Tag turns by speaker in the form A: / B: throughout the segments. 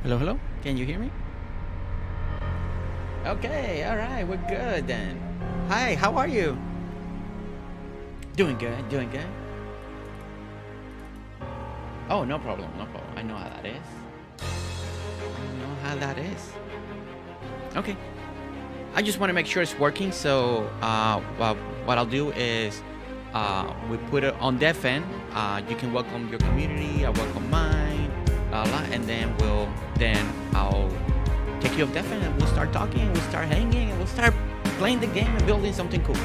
A: Hello, hello. Can you hear me? Okay, all right, we're good then. Hi, how are you? Doing good, doing good. Oh, no problem, no problem. I know how that is. I know how that is. Okay. I just want to make sure it's working. So, well, what I'll do is, we put it on deaf end. You can welcome your community. I welcome mine, and then I'll take you off deaf end, and we'll start talking. We'll start hanging, and we'll start playing the game and building something cool.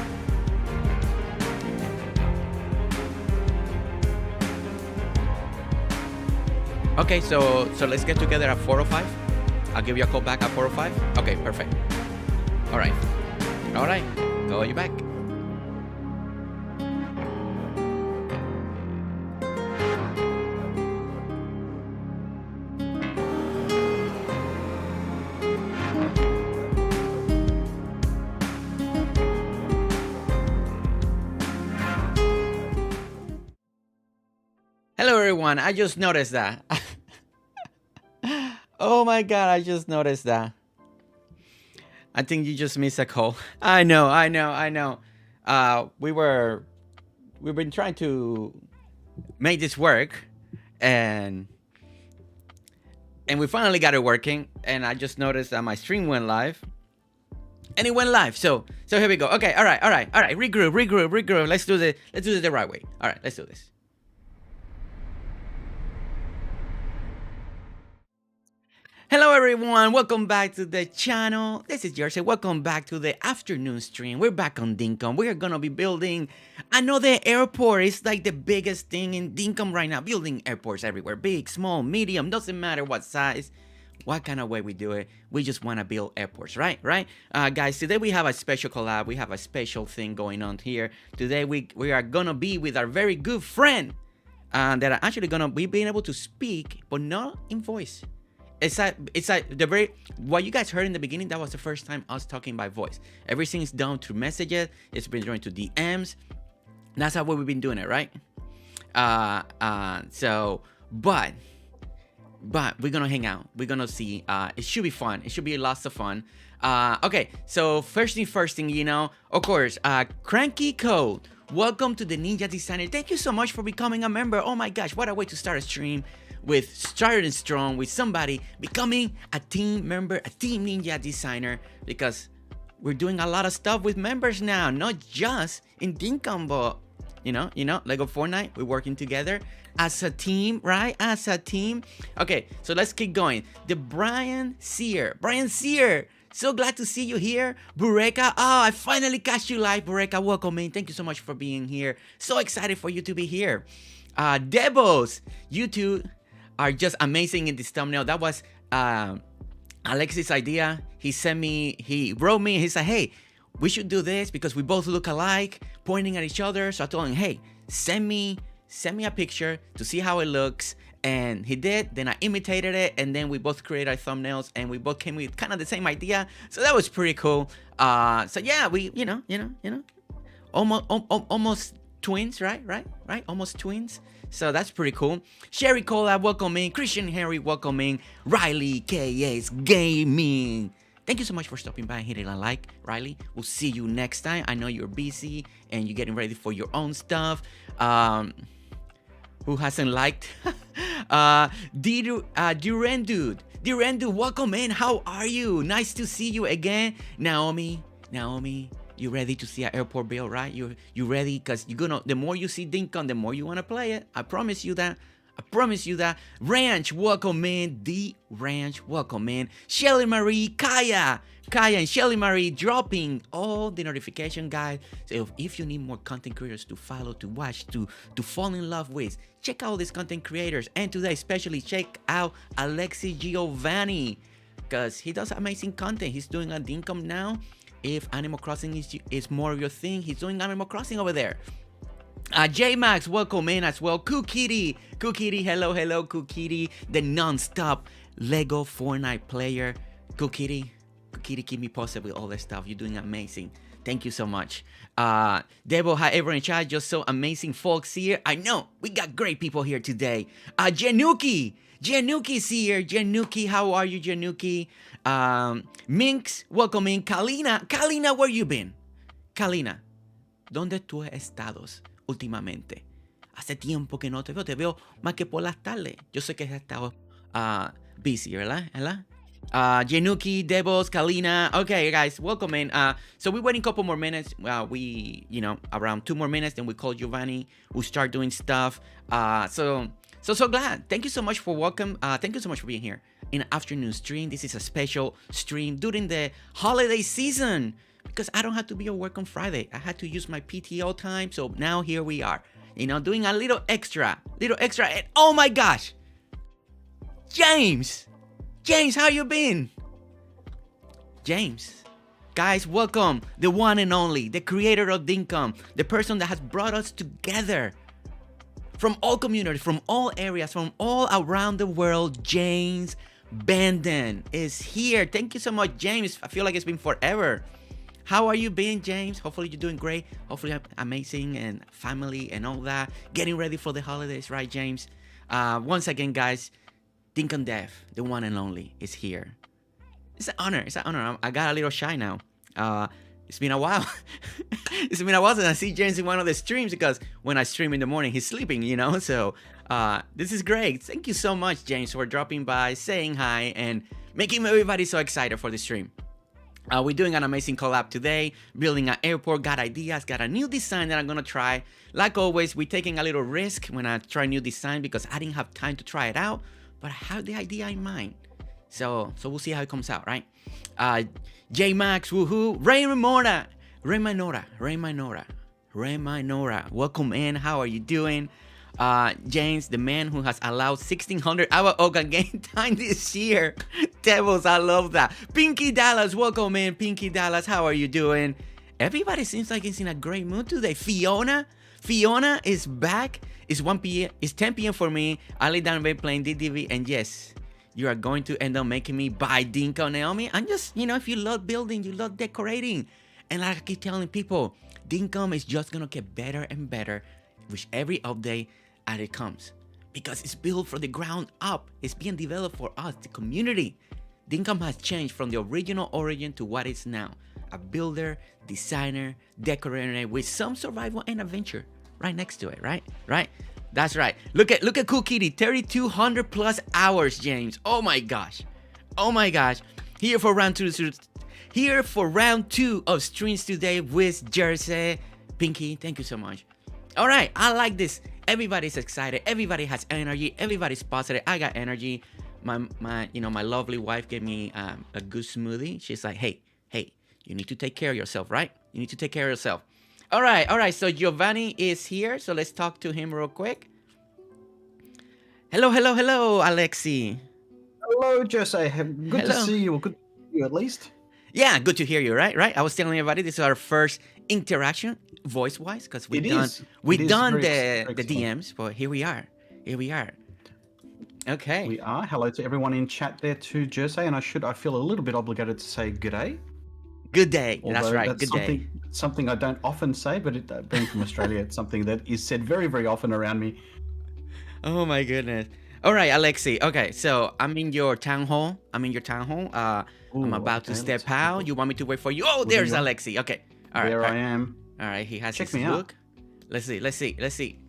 A: Okay, so let's get together at 4:05. I'll give you a call back at 4:05. Okay, perfect. All right. All right. Call you back. Hello, everyone. I just noticed that. Oh my God, I just noticed that. I think you just missed a call. I know, I know, I know. We've been trying to make this work, and we finally got it working. And I just noticed that my stream went live, and it went live. So here we go. Okay, all right. Regroup. Let's do this the right way. All right, let's do this. Hello everyone, welcome back to the channel. This is Jersey. Welcome back to the afternoon stream. We're back on Dinkum. We're gonna be building another airport. It's like the biggest thing in Dinkum right now. Building airports everywhere. Big, small, medium, doesn't matter what size, what kind of way we do it. We just wanna build airports, right? Guys, today we have a special collab. We have a special thing going on here. Today we are gonna be with our very good friend that are actually gonna be being able to speak, but not in voice. It's like the very, what you guys heard in the beginning, that was the first time us talking by voice. Everything's done through messages. It's been going to DMs. That's how we've been doing it, right? But we're gonna hang out. We're gonna see. It should be fun. It should be lots of fun. Okay, so first thing, you know, of course, Cranky Code. Welcome to the Ninja Designer. Thank you so much for becoming a member. Oh my gosh, what a way to start a stream. With starting strong with somebody becoming a team member, a team ninja designer, because we're doing a lot of stuff with members now, not just in Dinkum, but you know, Lego Fortnite, we're working together as a team, right? As a team. Okay, so let's keep going. The Brian Sear, so glad to see you here. Bureka, oh, I finally catch you live. Bureka, welcome in. Thank you so much for being here. So excited for you to be here. Devos, you two are just amazing in this thumbnail. That was Alexis' idea. He wrote me, he said, hey, we should do this because we both look alike, pointing at each other. So I told him, hey, send me a picture to see how it looks. And he did. Then I imitated it, and then we both created our thumbnails, and we both came with kind of the same idea. So that was pretty cool. So yeah, we, you know, almost twins, right? Almost twins. So that's pretty cool. Sherry Collab, welcome in. Christian Henry, welcome in. Riley KS Gaming. Thank you so much for stopping by and hitting a like, Riley. We'll see you next time. I know you're busy and you're getting ready for your own stuff. Who hasn't liked? Durandude, welcome in. How are you? Nice to see you again. Naomi. You ready to see an airport build, right? You ready? Because you're gonna, the more you see Dinkum, the more you want to play it. I promise you that. Ranch, welcome in. The Ranch, welcome in. Shelly Marie, Kaya and Shelly Marie dropping all the notification, guys. So if you need more content creators to follow, to watch, to fall in love with, check out these content creators. And today, especially check out Alexi Giovanni, because he does amazing content. He's doing a Dinkum now. If Animal Crossing is more of your thing, he's doing Animal Crossing over there. J-Max, welcome in as well. Kukiri, hello, Kukiri, the non-stop Lego Fortnite player. Kukiri, keep me posted with all that stuff. You're doing amazing. Thank you so much. Debo, hi everyone in chat. Just so amazing folks here. I know we got great people here today. Januki's here. Januki, how are you, Januki? Minx, welcome in. Kalina, where you been? Kalina, ¿dónde tú has estado últimamente? Hace tiempo que no te veo. Te veo más que por las tardes. Yo sé que has estado busy, ¿verdad? Januki, Devos, Kalina. Okay, guys, welcome in. So we're waiting a couple more minutes. Around 2 more minutes, then we call Giovanni. We'll start doing stuff. So glad. Thank you so much for welcome. Thank you so much for being here in an afternoon stream. This is a special stream during the holiday season because I don't have to be at work on Friday. I had to use my PTO time. So now here we are, doing a little extra. And oh my gosh, James, how you been? James, guys, welcome. The one and only, the creator of Dinkum, the person that has brought us together from all communities, from all areas, from all around the world. James Banden is here. Thank you so much, James. I feel like it's been forever. How are you been, James? Hopefully you're doing great. Hopefully amazing and family and all that. Getting ready for the holidays, right, James? Once again, guys, Dinkum Dev, the one and only, is here. It's an honor. I got a little shy now. It's been a while. It's been a while since I see James in one of the streams because when I stream in the morning, he's sleeping, So this is great. Thank you so much, James, for dropping by, saying hi, and making everybody so excited for the stream. We're doing an amazing collab today, building an airport, got ideas, got a new design that I'm going to try. Like always, we're taking a little risk when I try new design because I didn't have time to try it out, but I have the idea in mind. So we'll see how it comes out, right? J Max, woohoo. Ray Minora, welcome in. How are you doing? James, the man who has allowed 1,600-hour Oga game time this year. Devils, I love that. Pinky Dallas, welcome in. Pinky Dallas, how are you doing? Everybody seems like it's in a great mood today. Fiona is back. It's 1 p.m. It's 10 p.m. for me. I lay down in bed playing DDV, and yes, you are going to end up making me buy Dinkum, Naomi. I'm just, if you love building, you love decorating. And like I keep telling people, Dinkum is just going to get better and better with every update as it comes. Because it's built from the ground up. It's being developed for us, the community. Dinkum has changed from the original origin to what it's now. A builder, designer, decorator with some survival and adventure right next to it, right? That's right. Look at Cool Kitty, 3,200 plus hours, James. Oh my gosh. Here for round two of streams today with Jersey. Pinky, thank you so much. All right, I like this. Everybody's excited. Everybody has energy. Everybody's positive. I got energy. My lovely wife gave me a good smoothie. She's like, hey, you need to take care of yourself, right? You need to take care of yourself. All right. So Giovanni is here. So let's talk to him real quick. Hello, Alexi.
B: Hello, Jose. Good to see you. Good to see you at least.
A: Yeah, good to hear you, right? I was telling everybody this is our first interaction voice-wise because we've done the DMs, but here we are. Okay.
B: We are. Hello to everyone in chat there too, Jose, and I feel a little bit obligated to say good day.
A: Good day.
B: Although
A: that's right. Good day.
B: Something I don't often say, but being from Australia, it's something that is said very, very often around me.
A: Oh my goodness. All right, Alexi. Okay, so I'm in your town hall. I'm about to step out. You want me to wait for you? Oh, there's Alexi. Okay. All right.
B: There I am.
A: All right. He has
B: Check
A: his
B: me
A: look. Out. Let's see.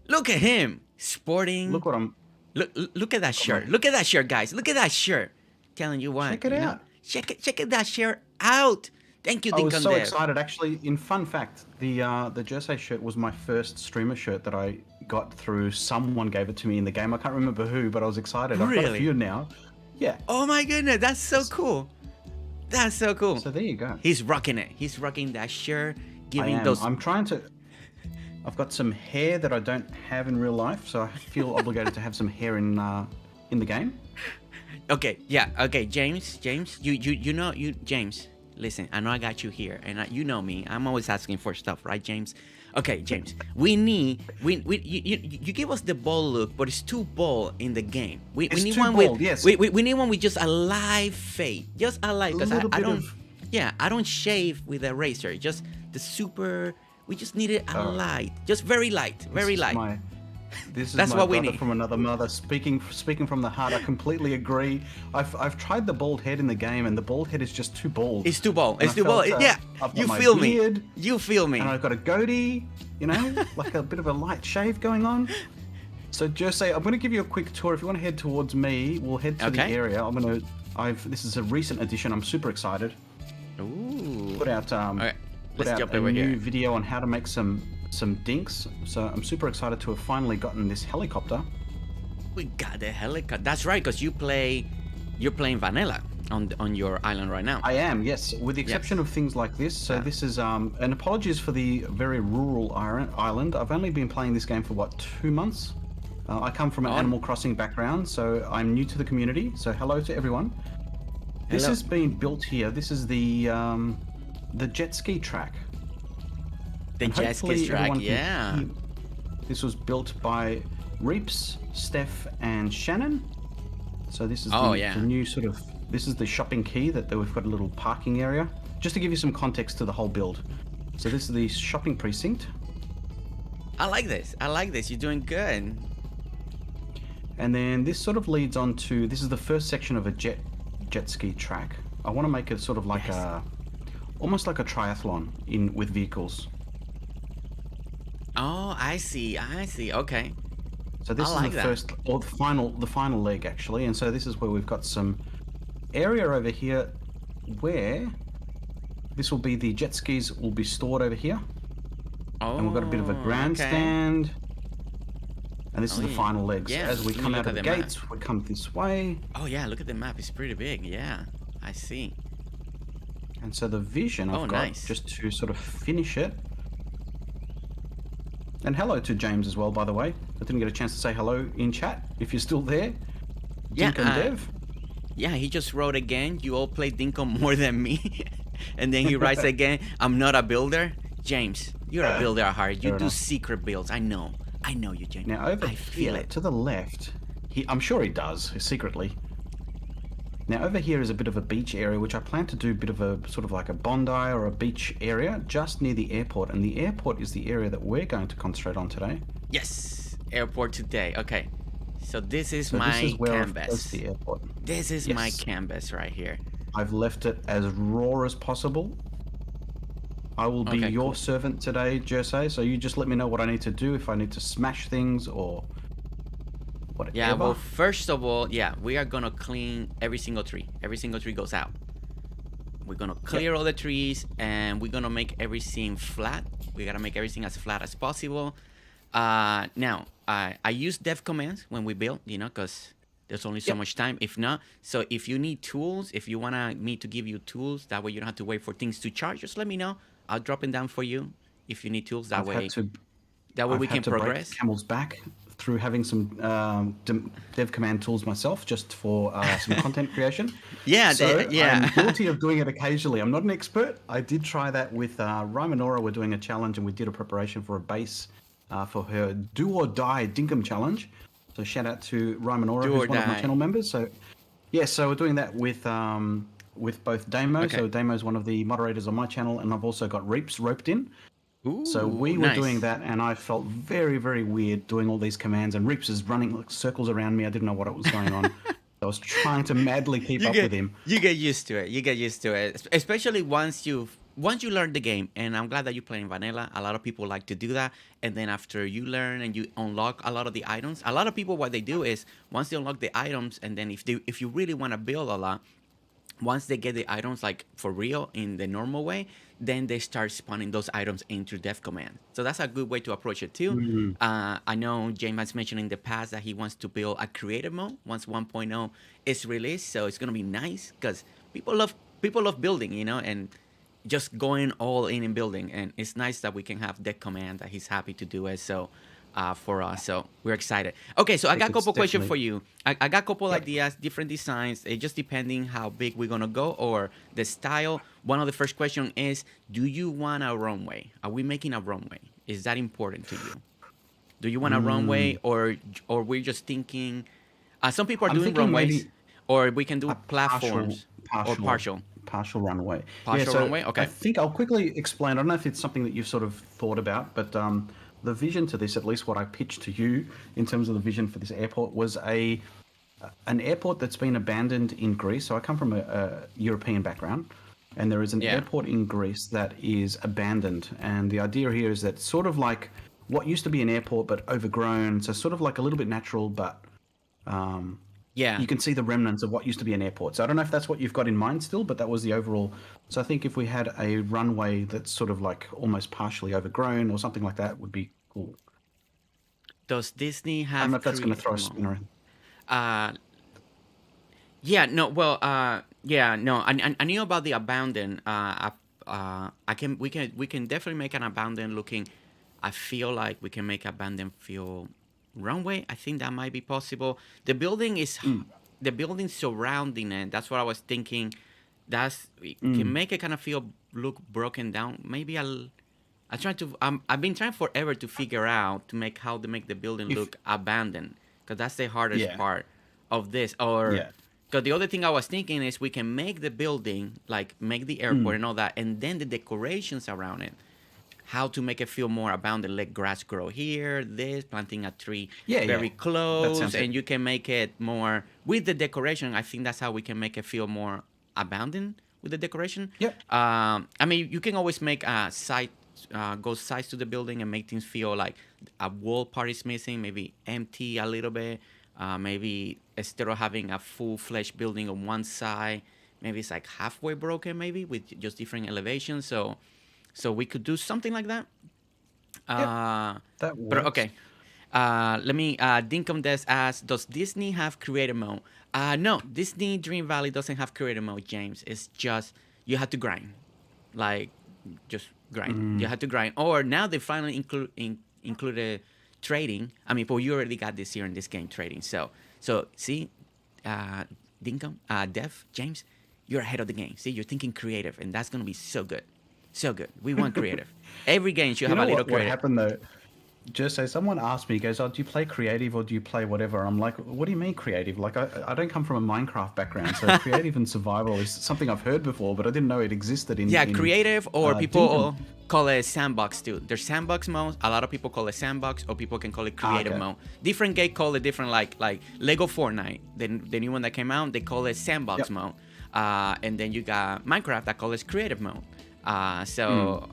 A: Look at him sporting.
B: Look what I'm.
A: Look at that shirt. Look at that shirt, guys. Look at that shirt. Telling you what.
B: Check it out.
A: Check that shirt out. Thank you, Dinkum.
B: I was so excited. Actually, in fun fact, the Jersey shirt was my first streamer shirt that I got through. Someone gave it to me in the game. I can't remember who, but I was excited. I've got a few now. Yeah.
A: Oh my goodness, that's so cool. So
B: there you go.
A: He's rocking it. He's rocking that shirt.
B: I'm trying to. I've got some hair that I don't have in real life, so I feel obligated to have some hair in the game.
A: Okay. Yeah. Okay. James. James. Listen, I know I got you here, and you know me. I'm always asking for stuff, right, James? Okay, James. You give us the ball look, but it's too bold in the game. We need one with just a live fade, just a live. Because Yeah, I don't shave with a razor. Just the super. We just needed a light, just very light, very light.
B: This is
A: That's
B: my
A: what we
B: brother
A: need.
B: from another mother speaking from the heart. I completely agree. I've tried the bald head in the game, and the bald head is just too bald.
A: It's too bald.
B: And
A: It's too bald. Yeah,
B: I've got
A: you
B: my
A: feel
B: beard,
A: me. You feel me.
B: and I've got a goatee. You know, like a bit of a light shave going on. So, Jersey, I'm going to give you a quick tour. If you want to head towards me, we'll head to the area. This is a recent addition. I'm super excited.
A: Ooh.
B: Put out a new video on how to make some dinks. So I'm super excited to have finally gotten this helicopter.
A: We got the helicopter. That's right, because you're playing vanilla on your island right now.
B: I am, yes, with the exception of things like this. So this is and apologies for the very rural island. I've only been playing this game for 2 months. I come from an Animal Crossing background, so I'm new to the community. So hello to everyone. This has been built here. This is the jet ski track.
A: The jet ski track, yeah.
B: This was built by Reeps, Steph, and Shannon. So this is the new sort of. This is the shopping key that we've got a little parking area. Just to give you some context to the whole build. So this is the shopping precinct.
A: I like this. You're doing good.
B: And then this sort of leads on to. This is the first section of a jet ski track. I want to make it sort of like almost like a triathlon with vehicles.
A: Oh, I see. Okay.
B: So this is the first, or the final leg actually. And so this is where we've got some area over here where this will be the jet skis will be stored over here.
A: Oh,
B: and we've got a bit of a grandstand. Okay. And this is the final legs.
A: Yeah,
B: As we come out of the gates, we come this way.
A: Oh yeah, look at the map. It's pretty big. Yeah, I see.
B: And so the vision I've got, just to sort of finish it. And hello to James as well, by the way. I didn't get a chance to say hello in chat. If you're still there, Dinkum Dev.
A: Yeah, he just wrote again. You all play Dinkum more than me. And then he writes again, I'm not a builder. James, you're a builder at heart. You do secret builds. I know you, James.
B: Now over here, to the left, I'm sure he does, secretly. Now over here is a bit of a beach area, which I plan to do a bit of a sort of like a Bondi or a beach area just near the airport. And the airport is the area that we're going to concentrate on today.
A: Yes, airport today. Okay, so this is my canvas.
B: The airport.
A: This is my canvas right here.
B: I've left it as raw as possible. I will be your servant today, Jersey. So you just let me know what I need to do, if I need to smash things or whatever.
A: Yeah, well, first of all, we are gonna clean every single tree. Every single tree goes out. We're gonna clear all the trees, and we're gonna make everything flat. We gotta make everything as flat as possible. Now, I use dev commands when we build, because there's only so much time. If not, so if you need tools, if you want me to give you tools, that way you don't have to wait for things to charge, just let me know. I'll drop them down for you if you need tools. That way we can progress.
B: Break Camel's back through having some dev command tools myself, just for some content creation. I'm guilty of doing it occasionally. I'm not an expert. I did try that with Rymanora. We're doing a challenge, and we did a preparation for a base for her Do or Die Dinkum challenge. So shout out to Rymanora, who's one of my channel members. So so we're doing that with both Damo. Okay. So Damo is one of the moderators on my channel, and I've also got Reeps roped in.
A: Ooh,
B: so we were doing that, and I felt very, very weird doing all these commands, and Reeps is running like circles around me. I didn't know what was going on. I was trying to madly keep up with him.
A: You get used to it. Especially once you learn the game, and I'm glad that you're playing vanilla. A lot of people like to do that, and then after you learn and you unlock a lot of the items, a lot of people, what they do is once they unlock the items, and then if you really want to build a lot, once they get the items like for real in the normal way, then they start spawning those items into dev command. So that's a good way to approach it too. Mm-hmm. I know James has mentioned in the past that he wants to build a creative mode once 1.0 is released. So it's gonna be nice because people love building, and just going all in and building. And it's nice that we can have dev command that he's happy to do it. So for us, so we're excited. Okay, so I got a couple questions for you. I got a couple ideas, different designs. It just depending how big we're gonna go or the style. One of the first question is, do you want a runway? Are we making a runway? Is that important to you? Do you want a runway, or we're just thinking? Some people are doing runways, or we can do platforms or partial.
B: Partial runway.
A: Partial runway? Okay.
B: I think I'll quickly explain. I don't know if it's something that you've sort of thought about, but the vision to this, at least what I pitched to you in terms of the vision for this airport, was an airport that's been abandoned in Greece. So I come from a European background, and there is an airport in Greece that is abandoned. And the idea here is that sort of like what used to be an airport but overgrown, so sort of like a little bit natural, but you can see the remnants of what used to be an airport. So I don't know if that's what you've got in mind still, but that was the overall. So I think if we had a runway that's sort of like almost partially overgrown or something like that would be cool.
A: Does Disney have?
B: I don't know if that's going to throw a spin around.
A: I knew about the abandoned. We can definitely make an abandoned looking. I feel like we can make abandoned feel runway. I think that might be possible. The building surrounding it. That's what I was thinking. We can make it kind of look broken down. Maybe I've been trying forever to figure out to make the building look abandoned, because that's the hardest part of this. Because the other thing I was thinking is we can make the building, like make the airport and all that, and then the decorations around it. How to make it feel more abandoned, let grass grow here, planting a tree very close, and you can make it more with the decoration. I think that's how we can make it feel more abandoned with the decoration. I mean, you can always make a side, go sides to the building and make things feel like a wall part is missing, maybe empty a little bit. Maybe instead of having a full-fledged building on one side, maybe it's like halfway broken, maybe with just different elevations. So we could do something like that.
B: That works.
A: But okay. Let me. Dinkum Des asks, does Disney have creative mode? No, Disney Dream Valley doesn't have creative mode, James. It's just you have to grind, like just grind. You have to grind. Or now they finally included trading. I mean, but you already got this here in this game, trading. So see, Dinkum, Dev, James, you're ahead of the game. See, you're thinking creative, and that's gonna be so good. So good. We want creative. Every game should have a little creative.
B: What happened though? Just say someone asked me, he goes, "Oh, do you play creative or do you play whatever?" I'm like, "What do you mean creative? Like, I don't come from a Minecraft background, so creative and survival is something I've heard before, but I didn't know it existed in."
A: Creative, or people
B: Dinkum.
A: call it sandbox too. There's sandbox mode. A lot of people call it sandbox, or people can call it creative mode. Different game call it different, like Lego Fortnite, the new one that came out, they call it sandbox mode. And then you got Minecraft that call it creative mode. So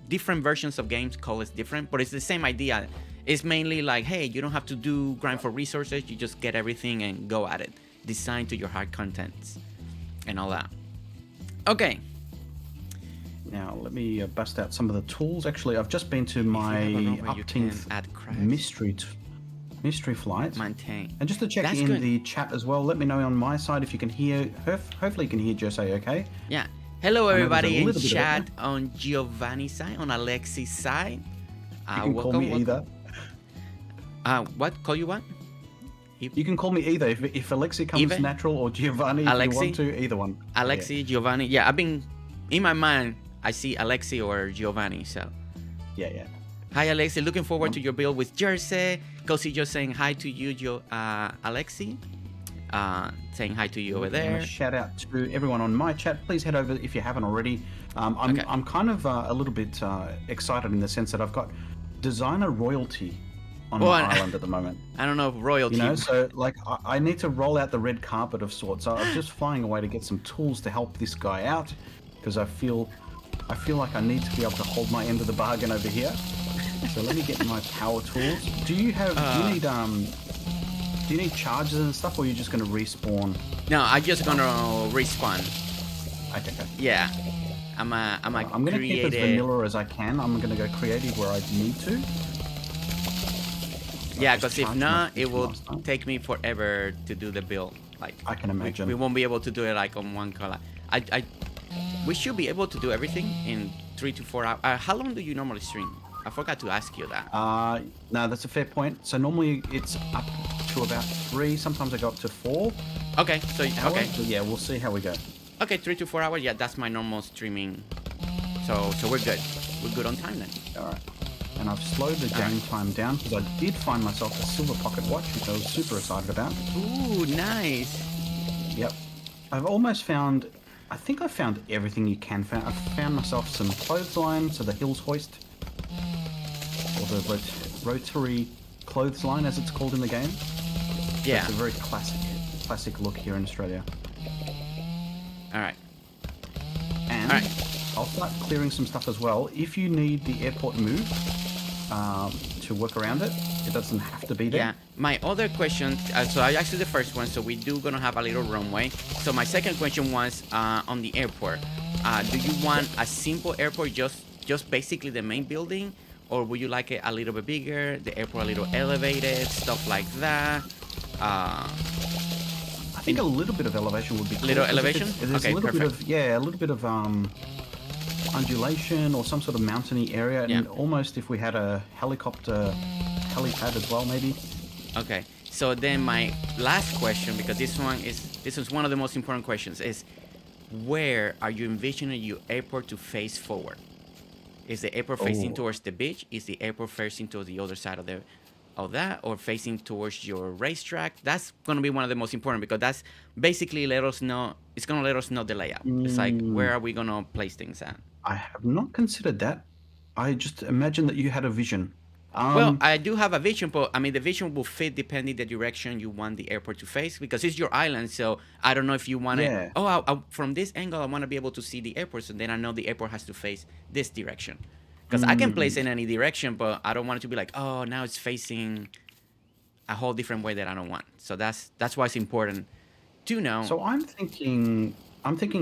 A: different versions of games call it different, but it's the same idea. It's mainly like, hey, you don't have to grind for resources. You just get everything and go at it. Design to your hard contents and all that. Okay.
B: Now let me bust out some of the tools. Actually, I've just been to my upteenth mystery flight.
A: Maintain.
B: And just to check the chat as well, let me know on my side if you can hear. Hopefully you can hear Jose okay?
A: Yeah. Hello, everybody in chat, on Giovanni's side, on Alexi's side.
B: You can call me either.
A: What? Call you what?
B: You can call me either. If Alexi comes natural, or Giovanni, if you want to, either one.
A: Alexi, Giovanni. Yeah, I've been, in my mind, I see Alexi or Giovanni, so.
B: Yeah.
A: Hi, Alexi. Looking forward to your build with Jersey. Kosi just saying hi to you, Alexi. Saying hi to you over there.
B: Shout out to everyone on my chat. Please head over if you haven't already. I'm kind of a little bit excited in the sense that I've got designer royalty on my island at the moment.
A: I don't know if royalty.
B: So like I need to roll out the red carpet of sorts. So I'm just finding a way to get some tools to help this guy out, because I feel like I need to be able to hold my end of the bargain over here. So let me get my power tools. Do you need charges and stuff, or are you just going to respawn?
A: No, I'm just going to respawn.
B: Okay.
A: Yeah. I'm going to
B: keep as vanilla as I can. I'm going to go creative where I need to.
A: Yeah, because if not, it will take me forever to do the build. Like,
B: I can imagine.
A: We won't be able to do it like on one color. We should be able to do everything in 3 to 4 hours. How long do you normally stream? I forgot to ask you that.
B: No, that's a fair point. So normally it's up to about 3. Sometimes I go up to 4.
A: Okay. So
B: yeah, we'll see how we go.
A: Okay, 3 to 4 hours. Yeah, that's my normal streaming. So we're good. We're good on time then.
B: All right. And I've slowed the game time down because I did find myself a silver pocket watch, which I was super excited about.
A: Ooh, nice.
B: Yep. I've almost found I think I found everything you can find. I found myself some clothesline, so the hills hoist, or the rotary clothesline, as it's called in the game.
A: Yeah.
B: It's a very classic look here in Australia.
A: All right.
B: And
A: all right.
B: I'll start clearing some stuff as well. If you need the airport moved to work around it, it doesn't have to be there.
A: Yeah. My other question, so I asked you the first one, so we do gonna have a little runway. So my second question was on the airport. Do you want a simple airport, just basically the main building, or would you like it a little bit bigger, the airport a little elevated, stuff like that?
B: I think a little bit of elevation would be cool.
A: Little elevation?
B: There's
A: Okay,
B: a little
A: perfect.
B: bit of a little bit of undulation or some sort of mountainy area, and almost if we had a helicopter helipad as well, maybe.
A: Okay. So then my last question, because this is one of the most important questions, is where are you envisioning your airport to face forward? Is the airport facing towards the beach? Is the airport facing towards the other side of that, or facing towards your racetrack? That's going to be one of the most important, because that's basically let us know. It's going to let us know the layout. It's like, where are we going to place things at?
B: I have not considered that. I just imagine that you had a vision.
A: Well, I do have a vision, but I mean, the vision will fit depending the direction you want the airport to face, because it's your island. So I don't know if you want to. Oh, from this angle, I want to be able to see the airport. So then I know the airport has to face this direction, because I can place it in any direction, but I don't want it to be like, oh, now it's facing a whole different way that I don't want. So that's why it's important to know.
B: So I'm thinking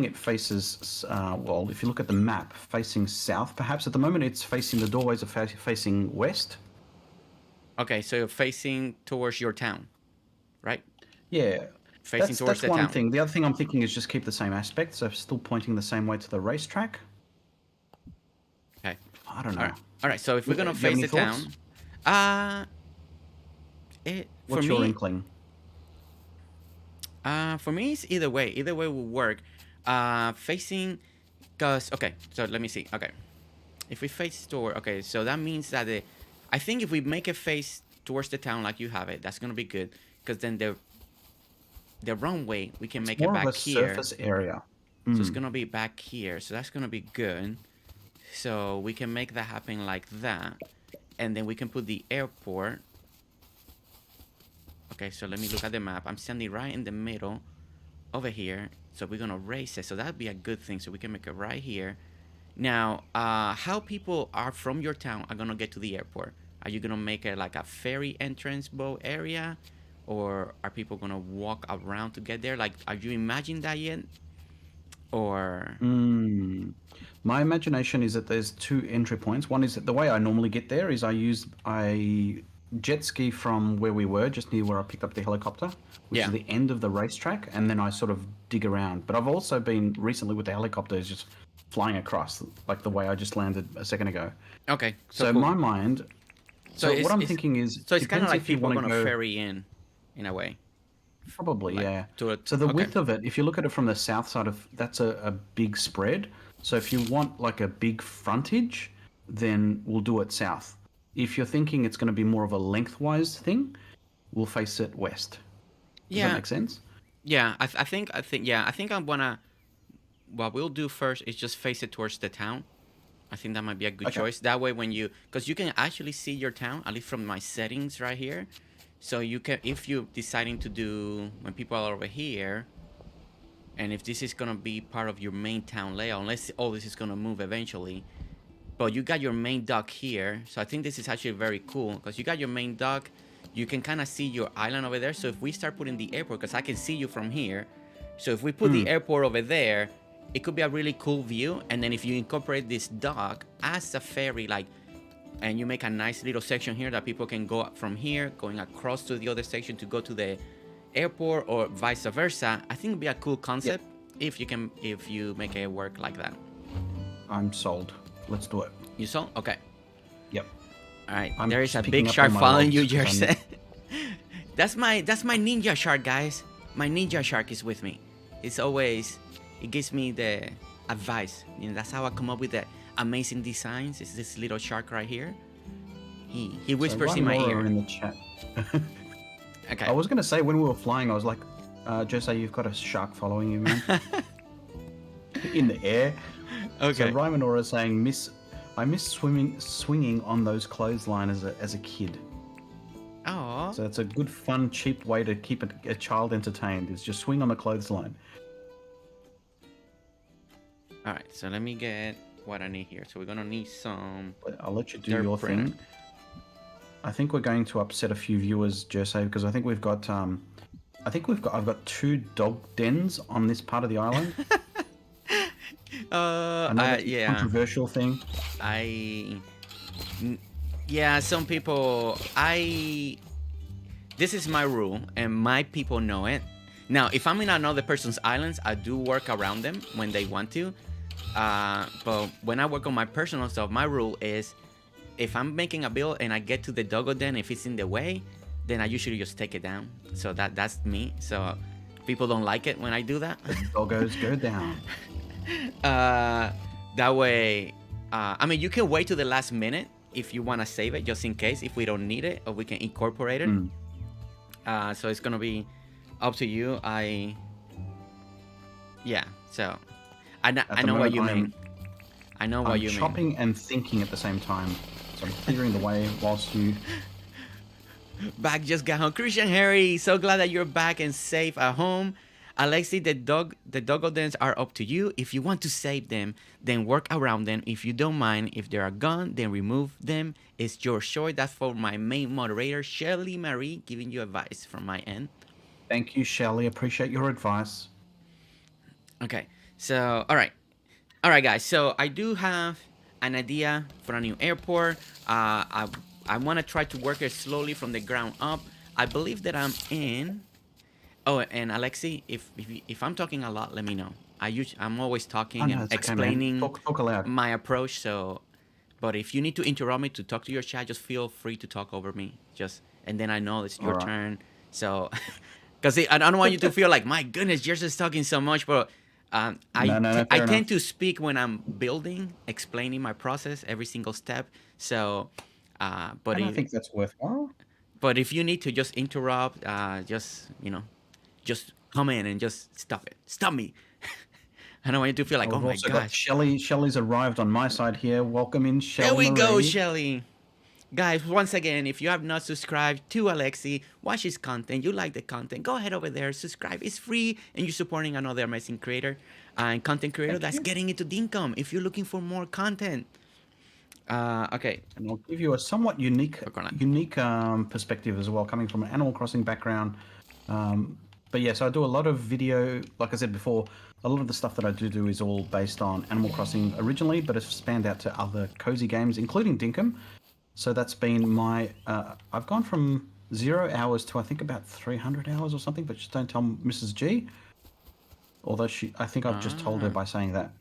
B: it faces, well, if you look at the map, facing south, perhaps. At the moment, it's facing, the doorways are facing west.
A: Okay, so you're facing towards your town, right?
B: Yeah.
A: Facing towards the town.
B: That's one thing. The other thing I'm thinking is just keep the same aspect, so still pointing the same way to the racetrack.
A: Okay.
B: I don't know.
A: All right, so if we're going to face the town...
B: What's your inkling?
A: For me, it's either way. Either way will work. Facing, because okay. So let me see. Okay, if we face toward, okay, so that means that I think if we make it face towards the town like you have it, that's gonna be good. Because then the runway we can make it back here.
B: More of a surface area.
A: So it's gonna be back here. So that's gonna be good. So we can make that happen like that, and then we can put the airport. Okay, so let me look at the map. I'm standing right in the middle over here. So we're going to raise it. So that'd be a good thing. So we can make it right here. Now, how people are from your town are going to get to the airport? Are you going to make it like a ferry entrance boat area? Or are people going to walk around to get there? Like, are you imagining that yet? Or...
B: My imagination is that there's two entry points. One is that the way I normally get there is I jet ski from where we were, just near where I picked up the helicopter, which is the end of the racetrack, and then I sort of dig around. But I've also been recently with the helicopters just flying across, like the way I just landed a second ago.
A: Okay.
B: So
A: cool.
B: in my mind, so what I'm thinking is...
A: So it's kind of like people are going to ferry in a way.
B: Probably,
A: like,
B: yeah.
A: So
B: the width of it, if you look at it from the south side of... That's a big spread. So if you want like a big frontage, then we'll do it south. If you're thinking it's going to be more of a lengthwise thing, we'll face it west. Does that make sense?
A: Yeah, I think I'm gonna. What we'll do first is just face it towards the town. I think that might be a good choice. That way, because you can actually see your town, at least from my settings right here. So you can, if you're deciding to do when people are over here, and if this is gonna be part of your main town layout, unless all this is gonna move eventually. But you got your main dock here, so I think this is actually very cool, because you got your main dock, you can kind of see your island over there. So if we start putting the airport, because I can see you from here, so if we put the airport over there, it could be a really cool view. And then if you incorporate this dock as a ferry, like, and you make a nice little section here that people can go up from here, going across to the other section to go to the airport, or vice versa, I think it'd be a cool concept if you make it work like that.
B: I'm sold. Let's do it.
A: You saw? Okay.
B: Yep.
A: All right. There is a big shark following you, Gerse. That's my ninja shark, guys. My ninja shark is with me. It gives me the advice. You know, that's how I come up with the amazing designs. It's this little shark right here. He whispers in my ear.
B: In the chat.
A: Okay.
B: I was gonna say when we were flying, I was like, Jose, you've got a shark following you, man. in the air.
A: Okay.
B: So Rymanora is saying, I miss swinging on those clothesline as a kid.
A: Oh.
B: So it's a good, fun, cheap way to keep a child entertained. Is just swing on the clothesline.
A: All right. So let me get what I need here. So we're gonna need some.
B: I'll let you do your thing. I think we're going to upset a few viewers, Jersey, because I think we've got I've got 2 dog dens on this part of the island.
A: Yeah.
B: Controversial thing.
A: Yeah, some people. This is my rule, and my people know it. Now, if I'm in another person's islands, I do work around them when they want to. But when I work on my personal stuff, my rule is, if I'm making a build and I get to the doggo den, if it's in the way, then I usually just take it down. So that's me. So people don't like it when I do that.
B: The doggos go down.
A: That way, I mean, you can wait to the last minute if you want to save it, just in case, if we don't need it, or we can incorporate it. So it's gonna be up to you. Yeah. So I know what you mean. I know what you mean.
B: I'm chopping and thinking at the same time. So I'm clearing the way whilst you.
A: Back just got home. Christian Harry, so glad that you're back and safe at home. Alexi, the doggo dens are up to you. If you want to save them, then work around them. If you don't mind, if they are gone, then remove them. It's your choice. That's for my main moderator, Shelly Marie, giving you advice from my end.
B: Thank you, Shelly. Appreciate your advice.
A: Okay, so all right, guys. So I do have an idea for a new airport. I want to try to work it slowly from the ground up. I believe that I'm in. Oh, and Alexi, if I'm talking a lot, let me know. I'm always talking and explaining my approach. So, but if you need to interrupt me to talk to your chat, just feel free to talk over me. And then I know it's your turn. So, because I don't want you to feel like, my goodness, Jerse's talking so much. But I tend to speak when I'm building, explaining my process, every single step. So, but
B: I think that's worthwhile.
A: But if you need to just interrupt, just come in and just stop it. Stop me. I don't want you to feel like, oh my gosh.
B: Shelly's arrived on my side here. Welcome in, Shelly.
A: There we go, Shelly. Guys, once again, if you have not subscribed to Alexi, watch his content, you like the content, go ahead over there, subscribe. It's free, and you're supporting another amazing creator and content creator that's getting into Dinkum if you're looking for more content. Okay.
B: And I'll give you a somewhat unique perspective as well, coming from an Animal Crossing background. But yes, I do a lot of video, like I said before, a lot of the stuff that I do is all based on Animal Crossing originally, but it's spanned out to other cozy games, including Dinkum. So that's been my, I've gone from 0 hours to I think about 300 hours or something, but just don't tell Mrs. G. Although I think I've just told her by saying that.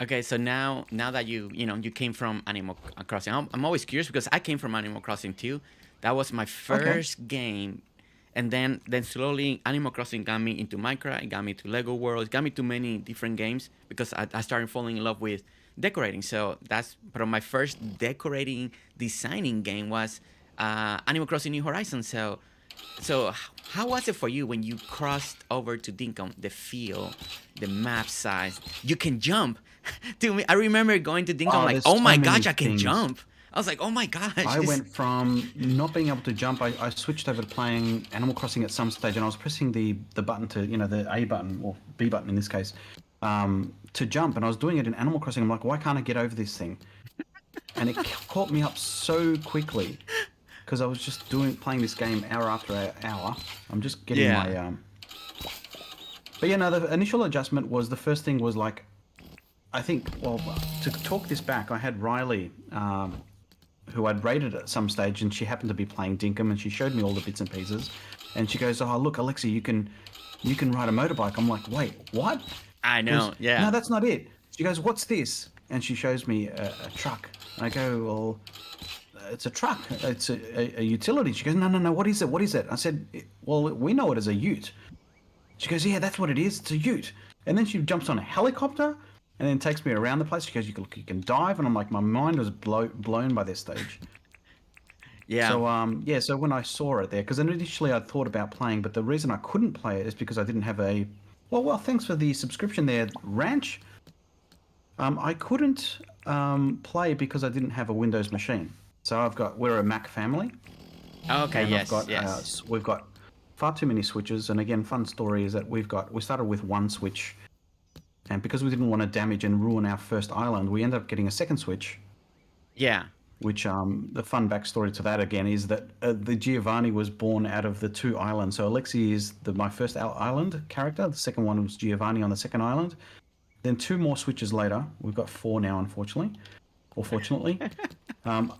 A: Okay, so now that you came from Animal Crossing, I'm always curious because I came from Animal Crossing too. That was my first game. And then slowly Animal Crossing got me into Minecraft, it got me to Lego World, it got me to many different games because I started falling in love with decorating. So but my first decorating designing game was Animal Crossing New Horizons. So how was it for you when you crossed over to Dinkum? The feel, the map size, you can jump. I remember going to Dinkum like, oh my gosh, I can jump. I was like, oh my gosh.
B: I went from not being able to jump. I switched over to playing Animal Crossing at some stage, and I was pressing the button to, the A button, or B button in this case, to jump. And I was doing it in Animal Crossing. I'm like, why can't I get over this thing? And it caught me up so quickly because I was just playing this game hour after hour. I'm just getting my... But the initial adjustment was, the first thing was like, I think, to talk this back, I had Riley... who I'd raided at some stage, and she happened to be playing Dinkum, and she showed me all the bits and pieces, and she goes, oh look, Alexi, you can ride a motorbike. I'm like, wait, what?
A: I know. Yeah.
B: No, that's not it. She goes, what's this? And she shows me a truck, and I go, well, it's a truck, it's a utility. She goes, no, what is it? I said, well, we know it as a ute. She goes, yeah, that's what it is, it's a ute. And then she jumps on a helicopter and then takes me around the place. She goes, you can dive. And I'm like, my mind was blown by this stage.
A: Yeah.
B: So, so when I saw it there, because initially I'd thought about playing, but the reason I couldn't play it is because I didn't have a Well, thanks for the subscription there, Ranch. I couldn't play because I didn't have a Windows machine. So we're a Mac family.
A: Okay,
B: and
A: yes, yes.
B: We've got far too many switches. And again, fun story is that we started with one switch. And because we didn't want to damage and ruin our first island, we ended up getting a second switch.
A: Yeah.
B: Which the fun backstory to that again is that the Giovanni was born out of the two islands. So Alexi is my first island character. The second one was Giovanni on the second island. Then 2 more switches later, we've got 4 now, unfortunately, or fortunately.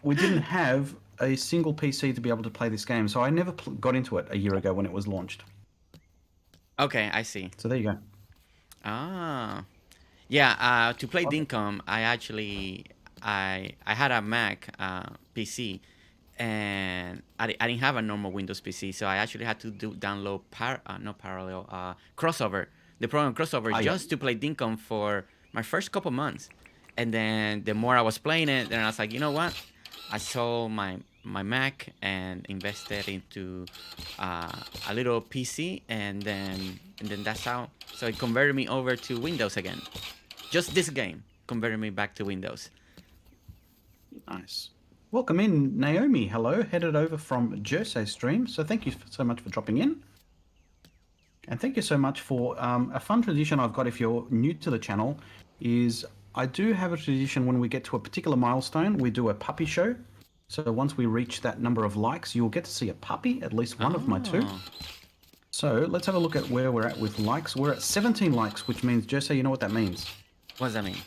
B: We didn't have a single PC to be able to play this game, so I never got into it a year ago when it was launched.
A: Okay, I see.
B: So there you go.
A: Ah, yeah. To play Dinkum, I had a Mac PC, and I didn't have a normal Windows PC, so I actually had to download Crossover, the program Crossover, just to play Dinkum for my first couple months. And then the more I was playing it, then I was like, you know what? I sold my Mac and invested into a little PC, and then that's how. So it converted me over to Windows again. Just this game converted me back to Windows.
B: Nice. Welcome in, Naomi. Hello, headed over from GerseGames stream. So thank you so much for dropping in. And thank you so much for a fun tradition I've got if you're new to the channel is I do have a tradition when we get to a particular milestone, we do a puppy show. So once we reach that number of likes, you'll get to see a puppy, at least one of my 2. So let's have a look at where we're at with likes. We're at 17 likes, which means, Jose, you know what that means?
A: What does that mean?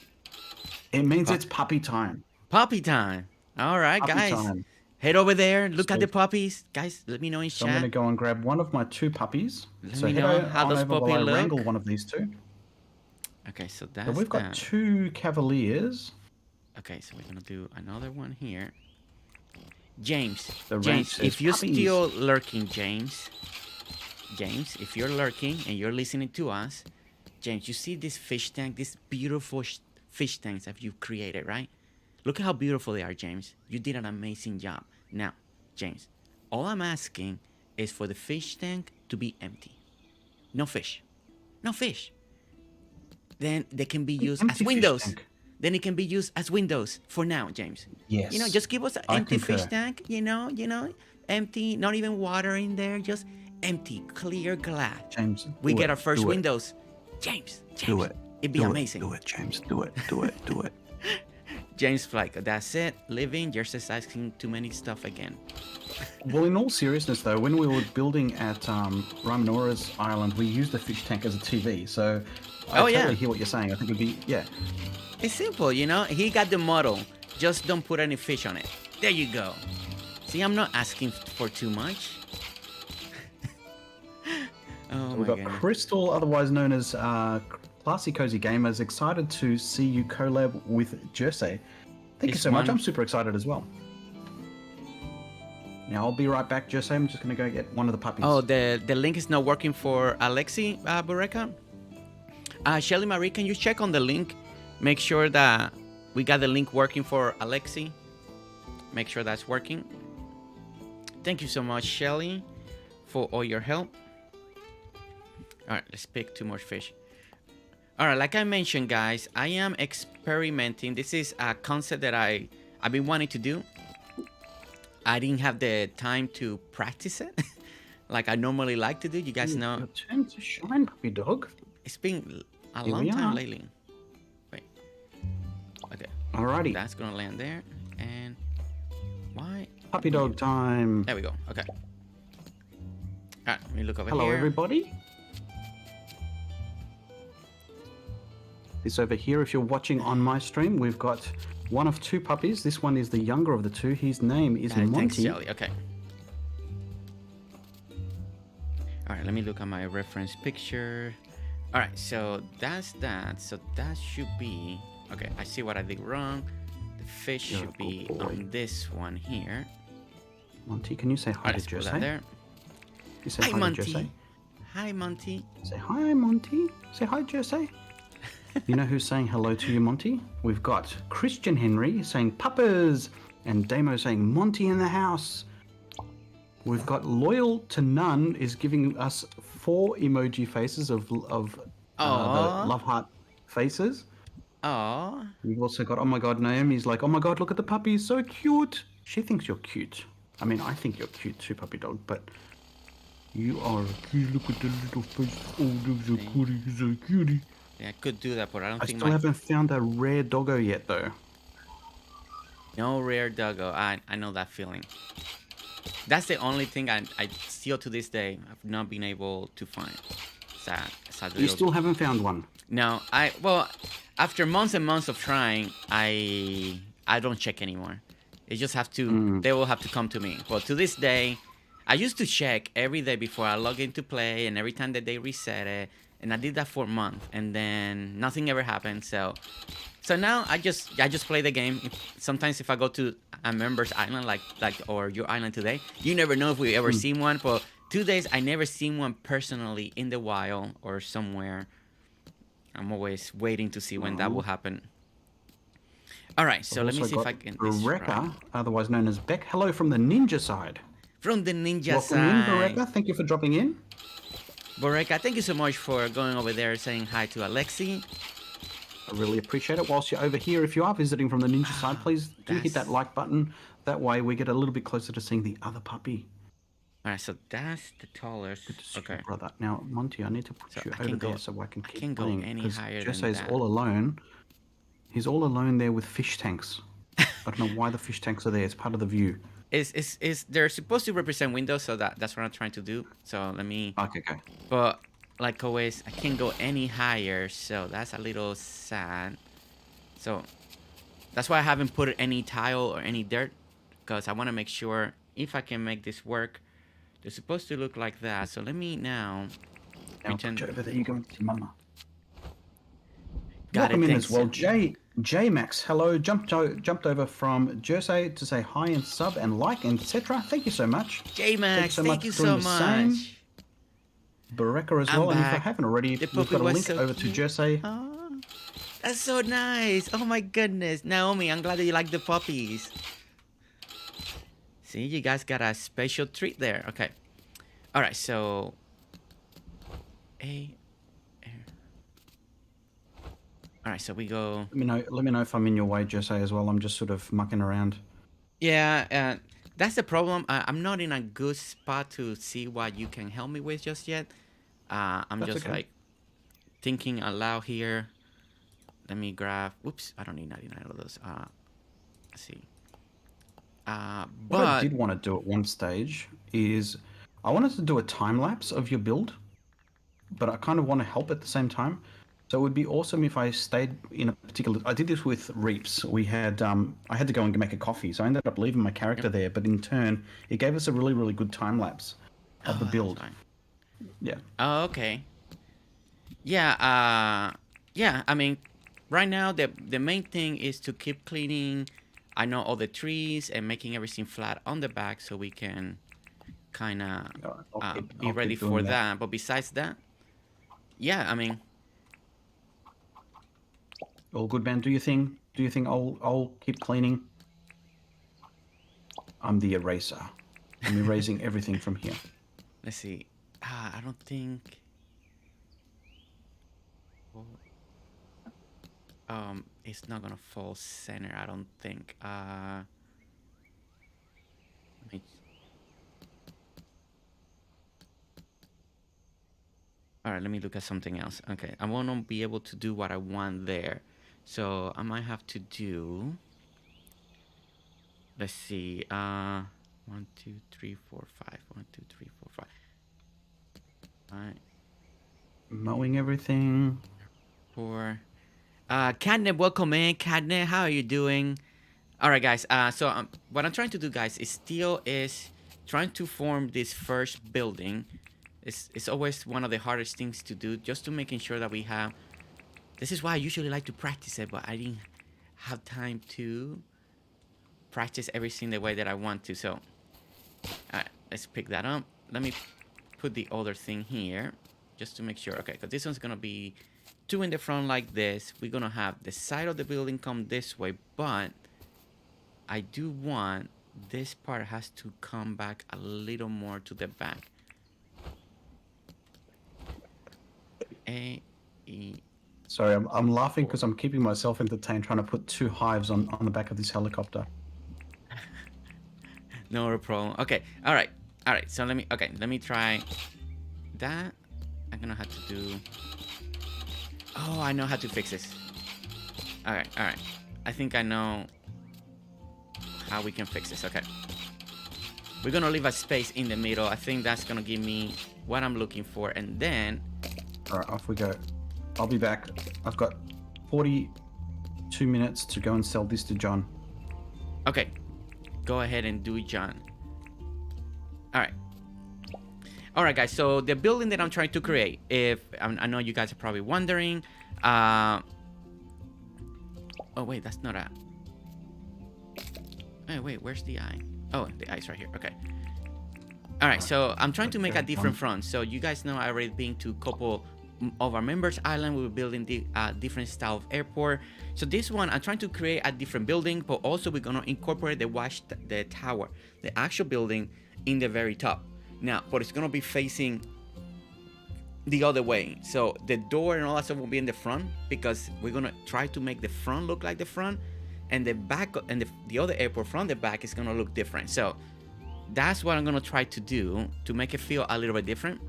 B: It means it's puppy time.
A: Puppy time. All right, puppy guys. Time. Head over there. Look at the puppies. Guys, let me know in chat.
B: So I'm going to go and grab one of my 2 puppies.
A: Let me know how those puppies look.
B: Wrangle one of these 2.
A: Okay, so that's
B: we've got 2 Cavaliers.
A: Okay, so we're going to do another one here. James,
B: if
A: you're still lurking, James, if you're lurking and you're listening to us, James, you see this fish tank, this beautiful fish tanks that you've created, right? Look at how beautiful they are, James. You did an amazing job. Now, James, all I'm asking is for the fish tank to be empty. No fish. No fish. Then they can be used as windows. Then it can be used as windows for now, James.
B: Yes.
A: You know, just give us an empty fish tank, you know, empty, not even water in there, just empty, clear glass.
B: James,
A: we get our first windows. James,
B: do it.
A: It'd be amazing.
B: Do it, James. Do it.
A: James, like, that's it. Living, you're just asking too many stuff again.
B: Well, in all seriousness, though, when we were building at Ramanora's Island, we used the fish tank as a TV. So I totally hear what you're saying. I think it'd be,
A: It's simple, you know. He got the model. Just don't put any fish on it. There you go. See, I'm not asking for too much.
B: We've got Crystal, otherwise known as Classy Cozy Gamers, excited to see you collab with Jersey. Thank you so much. I'm super excited as well. Now, I'll be right back, Jersey. I'm just going to go get one of the puppies.
A: Oh, the link is not working for Alexi Bureka? Shelly Marie, can you check on the link? Make sure that we got the link working for Alexi. Make sure that's working. Thank you so much, Shelly, for all your help. All right, let's pick 2 more fish. All right, like I mentioned, guys, I am experimenting. This is a concept that I've been wanting to do. I didn't have the time to practice it like I normally like to do. You guys know.
B: Your turn to shine, puppy dog.
A: It's been a long time lately. Wait. Okay.
B: Alrighty.
A: That's gonna land there. And why?
B: Puppy dog time.
A: There we go. Okay. All right. Let me look over here.
B: Hello, everybody. This over here, if you're watching on my stream, we've got one of 2 puppies. This one is the younger of the 2. His name is Monty.
A: Thanks, Shelly. Okay. All right. Let me look at my reference picture. All right. So that's that. So that should be. Okay. I see what I did wrong. The fish should be on this one here.
B: Monty, can you say hi to Jose?
A: Put that there.
B: You say hi,
A: Monty.
B: To Jose.
A: Hi, Monty.
B: Say hi, Monty. Say hi, Jose. You know who's saying hello to you, Monty? We've got Christian Henry saying Puppers and Damo saying Monty in the house. We've got Loyal to None is giving us 4 emoji faces of
A: Oh.
B: love heart faces.
A: Oh.
B: We've also got, oh my God, Naomi's like, oh my God, look at the puppy, he's so cute. She thinks you're cute. I mean, I think you're cute too, puppy dog, but you are cute. Look at the little face. Oh, there's a cutie, he's a cutie.
A: Yeah, I could do that, but I don't think
B: still haven't found a rare doggo yet, though.
A: No rare doggo. I know that feeling. That's the only thing I still to this day have not been able to find. Sad.
B: You still haven't found one?
A: No, well, after months and months of trying, I don't check anymore. They just have to. They will have to come to me. Well, to this day, I used to check every day before I log into play, and every time that they reset it, and I did that for a month, and then nothing ever happened. So now I just play the game. Sometimes if I go to a member's island like or your island today, you never know if we ever seen one. But 2 days I never seen one personally in the wild or somewhere. I'm always waiting to see when that will happen. All right, so let me see if I can.
B: Bereka, otherwise known as Beck. Hello from the ninja side.
A: From the ninja
B: side.
A: Welcome in,
B: Bereka. Thank you for dropping in.
A: Bereka, thank you so much for going over there saying hi to Alexi.
B: I really appreciate it. Whilst you're over here, if you are visiting from the ninja side, please do hit that like button. That way we get a little bit closer to seeing the other puppy.
A: All right, so that's the tallest.
B: Good to see you, brother. Now, Monty, I need to put you over there so I can keep playing.
A: Any higher than
B: Gerse's all alone. He's all alone there with fish tanks. I don't know why the fish tanks are there. It's part of the view.
A: They're supposed to represent windows, so that's what I'm trying to do. So let me.
B: Okay.
A: But like always, I can't go any higher, so that's a little sad. So that's why I haven't put any tile or any dirt, because I want to make sure if I can make this work. They're supposed to look like that. So let me now
B: pretend. Over there you go, Mama.
A: Got
B: Welcome
A: it.
B: In as well, J Max. Hello, jumped over from Jersey to say hi and sub and like etc. Thank you so much,
A: J Max. Thank you so much.
B: Bereka as well. And if I haven't already, we've got a link over to Jersey.
A: Oh, that's so nice. Oh my goodness, Naomi. I'm glad that you like the puppies. See, you guys got a special treat there. Okay. All right, so all right, so we go.
B: Let me know if I'm in your way, Jesse, as well. I'm just sort of mucking around.
A: Yeah, that's the problem. I'm not in a good spot to see what you can help me with just yet. I'm just like thinking aloud here. Let me grab. Whoops, I don't need 99 of those. Let's see.
B: What I did want to do at one stage is I wanted to do a time lapse of your build, but I kind of want to help at the same time. So it would be awesome if I stayed in a particular. I did this with Reaps. We had I had to go and make a coffee, so I ended up leaving my character there. But in turn, it gave us a really, really good time lapse of the build. Yeah.
A: Oh, okay. Yeah. Yeah. I mean, right now the main thing is to keep cleaning. I know all the trees and making everything flat on the back so we can kind of be ready for that. But besides that, yeah, I mean,
B: all good, man. Do you think I'll keep cleaning? I'm the eraser. I'm erasing everything from here.
A: Let's see. I don't think. It's not gonna fall center. I don't think. All right, let me look at something else. Okay, I won't be able to do what I want there, so I might have to do. Let's see. 1, 2, 3, 4, 5. 1, 2, 3, 4, 5. All right.
B: Mowing everything.
A: 4. Catnip, welcome in. Catnip, how are you doing? All right, guys. So what I'm trying to do, guys, is trying to form this first building. It's always one of the hardest things to do, just to making sure that we have. This is why I usually like to practice it, but I didn't have time to practice everything the way that I want to. So, all right, let's pick that up. Let me put the other thing here, just to make sure. Okay, because this one's gonna be 2 in the front like this. We're gonna have the side of the building come this way, but I do want this part has to come back a little more to the back. A,
B: Sorry, I'm laughing because I'm keeping myself entertained trying to put 2 hives on the back of this helicopter.
A: No problem. Okay. All right. All right. So let me try that. I'm gonna have to do. Oh, I know how to fix this. All right. All right. I think I know how we can fix this. Okay. We're gonna leave a space in the middle. I think that's gonna give me what I'm looking for, and then.
B: All right, off we go. I'll be back. I've got 42 minutes to go and sell this to John.
A: Okay. Go ahead and do it, John. All right. All right, guys. So the building that I'm trying to create, I know you guys are probably wondering. Oh wait, that's not a. Hey, wait, where's the eye? Oh, the eye's right here. Okay. All right. So I'm trying to make a different front. So you guys know I already been to a couple of our members' island. We were building the different style of airport. So this one, I'm trying to create a different building, but also we're gonna incorporate the tower, the actual building, in the very top. Now, but it's gonna be facing the other way. So the door and all that stuff will be in the front because we're gonna try to make the front look like the front, and the back and the other airport from the back is gonna look different. So that's what I'm gonna try to do to make it feel a little bit different.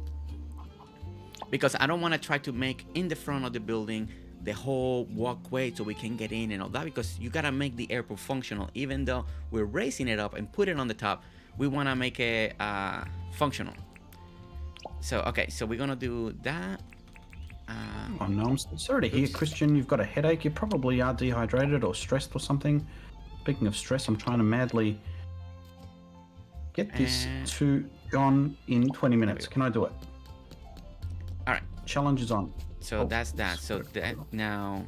A: Because I don't want to try to make in the front of the building the whole walkway so we can get in and all that, because you gotta make the airport functional. Even though we're raising it up and put it on the top, we want to make it functional. So okay, so we're gonna do that.
B: Oh no, I'm sorry to hear, Christian. You've got a headache. You probably are dehydrated or stressed or something. Speaking of stress, I'm trying to madly get this to John in 20 minutes. Can I do it?
A: All right.
B: Challenge is on.
A: So that's that. So that now,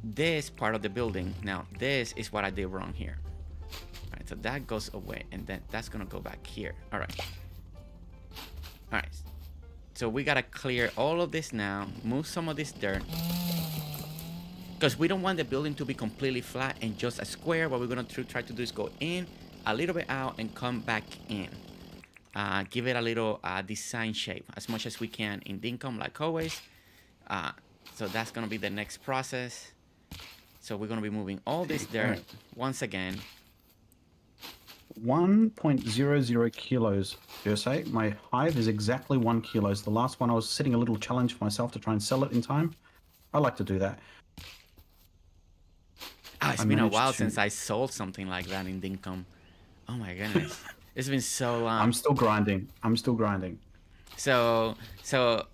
A: this part of the building. Now this is what I did wrong here. All right. So that goes away, and then that's gonna go back here. All right. All right. So we gotta clear all of this now. Move some of this dirt, because we don't want the building to be completely flat and just a square. What we're gonna try to do is go in a little bit out and come back in. Give it a little design shape as much as we can in Dinkum, like always. So that's gonna be the next process. So we're gonna be moving all this dirt once again.
B: 1.00 kilos, Jersey. My hive is exactly 1 kilo. The last one I was setting a little challenge for myself to try and sell it in time. I like to do that.
A: It's been a while since I sold something like that in Dinkum. Oh my goodness. It's been so long.
B: I'm still grinding.
A: So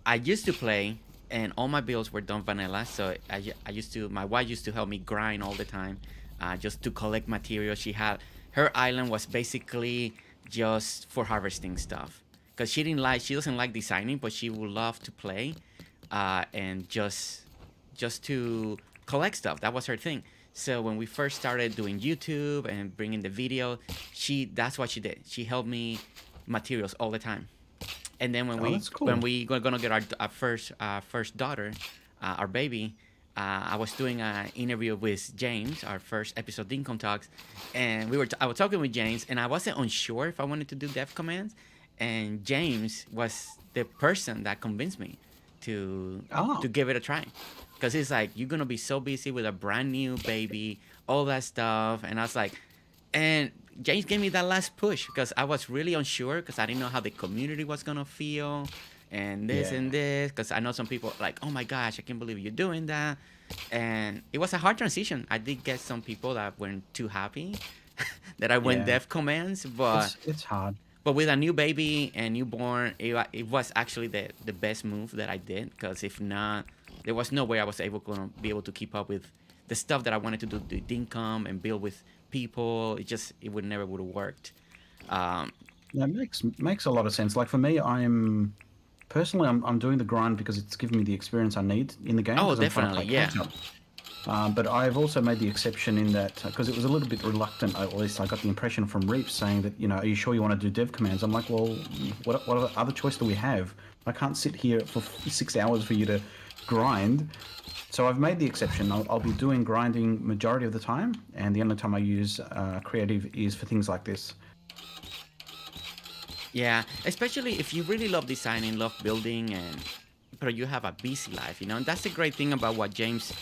A: I used to play, and all my builds were done vanilla. So my wife used to help me grind all the time, just to collect material. Her island was basically just for harvesting stuff, because she doesn't like designing, but she would love to play, and just to collect stuff. That was her thing. So when we first started doing YouTube and bringing the video, that's what she did. She helped me materials all the time. And then when we gonna get our first daughter, our baby, I was doing an interview with James, our first episode Dinkum Talks, and I was talking with James, and I wasn't unsure if I wanted to do dev commands, and James was the person that convinced me to give it a try. Because he's like, you're going to be so busy with a brand new baby, all that stuff. And I was like, and James gave me that last push, because I was really unsure, because I didn't know how the community was going to feel. And this and this. Because I know some people like, oh my gosh, I can't believe you're doing that. And it was a hard transition. I did get some people that weren't too happy that I went dev commands. But
B: it's hard.
A: But with a new baby and newborn, it was actually the best move that I did. Because if not, there was no way I was going to be able to keep up with the stuff that I wanted to do, the Dinkum and build with people. It would never would have worked.
B: It makes a lot of sense. Like for me, I'm doing the grind because it's giving me the experience I need in the game.
A: Oh, definitely, yeah.
B: But I've also made the exception in that, because it was a little bit reluctant, at least I got the impression from Reef saying that, are you sure you want to do dev commands? I'm like, well, what other choice do we have? I can't sit here for 6 hours for you to grind. So I've made the exception. I'll be doing grinding majority of the time, and the only time I use creative is for things like this.
A: Yeah, especially if you really love designing, love building, and but you have a busy life, you know. And that's the great thing about what James,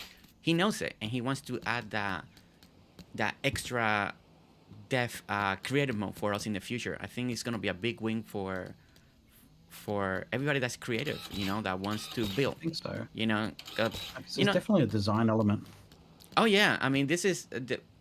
A: he knows it, and he wants to add that extra depth, creative mode for us in the future. I think it's gonna be a big win for everybody that's creative, you know, that wants to build.
B: I think so.
A: You know,
B: It's definitely a design element.
A: oh yeah, I mean, this is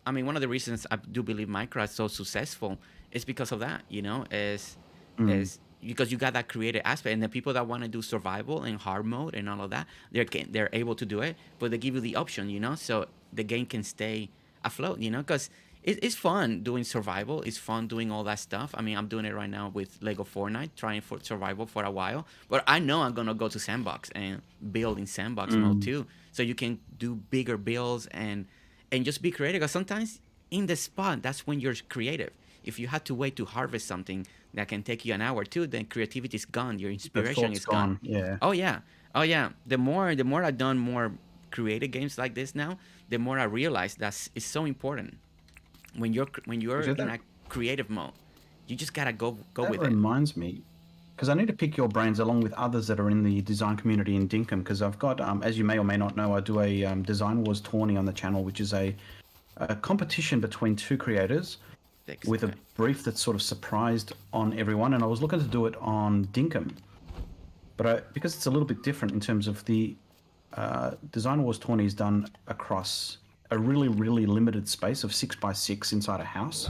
A: I mean, one of the reasons I do believe Minecraft is so successful is because of that. You know, is because you got that creative aspect, and the people that want to do survival and hard mode and all of that, they're able to do it, but they give you the option. You know, so the game can stay afloat. You know, because it's fun doing survival. It's fun doing all that stuff. I mean, I'm doing it right now with Lego Fortnite, trying for survival for a while. But I know I'm gonna go to sandbox and build in sandbox mode too, so you can do bigger builds and just be creative. Because sometimes in the spot, that's when you're creative. If you had to wait to harvest something that can take you an hour or two, then creativity is gone. Your inspiration is gone.
B: Yeah.
A: Oh yeah, oh yeah. The more I've done more creative games like this now, the more I realize that it's so important. When you're in a creative mode, you just gotta go with it.
B: That reminds me, because I need to pick your brains along with others that are in the design community in Dinkum. Because I've got, as you may or may not know, I do a Design Wars tourney on the channel, which is a competition between two creators with a brief that's sort of surprised on everyone. And I was looking to do it on Dinkum, but because it's a little bit different in terms of the Design Wars tourney is done across a really, really limited space of 6x6 inside a house.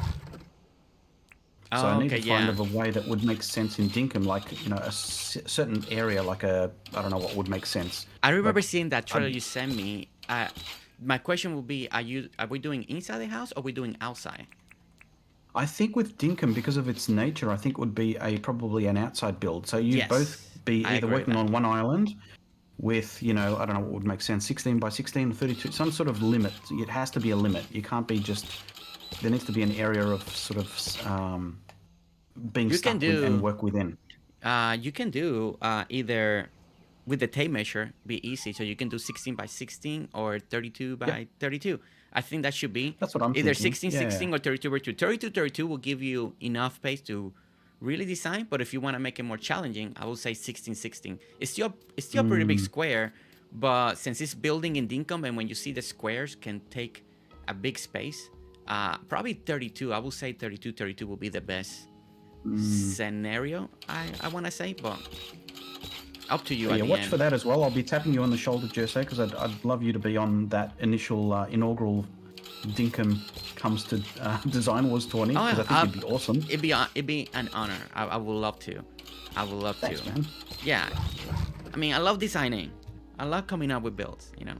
B: So I need to find a way that would make sense in Dinkum, like, you know, a certain area, like I don't know what would make sense.
A: I remember seeing that trailer you sent me. My question would be, are we doing inside the house or are we doing outside?
B: I think with Dinkum, because of its nature, I think it would be probably an outside build. So you'd both be either working on one island with, you know, I don't know what would make sense, 16x16 or 32, some sort of limit. It has to be a limit. You can't be just, there needs to be an area of sort of being stuck and work within.
A: You can do either with the tape measure, be easy. So you can do 16x16 or 32x32. I think that should be.
B: That's what I'm
A: either
B: thinking.
A: 16x16 or 32x32. 32x32 will give you enough space to really design, but if you want to make it more challenging, I would say 16x16. It's still a pretty big square, but since it's building in Dinkum, and when you see the squares can take a big space, probably 32. I would say 32x32 will be the best scenario. I want to say, but up to you.
B: Yeah, watch for that as well. I'll be tapping you on the shoulder, Gerse, because I'd love you to be on that initial inaugural Dinkum comes to Design Wars tourney, because I think it'd be awesome.
A: It'd be an honor. I would love to.
B: Thanks, man.
A: Yeah, I mean, I love designing. I love coming up with builds. You know,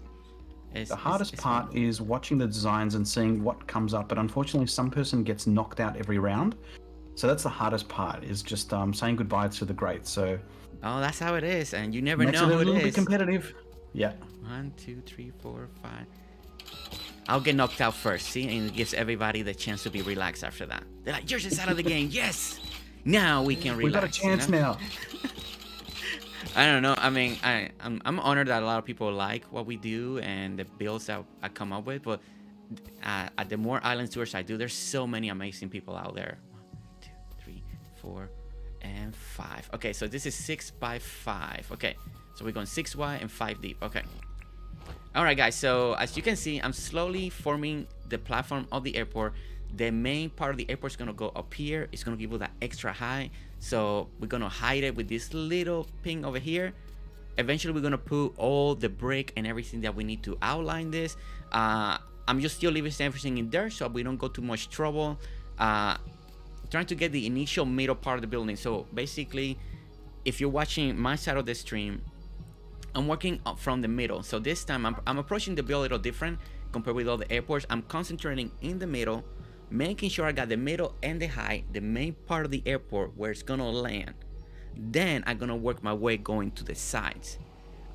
B: the hardest part is watching the designs and seeing what comes up. But unfortunately, some person gets knocked out every round, so that's the hardest part. Is just saying goodbye to the greats. So.
A: Oh, that's how it is, and you never know who it is.
B: Makes it a little bit competitive. Yeah.
A: 1, 2, 3, 4, 5. I'll get knocked out first, see? And it gives everybody the chance to be relaxed after that. They're like, you're just out of the game. Yes! Now we can relax.
B: We got a chance now.
A: I don't know. I mean, I'm honored that a lot of people like what we do and the builds that I come up with. But at the more island tours I do, there's so many amazing people out there. 1, 2, 3, 4, and 5. Okay, so this is 6x5. Okay, so we're going 6 wide and 5 deep. Okay. All right, guys, so as you can see, I'm slowly forming the platform of the airport. The main part of the airport is going to go up here. It's going to give you that extra height. So we're going to hide it with this little ping over here. Eventually, we're going to put all the brick and everything that we need to outline this. I'm just still leaving everything in there so we don't go too much trouble. Trying to get the initial middle part of the building. So basically, if you're watching my side of the stream, I'm working from the middle. So this time I'm approaching the build a little different compared with all the airports. I'm concentrating in the middle, making sure I got the middle and the height, the main part of the airport where it's gonna land. Then I'm gonna work my way going to the sides.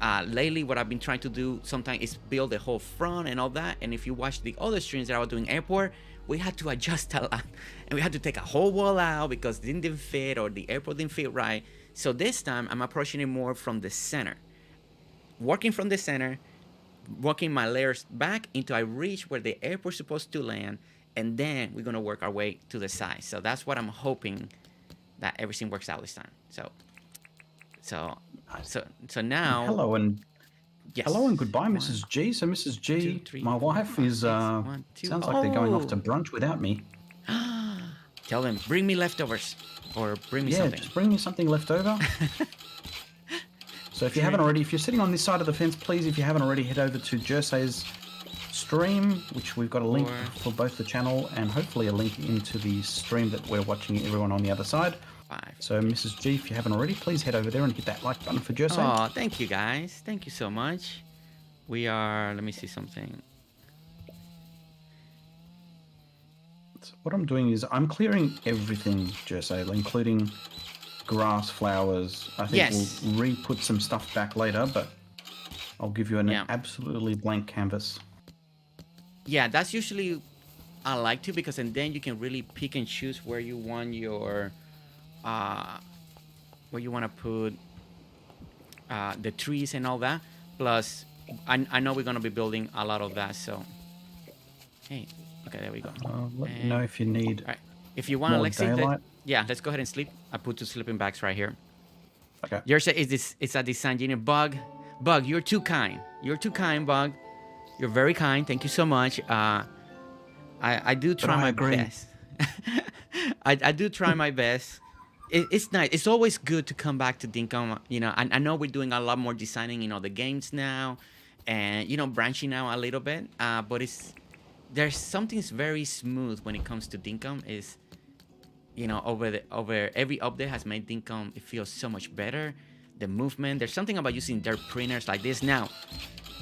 A: Lately, what I've been trying to do sometimes is build the whole front and all that. And if you watch the other streams that I was doing airport, we had to adjust a lot. And we had to take a whole wall out because it didn't fit or the airport didn't fit right. So this time I'm approaching it more from the center. Working from the center, working my layers back until I reach where the airport's supposed to land, and then we're gonna work our way to the side. So that's what I'm hoping that everything works out this time. So So now.
B: Hello and
A: yes.
B: Hello and goodbye, Mrs. G. So Mrs. G,
A: 2, 3,
B: my
A: 4,
B: wife
A: 5,
B: is
A: 6, 1, 2.
B: sounds like they're going off to brunch without me.
A: Tell them, bring me leftovers, or bring me something.
B: Just bring me something left over. So if you haven't already, if you're sitting on this side of the fence, please, if you haven't already, head over to GerseGames stream, which we've got a link for both the channel and hopefully a link into the stream that we're watching everyone on the other side.
A: 5.
B: So Mrs. G, if you haven't already, please head over there and hit that like button for GerseGames.
A: Oh, thank you guys. Thank you so much. We are, let me see something.
B: So what I'm doing is I'm clearing everything, GerseGames, including grass, flowers. I think we'll re-put some stuff back later, but I'll give you an absolutely blank canvas.
A: Yeah, that's usually I like to, because and then you can really pick and choose where you want your where you want to put the trees and all that. Plus, I know we're gonna be building a lot of that. So, hey, okay, there we go.
B: Let me know if you need.
A: All right, if you want to, let's
B: yeah,
A: let's go ahead and sleep. I put 2 sleeping bags right here.
B: Okay.
A: It's a design engineer. Bug, you're too kind. You're too kind, Bug. You're very kind. Thank you so much. I do try my best. I do try my best. It's nice. It's always good to come back to Dinkum. You know, I know we're doing a lot more designing in other games now, and branching out a little bit. But there's something very smooth when it comes to Dinkum. Is over every update has made Dinkum, it feels so much better. The movement. There's something about using dirt printers like this now.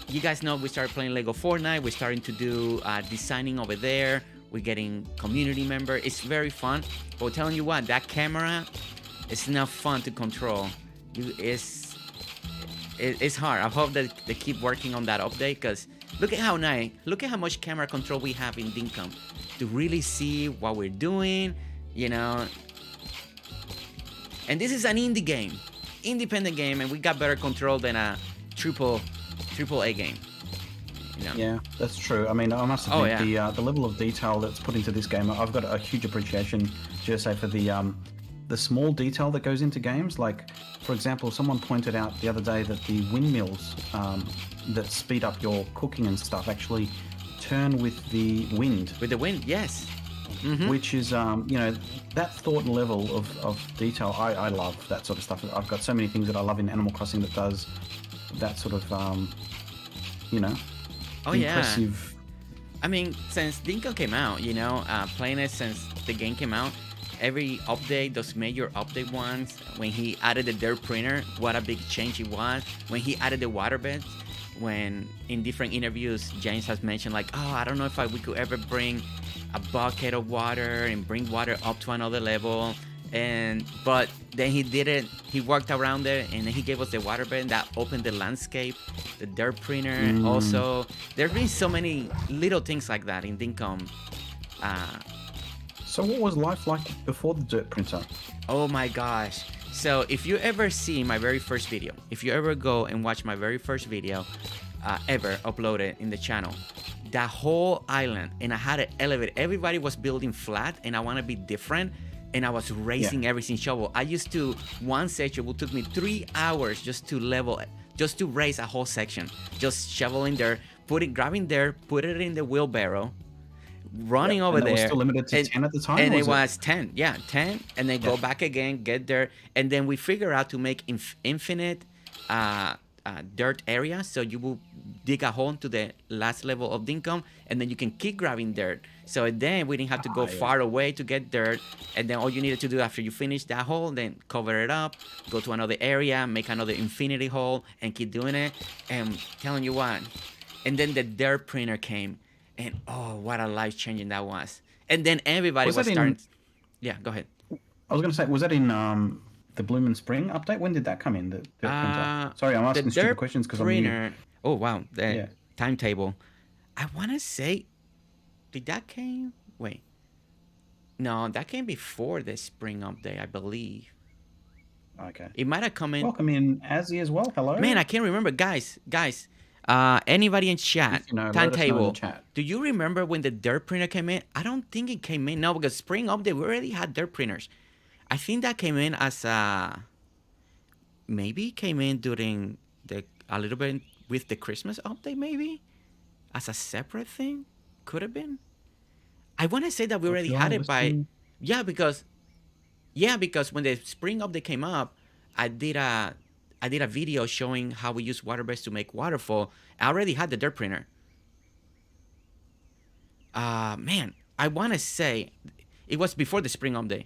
A: You guys know we started playing Lego Fortnite. We're starting to do designing over there. We're getting community member. It's very fun. But telling you what, that camera, it's not fun to control. It's hard. I hope that they keep working on that update, because look at how much camera control we have in Dinkum to really see what we're doing, And this is an indie game, independent game, and we got better control than a triple A game.
B: Yeah, that's true. I mean, I must admit the level of detail that's put into this game. I've got a huge appreciation, just say, for the small detail that goes into games. Like, for example, someone pointed out the other day that the windmills that speed up your cooking and stuff actually turn with the wind.
A: With the wind, yes.
B: Mm-hmm. Which is, that thought and level of detail. I love that sort of stuff. I've got so many things that I love in Animal Crossing that does that sort of, impressive.
A: Yeah. I mean, since Dinkum came out, playing it since the game came out, every update, those major update ones, when he added the dirt printer, what a big change it was. When he added the water beds, when in different interviews, James has mentioned like, I don't know if we could ever bring a bucket of water and bring water up to another level. But then he did it. He worked around it, and then he gave us the water bed that opened the landscape, the dirt printer. Also, there's been so many little things like that in Dinkum.
B: So what was life like before the dirt printer?
A: Oh my gosh. So if you ever see my very first video, if you ever go and watch my very first video ever uploaded in the channel, that whole island, and I had an elevator. Everybody was building flat, and I want to be different. And I was raising everything shovel. One section took me 3 hours just to level it, just to raise a whole section. Just shoveling there, grabbing there, put it in the wheelbarrow, running over there.
B: Was still limited to 10 at the time?
A: And it was 10, 10. And then go back again, get there. And then we figure out to make infinite dirt area. So you will dig a hole to the last level of Dinkum, and then you can keep grabbing dirt. So then we didn't have to go far away to get dirt, and then all you needed to do after you finish that hole, then cover it up, go to another area, make another infinity hole, and keep doing it. And telling you what, and then the dirt printer came, and what a life-changing that was. And then everybody was starting. Yeah, go ahead.
B: I was going to say, was that in the Bloom and Spring update? When did that come in? The dirt printer. Sorry, I'm asking stupid questions because I'm new.
A: Oh wow, the timetable. I want to say. Did that came? Wait. No, that came before the spring update, I believe.
B: Okay.
A: It might have come in.
B: Welcome in, Azzy, as well. Hello.
A: Man, I can't remember, guys. Anybody in chat? Timetable. Do you remember when the dirt printer came in? I don't think it came in. No, because spring update we already had dirt printers. I think that came in as maybe came in during a little bit with the Christmas update, maybe as a separate thing. Could have been. I want to say that we already had it by, yeah, because when the spring update came up, I did a video showing how we use water-based to make waterfall. I already had the dirt printer. Man, I want to say it was before the spring update.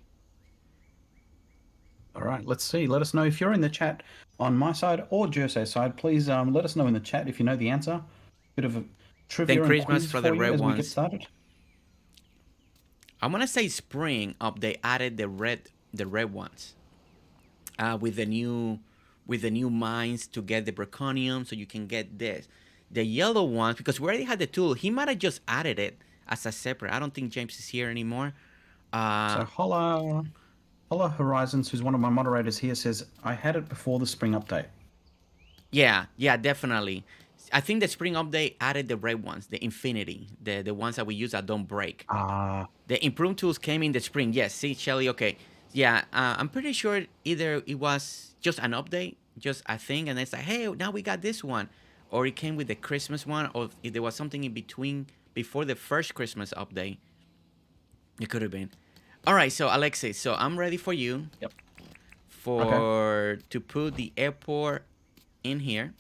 B: All right, let's see. Let us know if you're in the chat on my side or Gerse's side. Please let us know in the chat if you know the answer. Bit of a trivia
A: Then Christmas
B: and quiz
A: for the red
B: as
A: ones.
B: We get started.
A: I want to say spring update added the red ones with the new mines to get the Braconium, so you can get this. The yellow ones, because we already had the tool, he might have just added it as a separate. I don't think James is here anymore.
B: So Holla Horizons, who's one of my moderators here, says, I had it before the spring update.
A: Yeah, definitely. I think the spring update added the red ones, the Infinity, the ones that we use that don't break. The improved tools came in the spring. Yes, see, Shelly, okay. Yeah, I'm pretty sure either it was just an update, just a thing, and it's like, hey, now we got this one. Or it came with the Christmas one, or if there was something in between before the first Christmas update. It could have been. All right, so Alexei, so I'm ready for you.
B: Yep.
A: To put the airport in here.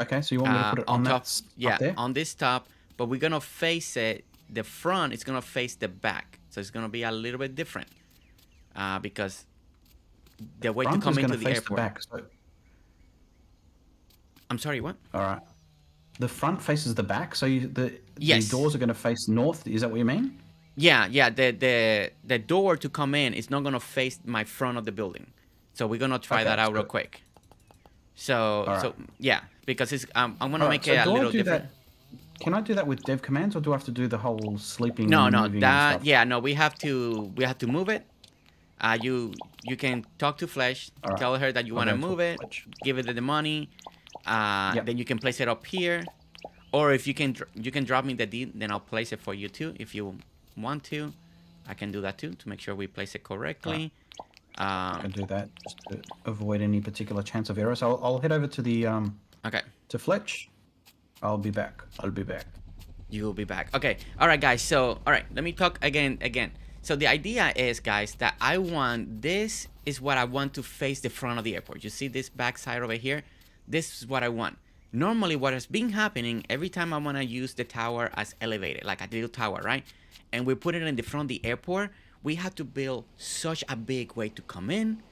B: Okay, so you want me to put it on
A: top?
B: That
A: Yeah,
B: up there?
A: On this top, but we're gonna face it. The front is gonna face the back, so it's gonna be a little bit different because the way to come into the airport.
B: The back, so...
A: I'm sorry, what?
B: All right. The front faces the back, so the doors are going to face north. Is that what you mean?
A: Yeah. The door to come in is not going to face my front of the building, so we're gonna try that out real quick. So yeah, because it's I'm gonna make it a little different.
B: Can I do that with dev commands, or do I have to do the whole sleeping?
A: No, that we have to move it. You can talk to Flesh, tell her that you want to move it, give it the money. Then you can place it up here, or if you can drop me the deed, then I'll place it for you too. If you want to, I can do that too to make sure we place it correctly.
B: I can do that just to avoid any particular chance of error. So I'll head over to the to Fletch. I'll be back.
A: You'll be back. Okay. All right, guys. So all right, let me talk again. So the idea is, guys, that this is what I want to face the front of the airport. You see this back side over here? This is what I want. Normally, what has been happening every time I want to use the tower as elevated, like a little tower, right? And we put it in the front of the airport, we have to build such a big way to come in.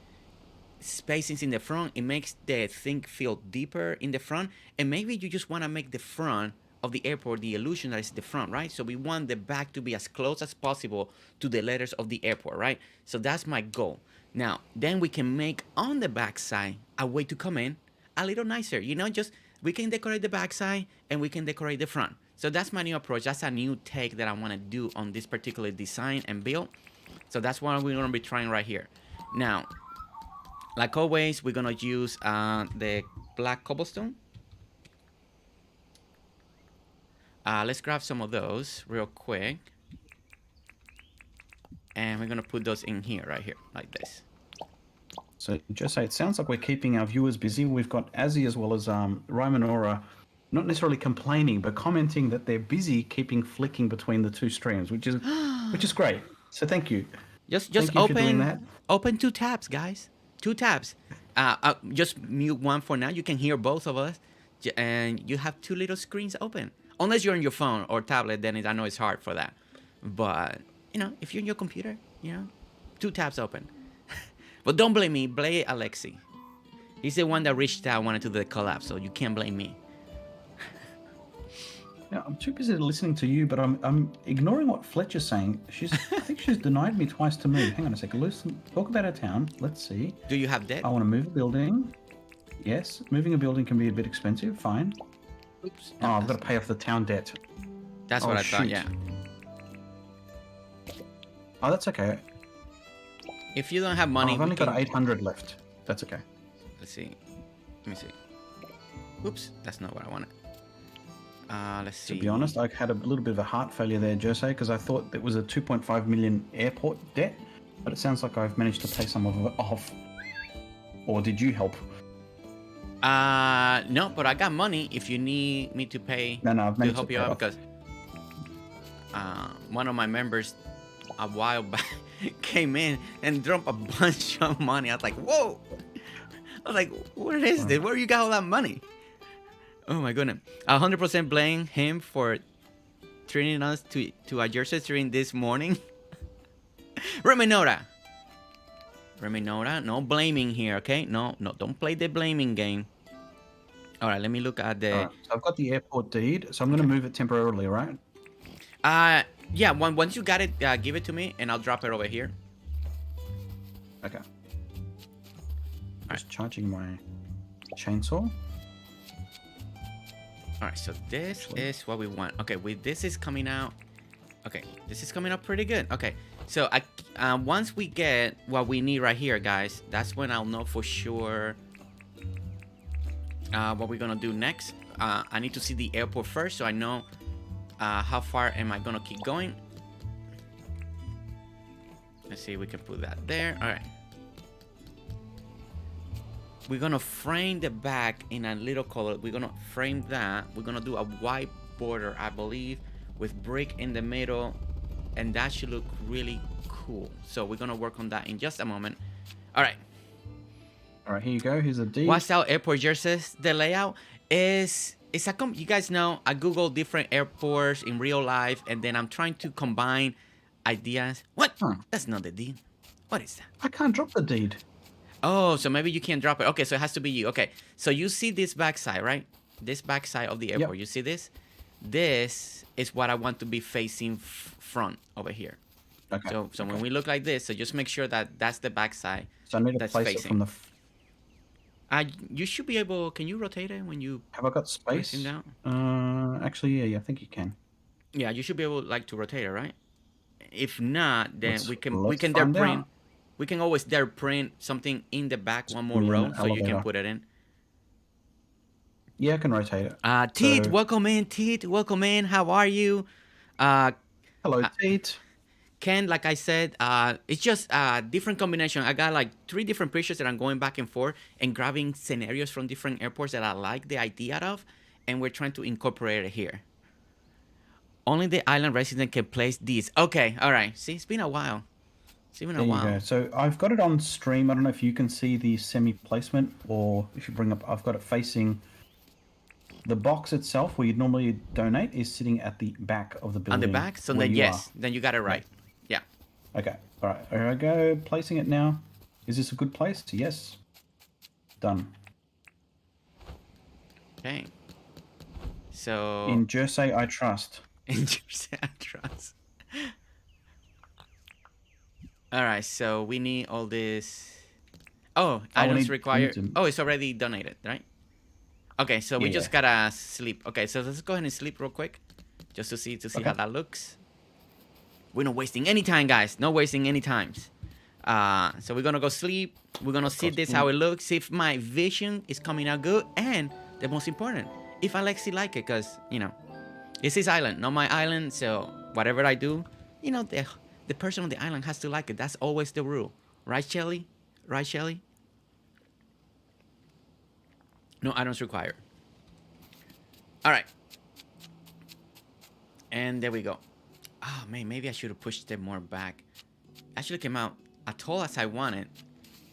A: Spacings in the front, it makes the thing feel deeper in the front. And maybe you just want to make the front of the airport the illusion that it's the front, right? So we want the back to be as close as possible to the letters of the airport, right? So that's my goal. Now, then we can make on the back side a way to come in a little nicer, just we can decorate the backside and we can decorate the front. So that's my new approach. That's a new take that I want to do on this particular design and build. So that's what we're going to be trying right here. Now, like always, we're going to use the black cobblestone. Let's grab some of those real quick. And we're going to put those in here, right here, like this.
B: So, Jose, it sounds like we're keeping our viewers busy. We've got Azzy as well as Rymanora, not necessarily complaining, but commenting that they're busy keeping flicking between the two streams, which is great. So thank you.
A: Just open 2 tabs, guys. 2 tabs. Just mute one for now. You can hear both of us, and you have 2 little screens open. Unless you're on your phone or tablet, then I know it's hard for that. But if you're on your computer, 2 tabs open. But don't blame me, blame Alexei. He's the one that reached out, wanted to do the collab, so you can't blame me.
B: Yeah, I'm too busy listening to you, but I'm ignoring what Fletcher's saying. I think she's denied me twice to move. Hang on a second. Listen, talk about our town. Let's see.
A: Do you have debt?
B: I want to move a building. Yes, moving a building can be a bit expensive. Fine.
A: Oops.
B: No, I've got to pay off the town debt.
A: That's what I thought, yeah.
B: Oh, that's okay.
A: If you don't have money,
B: I've only got 800 left. That's okay.
A: Let's see. Let me see. Oops, that's not what I wanted. Let's see.
B: To be honest, I had a little bit of a heart failure there, Jose, because I thought it was a 2.5 million airport debt, but it sounds like I've managed to pay some of it off. or did you help?
A: No, but I got money if you need me to pay to help you out, because one of my members a while back came in and dropped a bunch of money. I was like, whoa. I was like, what is this? Where you got all that money? Oh my goodness. 100% blame him for treating us to a Jersey stream this morning. Reminora, no blaming here, okay? No, don't play the blaming game. All right, let me look at the...
B: So I've got the airport deed, so I'm going to move it temporarily, right?
A: Yeah, once you got it, give it to me, and I'll drop it over here.
B: Okay. Just charging my chainsaw.
A: All right, so this is what we want. Okay, this is coming out. Okay, this is coming out pretty good. Okay, so once we get what we need right here, guys, that's when I'll know for sure what we're gonna do next. I need to see the airport first, so I know how far am I gonna keep going. Let's see if we can put that there. All right. We're gonna frame the back in a little color. We're gonna frame that. We're gonna do a white border, I believe, with brick in the middle, and that should look really cool. So we're gonna work on that in just a moment. All right.
B: All right, here you go. Here's a D.
A: What's our airport jerseys? The layout is you guys know, I Google different airports in real life, and then I'm trying to combine ideas. What? That's not the deed. What is that?
B: I can't drop the deed.
A: Oh, so maybe you can't drop it. Okay, so it has to be you. Okay, so you see this backside, right? This backside of the airport. Yep. You see this? This is what I want to be facing front over here.
B: Okay.
A: So when we look like this, so just make sure that that's the backside.
B: So I need to place it from the...
A: You should be able... Can you rotate it when you...
B: Have I got space?
A: Down?
B: Actually, yeah, I think you can.
A: Yeah, you should be able to rotate it, right? If not, then we can there print... We can always there print something in the back, one more row, so you can put it in.
B: Yeah, I can rotate it.
A: Teet, welcome in. Teet, welcome in. How are you?
B: Hello, Teet.
A: Ken, like I said, it's just a different combination. I got like 3 different pictures that I'm going back and forth and grabbing scenarios from different airports that I like the idea of, and we're trying to incorporate it here. Only the island resident can place these. Okay, all right. See, it's been a while.
B: There you go. So I've got it on stream. I don't know if you can see the semi-placement, or if you bring up, I've got it facing the box itself where you'd normally donate is sitting at the back of the building.
A: On the back? So then yes, then you got it right. Yeah.
B: Okay. All right. Here I go. Placing it now. Is this a good place? Yes. Done.
A: Okay. So...
B: In Jersey, I trust.
A: In Jersey, I trust. All right, so we need all this. Oh, items required. Oh, it's already donated, right? Okay, so we just gotta sleep. Okay, so let's go ahead and sleep real quick, just to see how that looks. We're not wasting any time, guys. Not wasting any times. So we're gonna go sleep. We're gonna see this how it looks. See if my vision is coming out good, and the most important, if Alexi like it, cause you know, it's his island, not my island. So whatever I do, you know, the person on the island has to like it. That's always the rule. Right, Shelly? Right, Shelly? No items required. All right. And there we go. Oh, man, maybe I should have pushed it more back. Actually came out as tall as I wanted.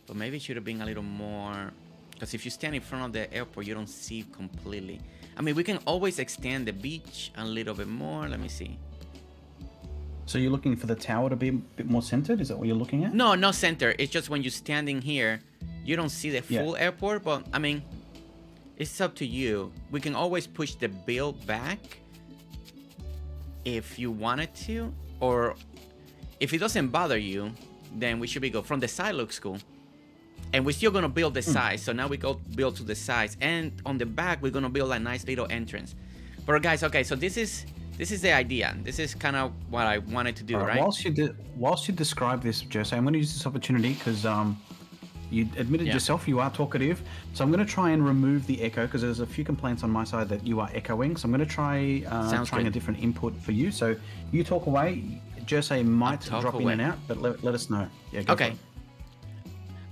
A: But maybe it should have been a little more... Because if you stand in front of the airport, you don't see completely. I mean, we can always extend the beach a little bit more. Let me see.
B: So you're looking for the tower to be a bit more centered? Is that what you're looking at?
A: No, not center. It's just when you're standing here, you don't see the full airport. But, I mean, it's up to you. We can always push the build back if you wanted to. Or if it doesn't bother you, then we should be good. From the side looks cool. And we're still going to build the sides. So now we go build to the sides. And on the back, we're going to build a nice little entrance. But, guys, okay, so this is the idea. This is kind of what I wanted to do, right?
B: Whilst you describe this, Jersey, I'm going to use this opportunity because you admitted yourself you are talkative. So I'm going to try and remove the echo because there's a few complaints on my side that you are echoing. So I'm going to try trying a different input for you. So you talk away. Jersey might drop in and out, but let us know. Yeah,
A: okay.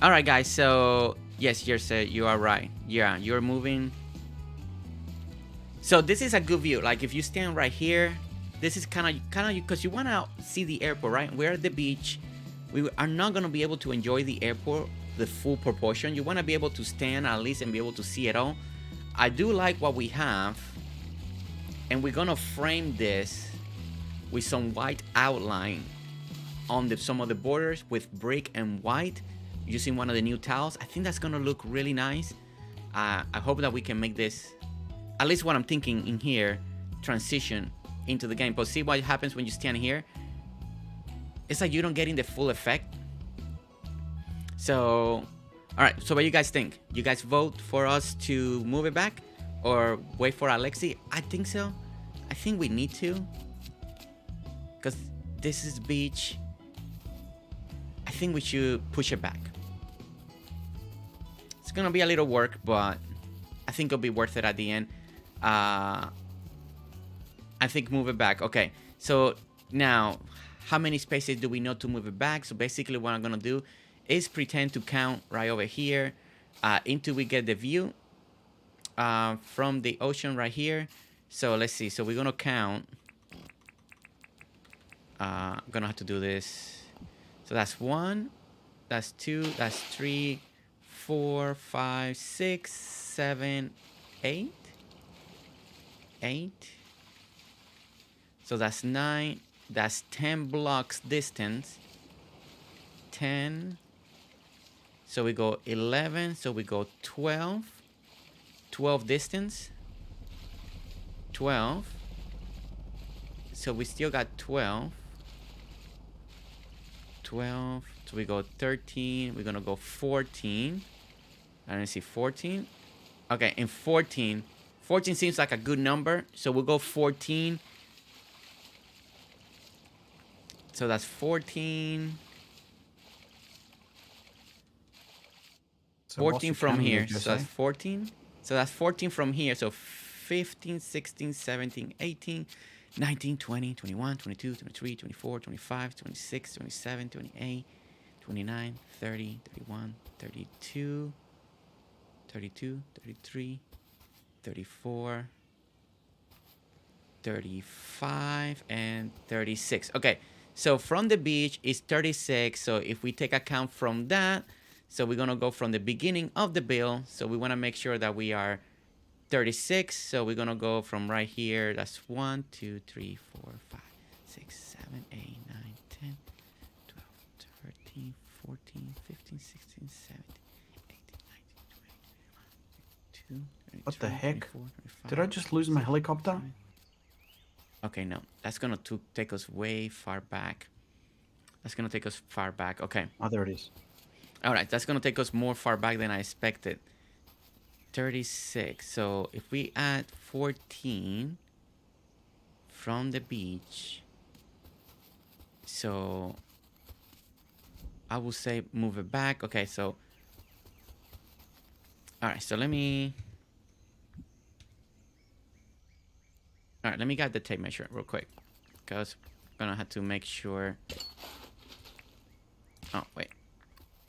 A: All right, guys. So Yes, you are right. Yeah, you're moving. So this is a good view. Like if you stand right here, this is kind of because you want to see the airport, right? We're at the beach. We are not going to be able to enjoy the airport, the full proportion. You want to be able to stand at least and be able to see it all. I do like what we have. And we're going to frame this with some white outline on some of the borders with brick and white using one of the new tiles. I think that's going to look really nice. I hope that we can make this, at least what I'm thinking in here, transition into the game. But see what happens when you stand here? It's like you don't get in the full effect. So, all right. So what do you guys think? You guys vote for us to move it back or wait for Alexi? I think so. I think we need to. Because this is beach. I think we should push it back. It's going to be a little work, but I think it'll be worth it at the end. I think move it back. Okay. So now, how many spaces do we know to move it back? So basically what I'm going to do is pretend to count right over here until we get the view from the ocean right here. So let's see. So we're going to count. I'm going to have to do this. So that's 1, that's 2, that's 3, 4, 5, 6, 7, 8. 8. So that's 9. That's 10 blocks distance. 10. So we go 11. So we go 12. 12 distance. 12. So we still got 12. 12. So we go 13. We're going to go 14. I don't see 14. Okay, and 14. 14 seems like a good number. So we'll go 14. So that's 14. So 14 from here. So that's 14. So that's 14 from here. So 15, 16, 17, 18, 19, 20, 21, 22, 23, 24, 25, 26, 27, 28, 29, 30, 31, 32, 32, 33, 34, 35, and 36. Okay, so from the beach is 36. So if we take account from that, so we're going to go from the beginning of the bill. So we want to make sure that we are 36. So we're going to go from right here. That's 1, 2, 3, 4, 5, 6, 7, 8, 9, 10, 12, 13, 14, 15, 16, 17, 18, 19, 20, 21, 22,
B: what the heck?
A: 24, 25,
B: did I just lose my helicopter?
A: Okay, no. That's going to take us way far back. That's going to take us far back. Okay.
B: Oh, there it is.
A: All right. That's going to take us more far back than I expected. 36. So if we add 14 from the beach, so I will say move it back. Okay, so all right, so let me get the tape measure real quick because I'm gonna have to make sure. Oh wait,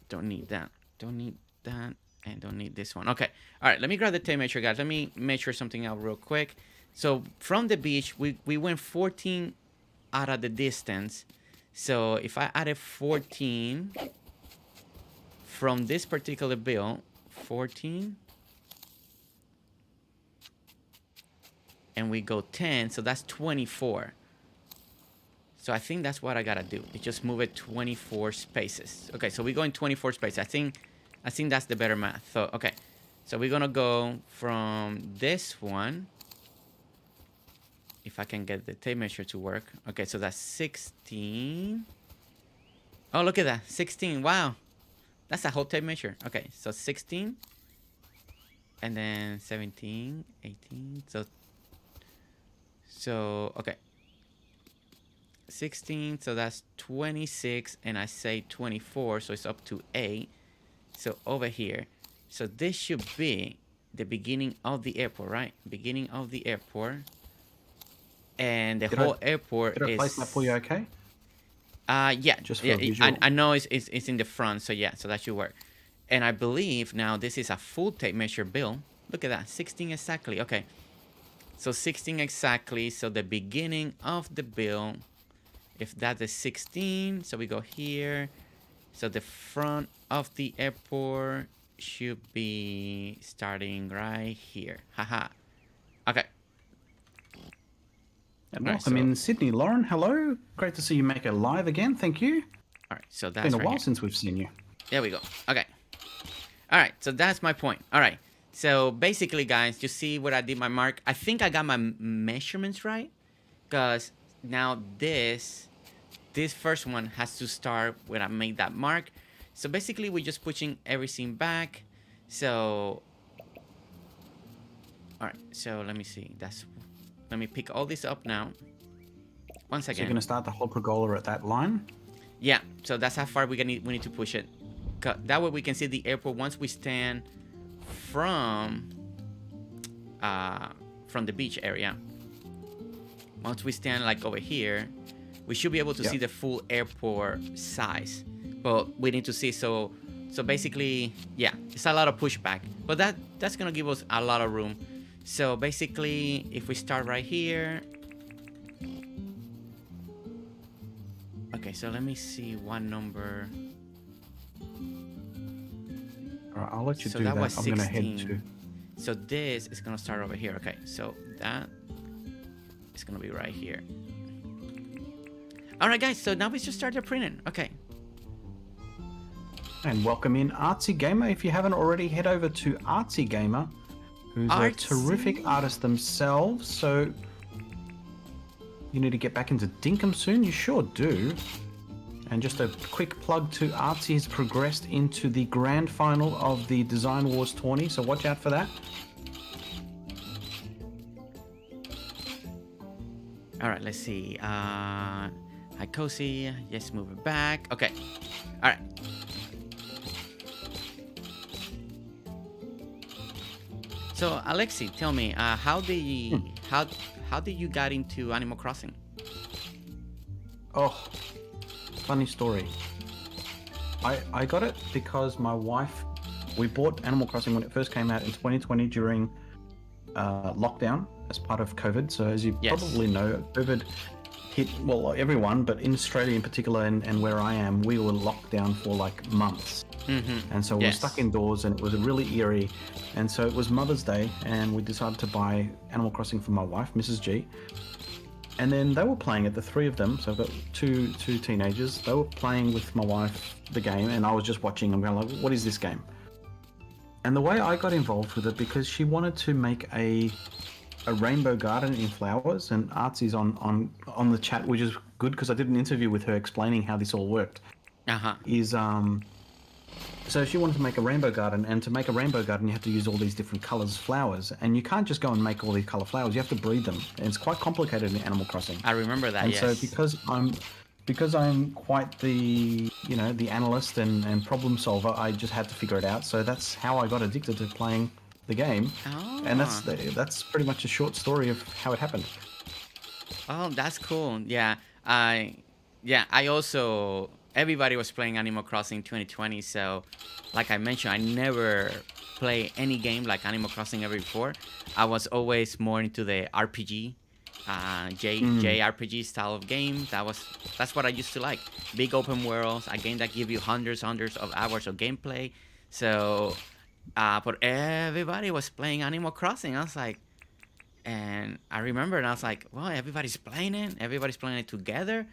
A: don't need that, and don't need this one. Okay, all right, let me grab the tape measure, guys. Let me measure something out real quick. So from the beach, we went 14 out of the distance. So if I added 14 from this particular bill, 14, and we go 10, so that's 24. So I think that's what I gotta do. Is just move it 24 spaces. Okay, so we go in 24 spaces. I think that's the better math. So okay, so we're gonna go from this one. If I can get the tape measure to work. Okay, so that's 16. Oh, look at that, 16. Wow, that's a whole tape measure. Okay, so 16, and then 17, 18. So okay, 16. So that's 26, and I say 24. So it's up to 8. So over here, so this should be the beginning of the airport, right? Beginning of the airport, and the whole airport is.
B: Did I place that for you? Okay.
A: Yeah.
B: Just for visual.
A: I know it's in the front, so yeah, so that should work. And I believe now this is a full tape measure build. Look at that, 16 exactly. Okay, so 16 exactly. So the beginning of the build, if that is 16, so we go here. So the front of the airport should be starting right here. Haha. Okay.
B: And welcome in Sydney, Lauren. Hello. Great to see you make it live again. Thank you.
A: All right, so that's
B: been a
A: right
B: while
A: here.
B: Since we've seen you.
A: There we go. Okay. All right, so that's my point. All right. So basically, guys, you see what I did my mark. I think I got my measurements right, because now this first one has to start when I make that mark. So basically, we're just pushing everything back. So, all right. So let me see. Let me pick all this up now. Once again.
B: So you're going to start the whole pergola at that line?
A: Yeah. So that's how far we need to push it. That way we can see the airport once we stand from the beach area. Once we stand like over here, we should be able to see the full airport size. But we need to see, so basically, yeah, it's a lot of pushback. But that's gonna give us a lot of room. So basically, if we start right here. Okay, so let me see one number.
B: All right, I'll let you
A: so
B: do that.
A: Was
B: I'm
A: 16.
B: gonna head to.
A: So this is gonna start over here. Okay, so that is gonna be right here. All right, guys. So now we just started printing. Okay.
B: And welcome in Artsy Gamer. If you haven't already, head over to Artsy Gamer, who's a terrific artist themselves. So you need to get back into Dinkum soon. You sure do. And just a quick plug to Artsy has progressed into the grand final of the Design Wars tourney, so watch out for that.
A: All right, let's see. Hi, Cozy. Yes, move it back. Okay. All right. So, Alexi, tell me, how did you got into Animal Crossing?
B: Oh, funny story. I got it because my wife, we bought Animal Crossing when it first came out in 2020 during lockdown as part of COVID. So as you probably know, COVID hit, well, everyone, but in Australia in particular and where I am, we were locked down for like months. And so we were stuck indoors and it was really eerie. And so it was Mother's Day and we decided to buy Animal Crossing for my wife, Mrs. G. And then they were playing it, the three of them. So I've got two teenagers. They were playing with my wife the game, and I was just watching and going like, "What is this game?" And the way I got involved with it because she wanted to make a rainbow garden in flowers, and Artsy's on the chat, which is good because I did an interview with her explaining how this all worked. So she wanted to make a rainbow garden, and to make a rainbow garden, you have to use all these different colors flowers, and you can't just go and make all these color flowers. You have to breed them, and it's quite complicated in Animal Crossing.
A: I remember that.
B: And so because I'm quite the the analyst and problem solver, I just had to figure it out. So that's how I got addicted to playing the game, and that's pretty much a short story of how it happened.
A: Oh, that's cool. Yeah, I also. Everybody was playing Animal Crossing 2020, so like I mentioned, I never play any game like Animal Crossing ever before. I was always more into the RPG, JRPG style of game. That's what I used to like. Big open worlds, a game that give you hundreds of hours of gameplay. So, but everybody was playing Animal Crossing. I was like, and I remember, and I was like, well, everybody's playing it together.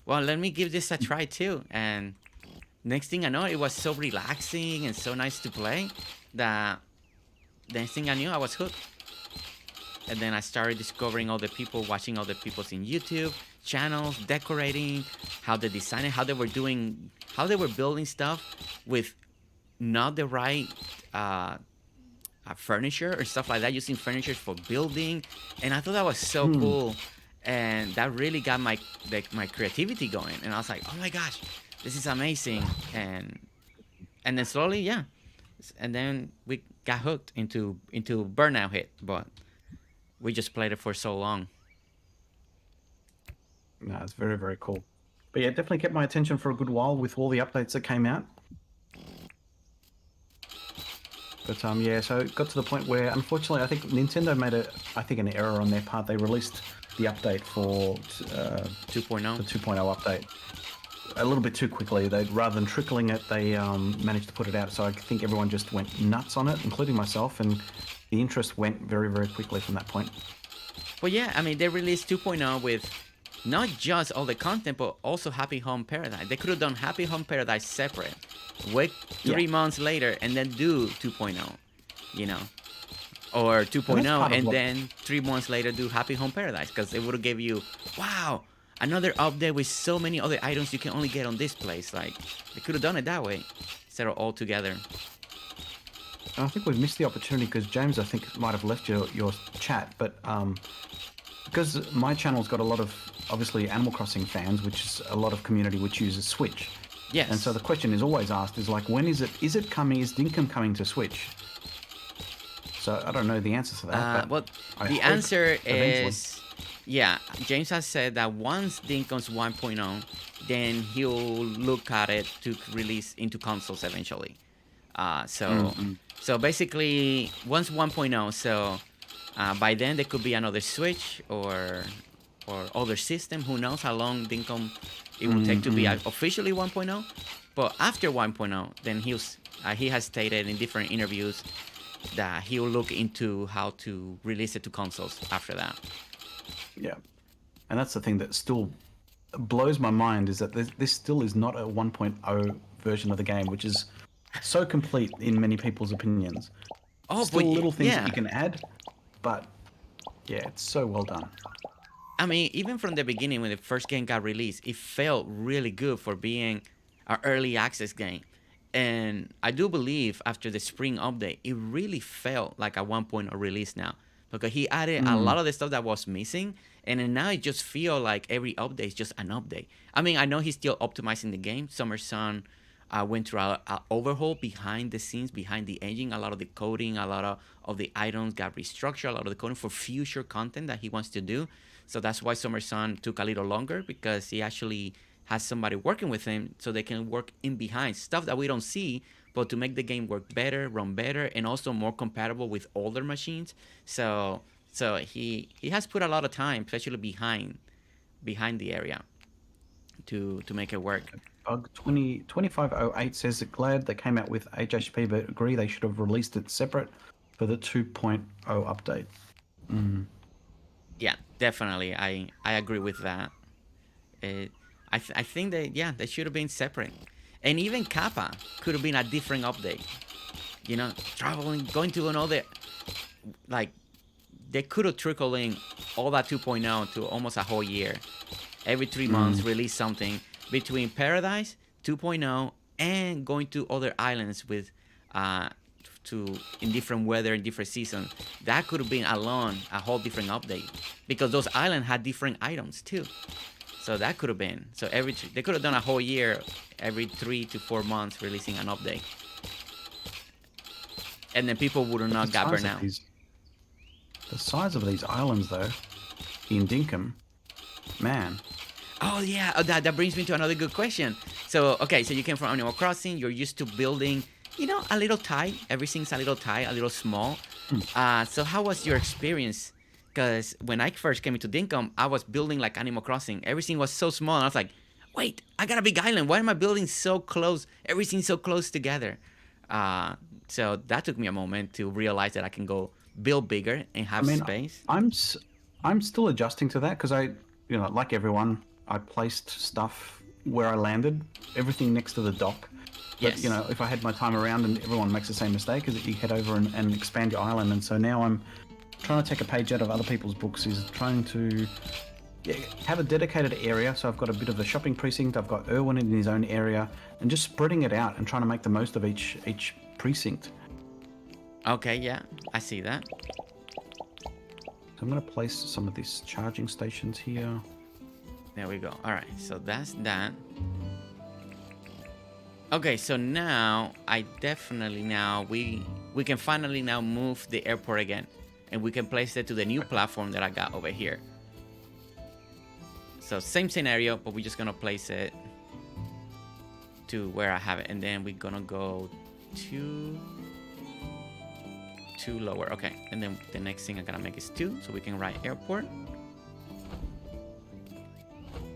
A: Well, let me give this a try too. And next thing I know, it was so relaxing and so nice to play that the next thing I knew, I was hooked. And then I started discovering other people, watching other people's in YouTube channels, decorating, how they designed it, how they were building stuff with not the right furniture or stuff like that, using furniture for building. And I thought that was so cool. And that really got my creativity going, and I was like, "Oh my gosh, this is amazing!" And then slowly, and then we got hooked into Burnout hit, but we just played it for so long.
B: No, it's very, very cool. But yeah, it definitely kept my attention for a good while with all the updates that came out. But yeah, so it got to the point where, unfortunately, I think Nintendo made an error on their part. They released the update for
A: 2.0.
B: The 2.0 update a little bit too quickly. They, rather than trickling it, they managed to put it out. So I think everyone just went nuts on it, including myself, and the interest went very, very quickly from that point.
A: Well, yeah, I mean, they released 2.0 with not just all the content, but also Happy Home Paradise. They could have done Happy Home Paradise separate, wait 3 months later, and then do 2.0, you know, or 2.0, and then 3 months later do Happy Home Paradise, because it would have gave you, wow, another update with so many other items you can only get on this place. Like, they could have done it that way instead of all together.
B: I think we've missed the opportunity because James, I think, might have left your chat, but because my channel's got a lot of, obviously, Animal Crossing fans, which is a lot of community which uses Switch.
A: Yes.
B: And so the question is always asked is like, when is it coming? Is Dinkum coming to Switch? So I don't know the answer to that.
A: Well, the answer is, yeah, James has said that once Dinkum's 1.0, then he'll look at it to release into consoles eventually. So basically, once 1.0, so by then there could be another Switch or other system. Who knows how long Dinkum it will take to be officially 1.0. But after 1.0, then he has stated in different interviews that he'll look into how to release it to consoles after that.
B: Yeah, and that's the thing that still blows my mind, is that this still is not a 1.0 version of the game, which is so complete in many people's opinions.
A: Oh,
B: still
A: but
B: little things that you can add, but yeah, it's so well done.
A: I mean, even from the beginning when the first game got released, it felt really good for being an early access game. And I do believe after the spring update, it really felt like a 1.0 release now, because he added a lot of the stuff that was missing, and then now it just feels like every update is just an update. I mean, I know he's still optimizing the game. Summer Sun went through an overhaul behind the scenes, behind the engine. A lot of the coding, a lot of the items got restructured, a lot of the coding for future content that he wants to do. So that's why Summer Sun took a little longer, because he actually has somebody working with him so they can work in behind stuff that we don't see, but to make the game work better, run better, and also more compatible with older machines. So he has put a lot of time, especially behind the area, to make it work.
B: Bug 2508 says that glad they came out with HHP, but agree they should have released it separate for the 2.0 update.
A: Yeah, definitely. I agree with that. I think that, they should have been separate. And even Kappa could have been a different update. You know, traveling, going to another, like, they could have trickled in all that 2.0 to almost a whole year. Every 3 months, release something between Paradise, 2.0, and going to other islands with, in different weather, in different seasons. That could have been alone a whole different update, because those islands had different items too. So that could have been. So they could have done a whole year, every 3 to 4 months releasing an update. And then people would have not got burned out.
B: The size of these islands, though, in Dinkum, man.
A: Oh, yeah. That brings me to another good question. So, okay, so you came from Animal Crossing. You're used to building, a little tight. Everything's a little tight, a little small. So how was your experience? Because when I first came into Dinkum, I was building like Animal Crossing. Everything was so small. And I was like, wait, I got a big island. Why am I building so close? Everything's so close together. So that took me a moment to realize that I can go build bigger and have space.
B: I'm still adjusting to that, because I, like everyone, I placed stuff where I landed, everything next to the dock. But,
A: Yes.
B: If I had my time around, and everyone makes the same mistake, is that you head over and expand your island. And so now I'm trying to take a page out of other people's books, is trying to have a dedicated area. So I've got a bit of a shopping precinct. I've got Erwin in his own area, and just spreading it out and trying to make the most of each precinct.
A: Okay, yeah, I see that.
B: So I'm going to place some of these charging stations here.
A: There we go. All right, so that's that. Okay, so now I definitely we can finally now move the airport again, and we can place it to the new platform that I got over here. So same scenario, but we're just gonna place it to where I have it, and then we're gonna go to 2 lower. Okay, and then the next thing I'm gonna make is 2, so we can write airport.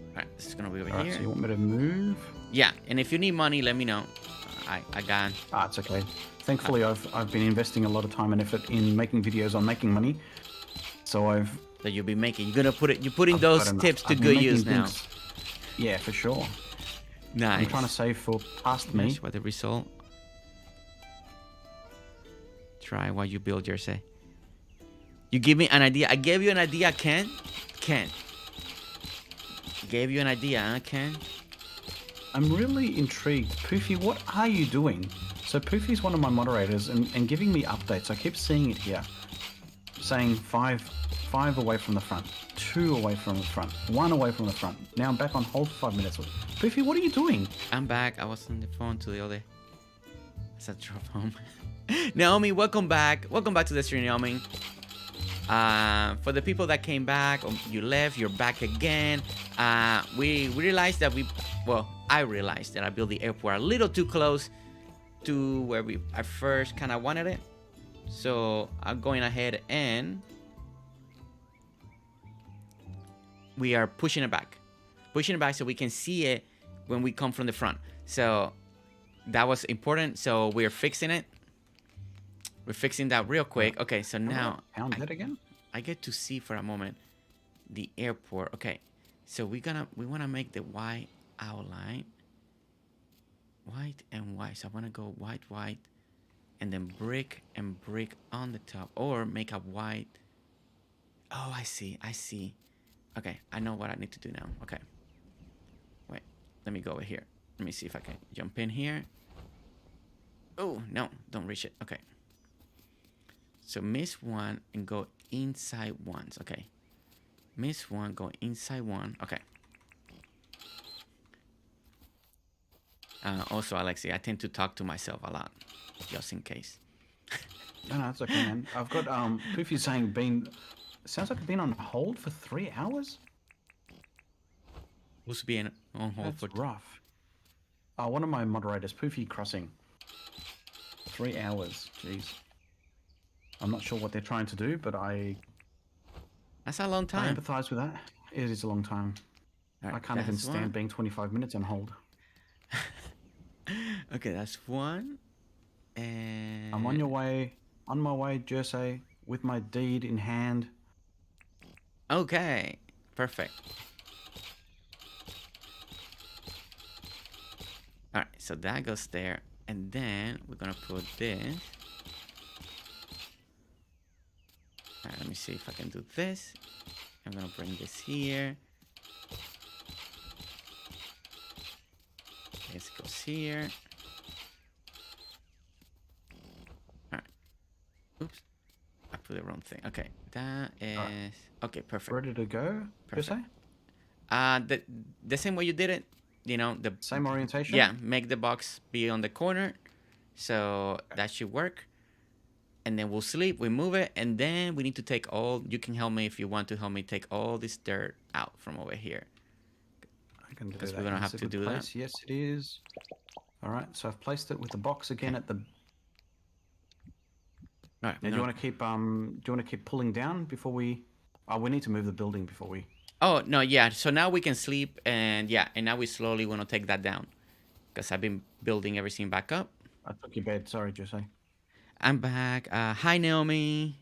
A: All right, this is gonna be over here.
B: So you want me to move?
A: Yeah, and if you need money, let me know. I got.
B: Ah, it's okay. Thankfully, I've been investing a lot of time and effort in making videos on making money. So
A: that you'll be making. You're gonna put it. You're putting those tips to good use now.
B: Yeah, for sure.
A: Nice.
B: I'm trying to save for past me.
A: What the result? Try while you build your say. You give me an idea. I gave you an idea, Ken. Ken. Gave you an idea, huh, Ken?
B: I'm really intrigued. Poofy, what are you doing? So Poofy's one of my moderators and giving me updates. I keep seeing it here. Saying five away from the front, 2 away from the front, 1 away from the front. Now I'm back on hold for 5 minutes. Poofy, what are you doing?
A: I'm back. I was on the phone to the other. I said drop home. Naomi, welcome back. Welcome back to the stream, Naomi. For the people that came back, or you left, you're back again. We realized that I realized that I built the airport a little too close to where I first kind of wanted it. So I'm going ahead and we are pushing it back so we can see it when we come from the front. So that was important. So we're fixing it. We're fixing that real quick. Okay, so now
B: pound it again.
A: I get to see for a moment the airport. Okay, so we want to make the white outline, white and white. So I want to go white, and then brick and brick on the top, or make a white. Oh, I see. Okay, I know what I need to do now. Okay, wait. Let me go over here. Let me see if I can jump in here. Oh no, don't reach it. Okay. So miss 1 and go inside ones. Okay. Miss 1, go inside 1. Okay. Also, Alexi, I tend to talk to myself a lot, just in case.
B: No, it's okay, man. I've got Poofy saying sounds like I've been on hold for 3 hours.
A: Who's being on hold
B: That's rough. One of my moderators, Poofy Crossing. 3 hours. Jeez. I'm not sure what they're trying to do, but
A: that's a long time.
B: I empathize with that. It is a long time. Right, I can't even stand being 25 minutes on hold.
A: Okay, that's 1. And
B: I'm on my way, Jersey, with my deed in hand.
A: Okay, perfect. All right, so that goes there, and then we're gonna put this. All right, let me see if I can do this. I'm gonna bring this here. This goes here. All right. Oops. I put the wrong thing. Okay, that is okay. Perfect.
B: Ready to go? Perfect.
A: The same way you did it. You know, the
B: same orientation.
A: Yeah, make the box be on the corner, so that should work. And then we'll sleep, we move it, and then we need to take you can help me if you want to help me take all this dirt out from over here.
B: I can do that.
A: Because we're going to have to do that.
B: Yes, it is. All right, so I've placed it with the box again at the...
A: All right.
B: Now, do you want to keep pulling down before we... Oh, we need to move the building before we...
A: Oh, no, yeah. So now we can sleep, and yeah, and now we slowly want to take that down. Because I've been building everything back up.
B: I took your bed. Sorry, Jose.
A: I'm back. Hi, Naomi.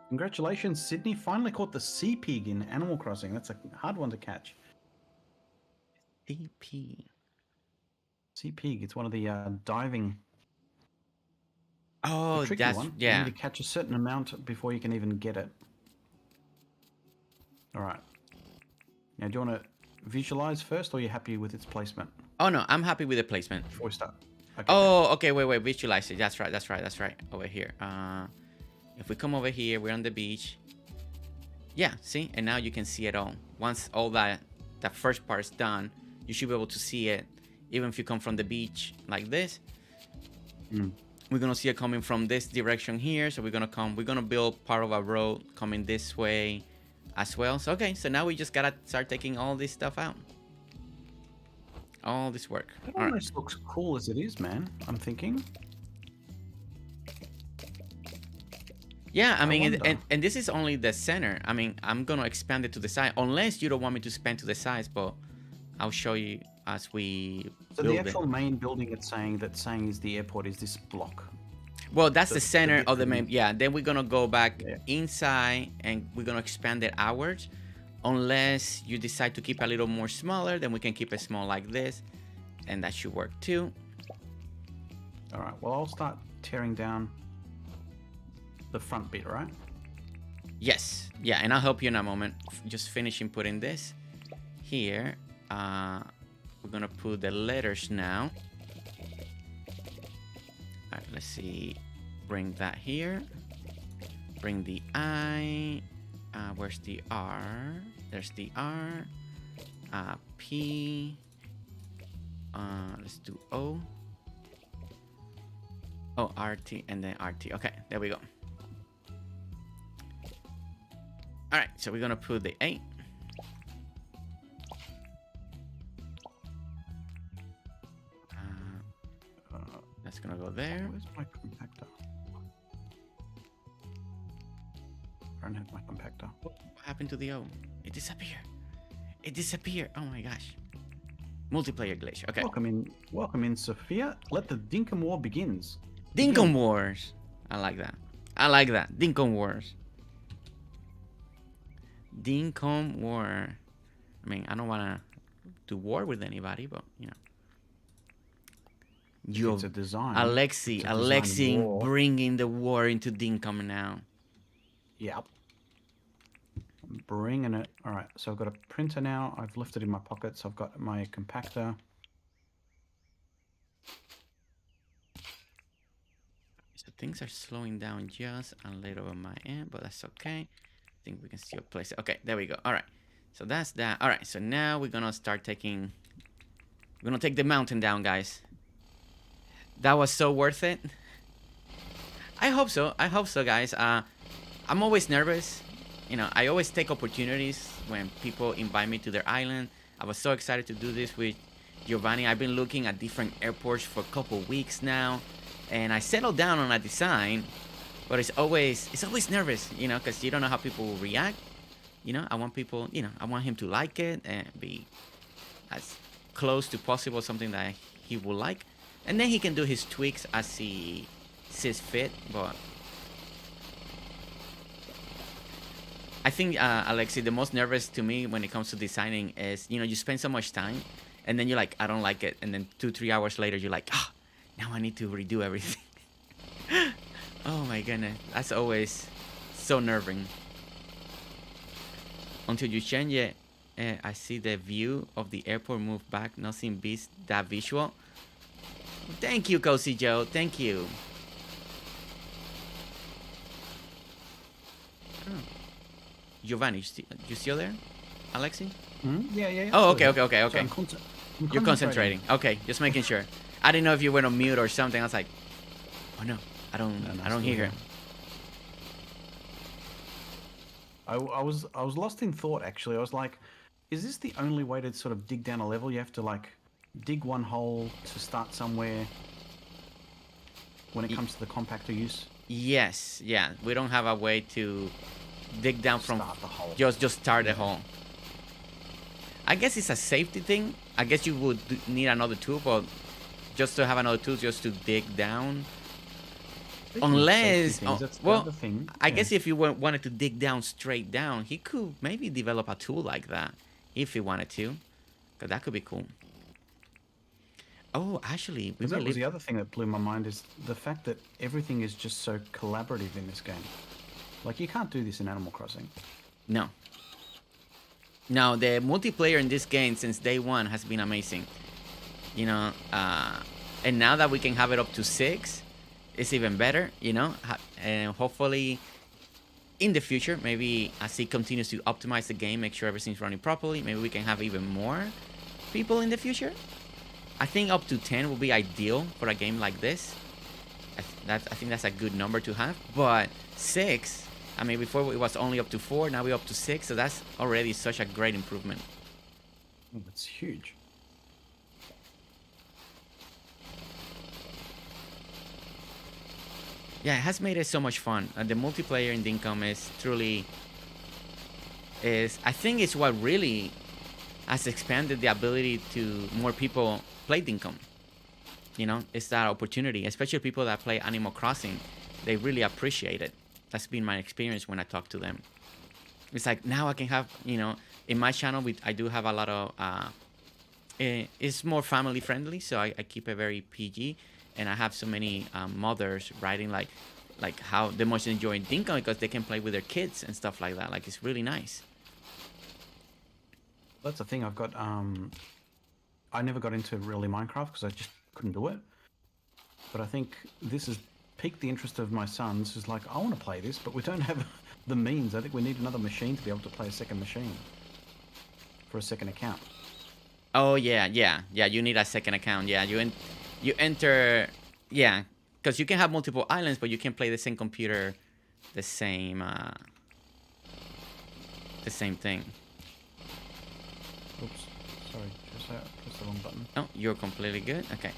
B: Congratulations, Sydney. Finally caught the sea pig in Animal Crossing. That's a hard one to catch.
A: Sea pig.
B: Sea pig. It's one of the diving.
A: Oh, that's
B: one.
A: Yeah.
B: You need to catch a certain amount before you can even get it. All right. Now, do you want to visualize first, or are you happy with its placement?
A: Oh no, I'm happy with the placement.
B: Before we start. Okay,
A: oh, okay. Wait. Visualize it. That's right. Over here. If we come over here, we're on the beach. Yeah. See, and now you can see it all. Once all that first part is done, you should be able to see it, even if you come from the beach like this. We're gonna see it coming from this direction here. So we're gonna build part of a road coming this way as well. So okay, so now we just gotta start taking all this stuff out. All this work.
B: It
A: All right.
B: almost looks cool as it is, man. I'm thinking.
A: Yeah, I mean, and this is only the center. I mean, I'm gonna expand it to the side, unless you don't want me to expand to the sides, but I'll show you as we
B: So
A: build
B: the actual main building it's saying is the airport is this block.
A: Well, that's the center of the main. Yeah, then we're gonna go back inside and we're gonna expand it outwards. Unless you decide to keep a little more smaller, then we can keep it small like this, and that should work too.
B: All right. Well, I'll start tearing down the front bit, right?
A: Yes. Yeah, and I'll help you in a moment. Just finishing putting this here. We're gonna put the letters now. All right, let's see. Bring that here. Bring the I. Where's the R? There's the R. P. Let's do O. Oh, RT and then RT. Okay, there we go. All right, so we're gonna put the 8. That's gonna go there.
B: Where's my compactor? I don't have my compactor.
A: What happened to the O? It disappeared. It disappeared. Oh my gosh. Multiplayer glitch. Okay.
B: Welcome in, Sophia. Let the Dinkum War begins.
A: Dinkum Wars. I like that. I like that. Dinkum Wars. Dinkum War. I mean, I don't want to do war with anybody, but you know.
B: It's a design.
A: Alexi bringing the war into Dinkum now.
B: Yep. I'm bringing it. All right, so I've got a printer now. I've left it in my pockets. I've got my compactor.
A: So things are slowing down just a little on my end, but that's okay. I think we can still place it. Okay, there we go. All right, so that's that. All right, so now we're gonna start taking. We're gonna take the mountain down, guys. That was so worth it. I hope so. I hope so, guys. I'm always nervous. You know, I always take opportunities when people invite me to their island. I was so excited to do this with Giovanni. I've been looking at different airports for a couple weeks now, and I settled down on a design, but it's always nervous, you know, because you don't know how people will react. You know, I want people, you know, I want him to like it and be as close to possible something that he will like, and then he can do his tweaks as he sees fit. But I think, Alexi, the most nervous to me when it comes to designing is, you know, you spend so much time and then you're like, I don't like it. And then 2-3 hours later, you're like, now I need to redo everything. Oh my goodness. That's always so nerving. Until you change it, I see the view of the airport move back. Nothing beats that visual. Thank you, Cozy Joe. Thank you. Oh. Giovanni, you still there? Alexi?
B: Yeah.
A: Oh, okay.
B: So
A: You're concentrating. Okay, just making sure. I didn't know if you went on mute or something. I was like, oh no, I don't hear him.
B: I was lost in thought, actually. I was like, is this the only way to sort of dig down a level? You have to like dig one hole to start somewhere when it comes to the compactor use?
A: Yes, yeah. We don't have a way to dig down from
B: start the hole.
A: Just start the hole. I guess it's a safety thing. I guess you would need another tool, but just to have another tool just to dig down. Unless, I guess if you wanted to dig down straight down, he could maybe develop a tool like that if he wanted to, because that could be cool. Oh, actually,
B: that was the other thing that blew my mind is the fact that everything is just so collaborative in this game. Like, you can't do this in Animal Crossing.
A: No. No, the multiplayer in this game since day one has been amazing. You know, and now that we can have it up to 6, it's even better, you know. And hopefully, in the future, maybe as he continues to optimize the game, make sure everything's running properly, maybe we can have even more people in the future. I think up to 10 will be ideal for a game like this. I think that's a good number to have. But 6, I mean, before it was only up to 4, now we're up to 6, so that's already such a great improvement.
B: That's huge.
A: Yeah, it has made it so much fun. The multiplayer in Dinkum is truly I think it's what really has expanded the ability to more people play Dinkum. You know, it's that opportunity, especially people that play Animal Crossing. They really appreciate it. That's been my experience when I talk to them. It's like now I can have, you know, in my channel, I do have a lot of, it's more family friendly. So I keep it very PG. And I have so many mothers writing like how they much enjoy Dinkum because they can play with their kids and stuff like that. Like, it's really nice.
B: That's the thing. I've got, I never got into really Minecraft because I just couldn't do it. But I think this has piqued the interest of my sons. Who's like, I want to play this, but we don't have the means. I think we need another machine to be able to play a second machine for a second account.
A: Oh yeah. You need a second account. Yeah, you enter. Yeah, because you can have multiple islands, but you can play the same computer, the same thing.
B: Oops, sorry, just press the wrong button.
A: Oh, you're completely good. Okay.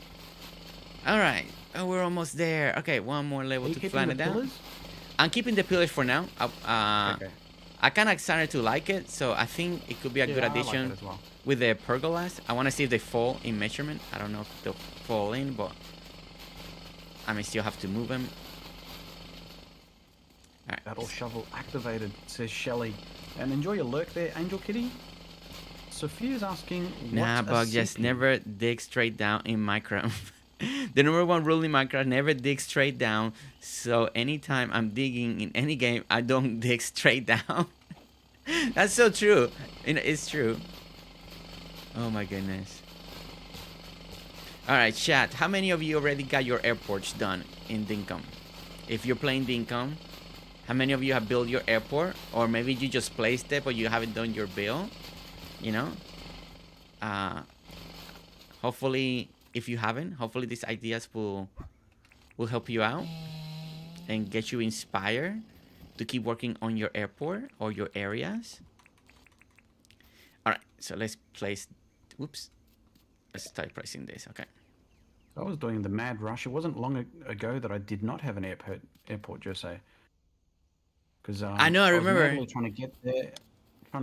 A: All right. Oh, we're almost there. Okay, one more level to plan it down. Pillars? I'm keeping the pillars for now. Okay. I kind of started to like it, so I think it could be a good addition
B: as well.
A: With the pergolas. I want to see if they fall in measurement. I don't know if they'll fall in, but I may still have to move them.
B: All right. Battle shovel activated, says Shelly. And enjoy your lurk there, Angel Kitty. Sophia's asking,
A: nah, Bug, just never dig straight down in Minecraft. The number one rule in Minecraft, never dig straight down. So anytime I'm digging in any game, I don't dig straight down. That's so true. It's true. Oh my goodness. All right, chat. How many of you already got your airports done in Dinkum? If you're playing Dinkum, how many of you have built your airport? Or maybe you just placed it, but you haven't done your build? You know? Hopefully, if you haven't, hopefully these ideas will help you out and get you inspired to keep working on your airport or your areas. All right, so let's place. Whoops. Let's start placing this. Okay.
B: I was doing the mad rush. It wasn't long ago that I did not have an airport, Jose. Because
A: I know. I remember.
B: I was trying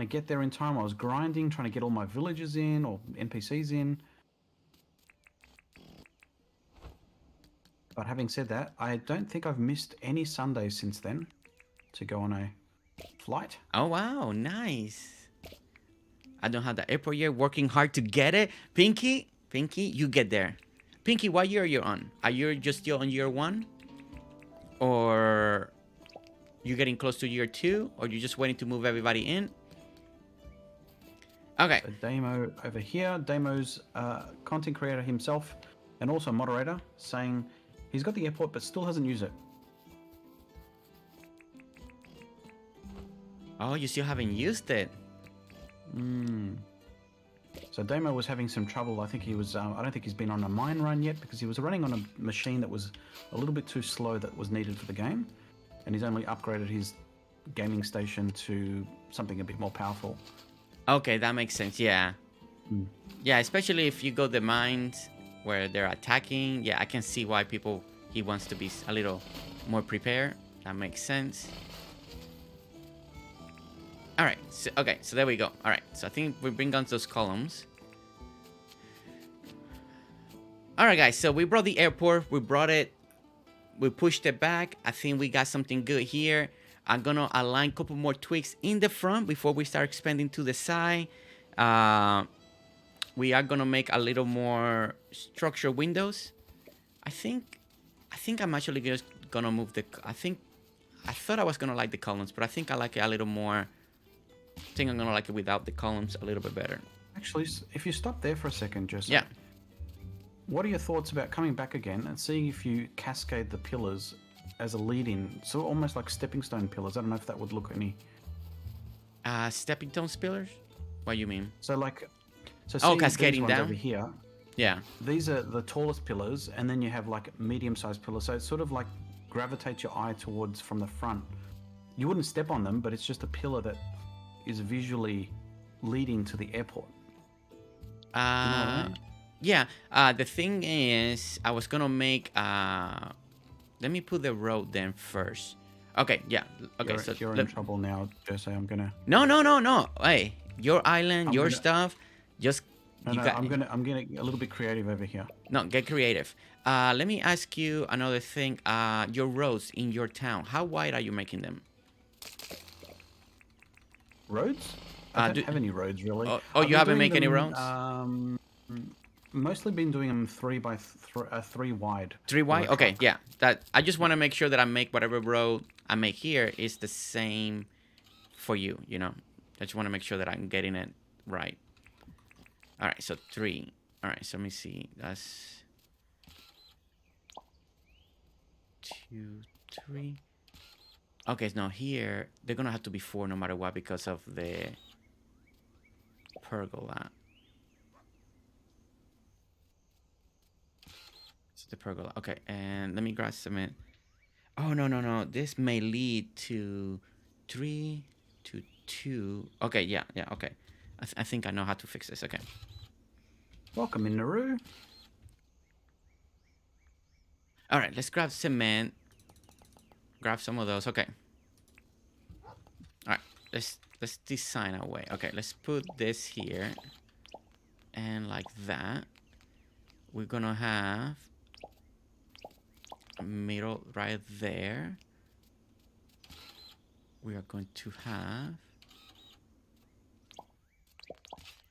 B: to get there in time. I was grinding, trying to get all my villagers in or NPCs in. But having said that, I don't think I've missed any Sundays since then to go on a flight.
A: Oh, wow. Nice. I don't have the airport yet. Working hard to get it. Pinky, you get there. Pinky, what year are you on? Are you just still on year 1? Or you getting close to year 2? Or you just waiting to move everybody in? Okay.
B: So Damo over here. Damo's content creator himself and also moderator, saying he's got the airport but still hasn't used it.
A: Oh, you still haven't used it?
B: So Damo was having some trouble. I think he was, I don't think he's been on a mine run yet because he was running on a machine that was a little bit too slow that was needed for the game. And he's only upgraded his gaming station to something a bit more powerful.
A: Okay, that makes sense, yeah. Yeah, especially if you go the mines where they're attacking. Yeah, I can see why he wants to be a little more prepared. That makes sense. All right, so there we go. All right, so I think we bring on those columns. All right, guys, so we brought the airport. We brought it. We pushed it back. I think we got something good here. I'm going to align a couple more tweaks in the front before we start expanding to the side. We are going to make a little more structured windows. I think I'm actually just going to move I thought I was going to like the columns, but I think I like it a little more. I think I'm going to like it without the columns a little bit better.
B: Actually, if you stop there for a second, Jesse.
A: Yeah.
B: What are your thoughts about coming back again and seeing if you cascade the pillars as a lead-in? So almost like stepping stone pillars. I don't know if that would look any...
A: stepping stone pillars? What do you mean?
B: So like...
A: cascading down?
B: Over here.
A: Yeah.
B: These are the tallest pillars, and then you have like medium-sized pillars. So it sort of like gravitates your eye towards from the front. You wouldn't step on them, but it's just a pillar that is visually leading to the airport. You know what I mean?
A: Yeah. The thing is, I was gonna make let me put the road then first. Okay, yeah. Okay,
B: you're in trouble now, Jose. I'm gonna.
A: No. Hey, your island, your stuff. Just
B: I'm getting a little bit creative over here.
A: No, get creative. Let me ask you another thing. Your roads in your town, how wide are you making them?
B: Roads? I don't have any roads really.
A: You haven't made any roads?
B: Mostly been doing them 3 wide.
A: 3 wide? Okay, yeah. That I just want to make sure that I make whatever road I make here is the same for you. You know, I just want to make sure that I'm getting it right. All right, so 3. All right, so let me see. That's 2, 3. Okay, so now here they're gonna have to be 4 no matter what because of the pergola. It's the pergola. Okay, and let me grab cement. Oh no. This may lead to 3 to 2. Okay, yeah. Okay, I think I know how to fix this. Okay.
B: Welcome in Nauru.
A: All right, let's grab cement. Grab some of those. Okay. All right, let's design our way. Okay, let's put this here, and like that. We're gonna have a middle right there. We are going to have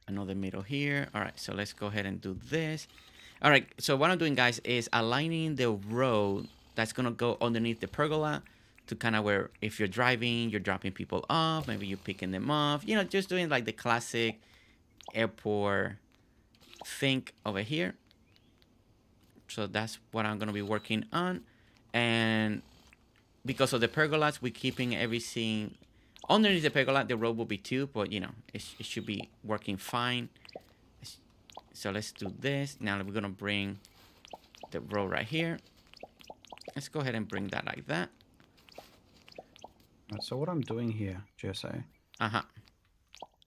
A: another middle here. All right, so let's go ahead and do this. All right, so what I'm doing, guys, is aligning the road that's gonna go underneath the pergola to kind of where if you're driving, you're dropping people off, maybe you're picking them off, you know, just doing like the classic airport thing over here. So that's what I'm gonna be working on. And because of the pergolas, we're keeping everything underneath the pergola. The road will be 2, but you know, it should be working fine. So let's do this. Now we're gonna bring the road right here. Let's go ahead and bring that like that.
B: So what I'm doing here, Jose.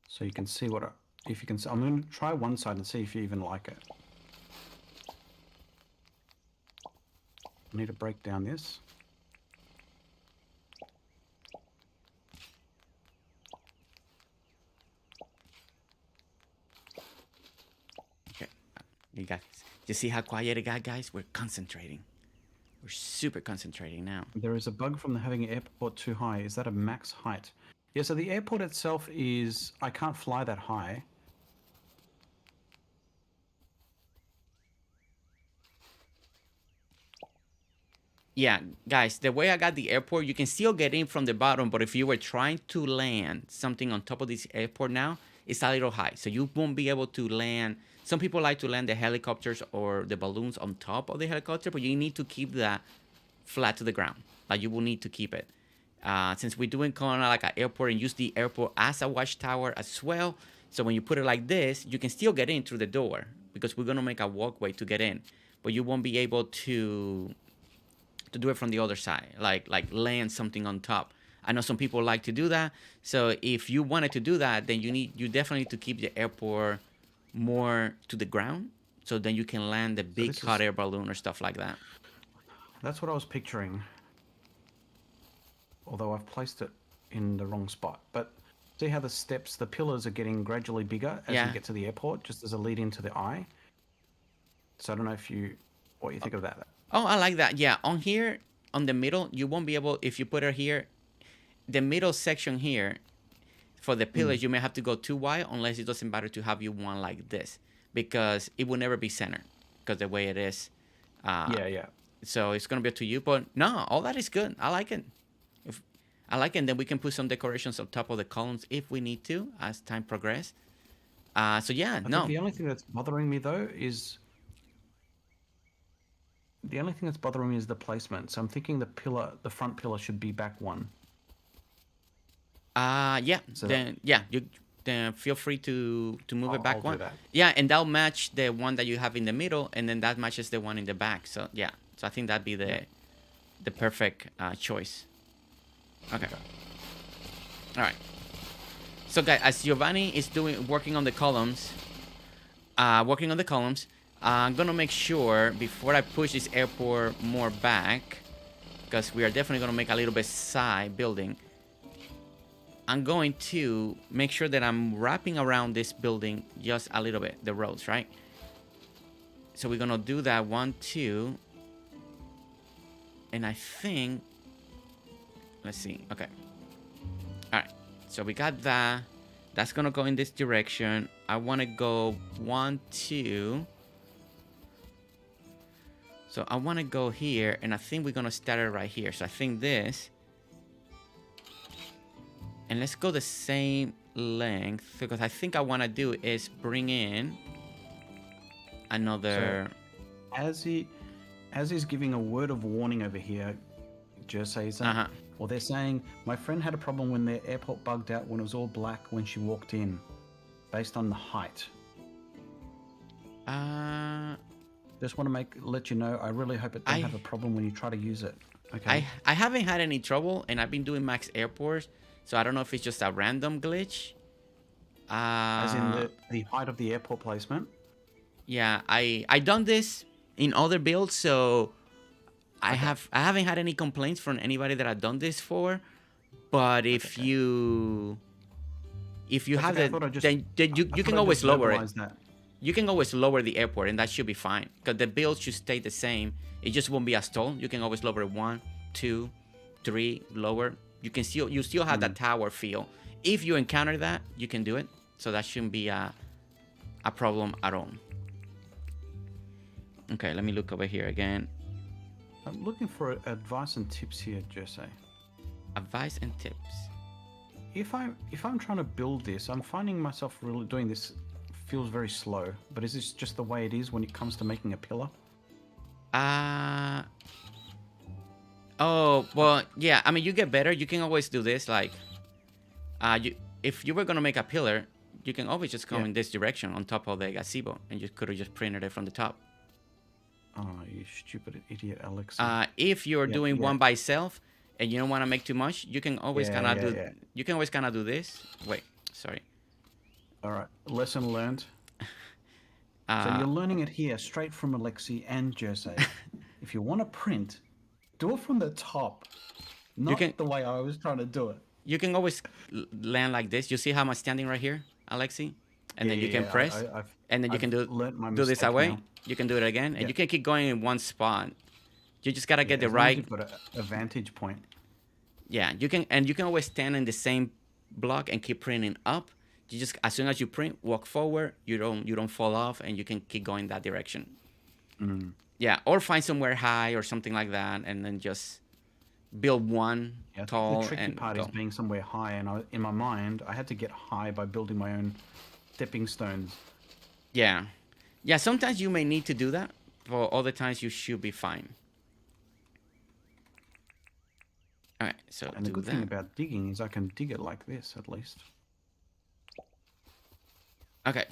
B: So you can see if you can. I'm going to try one side and see if you even like it. I need to break down this.
A: Okay, you see how quiet it got, guys? We're concentrating. We're super concentrating now.
B: There is a bug from having airport too high. Is that a max height? Yeah, so the airport itself is... I can't fly that high.
A: Yeah, guys, the way I got the airport, you can still get in from the bottom, but if you were trying to land something on top of this airport now, it's a little high. So you won't be able to land... Some people like to land the helicopters or the balloons on top of the helicopter, but you need to keep that flat to the ground. Like, you will need to keep it. Since we're doing kind of like an airport and use the airport as a watchtower as well, so when you put it like this, you can still get in through the door because we're going to make a walkway to get in. But you won't be able to do it from the other side, like land something on top. I know some people like to do that. So if you wanted to do that, then you definitely need to keep the airport more to the ground, so then you can land the big hot air balloon or stuff like that.
B: That's what I was picturing, although I've placed it in the wrong spot. But see how the pillars are getting gradually bigger as you get to the airport, just as a lead into the eye. So I don't know what you think of that.
A: Oh, I like that. Yeah, on here, on the middle, you won't be able, if you put it here, the middle section here, for the pillars, you may have to go too wide, unless it doesn't matter to have you one like this, because it will never be centered, because the way it is.
B: Yeah.
A: So it's going to be up to you. But no, all that is good. I like it. And then we can put some decorations on top of the columns if we need to as time progresses. So yeah,
B: I think the only thing that's bothering me though is the placement. So I'm thinking the front pillar should be back 1.
A: Yeah. So then feel free to move it back 1.
B: Yeah,
A: and that'll match the one that you have in the middle, and then that matches the one in the back. So yeah. So I think that'd be the perfect choice. Okay. All right. So guys, as Giovanni is working on the columns, I'm gonna make sure before I push this airport more back, because we are definitely going to make a little bit side building. I'm going to make sure that I'm wrapping around this building just a little bit, the roads, right? So we're going to do that 1, 2. And I think, let's see. Okay. All right. So we got that. That's going to go in this direction. I want to go 1, 2. So I want to go here, and I think we're going to start it right here. So I think this. And let's go the same length, because I think I want to do is bring in another.
B: So as he's giving a word of warning over here, Gerse, well, they're saying, my friend had a problem when their airport bugged out when it was all black when she walked in, based on the height. Just want to let you know, I really hope it doesn't have a problem when you try to use it. Okay.
A: I haven't had any trouble, and I've been doing max airports, so I don't know if it's just a random glitch.
B: As in the height of the airport placement?
A: Yeah, I done this in other builds, so I haven't had any complaints from anybody that I've done this for. But if you have then you can always lower it. You can always lower the airport, and that should be fine, because the build should stay the same. It just won't be a stall. You can always lower it 1, 2, 3, lower. You still have that tower feel. If you encounter that, you can do it. So that shouldn't be a problem at all. Okay, let me look over here again.
B: I'm looking for advice and tips here, Gerse.
A: Advice and tips.
B: If I'm trying to build this, I'm finding myself really doing this feels very slow. But is this just the way it is when it comes to making a pillar?
A: Oh, well, yeah. I mean, you get better. You can always do this. Like, if you were gonna make a pillar, you can always just go in this direction on top of the gazebo, and you could have just printed it from the top.
B: Oh, you stupid idiot, Alex.
A: If you're doing one by itself and you don't want to make too much, you can always kind of do. You can always kind of do this. Wait, sorry.
B: All right, lesson learned. So you're learning it here straight from Alexi and Gerse. If you want to print, do it from the top, not the way I was trying to do it.
A: You can always land like this. You see how I'm standing right here, Alexi? And then you can press, and then you can do this that way. You can do it again, and you can keep going in one spot. You just gotta get the right.
B: You've got a vantage point.
A: Yeah, you can always stand in the same block and keep printing up. You just, as soon as you print, walk forward. You don't fall off, and you can keep going that direction. Yeah, or find somewhere high or something like that, and then just build one tall.
B: The tricky part is being somewhere high, and in my mind, I had to get high by building my own stepping stones.
A: Yeah. Yeah, sometimes you may need to do that. For other times, you should be fine. All right, so
B: and the good thing about digging is I can dig it like this, at least.
A: Okay.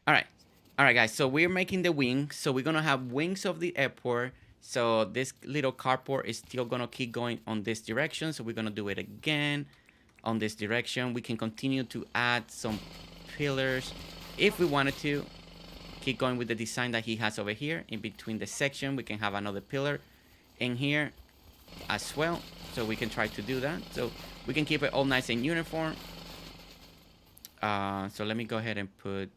A: All right, guys. So we're making the wings. So we're gonna have wings of the airport. So this little carport is still gonna keep going on this direction. So we're gonna do it again on this direction. We can continue to add some pillars if we wanted to. Keep going with the design that he has over here. In between the section, we can have another pillar in here as well. So we can try to do that. So we can keep it all nice and uniform. So let me go ahead and put,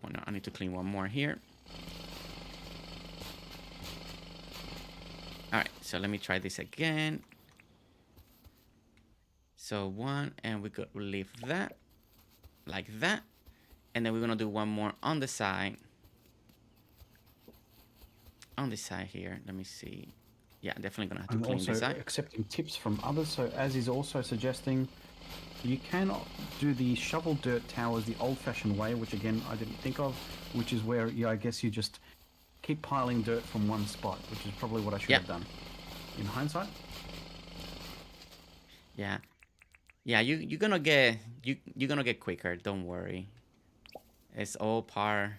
A: oh no, I need to clean one more here. All right, so let me try this again. So one, and we could leave that like that. And then we're gonna do one more on the side. On this side here, let me see. Yeah, definitely gonna have to clean this side.
B: I'm also accepting tips from others. So as is also suggesting, you can do the shovel dirt towers the old-fashioned way, which again I didn't think of, which is where I guess you just keep piling dirt from one spot, which is probably what I should have done. In hindsight.
A: Yeah, yeah, you're gonna get quicker. Don't worry. It's all part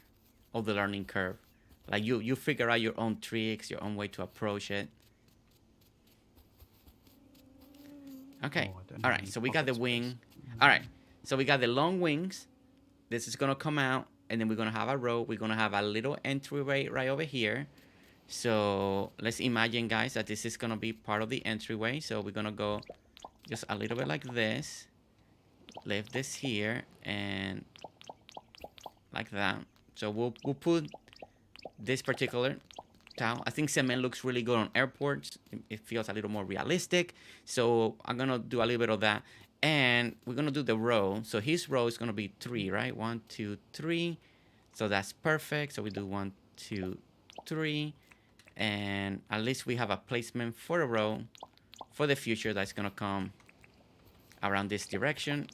A: of the learning curve. Like you figure out your own tricks, your own way to approach it. Okay. All right. So we got the wing. All right. So we got the long wings. This is gonna come out, and then we're gonna have a row. We're gonna have a little entryway right over here. So let's imagine, guys, that this is gonna be part of the entryway. So we're gonna go just a little bit like this. Leave this here and like that. So we'll put this particular tile. I think cement looks really good on airports. It feels a little more realistic. So I'm gonna do a little bit of that. And we're gonna do the row. So his row is gonna be 3, right? 1, 2, 3. So that's perfect. So we do 1, 2, 3. And at least we have a placement for a row for the future that's gonna come around this direction.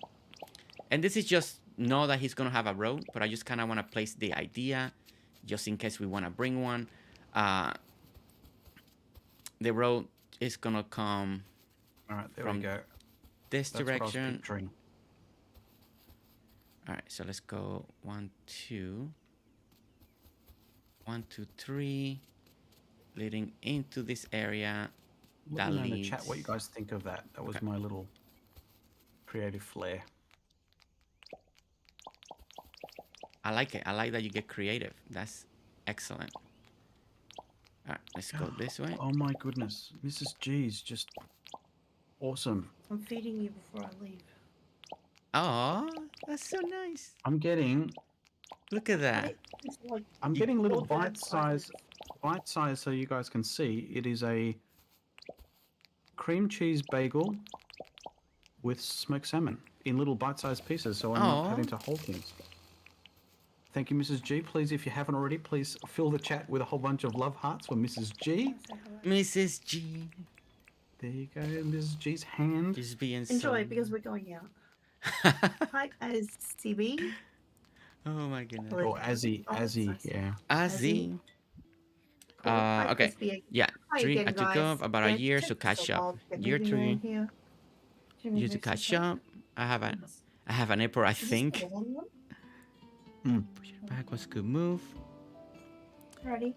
A: And this is just know that he's gonna have a row, but I just kind of want to place the idea just in case we want to bring one. The road is gonna come
B: from
A: this direction. All right, so let's go 1, 2, 1, 2, 3, leading into this area.
B: Let me know in the chat what you guys think of that. That was my little creative flair.
A: I like it. I like that you get creative. That's excellent. All right, let's go this way.
B: Oh my goodness, Mrs. G's just awesome.
C: I'm feeding you before I leave.
A: Oh, that's so nice.
B: I'm getting.
A: Look at that.
B: I'm getting little bite size, so you guys can see. It is a cream cheese bagel with smoked salmon in little bite-sized pieces, so I'm not having to hold things. Thank you, Mrs. G. Please, if you haven't already, please fill the chat with a whole bunch of love hearts for Mrs. G.
A: Mrs. G.
B: There you go, Mrs. G's hand.
A: Just being
C: enjoy because we're going out. Hi, as CB.
A: Oh my goodness.
B: Or Azzy, yeah.
A: Azzy. Okay. Yeah. I took up about a year to catch up. Year 3. You to catch up. I have an airport, I think. Push it back was a good move.
C: Ready.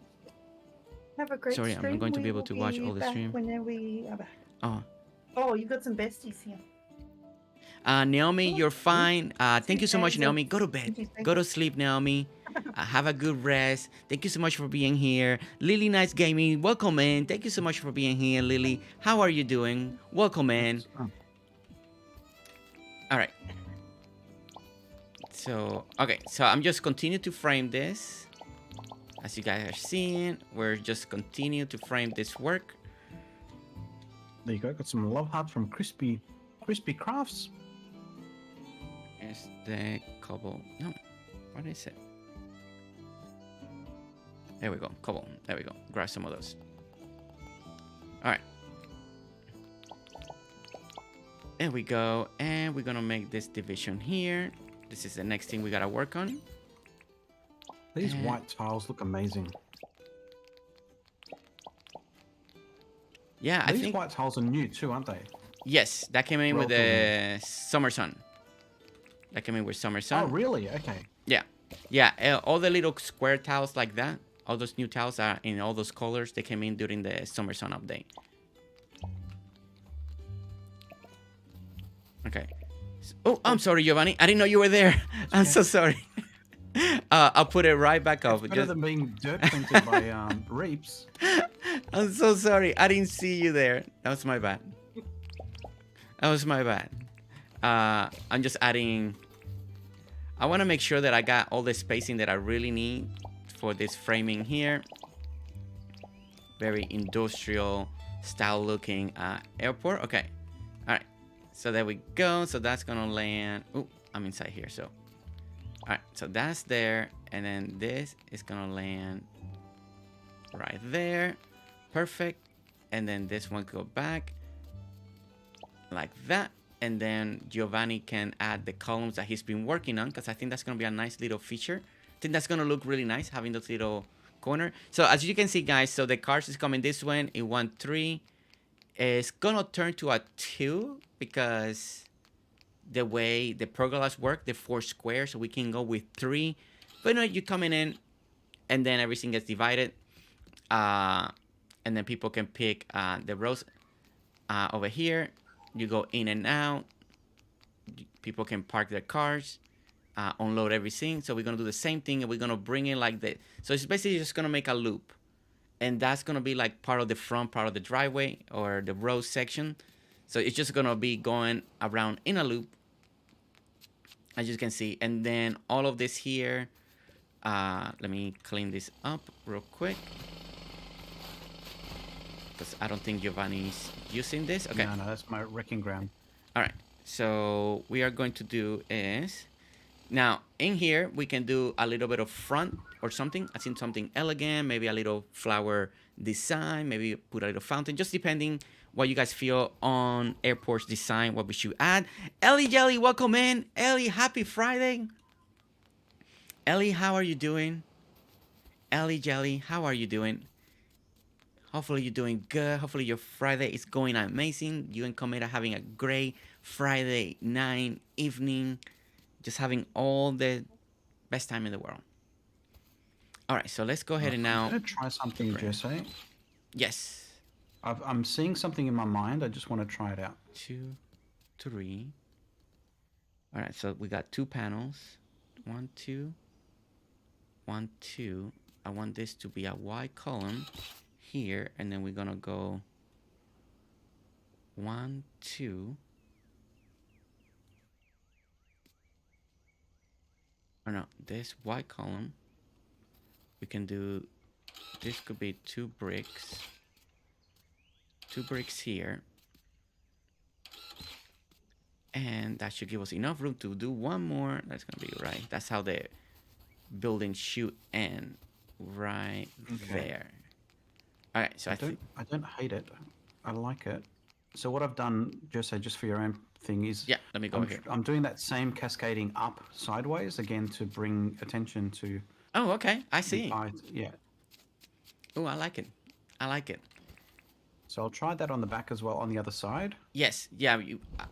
C: Have a great
A: Sorry,
C: stream.
A: I'm not going to be able to watch all the stream.
C: Whenever we are back.
A: Oh.
C: Oh, you got some besties here.
A: Naomi, you're fine. Thank you so much, Naomi. Go to bed. Go to sleep, Naomi. Have a good rest. Thank you so much for being here. Lily Nice Gaming, welcome in. Thank you so much for being here, Lily. How are you doing? Welcome in. All right. So, okay. So I'm just continue to frame this. As you guys are seeing, we're just continue to frame this work.
B: There you go. Got some love hearts from Crispy Crafts.
A: Here's the cobble. No, what is it? There we go. Cobble. There we go. Grab some of those. All right. There we go. And we're gonna make this division here. This is the next thing we gotta work on.
B: These white tiles look amazing.
A: Yeah,
B: these white tiles are new too, aren't they?
A: Yes, that came in with the Summer Sun. That came in with Summer Sun.
B: Oh, really? Okay.
A: Yeah. Yeah, all the little square tiles like that, all those new tiles are in all those colors. They came in during the Summer Sun update. Okay. Oh, I'm sorry, Giovanni. I didn't know you were there. I'm so sorry. I'll put it right back up.
B: It's better than being dirt printed by Reaps.
A: I'm so sorry. I didn't see you there. That was my bad. That was my bad. I'm just adding. I want to make sure that I got all the spacing that I really need for this framing here. Very industrial style looking airport. Okay. All right. So there we go. So that's going to land. Oh, I'm inside here. So. All right. So that's there. And then this is going to land right there. Perfect. And then this one go back like that. And then Giovanni can add the columns that he's been working on, because I think that's going to be a nice little feature. I think that's going to look really nice, having those little corner. So as you can see, guys, so the cars is coming this way in 1, 3. It's going to turn to a 2 because the way the pergolas work, the 4 squares, so we can go with 3. But no, you're coming in, and then everything gets divided. And then people can pick the rows over here. You go in and out. People can park their cars, unload everything. So we're going to do the same thing, and we're going to bring in like that. So it's basically just going to make a loop. and that's gonna be like part of the front part of the driveway or the road section. So it's just gonna be going around in a loop, as you can see. And then all of this here, let me clean this up real quick, because I don't think Giovanni's using this. Okay.
B: No, that's my wrecking ground.
A: All right. So we are going to do is, now in here we can do a little bit of front or something. I think something elegant, maybe a little flower design, maybe put a little fountain, just depending what you guys feel on airport's design, what we should add. Ellie Jelly, welcome in. Ellie, happy Friday. Ellie, how are you doing? Ellie Jelly, how are you doing? Hopefully you're doing good. Hopefully your Friday is going amazing. You and Comet are having a great Friday night, evening. Just having all the best time in the world. All right, so let's go ahead and now...
B: I'm going to try something, Jesse.
A: Yes.
B: I'm seeing something in my mind. I just want to try it out.
A: 2, 3. All right, so we got 2 panels. 1, 2. 1, 2. I want this to be a Y column here, and then we're gonna go 1, 2. Or no, this Y column, we can do, this could be 2 bricks. 2 bricks here. And that should give us enough room to do 1 more. That's gonna be right. That's how the building should end, right there. All right, so
B: I don't hate it. I like it. So what I've done, Jesse, just for your own thing, is
A: let me go here.
B: I'm doing that same cascading up sideways again to bring attention to.
A: Oh, okay. I see.
B: Yeah.
A: Oh, I like it. I like it.
B: So I'll try that on the back as well on the other side.
A: Yes. Yeah.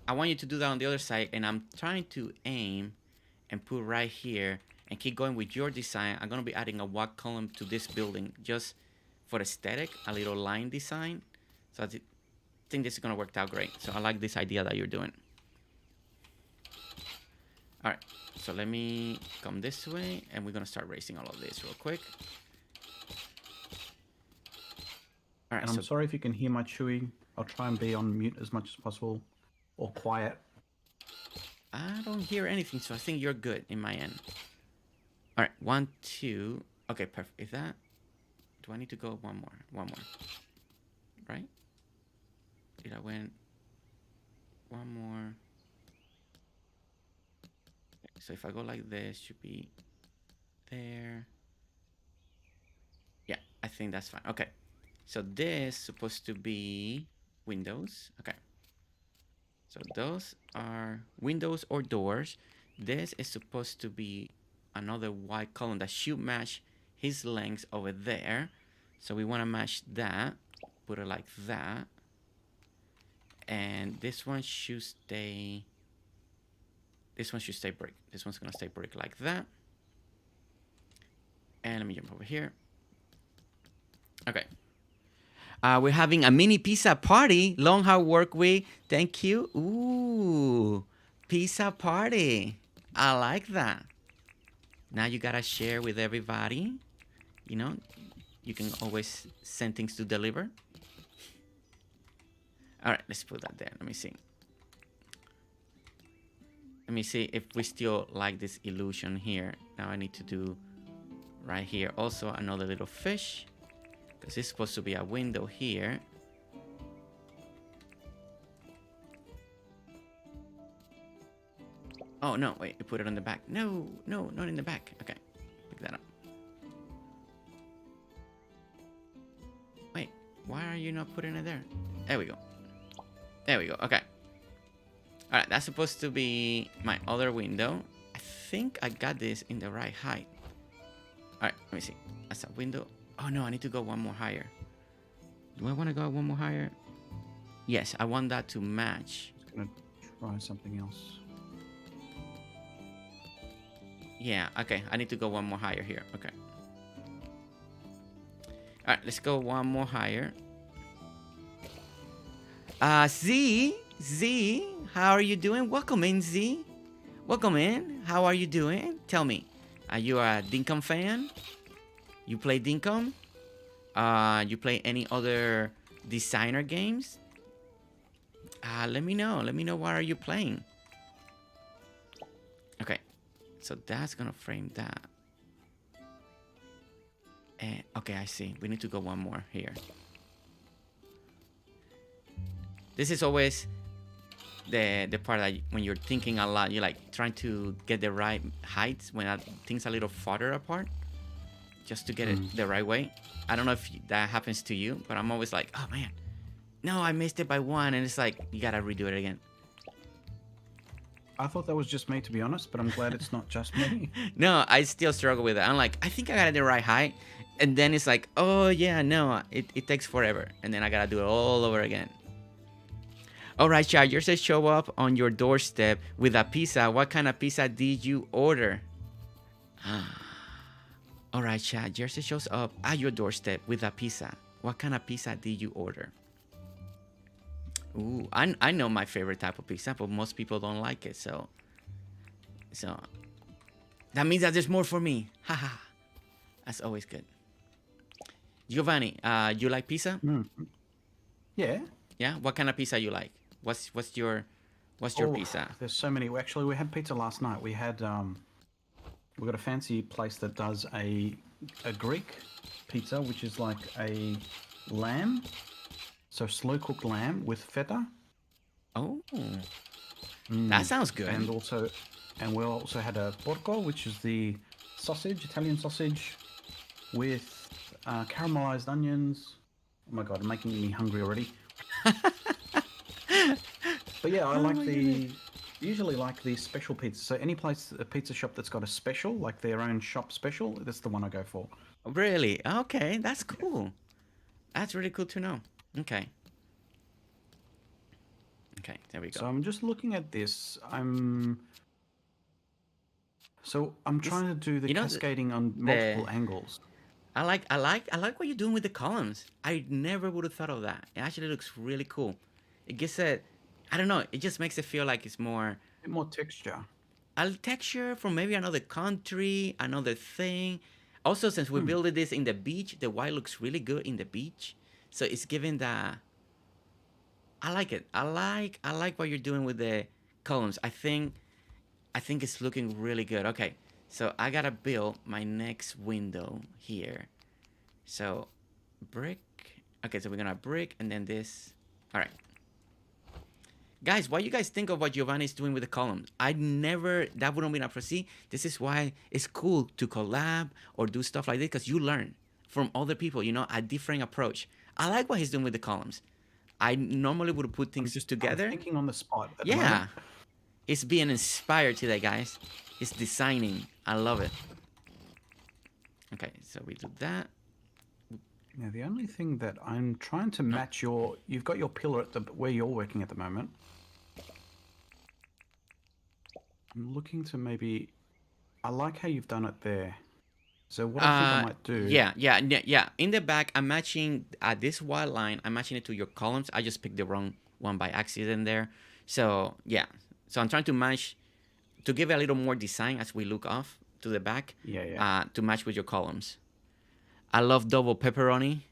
A: I want you to do that on the other side, and I'm trying to aim and put right here and keep going with your design. I'm gonna be adding a walk column to this building just for aesthetic, a little line design. So I think this is gonna work out great. So I like this idea that you're doing. All right, so let me come this way, and we're gonna start racing all of this real quick. All right,
B: and I'm sorry if you can hear my chewing. I'll try and be on mute as much as possible, or quiet.
A: I don't hear anything, so I think you're good in my end. All right, 1, 2. Okay, perfect. Is that? Do I need to go 1 more? 1 more. Right? Did I win? 1 more. Okay, so if I go like this, should be there. Yeah, I think that's fine. Okay. So this is supposed to be windows. Okay. So those are windows or doors. This is supposed to be another white column that should match his length over there. So we want to match that. Put it like that. And this one should stay... This one should stay brick. This one's going to stay brick like that. And let me jump over here. Okay. We're having a mini pizza party. Long hard work week. Thank you. Ooh. Pizza party. I like that. Now you gotta share with everybody. You know, you can always send things to deliver. All right, let's put that there. Let me see. Let me see if we still like this illusion here. Now I need to do right here also another little fish, because it's supposed to be a window here. Oh, no, wait, I put it on the back. No, no, not in the back. Okay, pick that up. Wait, why are you not putting it there? There we go. There we go, okay. All right, that's supposed to be my other window. I think I got this in the right height. All right, let me see. That's a window. Oh, no, I need to go 1 more higher. Do I want to go 1 more higher? Yes, I want that to match.
B: I'm just going to try something else.
A: Yeah, okay. I need to go 1 more higher here. Okay. All right, let's go 1 more higher. Z, how are you doing? Welcome in, Z. Welcome in. How are you doing? Tell me, are you a Dinkum fan? You play Dinkum? You play any other designer games? Let me know. Let me know what are you playing. Okay, so that's gonna frame that. And okay, I see. We need to go one more here. This is always the part that when you're thinking a lot, you're like trying to get the right heights when things are a little farther apart, just to get it the right way. I don't know if that happens to you, but I'm always like, oh man, no, I missed it by one, and it's like you gotta redo it again.
B: I thought that was just me, to be honest, but I'm glad it's not just me.
A: No, I still struggle with it. I'm like, I think I got it the right height, and then it's like, oh yeah, no, it takes forever, and then I gotta do it all over again. All right, chat. Yours says show up on your doorstep with a pizza. What kind of pizza did you order? All right, chat. Yours shows up at your doorstep with a pizza. What kind of pizza did you order? Ooh, I know my favorite type of pizza, but most people don't like it. So that means that there's more for me. Haha. That's always good. Giovanni, you like pizza?
B: Yeah.
A: Yeah. What kind of pizza you like? What's your pizza?
B: There's so many. Actually, we had pizza last night. We had we got a fancy place that does a Greek pizza, which is like a lamb, so slow cooked lamb with feta.
A: Oh, that sounds good.
B: And we also had a porco, which is the sausage, Italian sausage, with caramelized onions. Oh my god, I'm making me hungry already. But yeah, I usually like the special pizza. So any place, a pizza shop that's got a special, like their own shop special, that's the one I go for.
A: Really? Okay, that's cool. That's really cool to know. Okay. Okay, there we go.
B: So I'm just looking at this. I'm trying to do the cascading on multiple angles.
A: I like what you're doing with the columns. I never would have thought of that. It actually looks really cool. It gives it, I don't know, it just makes it feel like it's more...
B: A bit more texture.
A: A texture from maybe another country, another thing. Also, since we built this in the beach, the white looks really good in the beach. So it's giving that... I like it. I like what you're doing with the columns. I think it's looking really good. Okay, so I gotta build my next window here. So brick. Okay, so we're gonna brick and then this. All right. Guys, what do you guys think of what Giovanni's doing with the columns? That wouldn't be a proceed. This is why it's cool to collab or do stuff like this, because you learn from other people, a different approach. I like what he's doing with the columns. I normally would put things just together.
B: I'm thinking on the spot.
A: Yeah. It's being inspired today, guys. It's designing. I love it. Okay, so we do that.
B: Now, the only thing that I'm trying to match you've got your pillar where you're working at the moment. I'm looking to maybe, I like how you've done it there. So what I think I might do.
A: Yeah. In the back, I'm matching this white line. I'm matching it to your columns. I just picked the wrong one by accident there. So yeah. So I'm trying to match, to give it a little more design as we look off to the back.
B: Yeah.
A: To match with your columns. I love double pepperoni.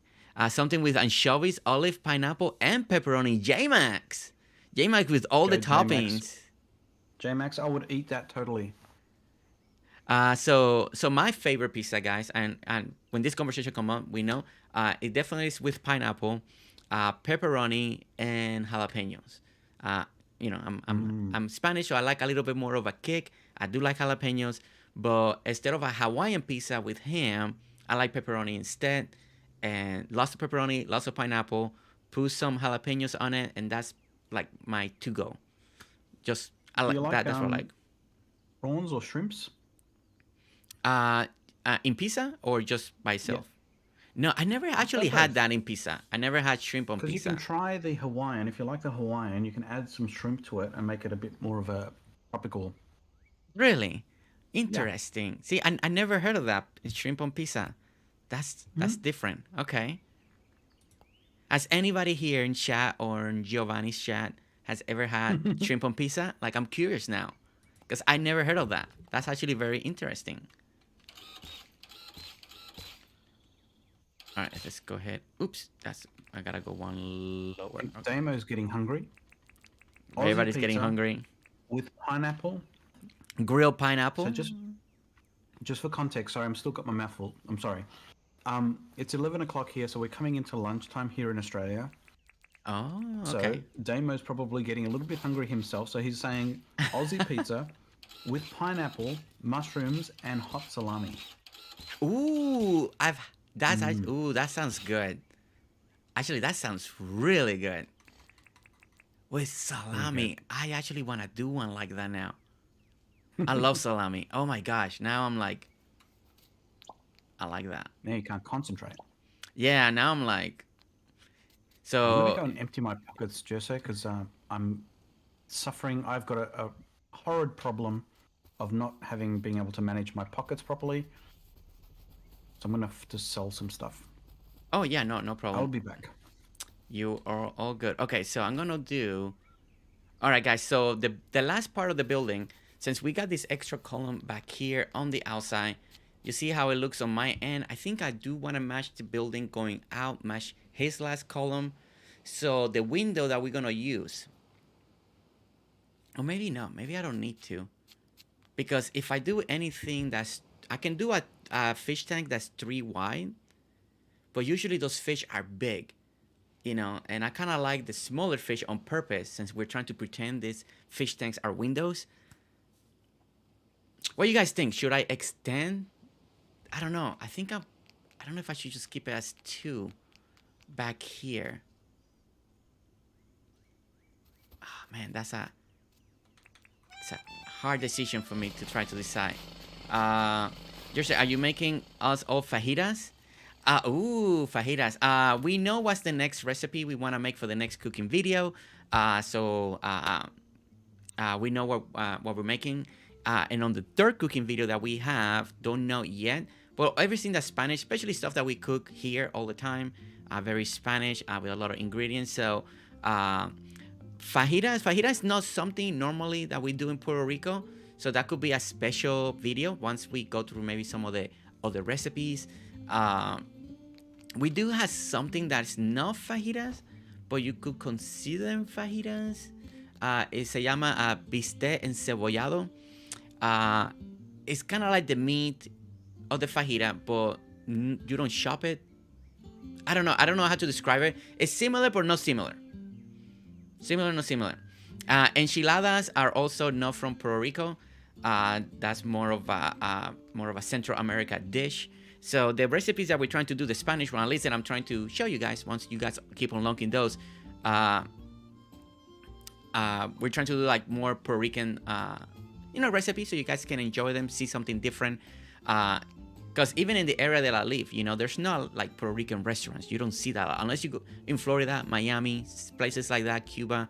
A: Something with anchovies, olive, pineapple, and pepperoni. J-Max. J-Max with all the toppings.
B: J-Max, I would eat that totally.
A: So my favorite pizza, guys, and when this conversation come up, we know it definitely is with pineapple, pepperoni, and jalapenos. I'm Spanish, so I like a little bit more of a kick. I do like jalapenos, but instead of a Hawaiian pizza with ham, I like pepperoni instead, and lots of pepperoni, lots of pineapple. Put some jalapenos on it, and that's like my to-go. I like that. That's what I like.
B: Prawns or shrimps?
A: In pizza or just by itself? Yeah. No, I never actually had that in pizza. I never had shrimp on pizza.
B: Because you can try the Hawaiian. If you like the Hawaiian, you can add some shrimp to it and make it a bit more of a tropical.
A: Really? Interesting. Yeah. See, I never heard of that. Shrimp on pizza. That's different. Okay. Has anybody here in chat or in Giovanni's chat has ever had shrimp on pizza? Like, I'm curious now. Because I never heard of that. That's actually very interesting. All right, let's go ahead. Oops, I gotta go one lower. Okay.
B: Damo's getting hungry.
A: Everybody's getting hungry.
B: With pineapple.
A: Grilled pineapple.
B: So just for context, sorry, I'm still got my mouth full. I'm sorry. It's 11 o'clock here, so we're coming into lunchtime here in Australia.
A: Oh, okay.
B: So Damo's probably getting a little bit hungry himself, so he's saying Aussie pizza with pineapple, mushrooms, and hot salami.
A: Ooh, that sounds good. Actually, that sounds really good. With salami, I actually want to do one like that now. I love salami. Oh my gosh, now I'm like, I like that.
B: Now you can't concentrate.
A: Yeah, now I'm like, so.
B: I'm gonna go and empty my pockets, Jesse, because I'm suffering. I've got a horrid problem of not being able to manage my pockets properly. So I'm gonna have to sell some stuff.
A: Oh yeah, no problem.
B: I'll be back.
A: You are all good. Okay, so I'm gonna do. All right, guys. So the last part of the building, since we got this extra column back here on the outside, you see how it looks on my end. I think I do want to match the building going out, match his last column. So the window that we're gonna use, or maybe not. Maybe I don't need to, because if I do anything I can do a fish tank that's 3 wide, but usually those fish are big. You know, and I kind of like the smaller fish on purpose, since we're trying to pretend these fish tanks are windows. What do you guys think? Should I extend? I don't know. I don't know if I should just keep it as 2 back here. Oh, man, it's a hard decision for me to try to decide. Jersey, are you making us all fajitas? Ooh, fajitas. We know what's the next recipe we want to make for the next cooking video. So we know what we're making. And on the third cooking video that we have, don't know yet. But everything that's Spanish, especially stuff that we cook here all the time, very Spanish with a lot of ingredients. So fajita is not something normally that we do in Puerto Rico. So that could be a special video once we go through maybe some of the other recipes. We do have something that's not fajitas, but you could consider them fajitas. Se llama bistec encebollado. It's kind of like the meat of the fajita, but you don't chop it. I don't know how to describe it. It's similar, but not similar. Not similar. Enchiladas are also not from Puerto Rico. That's more of a Central America dish. So the recipes that we're trying to do, the Spanish one, at least that I'm trying to show you guys, once you guys keep unlocking those, we're trying to do like more Puerto Rican, recipes, so you guys can enjoy them, see something different. Because even in the area that I live, there's not like Puerto Rican restaurants. You don't see that unless you go in Florida, Miami, places like that, Cuba.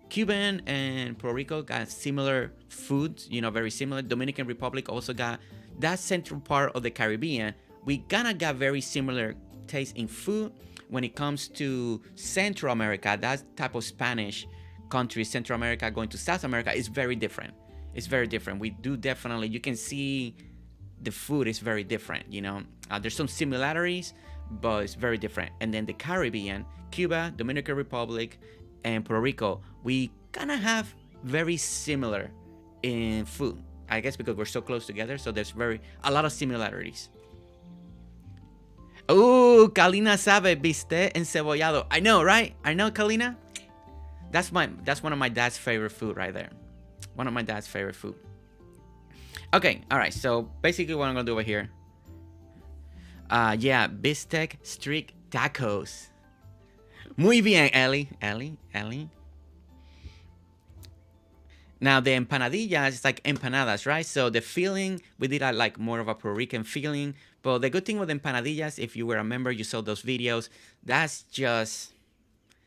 A: Cuban and Puerto Rico got similar foods, very similar. Dominican Republic also got that central part of the Caribbean. We got very similar taste in food. When it comes to Central America, that type of Spanish country, Central America going to South America, is very different. It's very different. We do definitely, you can see the food is very different, There's some similarities, but it's very different. And then the Caribbean, Cuba, Dominican Republic, and Puerto Rico, we kind of have very similar in food. I guess because we're so close together, so there's a lot of similarities. Oh, Kalina sabe bistec encebollado. I know, right? I know, Kalina. That's one of my dad's favorite food right there. One of my dad's favorite food. Okay, all right. So basically, what I'm gonna do over here. Bistec streak tacos. Muy bien, Ellie. Now the empanadillas, it's like empanadas, right? So the feeling, we did like more of a Puerto Rican feeling. But the good thing with empanadillas, if you were a member, you saw those videos. That's just,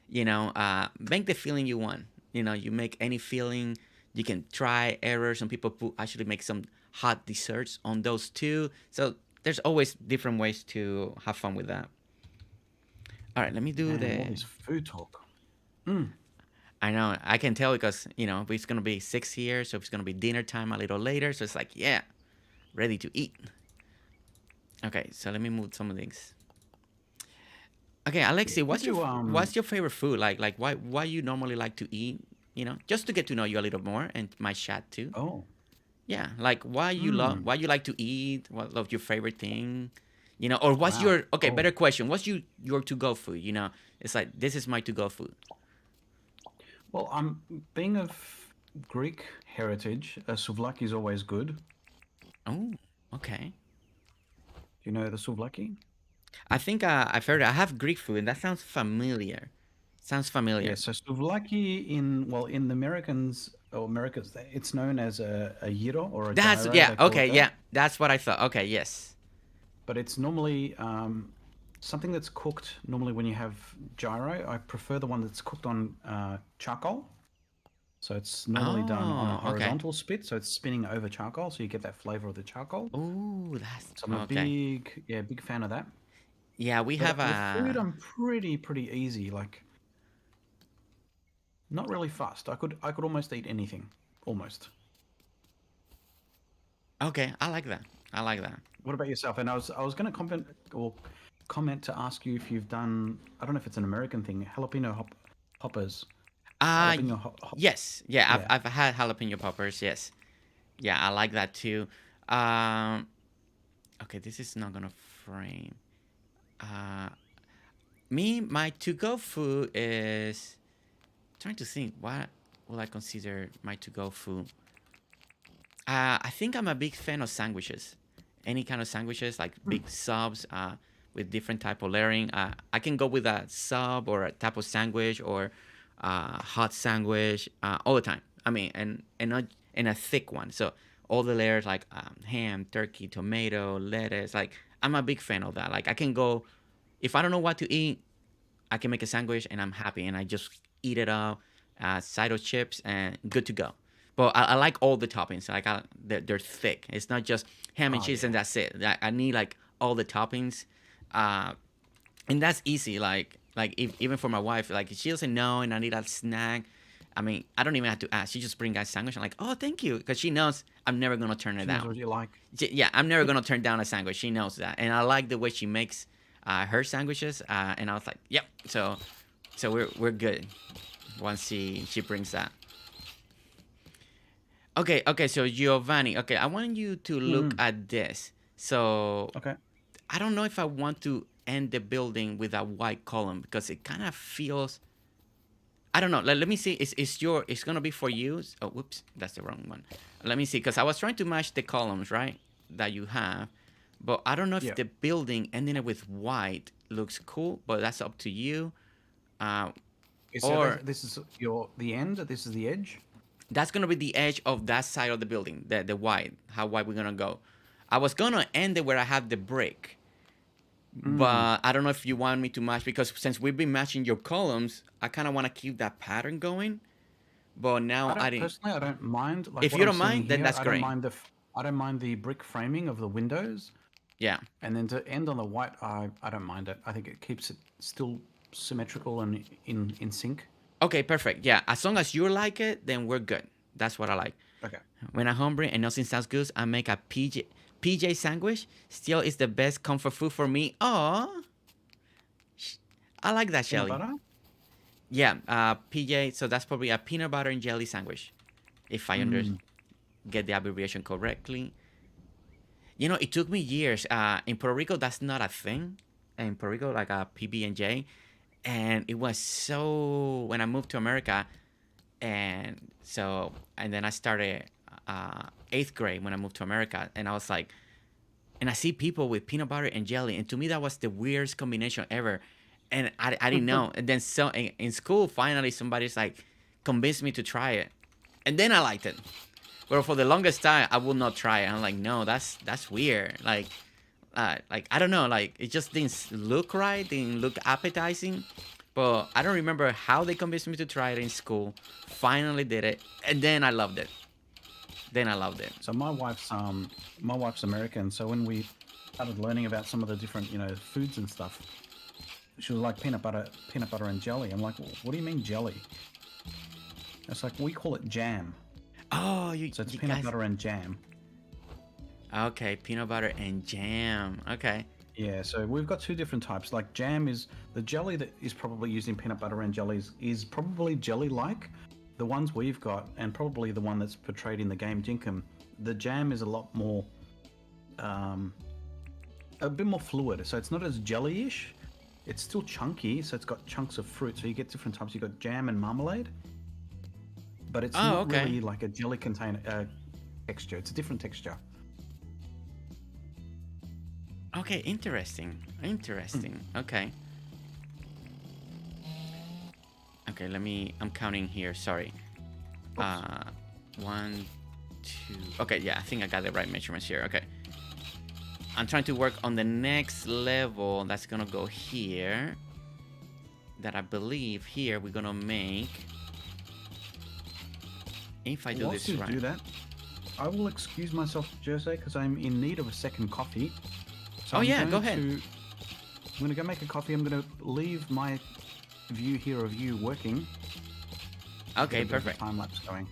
A: make the feeling you want. You make any feeling. You can try errors. Some people actually make some hot desserts on those too. So there's always different ways to have fun with that. All right, let me do
B: All this food talk.
A: I know. I can tell because, it's going to be 6 here. So it's going to be dinner time a little later. So it's like, yeah, ready to eat. Okay, so let me move some of these. Okay, Alexi,
B: Did you
A: what's your favorite food? Like why you normally like to eat? You know, just to get to know you a little more and my chat too.
B: Oh,
A: Yeah, like
B: hmm.
A: why you like to eat? What love your favorite thing? You know, or what's
B: Wow.
A: your okay?
B: Oh,
A: Better question. What's your to go food? You know, it's like this is my to go food.
B: well, I'm being of Greek heritage. Souvlaki is always good.
A: Oh, okay.
B: Do you know the souvlaki?
A: I think I've heard. I have Greek food, and that sounds familiar. Sounds
B: Yeah,
A: familiar.
B: so souvlaki in the Americans or Americas, it's known as a gyro or a
A: That's
B: gyro.
A: yeah.
B: They call
A: Okay,
B: it that.
A: yeah. That's what I thought. Okay, yes.
B: But it's normally something that's cooked. Normally, when you have gyro, I prefer the one that's cooked on charcoal. So it's normally done on a
A: Oh, okay.
B: horizontal spit, so it's spinning over charcoal, so you get that flavor of the charcoal.
A: Oh, that's
B: So I'm a
A: okay.
B: big fan of that.
A: Yeah, we have
B: But with
A: a.
B: food, I'm pretty easy. Like not really fast. I could almost eat anything, almost.
A: Okay, I like that. I like that.
B: What about yourself? And I was going to comment to ask you if you've done. I don't know if it's an American thing. Hoppers.
A: Uh, y-
B: Jalapeno
A: yes. Yeah,
B: Yeah.
A: I've had jalapeno poppers. Yes. Yeah, I like that too. Um, okay, this is not gonna frame. Uh, my to go food is trying to think what will I consider my to go food. I think I'm a big fan of sandwiches. Any kind of sandwiches, like
B: Hmm.
A: big subs, with different type of layering. I can go with a sub or a type of sandwich or hot sandwich all the time. I mean, and not and a thick one. So all the layers like ham, turkey, tomato, lettuce. Like I'm a big fan of that. Like I can go if I don't know what to eat, I can make a sandwich and I'm happy and I just eat it up, side of chips and good to go. But I like all the toppings. Like they're thick. It's not just ham and
B: Oh
A: cheese and
B: yeah.
A: that's it. I need like all the toppings, uh, and that's easy. Like if, even for my wife, like if she doesn't know and I need a snack. I mean, I don't even have to ask. She just bring a sandwich. I'm like, oh, thank you, because she knows I'm never gonna turn it
B: She knows
A: down.
B: what you like.
A: Yeah, I'm never gonna turn down a sandwich. She knows that, and I like the way she makes her sandwiches. And I was like, yep. So we're good once she brings that. Okay. So Giovanni, okay, I want you to look
B: Mm.
A: at this. So
B: Okay.
A: I don't know if I want to end the building with a white column because it kind of feels. I don't know. Let me see. It's gonna be for you. Oh, whoops, that's the wrong one. Let me see, because I was trying to match the columns, right, that you have, but I don't know if
B: Yeah.
A: the building ending up with white looks cool. But that's up to you. Uh,
B: So
A: or
B: this is the end. This is the edge.
A: that's gonna be the edge of that side of the building, the white. How white we're gonna go? I was gonna end it where I have the brick,
B: Mm.
A: but I don't know if you want me to match because since we've been matching your columns, I kind of want to keep that pattern going. But now I didn't.
B: I don't mind. Like
A: If
B: what
A: you
B: I'm
A: don't
B: seeing
A: mind, then
B: here,
A: that's great.
B: I don't mind the brick framing of the windows.
A: Yeah.
B: And then to end on the white, I don't mind it. I think it keeps it still symmetrical and in sync.
A: Okay, perfect. Yeah, as long as you like it, then we're good. That's what I like.
B: Okay.
A: When I'm hungry and nothing sounds good, I make a PJ sandwich. Still is the best comfort food for me. Oh, I like that,
B: Peanut
A: Shelly.
B: butter.
A: Yeah, PJ. So that's probably a peanut butter and jelly sandwich, if I
B: Mm.
A: get the abbreviation correctly. You know, it took me years. In Puerto Rico, that's not a thing. In Puerto Rico, like a PB and J, and it was so when I moved to America, and then I started eighth grade when I moved to America, and I was like, and I see people with peanut butter and jelly, and to me that was the weirdest combination ever, and I didn't know, and then so in school finally somebody's like convinced me to try it, and then I liked it, but for the longest time I would not try it. I'm like, no, that's weird, like I don't know, like it just didn't look right, didn't look appetizing. But I don't remember how they convinced me to try it in school. Finally did it, and then I loved it. Then I loved it.
B: So my wife's American. So when we started learning about some of the different foods and stuff, she was like peanut butter and jelly. I'm like, what do you mean jelly? It's like we call it jam.
A: Oh,
B: So it's
A: you
B: peanut
A: guys.
B: butter and jam.
A: Okay, peanut butter and jam. Okay,
B: Yeah, so we've got two different types. Like jam is the jelly that is probably used in peanut butter and jellies is probably jelly-like. The ones we've got, and probably the one that's portrayed in the game Dinkum, the jam is a lot more, a bit more fluid. So it's not as jelly-ish. It's still chunky, so it's got chunks of fruit. So you get different types. You've got jam and marmalade, but it's not really like a jelly container texture. It's a different texture.
A: Okay, interesting. Interesting. Okay. Okay, I'm counting here. Sorry. 1, 2. Okay, yeah, I think I got the right measurements here. Okay. I'm trying to work on the next level that's gonna go here. That I believe here we're gonna make. If I do this right.
B: Do that, I will excuse myself, Jose, because I'm in need of a second coffee. So
A: go ahead.
B: I'm going to go make a coffee. I'm going to leave my view here of you working.
A: Okay, perfect.
B: Time lapse going.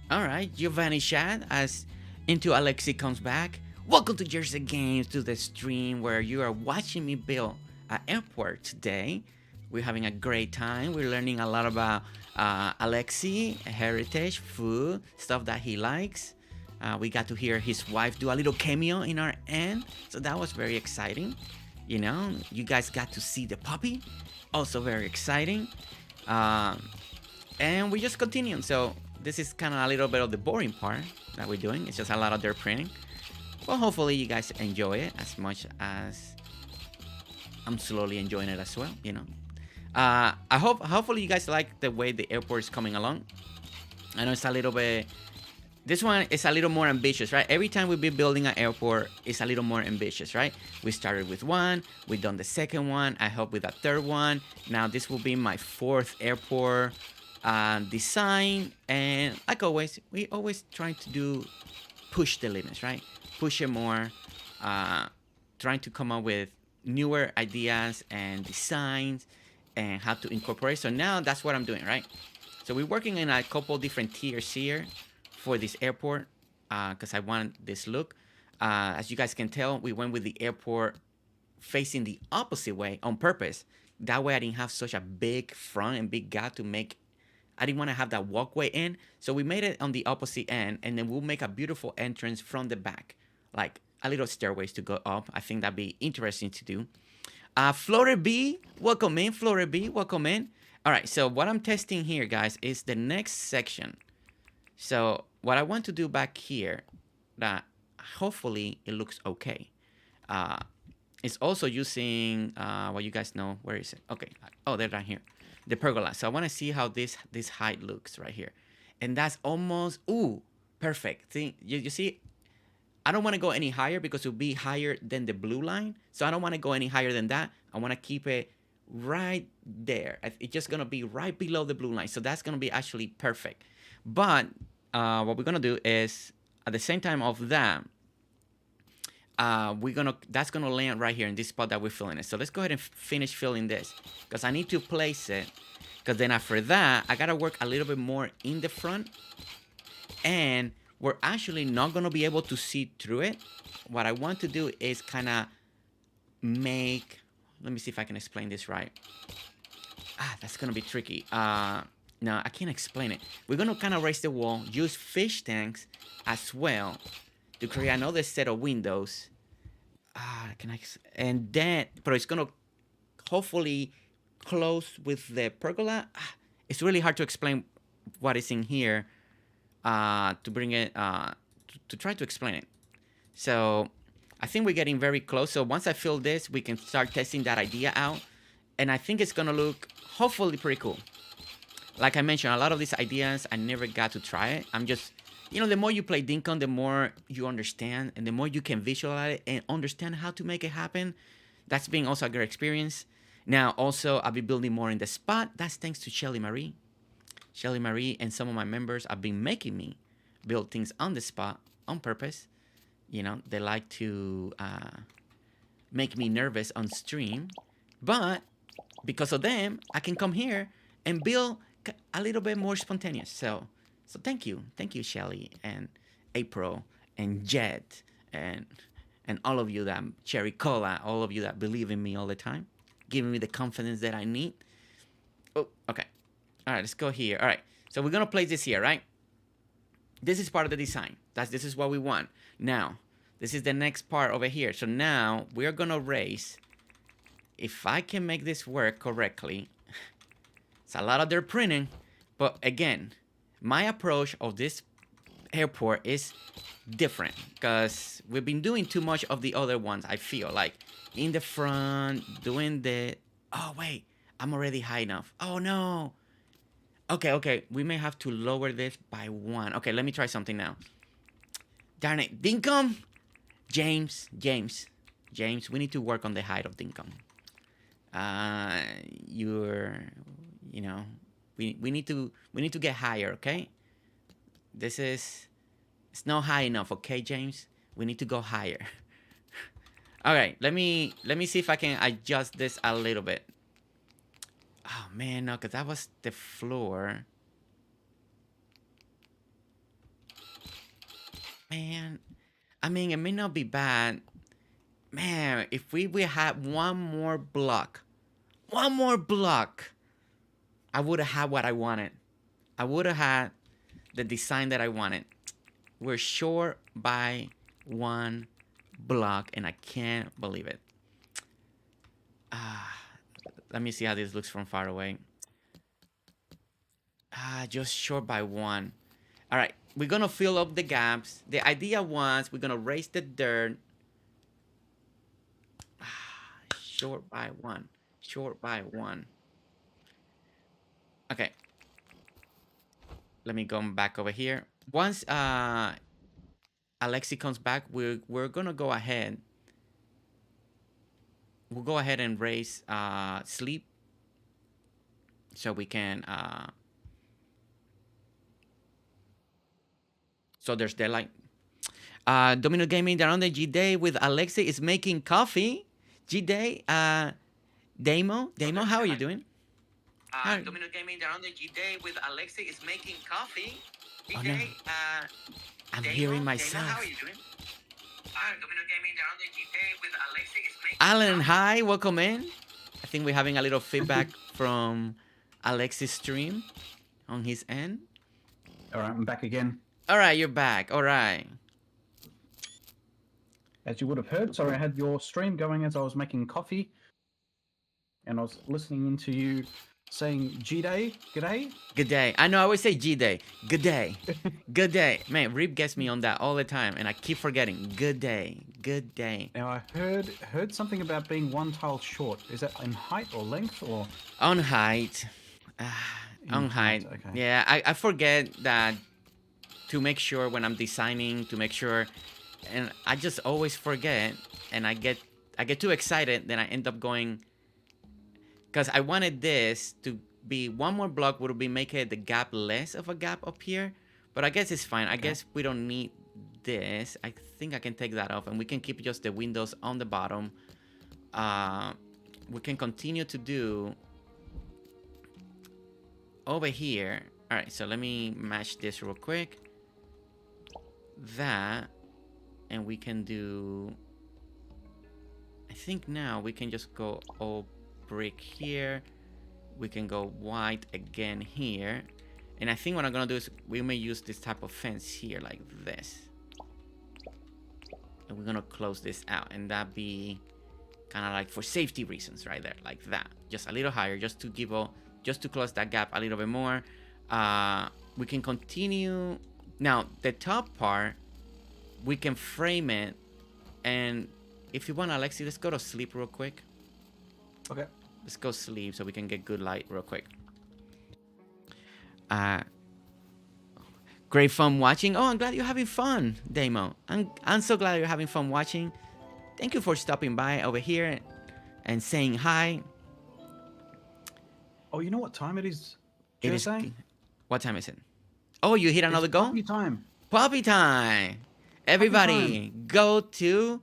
A: All right, Giovanni Shad, as Into Alexi comes back. Welcome to GerseGames, to the stream where you are watching me build an airport today. We're having a great time. We're learning a lot about Alexi, heritage, food, stuff that he likes. We got to hear his wife do a little cameo in our end, so that was very exciting. You know, you guys got to see the puppy, also very exciting. And we just continue. So this is kind of a little bit of the boring part that we're doing. It's just a lot of dirt printing. Well, hopefully you guys enjoy it as much as I'm slowly enjoying it as well, you know. Hopefully you guys like the way the airport is coming along. I know it's a little bit, this one is a little more ambitious, right? Every time we've been building an airport, it's a little more ambitious, right? We started with one, we've done the second one, I helped with a third one. Now this will be my fourth airport design. And like always, we always try to push the limits, right? Push it more, trying to come up with newer ideas and designs and how to incorporate. So now that's what I'm doing, right? So we're working in a couple different tiers here for this airport because I want this look. As you guys can tell, we went with the airport facing the opposite way on purpose. That way I didn't have such a big front and big gap to make. I didn't want to have that walkway in. So we made it on the opposite end, and then we'll make a beautiful entrance from the back, like a little stairways to go up. I think that'd be interesting to do. Flora B, welcome in. Flora B, welcome in. All right, so what I'm testing here, guys, is the next section. So what I want to do back here, that hopefully it looks okay. It's also using what you guys know. Where is it? Okay. Oh, they're right here. The pergola. So I want to see how this height looks right here. And that's almost, ooh, perfect. See, you see, I don't want to go any higher because it'll be higher than the blue line. So I don't want to go any higher than that. I want to keep it right there. It's just going to be right below the blue line. So that's going to be actually perfect. But what we're going to do is, at the same time of that, that's going to land right here in this spot that we're filling it. So let's go ahead and finish filling this because I need to place it. Because then after that, I got to work a little bit more in the front. And we're actually not going to be able to see through it. What I want to do is kind of make, let me see if I can explain this right. That's going to be tricky. No, I can't explain it. We're going to kind of raise the wall, use fish tanks as well to create another set of windows. And then, but it's going to hopefully close with the pergola. It's really hard to explain what is in here. To bring it, to try to explain it. So I think we're getting very close. So once I fill this, we can start testing that idea out. And I think it's going to look hopefully pretty cool. Like I mentioned, a lot of these ideas, I never got to try it. I'm just, you know, the more you play Dinkum, the more you understand and the more you can visualize it and understand how to make it happen. That's been also a great experience. Now, also, I'll be building more in the spot. That's thanks to Shelly Marie. Shelly Marie and some of my members have been making me build things on the spot on purpose. You know, they like to make me nervous on stream. But because of them, I can come here and build a little bit more spontaneous. So thank you. Thank you, Shelly and April and Jet and and all of you that Cherry Cola, all of you that believe in me all the time, giving me the confidence that I need. Oh, okay. All right, let's go here. All right, so we're gonna place this here, right? This is part of the design. This is what we want. Now, this is the next part over here. So now we're gonna raise. If I can make this work correctly, it's a lot of their printing, but again, my approach of this airport is different because we've been doing too much of the other ones. I feel like in the front doing the. Oh wait, I'm already high enough. Oh no. Okay, we may have to lower this by 1. Okay, let me try something now. Darn it, Dinkum, James, we need to work on the height of Dinkum. You know, we need to get higher, okay? It's not high enough, okay, James? We need to go higher. All right, let me see if I can adjust this a little bit. Oh man, no, because that was the floor. Man, I mean, it may not be bad. Man, if we had one more block, I would have had what I wanted. I would have had the design that I wanted. We're short by 1 block, and I can't believe it. Let me see how this looks from far away. Just short by 1. All right, we're gonna fill up the gaps. The idea was we're gonna raise the dirt. Short by 1. Okay. Let me go back over here. Once Alexi comes back, we're gonna go ahead. We'll go ahead and raise sleep so we can so there's daylight. Domino Gaming down on the G-Day with Alexi is making coffee. G-Day, Damo, how are you doing? Domino Gaming down on the G-Day with Alexi is making coffee. G-Day, I'm hearing myself. How are you doing? Domino Gaming down on the G-Day with Alexi is making Alan, hi, welcome in. I think we're having a little feedback from Alexi's stream on his end.
B: All right, I'm back again.
A: All right, you're back. All right.
B: As you would have heard, sorry, I had your stream going as I was making coffee, and I was listening into you saying G-Day, g'day.
A: Good day. I know I always say G-Day. Good day. Good day. Man, Reeb gets me on that all the time, and I keep forgetting. Good day. Good day.
B: Now, I heard something about being 1 tile short. Is that in height or length or?
A: On height. On height. Okay. Yeah, I forget that to make sure when I'm designing, to make sure, and I just always forget, and I get too excited, then I end up going, because I wanted this to be 1 more block would be making the gap less of a gap up here, but I guess it's fine. I guess we don't need this. I think I can take that off, and we can keep just the windows on the bottom. We can continue to do over here. All right, so let me match this real quick. That, and we can do, I think now we can just go all brick here. We can go white again here. And I think what I'm gonna do is we may use this type of fence here like this. And we're gonna close this out, and that be kind of like for safety reasons right there, like that. Just a little higher, just to close that gap a little bit more. We can continue. Now, the top part, we can frame it, and if you want, Alexi, let's go to sleep real quick.
B: Okay.
A: Let's go sleep so we can get good light real quick. Great fun watching. Oh, I'm glad you're having fun, Damo. I'm so glad you're having fun watching. Thank you for stopping by over here and saying hi.
B: Oh, you know what time it is?
A: It is. What time is it? Oh, you hit another goal?
B: Puppy time.
A: Puppy time. Everybody, go to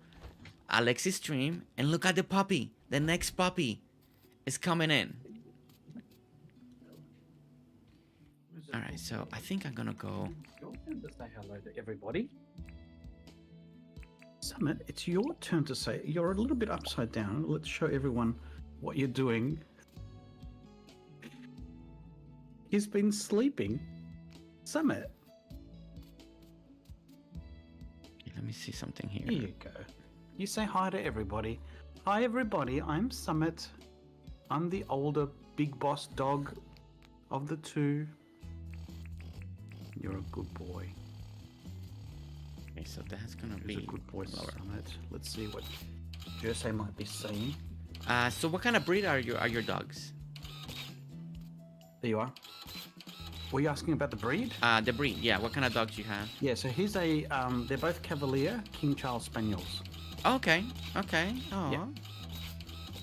A: Alexi's stream and look at the puppy. The next puppy is coming in. All right, so I think I'm gonna go.
B: Say hello to everybody. Summit, it's your turn to say. You're a little bit upside down. Let's show everyone what you're doing. He's been sleeping. Summit.
A: Okay, let me see something here.
B: Here you go. You say hi to everybody. Hi, everybody. I'm Summit. I'm the older big boss dog of the two. You're a good boy.
A: Okay, so that's gonna be
B: a good boy,
A: lower.
B: Summit. Let's see what Jersey might be saying.
A: So what kind of breed are your dogs?
B: There you are. Were you asking about the breed?
A: The breed, yeah. What kind of dogs you have?
B: Yeah, so he's a, they're both Cavalier King Charles Spaniels.
A: Okay, okay. Oh.
B: Yeah.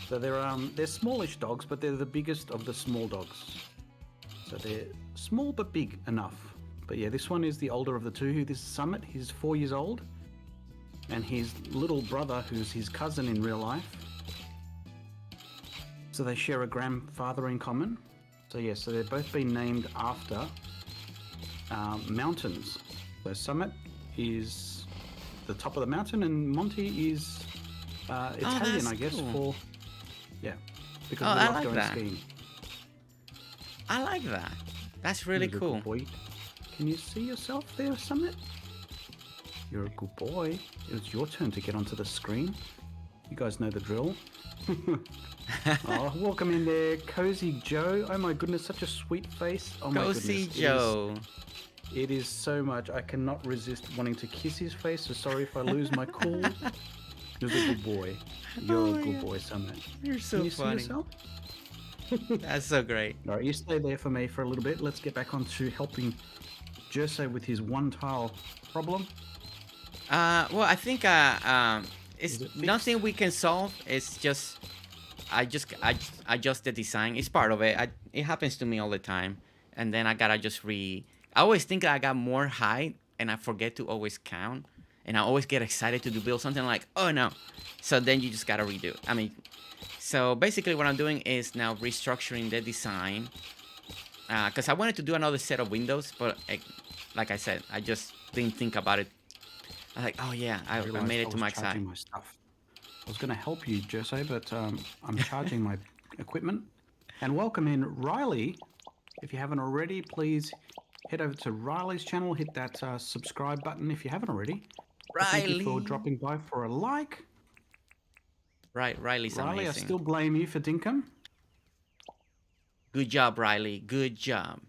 B: So they're smallish dogs, but they're the biggest of the small dogs. So they're small but big enough. But yeah, this one is the older of the two. This is Summit. He's 4 years old. And his little brother, who's his cousin in real life. So they share a grandfather in common. So yeah, so they've both been named after mountains. So Summit is the top of the mountain, and Monty is Italian, I guess,
A: cool.
B: for because
A: Oh,
B: we
A: I
B: love
A: like
B: going
A: that.
B: skiing.
A: I like that. That's really
B: You're a
A: cool.
B: good boy. Can you see yourself there, Summit? You're a good boy. It's your turn to get onto the screen. You guys know the drill. Oh, welcome in there, Cozy Joe. Oh my goodness, such a sweet face. Oh my
A: Cozy
B: goodness.
A: Joe.
B: It is so much. I cannot resist wanting to kiss his face, so sorry if I lose my cool. You're a good boy. You're a good boy, Summit.
A: You're so
B: Can you
A: funny.
B: see yourself?
A: That's so great.
B: All right, you stay there for me for a little bit. Let's get back on to helping Jersey with his one tile problem.
A: Well, I think it's
B: it
A: nothing we can solve. It's just I adjust the design. It's part of it. It happens to me all the time, and then I gotta just I always think I got more height, and I forget to always count, and I always get excited to build something like, oh no, so then you just gotta redo. I mean, so basically what I'm doing is now restructuring the design, because I wanted to do another set of windows, but like I said, I just didn't think about it. I was like, oh yeah, I made it to my side.
B: My stuff. I was going to help you, Jersey, but I'm charging my equipment. And welcome in Riley. If you haven't already, please head over to Riley's channel. Hit that subscribe button if you haven't already. Thank you for dropping by for a like.
A: Riley's
B: Riley,
A: amazing.
B: I still blame you for Dinkum.
A: Good job, Riley. Good job.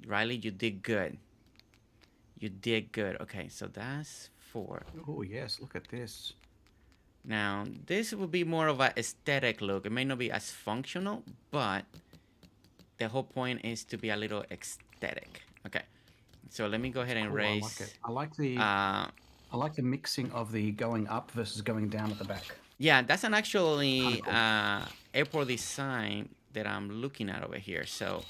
A: Riley, you did good. You did good. Okay, so that's 4.
B: Oh, yes. Look at this.
A: Now, this will be more of an aesthetic look. It may not be as functional, but the whole point is to be a little aesthetic. Okay, so let me go ahead and raise.
B: I like it. I like the mixing of the going up versus going down at the back.
A: Yeah, that's an actually airport design that I'm looking at over here. So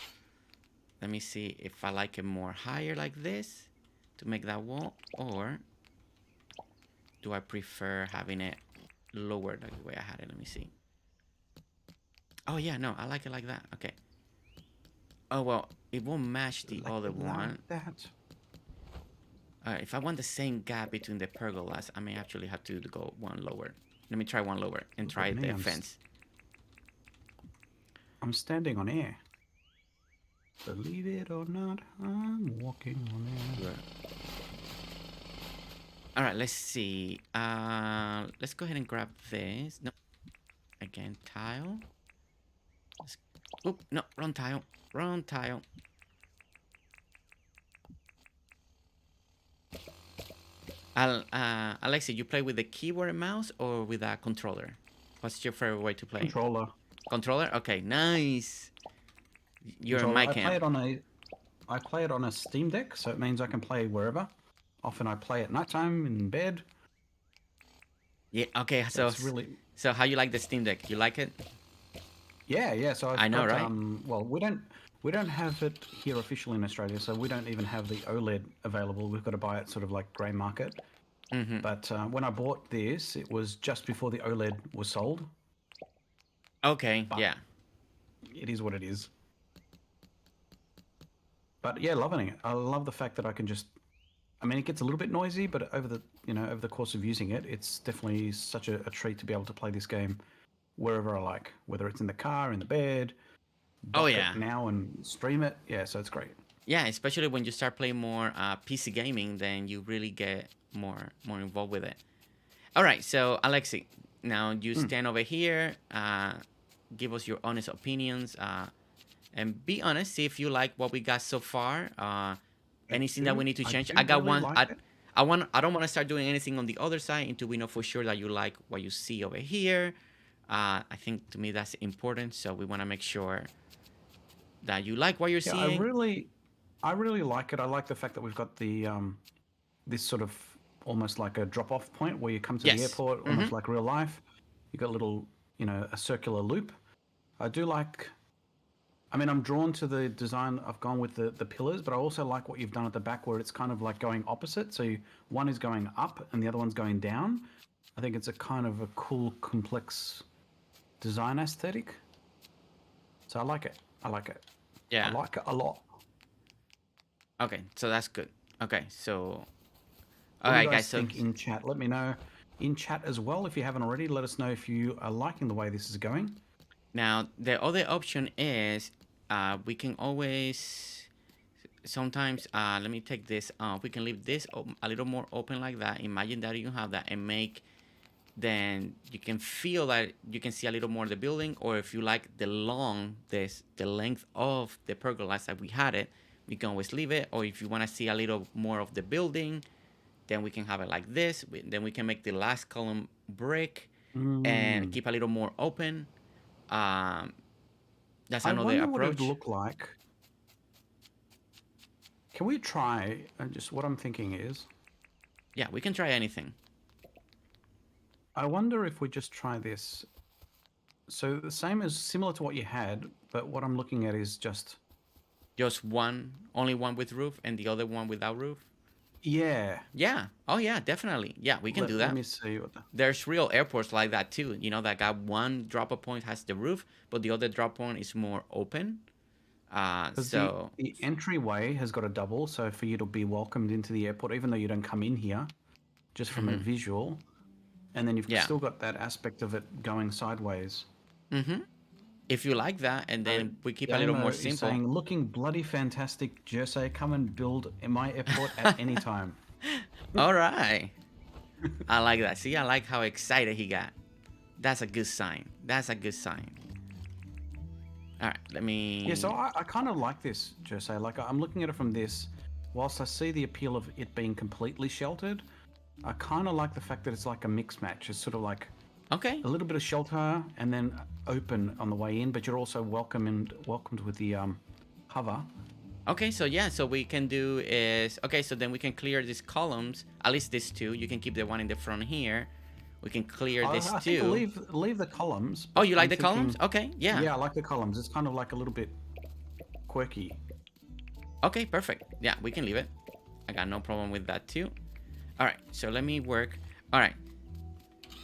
A: let me see if I like it more higher like this to make that wall, or do I prefer having it lower like the way I had it? Let me see. Oh yeah, no, I like it like that. Okay. Oh well, it won't match the other one.
B: That.
A: If I want the same gap between the pergolas, I may actually have to go one lower. Let me try one lower and try the fence.
B: I'm standing on air. Believe it or not, I'm walking on air.
A: All right, let's see. Let's go ahead and grab this. No, again, tile. Oop, no, wrong tile. Wrong tile. Alexi, you play with the keyboard and mouse or with a controller? What's your favorite way to play?
B: Controller.
A: Controller? Okay, nice. You're in my camp.
B: I play it on a Steam Deck, so it means I can play wherever. Often I play at nighttime in bed.
A: Yeah. Okay. So so how you like the Steam Deck? You like it?
B: Yeah. So
A: I know, right?
B: Well, we don't have it here officially in Australia, so we don't even have the OLED available. We've got to buy it sort of like grey market.
A: Mm-hmm.
B: But when I bought this, it was just before the OLED was sold.
A: Okay.
B: But
A: yeah.
B: It is what it is. But yeah, loving it. I love the fact that I can just I mean, it gets a little bit noisy, but over the course of using it, it's definitely such a treat to be able to play this game wherever I like, whether it's in the car, in the bed,
A: Oh
B: dock
A: yeah.
B: it now and stream it. Yeah, so it's great.
A: Yeah, especially when you start playing more PC gaming, then you really get more involved with it. All right, so Alexi, now you stand over here, give us your honest opinions, and be honest. See if you like what we got so far. Anything that we need to change. I got
B: really
A: one.
B: like
A: I don't want to start doing anything on the other side until we know for sure that you like what you see over here. I think to me that's important. So we want to make sure that you like what you're seeing.
B: I really like it. I like the fact that we've got the this sort of almost like a drop-off point where you come to the airport, almost like real life. You got a little, a circular loop. I do like. I mean, I'm drawn to the design. I've gone with the pillars, but I also like what you've done at the back where it's kind of like going opposite. So one is going up and the other one's going down. I think it's a kind of a cool, complex design aesthetic. So I like it.
A: Yeah.
B: I like it a lot.
A: Okay, so that's good. Okay, so
B: All right, guys. Think in chat. Let me know in chat as well if you haven't already. Let us know if you are liking the way this is going.
A: Now the other option is we can always sometimes let me take this off. We can leave this a little more open like that. Imagine that you have that and then you can feel that you can see a little more of the building, or if you like the length of the pergolas that we had it, we can always leave it. Or if you want to see a little more of the building, then we can have it like this. Then we can make the last column brick and keep a little more open. That's another approach.
B: What it would look like. Can we try? Just what I'm thinking is.
A: Yeah, we can try anything.
B: I wonder if we just try this. So the same as similar to what you had, but what I'm looking at is just
A: only one with roof and the other one without roof.
B: Yeah.
A: Yeah. Oh yeah, definitely. Yeah, we can do that.
B: Let me see
A: There's real airports like that too. That got one drop-off point has the roof, but the other drop point is more open. So
B: the entryway has got a double, so for you to be welcomed into the airport, even though you don't come in here, just from a visual, and then you've still got that aspect of it going sideways.
A: If you like that, and then we keep a little more simple.
B: Saying, looking bloody fantastic, Jersey. Come and build in my airport at any time.
A: All right. I like that. See, I like how excited he got. That's a good sign. All right, let me...
B: Yeah, so I kind of like this, Jersey. Like, I'm looking at it from this. Whilst I see the appeal of it being completely sheltered, I kind of like the fact that it's like a mix match. It's sort of like a little bit of shelter and then open on the way in, but you're also welcomed with the hover.
A: Okay, so yeah, so we can do is... Okay, so then we can clear these columns, at least these two. You can keep the one in the front here. We can clear this
B: I
A: too.
B: Think leave the columns.
A: Oh, you like the columns? Okay, yeah.
B: Yeah, I like the columns. It's kind of like a little bit quirky.
A: Okay, perfect. Yeah, we can leave it. I got no problem with that too. All right, so let me work. All right.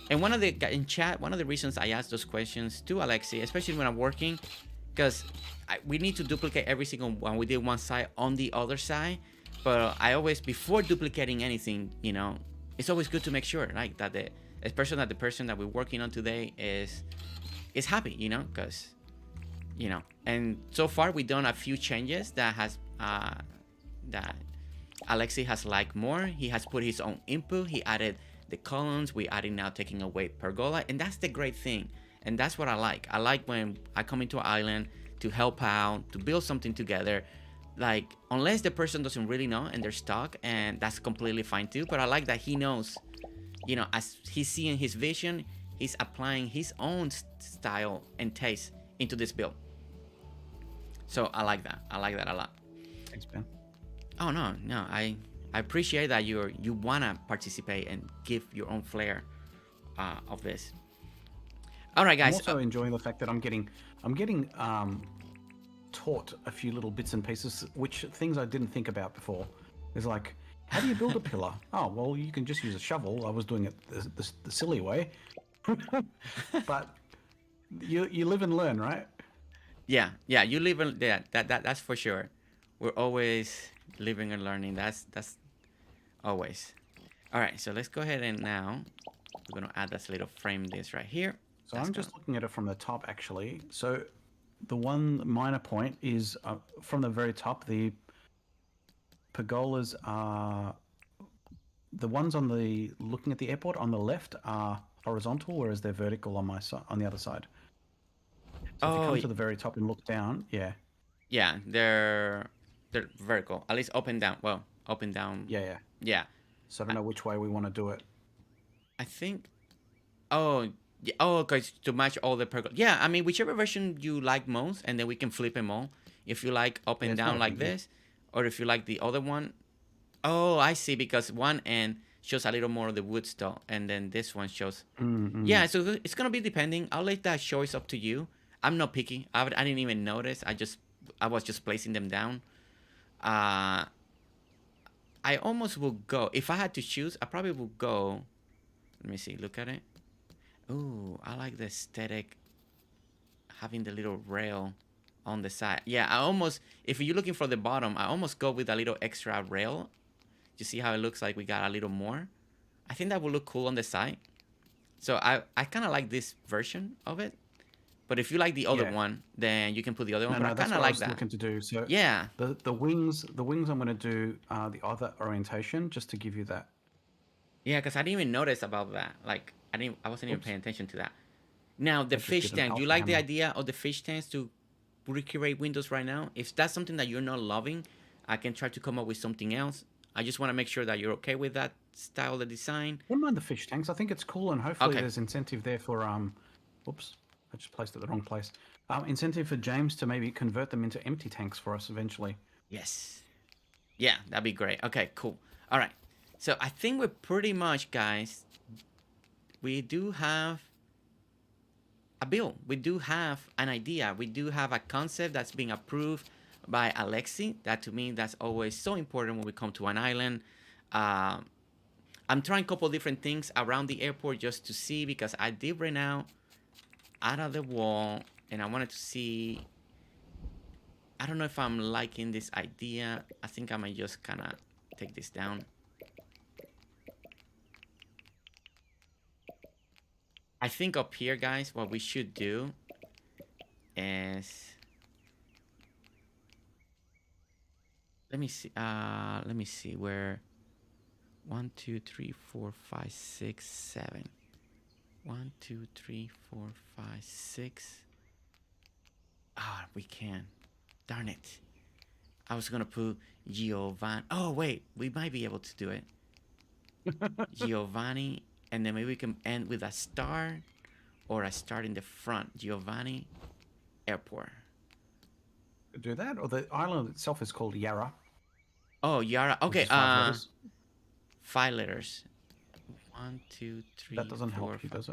A: And in chat, one of the reasons I asked those questions to Alexi, especially when I'm working, because we need to duplicate every single one. We did one side on the other side, but I always, before duplicating anything, it's always good to make sure, like, that the person that we're working on today is happy, because, and so far we've done a few changes that Alexi has liked more. He has put his own input. He added the columns. We added now taking away pergola, and that's the great thing. And that's what I like. I like when I come into an island to help out, to build something together. Like, unless the person doesn't really know and they're stuck, and that's completely fine too. But I like that he knows, as he's seeing his vision, he's applying his own style and taste into this build. So I like that. I like that a lot.
B: Thanks, Ben.
A: Oh, no. I appreciate that you want to participate and give your own flair of this. All right, guys.
B: I'm also enjoying the fact that I'm getting taught a few little bits and pieces, which things I didn't think about before. It's like, how do you build a pillar? Oh, well, you can just use a shovel. I was doing it the silly way. But you live and learn, right?
A: Yeah, you live and that's for sure. We're always living and learning. That's always. All right, so let's go ahead and now we're gonna add this little frame this right here.
B: So I'm just looking at it from the top actually. So the one minor point is from the very top, the pergolas are the ones on the looking at the airport on the left are horizontal, whereas they're vertical on my side on the other side. So if you come to the very top and look down, yeah.
A: Yeah, they're vertical. At least up and down. Well, up and down.
B: Yeah.
A: Yeah.
B: So I don't know which way we want to do it.
A: I think. Oh, yeah, oh, okay, to match all the pergolas. Yeah, I mean, whichever version you like most, and then we can flip them all. If you like up and down like this, or if you like the other one. Oh, I see, because one end shows a little more of the wood stuff, and then this one shows. Yeah, so it's gonna be depending. I'll let that choice up to you. I'm not picky. I didn't even notice. I was just placing them down. I almost will go. If I had to choose, I probably would go. Let me see. Look at it. Ooh, I like the aesthetic. Having the little rail on the side. Yeah, I almost. If you're looking for the bottom, I almost go with a little extra rail. You see how it looks like we got a little more. I think that will look cool on the side. So I kind of like this version of it. But if you like the other one, then you can put the other one. But I kind of like that.
B: Looking to do. So
A: yeah,
B: the wings I'm going to do the other orientation just to give you that.
A: Yeah, because I didn't even notice about that. Like I wasn't even paying attention to that. Now the fish tank. You like the idea of the fish tanks to recreate windows right now? If that's something that you're not loving, I can try to come up with something else. I just want to make sure that you're okay with that style of design.
B: I don't mind the fish tanks. I think it's cool, and hopefully there's incentive there for Oops, I just placed it the wrong place. Incentive for James to maybe convert them into empty tanks for us eventually.
A: Yes. Yeah, that'd be great. Okay, cool. All right. So I think we're pretty much, guys. We do have a bill. We do have an idea. We do have a concept that's being approved by Alexi. That to me, that's always so important when we come to an island. I'm trying a couple different things around the airport just to see, because I did right now out of the wall, and I wanted to see. I don't know if I'm liking this idea. I think I might just kind of take this down. I think up here, guys, what we should do is, let me see where 1 2 3 4 5 6 7 1 2 3 4 5 6. Ah, we can. Darn it. I was gonna put Giovanni. Oh wait, we might be able to do it. Giovanni, and then maybe we can end with a star, or a star in the front. Giovanni Airport.
B: Do that, or the island itself is called Yarra.
A: Oh, Yara. Okay.
B: 5
A: letters. 1 2 3.
B: That doesn't
A: 4,
B: help you,
A: 5.
B: does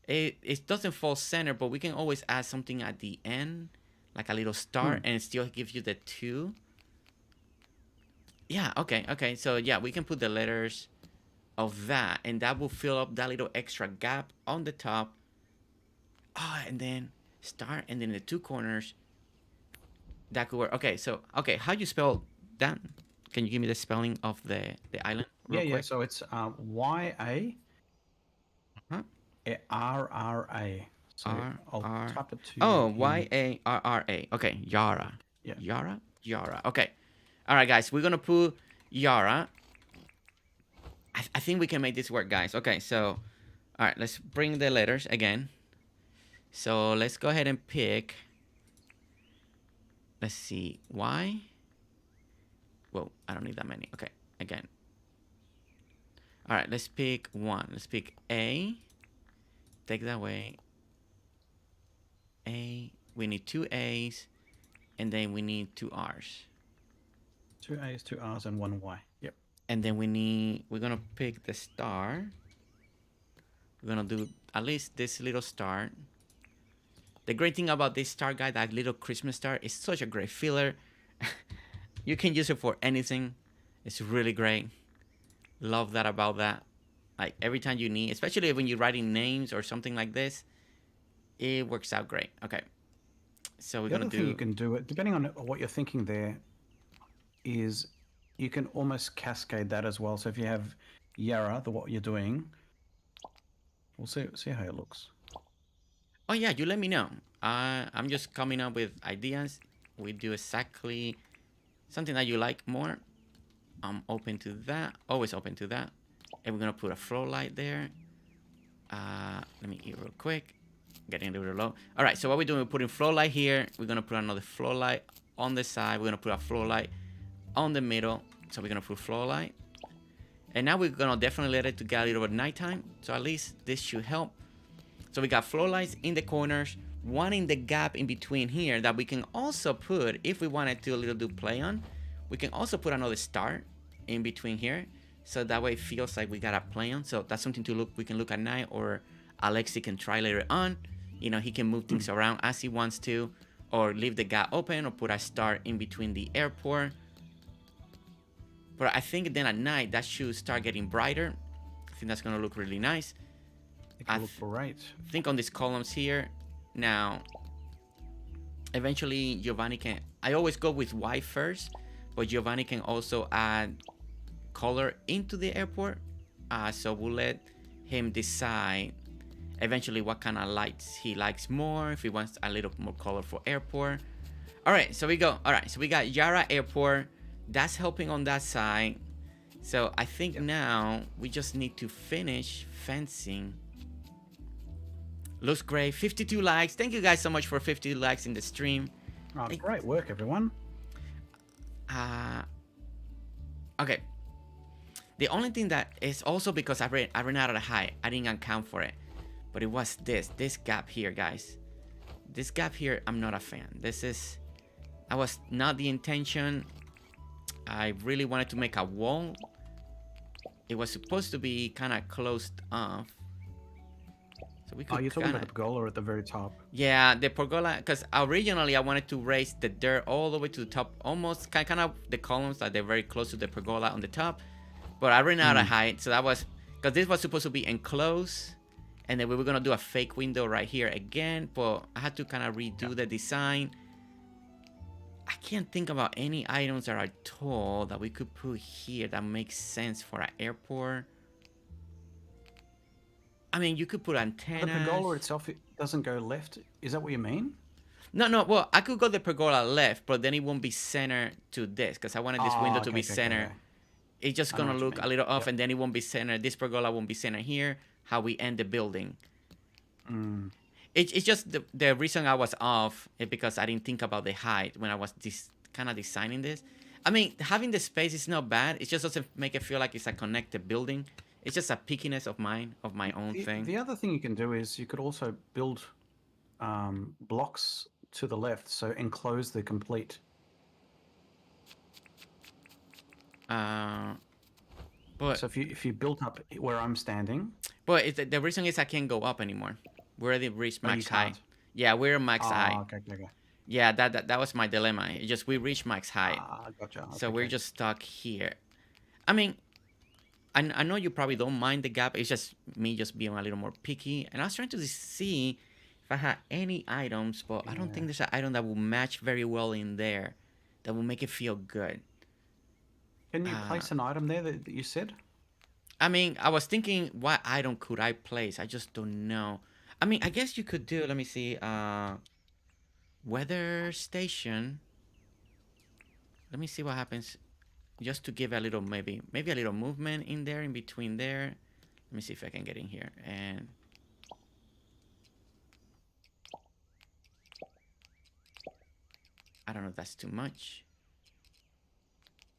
B: it?
A: It doesn't fall center, but we can always add something at the end, like a little star, and it still gives you the 2. Yeah. Okay. So yeah, we can put the letters of that, and that will fill up that little extra gap on the top. And then star, and then the 2 corners. That could work. Okay. So how do you spell that? Can you give me the spelling of the island?
B: Yeah. So it's YA. RRA. So I'll type it to you.
A: Oh, YARRA. Okay, Yara.
B: Yeah.
A: Yara. Okay. All right, guys. We're gonna put Yara. I think we can make this work, guys. Okay, so all right, let's bring the letters again. So let's go ahead and pick. Let's see, Y. Whoa, I don't need that many. Okay, again. All right, let's pick 1. Let's pick A. Take that away. A. We need 2 A's, and then we need 2 R's.
B: 2 A's, 2 R's, and 1 Y. Yep.
A: And then we're gonna pick the star. We're gonna do at least this little star. The great thing about this star, guy, that little Christmas star, is such a great filler. You can use it for anything. It's really great. Love that about that. Like every time you need, especially when you're writing names or something like this, it works out great. Okay. So we're gonna do.
B: You can do it depending on what you're thinking. There is you can almost cascade that as well. So if you have Yara, what you're doing, we'll see how it looks.
A: Oh yeah, you let me know. I'm just coming up with ideas. We do exactly something that you like more. I'm open to that. Always open to that. And we're gonna put a floor light there. Let me eat real quick. Getting a little low. All right, so what we're doing, we're putting floor light here. We're gonna put another floor light on the side. We're gonna put a floor light on the middle. So we're gonna put floor light. And now we're gonna definitely let it to get a little bit nighttime. So at least this should help. So we got floor lights in the corners, one in the gap in between here that we can also put, if we wanted to a little do play on, we can also put another star in between here. So that way it feels like we got a play on. So that's something to look, we can look at night, or Alexi can try later on. You know, he can move things around as he wants to, or leave the gap open, or put a star in between the airport. But I think then at night that should start getting brighter. I think that's gonna look really nice.
B: It will look great.
A: Think on these columns here. Now, eventually Giovanni can, I always go with white first, but Giovanni can also add color into the airport. So we'll let him decide eventually what kind of lights he likes more, if he wants a little more color for airport. All right, so we go. All right, so we got Yara Airport. That's helping on that side. So I think now we just need to finish fencing. Looks great. 52 likes. Thank you guys so much for 50 likes in the stream.
B: Oh, great work, everyone.
A: Okay. The only thing that is also because I ran out of the height. I didn't account for it. But it was this gap here, guys. This gap here, I'm not a fan. That was not the intention. I really wanted to make a wall. It was supposed to be kind of closed off. So we could
B: you're talking about the pergola at the very top.
A: Yeah, the pergola, because originally I wanted to raise the dirt all the way to the top, almost kind of the columns that they're very close to the pergola on the top. But I ran out of height, so that was, because this was supposed to be enclosed, and then we were going to do a fake window right here again, but I had to kind of redo the design. I can't think about any items that are tall that we could put here that makes sense for an airport. I mean, you could put antennas.
B: The pergola itself, it doesn't go left. Is that what you mean?
A: No. Well, I could go the pergola left, but then it won't be centered to this, because I wanted this window to be centered. It's just going to look a little off, and then it won't be centered. This pergola won't be centered here, how we end the building. It's just the reason I was off is because I didn't think about the height when I was kind of designing this. I mean, having the space is not bad. It just doesn't make it feel like it's a connected building. It's just a pickiness of my own thing.
B: The other thing you can do is you could also build blocks to the left, so enclose the complete.
A: But
B: so if you built up where I'm standing.
A: But the reason is I can't go up anymore. We already reached max height. Yeah, we're max height.
B: Okay.
A: Yeah, that was my dilemma. It's just we reached max height.
B: Gotcha.
A: So we're just stuck here. I mean, I know you probably don't mind the gap. It's just me just being a little more picky. And I was trying to see if I had any items, but I don't think there's an item that will match very well in there that will make it feel good.
B: Can you place an item there that you said?
A: I mean, I was thinking, what item could I place? I just don't know. I mean, I guess you could do, let me see, weather station. Let me see what happens. Just to give a little, maybe a little movement in there, in between there. Let me see if I can get in here. And I don't know if that's too much.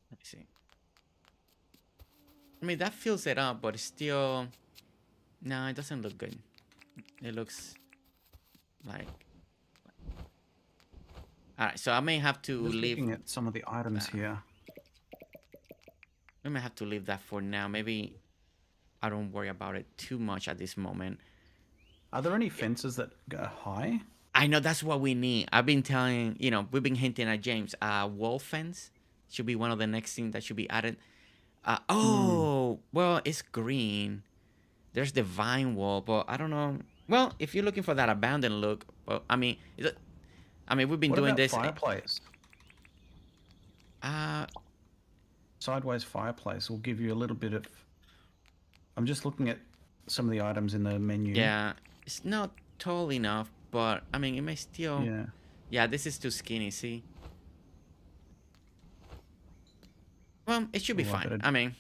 A: Let me see. I mean, that fills it up, but it's still... No, it doesn't look good. It looks like... Alright, so I may have to leave...
B: Looking at some of the items here.
A: I may have to leave that for now. Maybe I don't worry about it too much at this moment.
B: Are there any fences that go high?
A: I know that's what we need. I've been telling, we've been hinting at James. Wall fence should be one of the next things that should be added. Well, it's green. There's the vine wall, but I don't know. Well, if you're looking for that abandoned look, well, I mean, we've been doing this.
B: Fireplace. sideways fireplace will give you a little bit of... I'm just looking at some of the items in the menu.
A: Yeah, it's not tall enough, but I mean, it may still...
B: Yeah.
A: Yeah, this is too skinny, see? Well, it should be fine. I mean,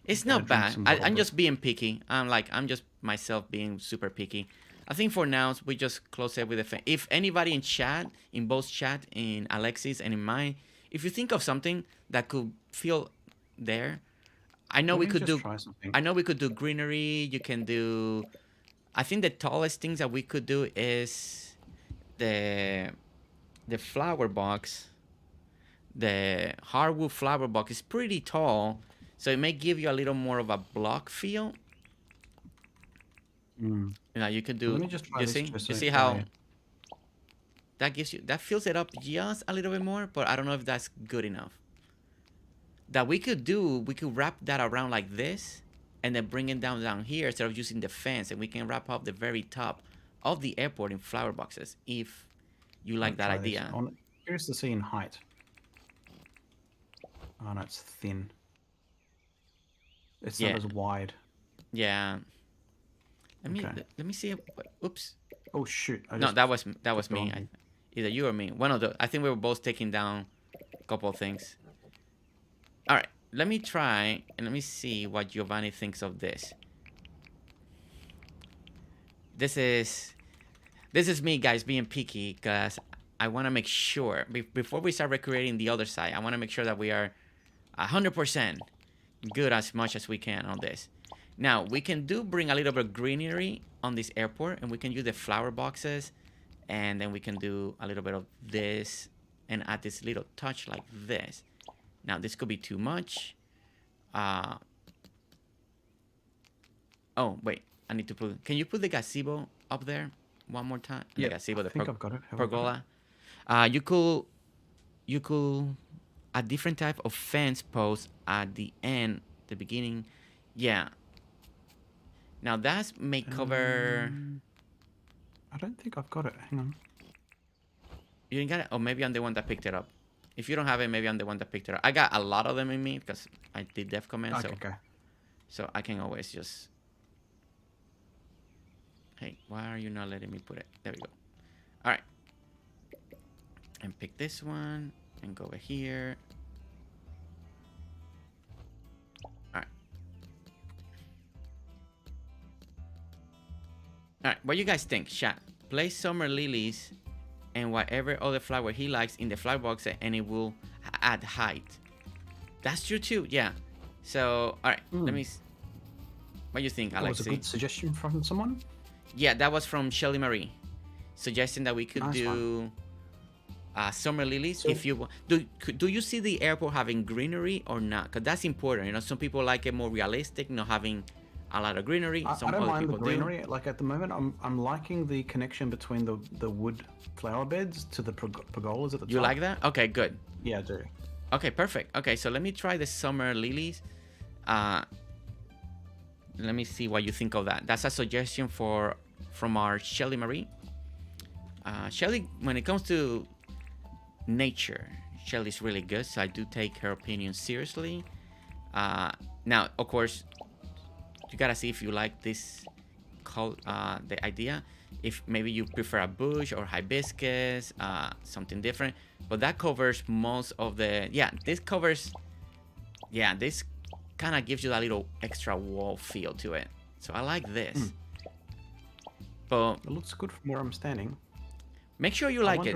A: it's not bad. I'm just being picky. I'm just myself being super picky. I think for now, we just close it with a fan. If anybody in chat, in both chat, in Alexis and in mine, if you think of something that could feel there, I know we could do. I know we could do greenery. You can do. I think the tallest things that we could do is the flower box. The hardwood flower box is pretty tall, so it may give you a little more of a block feel. You know, you could do. Let me just try this. You see how that gives you, that fills it up just a little bit more, but I don't know if that's good enough. That we could do, we could wrap that around like this, and then bring it down here instead of using the fence, and we can wrap up the very top of the airport in flower boxes if you like that idea.
B: I'm curious to see in height. Oh no, it's thin. It's not as wide.
A: Yeah. Let me see. Oops.
B: Oh shoot!
A: No, that was me. Either you or me. One of the. I think we were both taking down a couple of things. All right. Let me try and let me see what Giovanni thinks of this. This is me, guys, being picky because I want to make sure before we start recreating the other side. I want to make sure that we are 100% good as much as we can on this. Now, we can bring a little bit of greenery on this airport, and we can use the flower boxes, and then we can do a little bit of this and add this little touch like this. Now, this could be too much. Oh, wait. I need to put... Can you put the gazebo up there one more time?
B: Yeah,
A: the gazebo,
B: I think I've got it.
A: Pergola. You could... A different type of fence post at the end, the beginning. Yeah. Now that may cover...
B: I don't think I've got it. Hang on.
A: You didn't get it? Or maybe I'm the one that picked it up. If you don't have it, maybe I'm the one that picked it up. I got a lot of them in me because I did def command. So I can always just... Hey, why are you not letting me put it? There we go. All right. And pick this one and go over here. All right, what you guys think, chat? Place summer lilies and whatever other flower he likes in the flower box, and it will add height. That's true too, yeah. So, all right, let me... What do you think, Alexi?
B: That was a good suggestion from someone?
A: Yeah, that was from Shelly Marie. Suggesting that we could do summer lilies. So, if you do you see the airport having greenery or not? Because that's important. You know, some people like it more realistic, you know, having a lot of greenery.
B: I don't mind the greenery. Like at the moment, I'm liking the connection between the wood flower beds to the pergolas at the top.
A: You like that? Okay, good.
B: Yeah, I do.
A: Okay, perfect. Okay, so let me try the summer lilies. Let me see what you think of that. That's a suggestion from our Shelly Marie. Shelly, when it comes to nature, Shelly's really good, so I do take her opinion seriously. Now, of course, you gotta see if you like this the idea. If maybe you prefer a bush or hibiscus, something different. But that covers most of the... Yeah, this covers... Yeah, this kind of gives you that little extra wall feel to it. So I like this. But
B: it looks good from where I'm standing.
A: Make sure you like it.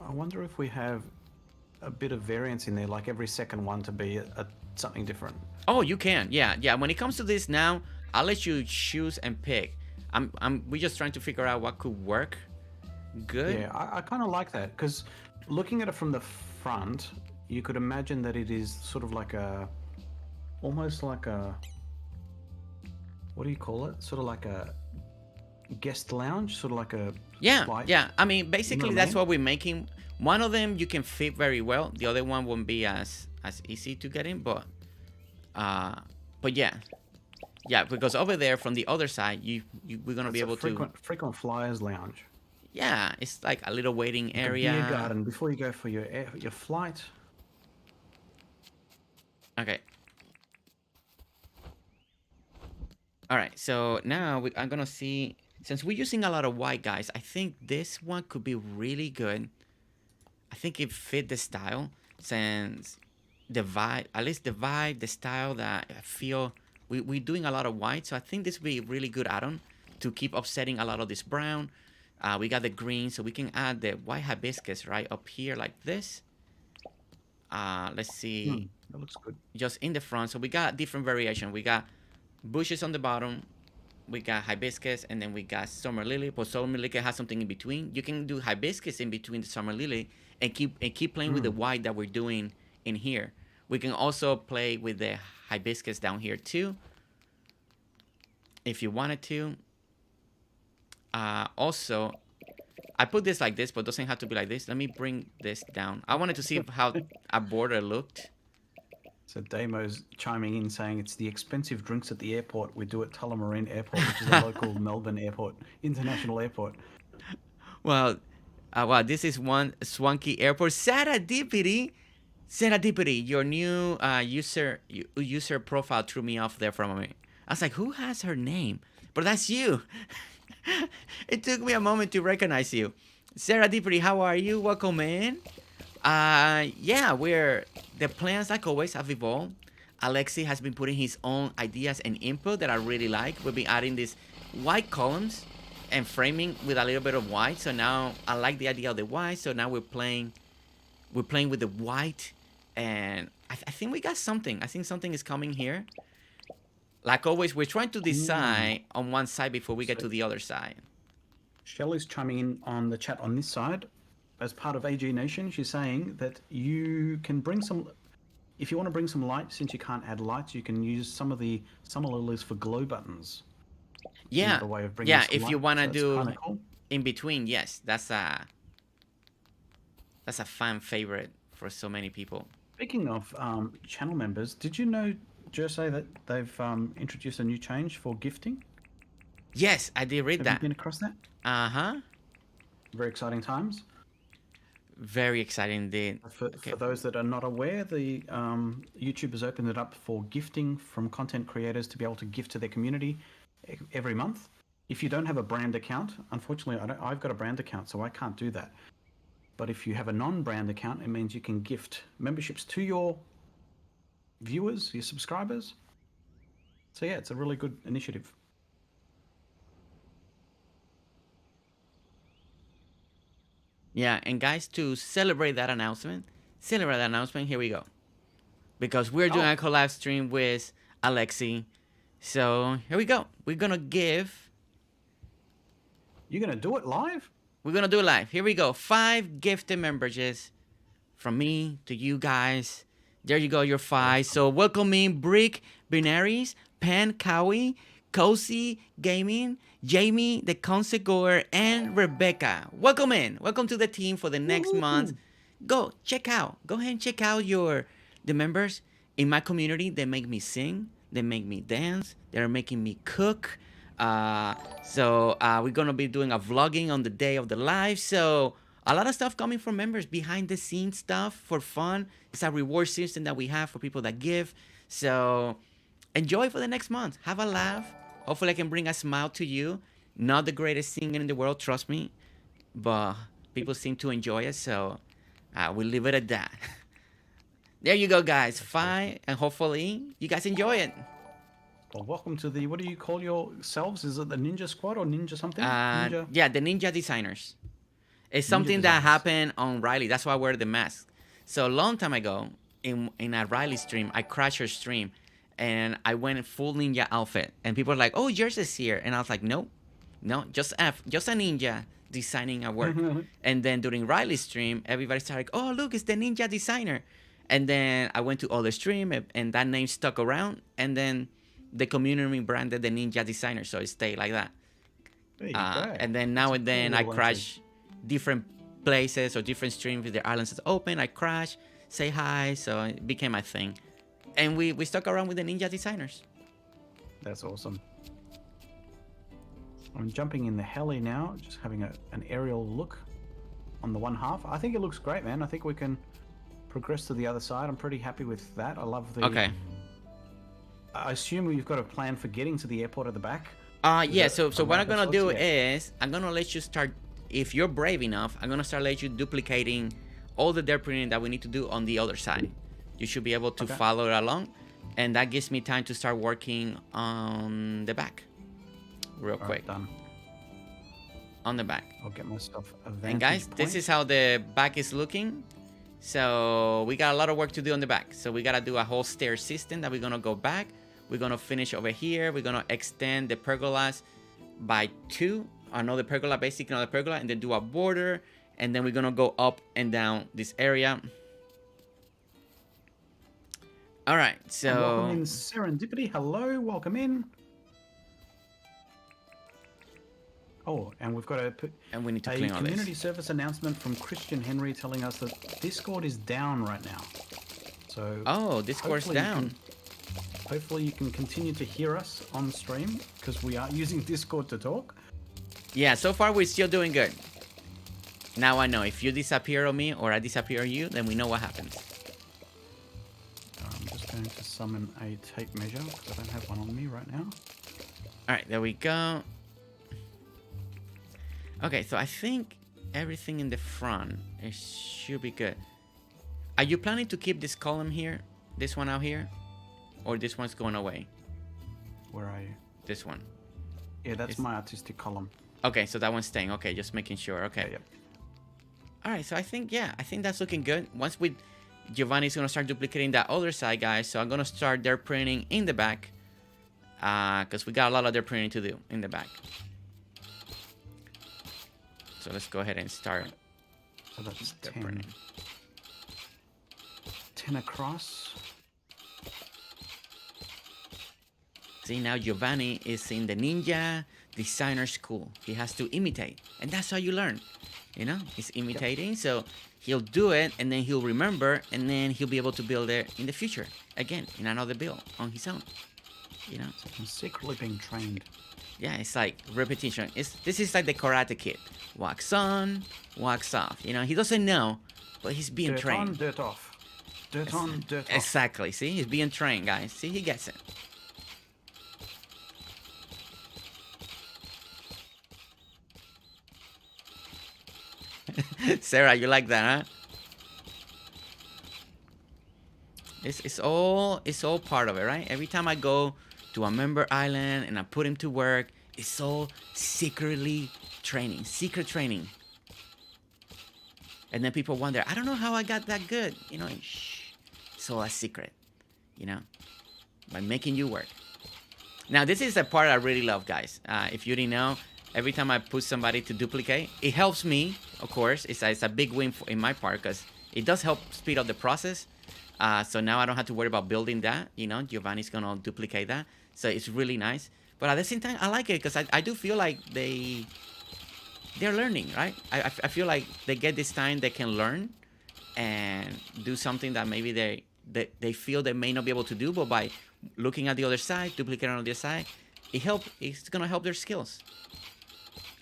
B: I wonder if we have a bit of variance in there, like every second one to be something different.
A: Oh, you can. Yeah. When it comes to this now, I'll let you choose and pick. We're just trying to figure out what could work good.
B: Yeah, I kind of like that because looking at it from the front, you could imagine that it is sort of like almost like a, what do you call it? Sort of like a guest lounge, sort of like a flight.
A: Yeah. I mean, basically that's what we're making. One of them you can fit very well. The other one won't be as easy to get in, but yeah, because over there from the other side, we're gonna be able to
B: frequent flyers lounge.
A: Yeah, it's like a little waiting area.
B: A beer garden before you go for your flight.
A: Okay. All right, so now I'm gonna see, since we're using a lot of white, guys, I think this one could be really good. I think it fit the style, since the vibe, at least the vibe, the style that I feel, we're doing a lot of white, so I think this would be a really good add-on to keep offsetting a lot of this brown. We got the green, so we can add the white hibiscus right up here like this. Let's see.
B: That looks good.
A: Just in the front, so we got different variation. We got bushes on the bottom, we got hibiscus, and then we got summer lily. But summer lily has something in between. You can do hibiscus in between the summer lily and keep playing with the white that we're doing in here. We can also play with the hibiscus down here too, if you wanted to. Also, I put this like this, but it doesn't have to be like this. Let me bring this down. I wanted to see how a border looked.
B: So Damo's chiming in saying it's the expensive drinks at the airport we do at Tullamarine Airport, which is a local Melbourne airport, international airport.
A: Well, wow, this is one swanky airport. Serendipity, your new user profile threw me off there from me. I was like, who has her name? But that's you. It took me a moment to recognize you. Serendipity, how are you? Welcome in. Yeah, the plans, like always, have evolved. Alexi has been putting his own ideas and input that I really like. We've been adding these white columns and framing with a little bit of white. So now I like the idea of the white. So now we're playing with the white, and I think we got something. I think something is coming here. Like always, we're trying to decide on one side before we get to the other side.
B: Shelley's chiming in on the chat on this side. As part of AG Nation, she's saying that you can bring some, if you want to bring some light, since you can't add lights, you can use some of the summer lilies for glow buttons.
A: Yeah,
B: way of bringing
A: yeah.
B: some
A: If you
B: light,
A: want to
B: so
A: do
B: cool.
A: in between, yes, that's a fan favorite for so many people.
B: Speaking of channel members, did you know, Jersey, that they've introduced a new change for gifting?
A: Yes, I did read
B: Have
A: that.
B: you been across that? Very exciting times.
A: Very exciting indeed.
B: For those that are not aware, the YouTube has opened it up for gifting from content creators to be able to gift to their community every month. If you don't have a brand account, unfortunately, I've got a brand account, so I can't do that. But if you have a non-brand account, it means you can gift memberships to your viewers, your subscribers. So yeah, it's a really good initiative.
A: Yeah, and guys, to celebrate that announcement, here we go. Because we're doing a collab stream with Alexi. So here we go. We're going to give...
B: You're going to do it live?
A: We're going to do it live. Here we go. 5 gifted memberships from me to you guys. There you go, your 5. So welcome in Brick, Binaries, Pan, Cowie, Cozy Gaming, Jamie, the Consequor, and Rebecca. Welcome in. Welcome to the team for the next month. Go ahead and check out the members in my community. They make me sing. They make me dance. They're making me cook. So we're going to be doing a vlogging on the day of the live. So a lot of stuff coming from members, behind the scenes stuff for fun. It's a reward system that we have for people that give. So enjoy for the next month. Have a laugh. Hopefully I can bring a smile to you. Not the greatest singer in the world, trust me. But people seem to enjoy it, so we'll leave it at that. There you go, guys. 5, and hopefully you guys enjoy it.
B: Well, welcome to the, what do you call yourselves? Is it the Ninja Squad or Ninja something? Ninja?
A: Yeah, the Ninja Designers. It's something that happened on Riley. That's why I wear the mask. So a long time ago, in a Riley stream, I crashed her stream. And I went full ninja outfit. And people were like, oh, yours is here. And I was like, no, just a ninja designing a work. And then during Riley's stream, everybody started like, oh, look, it's the ninja designer. And then I went to other stream, and that name stuck around. And then the community branded the ninja designer. So it stayed like that. And then now and then I crash different places or different streams with the islands open. I crash, say hi. So it became my thing. And we stuck around with the ninja designers.
B: That's awesome. I'm jumping in the heli now, just having an aerial look on the one half. I think it looks great, man. I think we can progress to the other side. I'm pretty happy with that. I love the...
A: Okay.
B: I assume you've got a plan for getting to the airport at the back?
A: Yeah, so what I'm gonna do is, I'm gonna let you start, if you're brave enough, I'm gonna start let you duplicating all the dirt printing that we need to do on the other side. You should be able to follow it along, and that gives me time to start working on the back real quick.
B: Done.
A: On the back.
B: I'll get myself a vantage
A: And guys,
B: point.
A: this is how the back is looking. So we got a lot of work to do on the back. So we gotta do a whole stair system that we're gonna go back. We're gonna finish over here. We're gonna extend the pergolas by 2. Another pergola, basically another pergola, and then do a border. And then we're gonna go up and down this area. All right, so
B: and welcome in Serendipity. Hello, welcome in. Oh, and we've got
A: and we need to clean all this.
B: Community service announcement from Christian Henry telling us that Discord is down right now. So
A: Discord's down.
B: Hopefully you can continue to hear us on stream because we are using Discord to talk.
A: Yeah, so far we're still doing good. Now I know if you disappear on me or I disappear on you, then we know what happens.
B: I'm just going to summon a tape measure because I don't have one on me right now.
A: All right, there we go. Okay, so I think everything in the front should be good. Are you planning to keep this column here? This one out here? Or this one's going away?
B: Where are you?
A: This one.
B: Yeah, that's my artistic column.
A: Okay, so that one's staying. Okay, just making sure. Okay.
B: Yeah.
A: All right, so I think that's looking good. Once Giovanni's going to start duplicating that other side, guys. So I'm going to start their printing in the back. Because we got a lot of their printing to do in the back. So let's go ahead and start.
B: So that's 10. 10 across.
A: See, now Giovanni is in the ninja designer school. He has to imitate. And that's how you learn. You know, he's imitating. So he'll do it and then he'll remember and then he'll be able to build it in the future. Again, in another build on his own. You know?
B: So I'm secretly being trained.
A: Yeah, it's like repetition. This is like the Karate Kid. Wax on, wax off. You know, he doesn't know, but he's being trained.
B: Dirt on, dirt off. Dirt on, dirt off.
A: Exactly. See, he's being trained, guys. See, he gets it. Sarah, you like that, huh? It's all part of it, right? Every time I go to a member island and I put him to work, it's all secret training. And then people wonder, I don't know how I got that good. You know, shh, it's all a secret, you know, by making you work. Now, this is the part I really love, guys. If you didn't know, every time I put somebody to duplicate, it helps me, of course. It's a big win in my part because it does help speed up the process. So now I don't have to worry about building that. You know, Giovanni's going to duplicate that. So it's really nice. But at the same time, I like it because I do feel like they're learning, right? I feel like they get this time they can learn and do something that maybe they feel they may not be able to do. But by looking at the other side, duplicating on the other side, it's going to help their skills.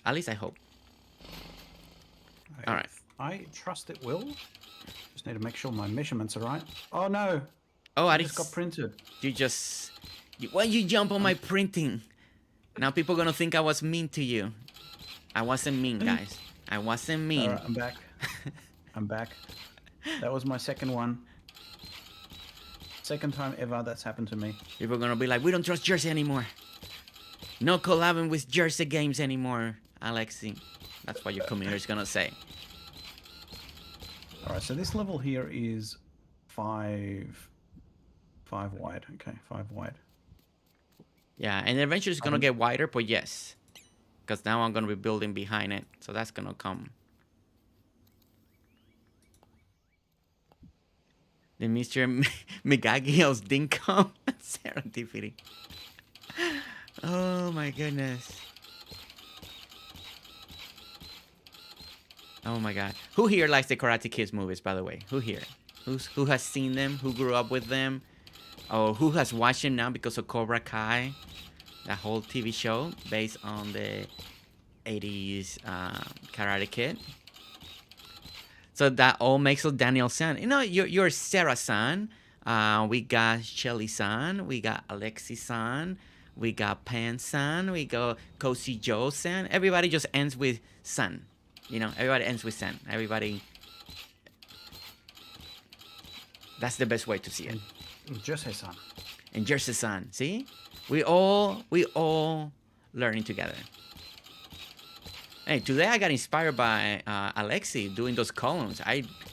A: At least I hope. All right.
B: I trust it will. Just need to make sure my measurements are right. Oh, no.
A: Oh, I
B: just got printed.
A: Why you jump on my printing? Now people gonna think I was mean to you. I wasn't mean, guys. I wasn't mean.
B: All right, I'm back. I'm back. That was my second one. Second time ever that's happened to me.
A: People are gonna be like, we don't trust Jersey anymore. No collabing with GerseGames anymore, Alexi. That's what your community is gonna say.
B: All right, so this level here is 5 wide. Okay, 5 wide.
A: Yeah, and eventually it's gonna get wider, but yes, because now I'm gonna be building behind it, so that's gonna come. The Mr. Migagiel's Dinkum serendipity. Oh my goodness. Oh my god. Who here likes the Karate Kids movies, by the way? Who here? Who has seen them? Who grew up with them? Or who has watched them now because of Cobra Kai? That whole TV show based on the 80s Karate Kid. So that all makes us Daniel-san. You know, you're Sarah-san. We got Shelly-san. We got Alexi-san. We got Pan-san. We got Kosi Joe-san. Everybody just ends with san. You know, everybody ends with san. Everybody. That's the best way to see it.
B: And Jersey-san.
A: And Jersey-san. See? We all learning together. Hey, today I got inspired by Alexi doing those columns.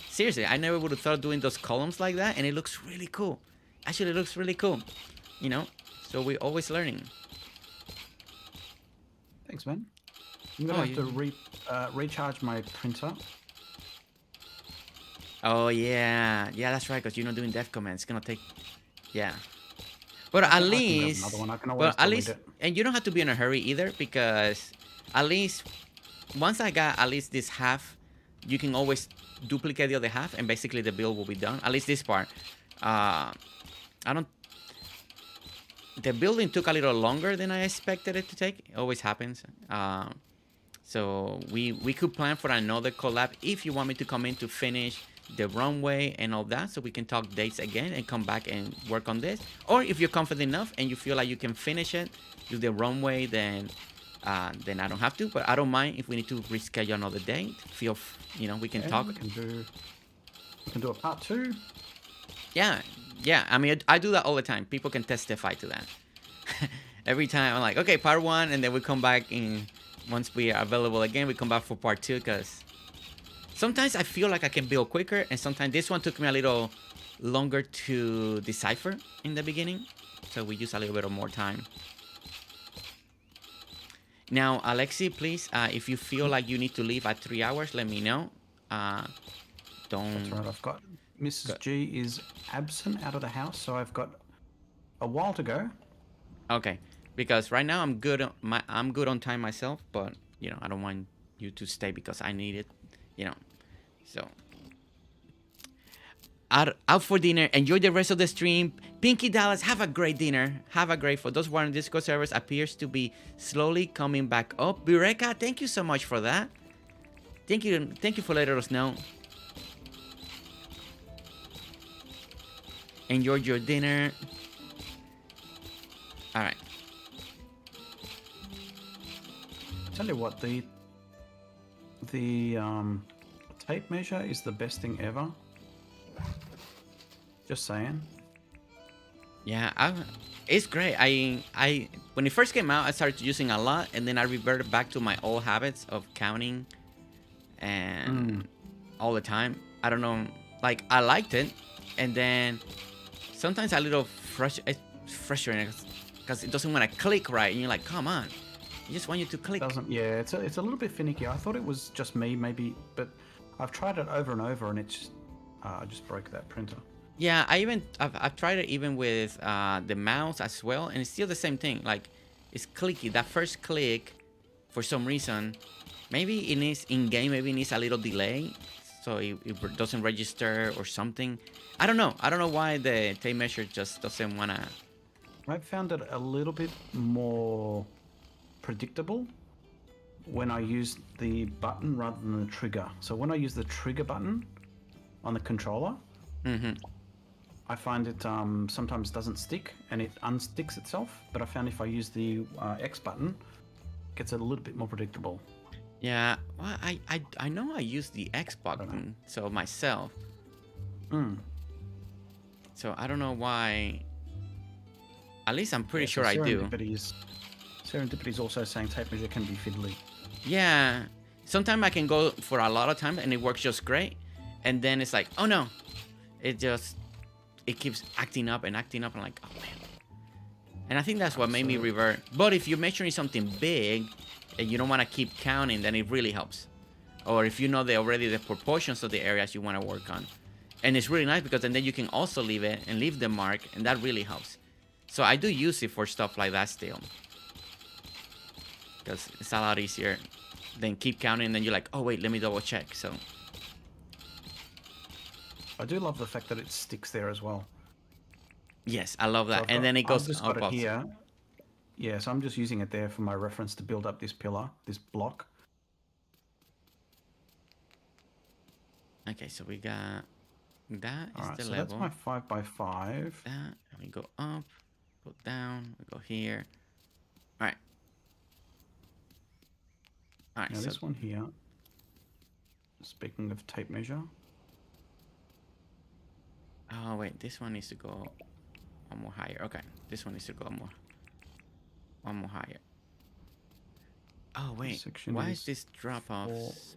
A: Seriously, I never would have thought of doing those columns like that, and it looks really cool. Actually, it looks really cool. You know? So we're always learning.
B: Thanks, man. I'm gonna have to recharge my printer.
A: Oh yeah, that's right. Because you're not doing dev commands. It's gonna take, yeah. But at least, and you don't have to be in a hurry either, because at least once I got at least this half, you can always duplicate the other half, and basically the build will be done. At least this part. The building took a little longer than I expected it to take. It always happens. So we could plan for another collab if you want me to come in to finish the runway and all that, so we can talk dates again and come back and work on this. Or if you're confident enough and you feel like you can finish it, do the runway, then I don't have to. But I don't mind if we need to reschedule another date. We can talk.
B: We can do a part 2.
A: Yeah. I mean, I do that all the time. People can testify to that. Every time I'm like, okay, part 1, and then we come back once we are available again, we come back for part 2, because sometimes I feel like I can build quicker, and sometimes this one took me a little longer to decipher in the beginning, so we use a little bit of more time. Now, Alexi, please, if you feel like you need to leave at 3 hours, let me know.
B: That's right, I've got Mrs. G is absent out of the house, so I've got a while to go.
A: Okay, because right now I'm good on time myself, but I don't want you to stay because I need it, So out for dinner. Enjoy the rest of the stream. Pinky Dallas, have a great dinner. For those who are on Discord servers, appears to be slowly coming back up. Bireka, thank you so much for that. Thank you for letting us know. Enjoy your dinner. All right.
B: Tell you what, the tape measure is the best thing ever. Just saying.
A: Yeah, it's great. I when it first came out, I started using a lot, and then I reverted back to my old habits of counting and all the time. I don't know, like I liked it, and then sometimes a little frustrating because it doesn't want to click right, and you're like, come on, I just want you to click.
B: Yeah, it's a little bit finicky. I thought it was just me, maybe, but I've tried it over and over, and it's I just broke that printer.
A: Yeah, I've tried it even with the mouse as well, and it's still the same thing. Like, it's clicky. That first click, for some reason, maybe it needs in-game, maybe it needs a little delay, so it doesn't register or something. I don't know why the tape measure just doesn't wanna.
B: I've found it a little bit more predictable when I use the button rather than the trigger. So when I use the trigger button on the controller, I find it sometimes doesn't stick and it unsticks itself. But I found if I use the X button, it gets a little bit more predictable.
A: Yeah, well, I know I use the X button, so myself. So I don't know why. At least I'm pretty sure I do.
B: Serendipity is also saying tape measure can be fiddly.
A: Yeah, sometimes I can go for a lot of time and it works just great, and then it's like, oh no, it keeps acting up. I'm like, oh man. And I think that's what made me revert. But if you're measuring something big and you don't want to keep counting, then it really helps. Or if you know already the proportions of the areas you want to work on, and it's really nice because then you can also leave it and leave the mark, and that really helps. So I do use it for stuff like that still, because it's a lot easier than keep counting and then you're like, oh wait, let me double check. So
B: I do love the fact that it sticks there as well.
A: Yes, I love that. So and then it goes
B: I've just got it here. Yeah, so I'm just using it there for my reference to build up this pillar, this block.
A: Okay, so we got that is
B: Alright,
A: the
B: so
A: level.
B: that's my 5x5.
A: That, and we go up, go down, we go here. All right. All right.
B: Now
A: So
B: this one here, speaking of tape measure.
A: oh wait, this one needs to go one more higher. Okay, this one needs to go one more higher. Oh wait, why is this drop off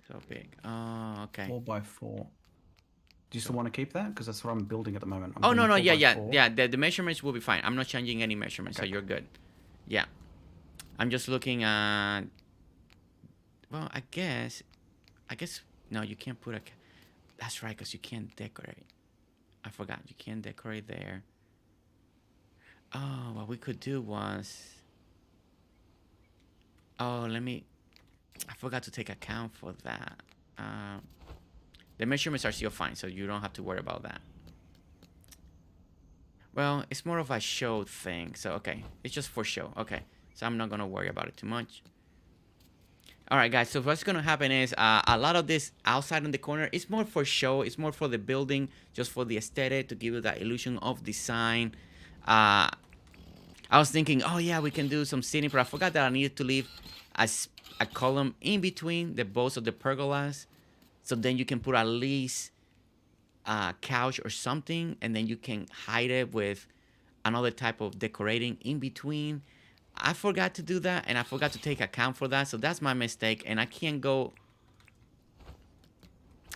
A: so big? Oh, okay.
B: 4x4. Do you still want to keep that? Because that's what I'm building at the moment.
A: Oh no, yeah. The measurements will be fine. I'm not changing any measurements,
B: Okay.
A: so you're good. Yeah, I'm just looking at. Well, I guess no, you can't put a. That's right, because you can't decorate. I forgot you can't decorate there. Oh, what we could do was. Oh, I forgot to take account for that. The measurements are still fine, so you don't have to worry about that. Well, it's more of a show thing, so okay. It's just for show, okay. So I'm not gonna worry about it too much. Alright guys, so what's gonna happen is a lot of this outside in the corner, it's more for show, it's more for the building, just for the aesthetic, to give you that illusion of design. I was thinking, oh yeah, we can do some seating, but I forgot that I needed to leave a column in between the bows of the pergolas, so then you can put at least a couch or something, and then you can hide it with another type of decorating in between. I forgot to do that, and I forgot to take account for that, so that's my mistake, and I can't go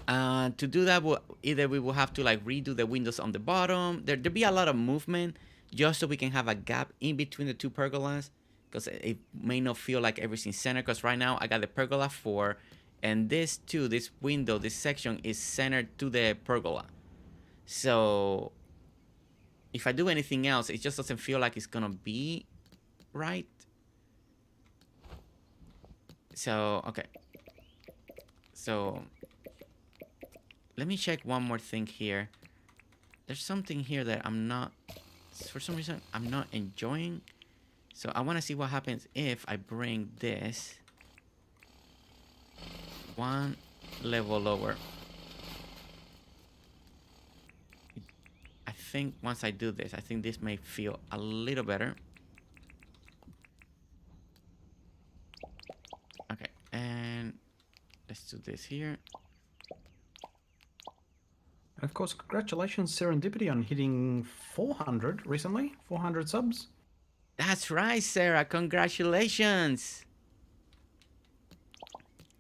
A: to do that. Either we will have to like redo the windows on the bottom. There'll be a lot of movement just so we can have a gap in between the two pergolas, because it may not feel like everything's centered, because right now I got the pergola 4, and this window, this section is centered to the pergola. So if I do anything else, it just doesn't feel like it's gonna be right. So okay, so let me check one more thing here. There's something here that I'm not, for some reason I'm not enjoying, so I want to see what happens if I bring this one level lower. I think once I do this, I think this may feel a little better. Okay, and let's do this here.
B: And of course, congratulations, Serendipity, on hitting 400 recently. 400 subs.
A: That's right, Sarah. Congratulations.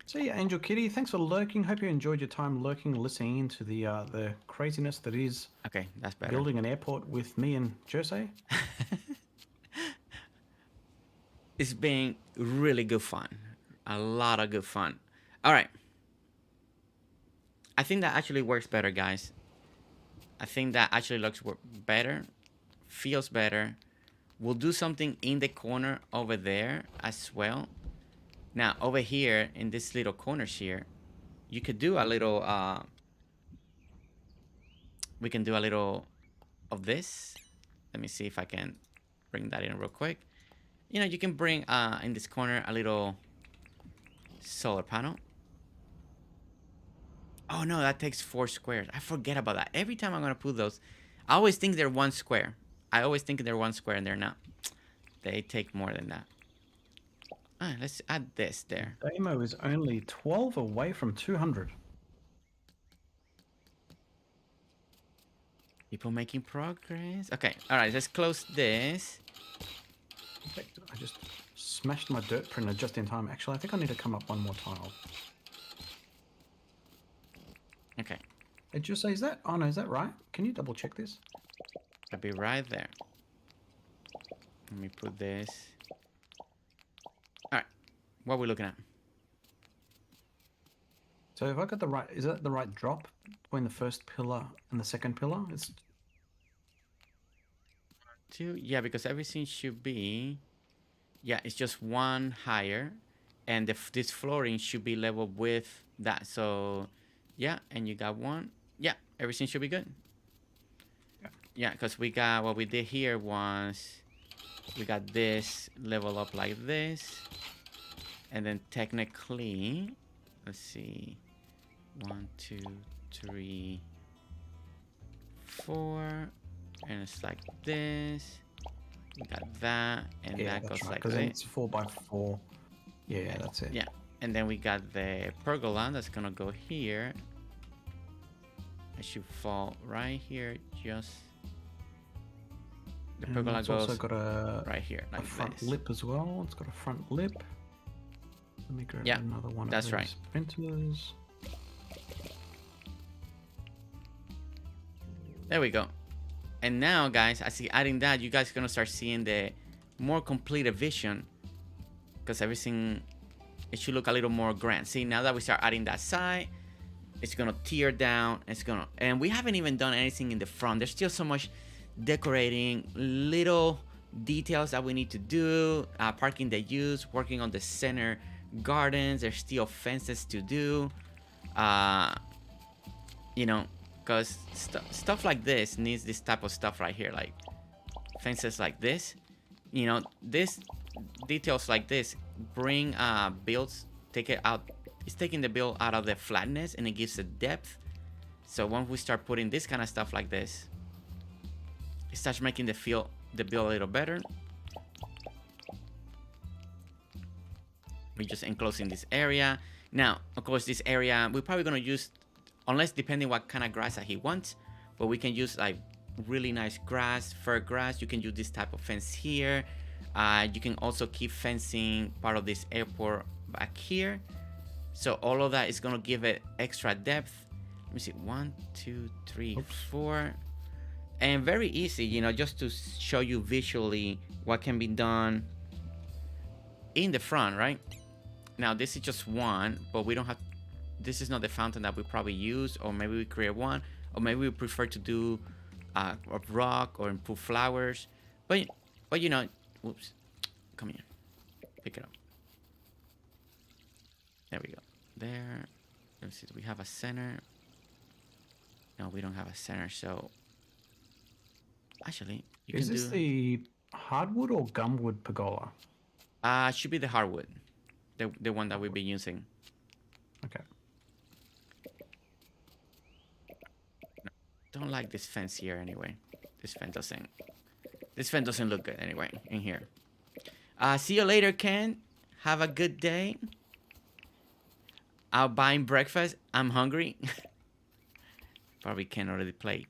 B: So yeah, Angel Kitty, thanks for lurking. Hope you enjoyed your time lurking, listening into the craziness that is
A: okay, that's better.
B: Building an airport with me and Jersey.
A: It's been really good fun. A lot of good fun. All right. I think that actually works better, guys. I think that actually looks better, feels better. We'll do something in the corner over there as well. Now, over here, in this little corners here, you could do a little, we can do a little of this. Let me see if I can bring that in real quick. You know, you can bring, in this corner, a little solar panel. Oh, no, that takes 4 squares. I forget about that. Every time I'm going to put those, I always think they're 1 square. I always think they're 1 square, and they're not. They take more than that. All right, let's add this there.
B: Demo is only 12 away from 200.
A: People making progress. Okay, all right, let's close this.
B: I just smashed my dirt printer just in time. Actually, I think I need to come up one more tile.
A: Okay.
B: It just says that. Oh no, is that right? Can you double check this?
A: I'll be right there. Let me put this. All right, what are we looking at?
B: So if I got the right, is that the right drop between the first pillar and the second pillar? It's
A: 2, yeah, because everything should be, yeah, it's just 1 higher, and this flooring should be level with that. So, yeah, and you got 1. Yeah, everything should be good. Yeah, because we got, what we did here was, we got this level up like this, and then technically, let's see, 1, 2, 3, 4, and it's like this. We got that, and that goes like
B: because
A: this.
B: it's 4x4. Yeah, that's it.
A: Yeah, and then we got the pergola that's gonna go here. It should fall right here. Just the pergola
B: it's
A: goes
B: also got a
A: right here, like
B: a front
A: this.
B: lip as well. It's got a front lip. Let me grab another one.
A: That's
B: of
A: right.
B: Printers.
A: There we go. And now, guys, I see adding that, you guys are gonna start seeing the more complete vision, because everything, it should look a little more grand. See, now that we start adding that side, it's gonna tear down. And we haven't even done anything in the front. There's still so much decorating, little details that we need to do. Parking the use, working on the center gardens. There's still fences to do. You know, because stuff like this needs this type of stuff right here, like fences like this. You know, this details like this bring builds, take it out. It's taking the build out of the flatness, and it gives it depth. So once we start putting this kind of stuff like this, it starts making the build a little better. We're just enclosing this area. Now, of course, this area we're probably gonna use, unless depending what kind of grass that he wants, but we can use like really nice grass, fir grass. You can use this type of fence here. You can also keep fencing part of this airport back here. So all of that is gonna give it extra depth. Let me see, 1, 2, 3, 4, and very easy, you know, just to show you visually what can be done in the front, right? Now this is just one, but we don't have, this is not the fountain that we probably use, or maybe we create one, or maybe we prefer to do a rock or put flowers, but you know, whoops, come here, pick it up. There we go. There. Let me see. Do we have a center? No, we don't have a center. So actually, you
B: is
A: can
B: this
A: do.
B: The hardwood or gumwood pergola?
A: Should be the hardwood, the one that we've been using.
B: Okay.
A: No, don't like this fence here anyway. This fence doesn't look good anyway in here. See you later, Ken. Have a good day. Out buying breakfast. I'm hungry. Probably Ken already played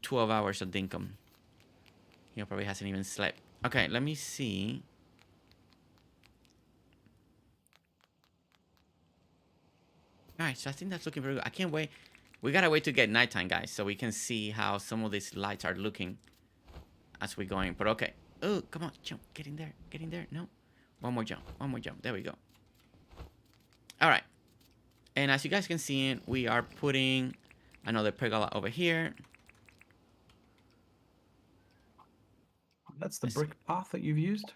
A: 12 hours of Dinkum. He probably hasn't even slept. Okay, let me see. Alright, so I think that's looking very good. I can't wait. We gotta wait to get nighttime, guys, so we can see how some of these lights are looking as we're going. But okay. Oh, come on, jump. Get in there. Get in there. No. One more jump. One more jump. There we go. Alright. And as you guys can see, we are putting another pergola over here.
B: That's the brick path that you've used?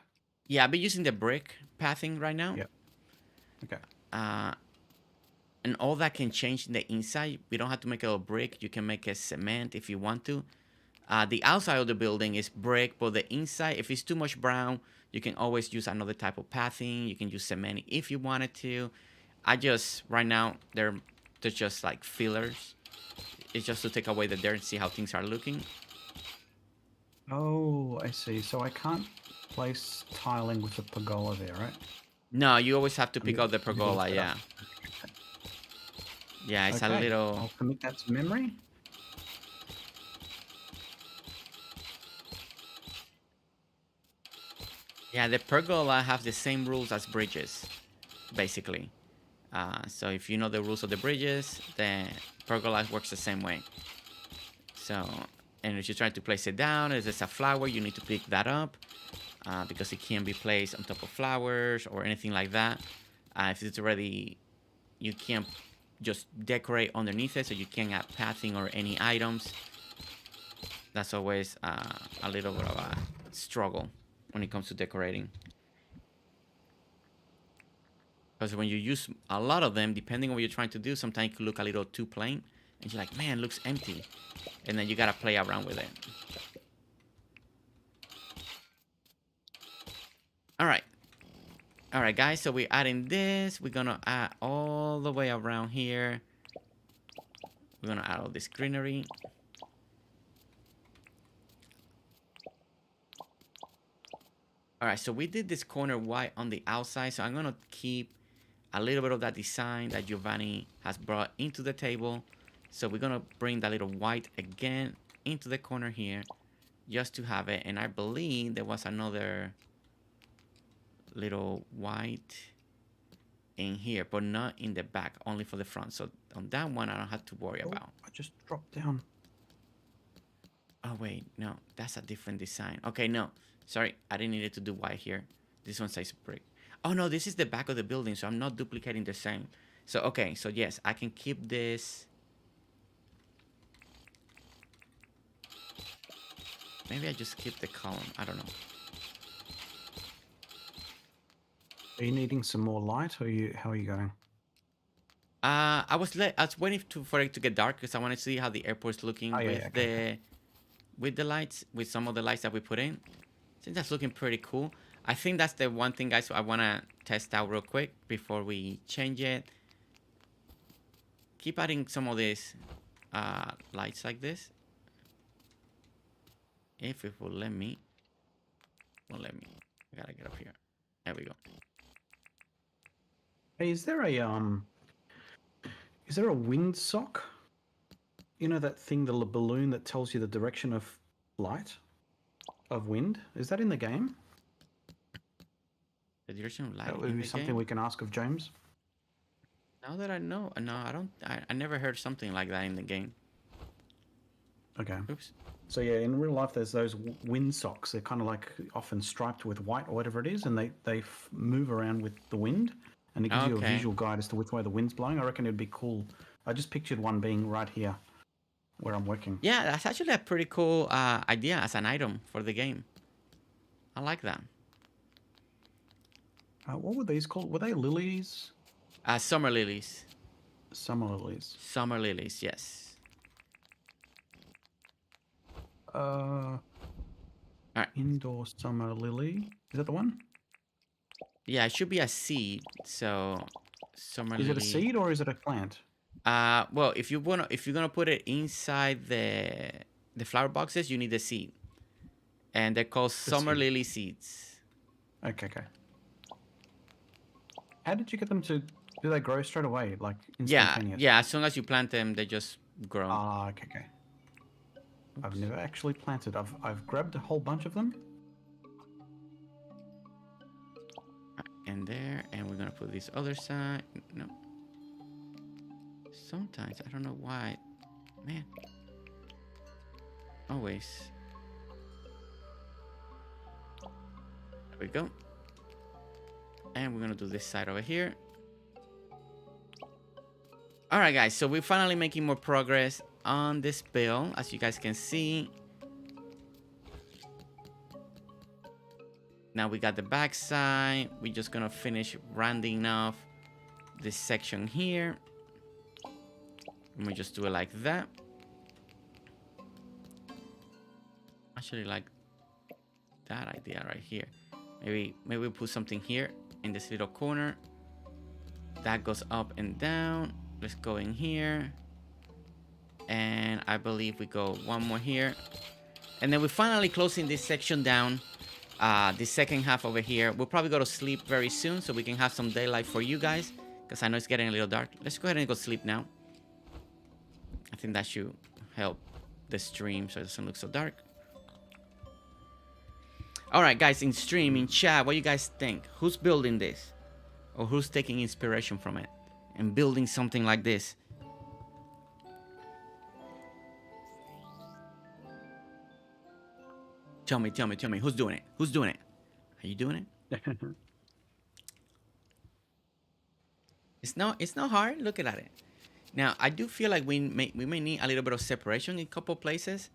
A: Yeah, I've been using the brick pathing right now.
B: Yeah. Okay.
A: And all that can change in the inside. We don't have to make it a brick. You can make a cement if you want to. The outside of the building is brick, but the inside, if it's too much brown, you can always use another type of pathing. You can use cement if you wanted to. Right now, they're just like fillers. It's just to take away the dirt and see how things are looking.
B: Oh, I see. So I can't place tiling with the pergola there, right?
A: No, you always have to pick out the pergola, yeah. Yeah, it's
B: okay.
A: a little...
B: I'll commit that to memory.
A: Yeah, the pergola have the same rules as bridges, basically. So if you know the rules of the bridges, the pergola works the same way. So, and if you try to place it down, if there's a flower, you need to pick that up because it can't be placed on top of flowers or anything like that. If it's already, you can't just decorate underneath it, so you can't add pathing or any items. That's always a little bit of a struggle when it comes to decorating. Because when you use a lot of them, depending on what you're trying to do, sometimes it could look a little too plain. And you're like, man, it looks empty. And then you gotta play around with it. Alright. Alright, guys, so we're adding this. We're gonna add all the way around here. We're gonna add all this greenery. All right, so we did this corner white on the outside, so I'm gonna keep a little bit of that design that Giovanni has brought into the table. So we're gonna bring that little white again into the corner here, just to have it. And I believe there was another little white in here, but not in the back, only for the front. So on that one, I don't have to worry about.
B: I just dropped down.
A: Oh wait, no, that's a different design. Okay, no, sorry, I didn't need it to do white here. This one says brick. Oh no, this is the back of the building, so I'm not duplicating the same. So okay, so yes, I can keep this. Maybe I just keep the column. I don't know.
B: Are you needing some more light, or how are you going?
A: I was waiting for it to get dark because I want to see how the airport's looking with the lights, with some of the lights that we put in. I think that's looking pretty cool. I think that's the one thing, guys, I want to test out real quick before we change it. Keep adding some of these lights like this. If it will let me. Won't let me. I gotta get up here. There we go.
B: Hey, is there a wind sock? You know that thing, the balloon that tells you the direction of light, of wind? Is that in the game?
A: The direction of light.
B: That would be something we can ask of James.
A: Now that I know, no, I don't. I never heard something like that in the game.
B: Okay.
A: Oops.
B: So yeah, in real life, there's those wind socks. They're kind of like often striped with white or whatever it is, and they move around with the wind, and it gives you a visual guide as to which way the wind's blowing. I reckon it'd be cool. I just pictured one being right here, where I'm working.
A: Yeah, that's actually a pretty cool idea as an item for the game. I like that.
B: What were these called? Were they lilies?
A: Summer lilies.
B: Summer lilies.
A: Summer lilies, yes. Alright.
B: Indoor summer lily. Is that the one?
A: Yeah, it should be a seed. So, summer lily.
B: Is it a seed or is it a plant?
A: Well, if you're gonna put it inside the flower boxes, you need a seed, and they're called summer lily seeds.
B: Okay. How did you get them to? Do they grow straight away, like instantaneous?
A: Yeah. As soon as you plant them, they just grow.
B: Okay. I've never actually planted. I've grabbed a whole bunch of them.
A: And there, and we're gonna put this other side. No. Sometimes I don't know why, man. Always. There we go. And we're gonna do this side over here. All right, guys. So we're finally making more progress on this build, as you guys can see. Now we got the back side. We're just gonna finish rounding off this section here. And we just do it like that. Actually, like that idea right here. Maybe we put something here in this little corner. That goes up and down. Let's go in here. And I believe we go one more here. And then we're finally closing this section down. The second half over here. We'll probably go to sleep very soon so we can have some daylight for you guys, because I know it's getting a little dark. Let's go ahead and go sleep now. I think that should help the stream so it doesn't look so dark. Alright, guys, in stream, in chat, what do you guys think? Who's building this? Or who's taking inspiration from it and building something like this? Tell me, who's doing it? Who's doing it? Are you doing it? It's not hard. Look at it. Now, I do feel like we may need a little bit of separation in a couple places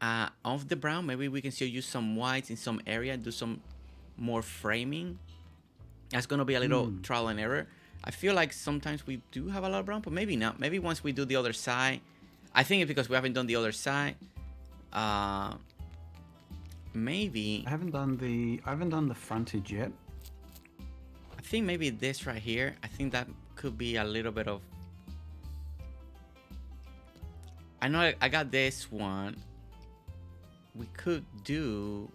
A: of the brown. Maybe we can still use some whites in some area, do some more framing. That's going to be a little trial and error. I feel like sometimes we do have a lot of brown, but maybe not. Maybe once we do the other side. I think it's because we haven't done the other side. Maybe
B: I haven't done the frontage yet.
A: I think maybe this right here. I think that could be a little bit of I know I got this one. We could do...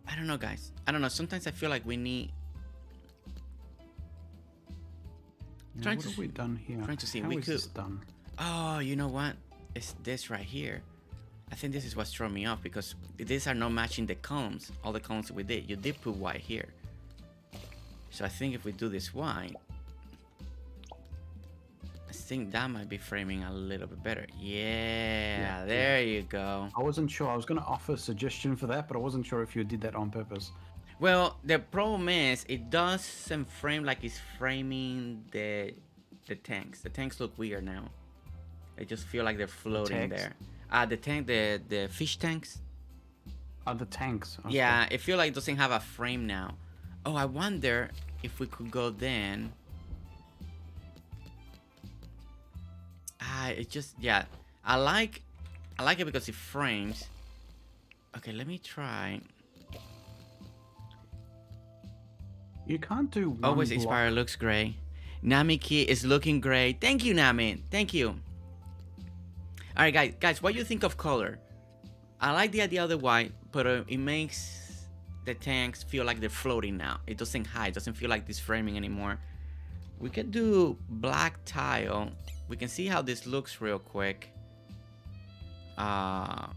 A: I don't know, guys. I don't know. Sometimes I feel like we need...
B: What have we done here?
A: Trying to see.
B: How
A: we
B: is
A: could...
B: this done?
A: Oh, you know what? It's this right here. I think this is what's throwing me off because these are not matching the columns. All the columns we did. You did put white here. So I think if we do this white, I think that might be framing a little bit better. Yeah, there you go.
B: I wasn't sure. I was going to offer a suggestion for that, but I wasn't sure if you did that on purpose.
A: Well, the problem is it doesn't frame like it's framing the tanks. The tanks look weird now. I just feel like they're floating there. The fish tanks.
B: Oh, the tanks. Okay.
A: Yeah, it feels like it doesn't have a frame now. Oh, I wonder if we could go then. It just, yeah. I like it because it frames. Okay, let me try.
B: You can't do one
A: Always Inspire looks great. Namiki is looking great. Thank you, Nami. Thank you. All right, guys, what do you think of color? I like the idea of the white, but it makes the tanks feel like they're floating now. It doesn't hide. It doesn't feel like this framing anymore. We could do black tile. We can see how this looks real quick. Let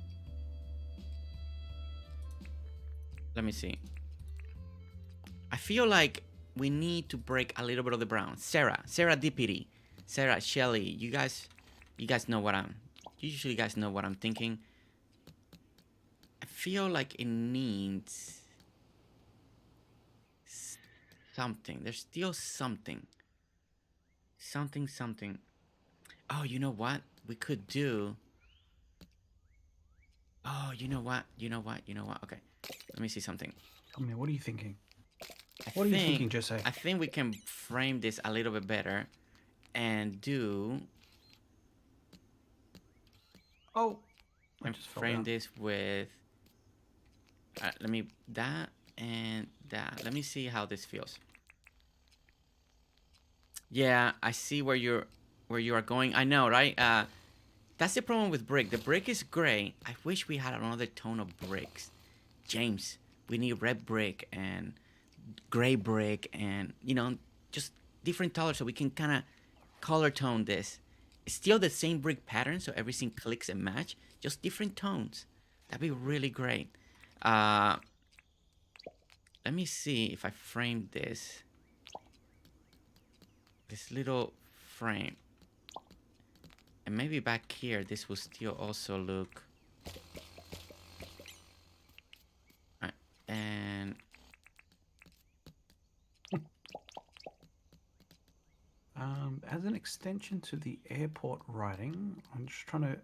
A: me see. I feel like we need to break a little bit of the brown. Sarah Dippity, Sarah, Shelly, you guys know what I'm. Usually, you guys know what I'm thinking. I feel like it needs something. There's still something. Something. Oh, you know what? We could do. Oh, you know what? Okay, let me see something.
B: Tell me, what are you thinking? What are you thinking, Jose?
A: I think we can frame this a little bit better and do...
B: Oh,
A: and frame this with... let me... that and that. Let me see how this feels. Yeah, I see where you are going. I know, right? That's the problem with brick. The brick is gray. I wish we had another tone of bricks. James, we need red brick and gray brick and, you know, just different colors so we can kind of color tone this. It's still the same brick pattern, so everything clicks and match, just different tones. That'd be really great. Let me see if I frame this little frame, and maybe back here this will still also look. Alright, and
B: as an extension to the airport writing, I'm just trying to...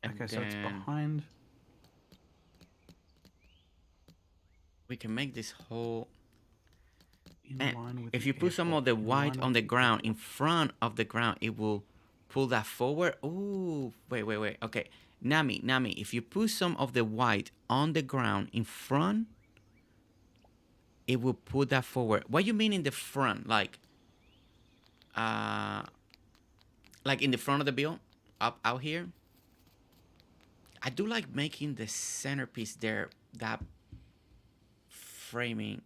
B: Okay, so it's behind...
A: We can make this whole...
B: in line with
A: if
B: the
A: you put some of the
B: airport,
A: white on the ground, in front of the ground, it will pull that forward. Ooh, wait. Okay, Nami, if you put some of the white on the ground in front, it will pull that forward. What you mean in the front? Like in the front of the bill, up out here? I do like making the centerpiece there, that framing.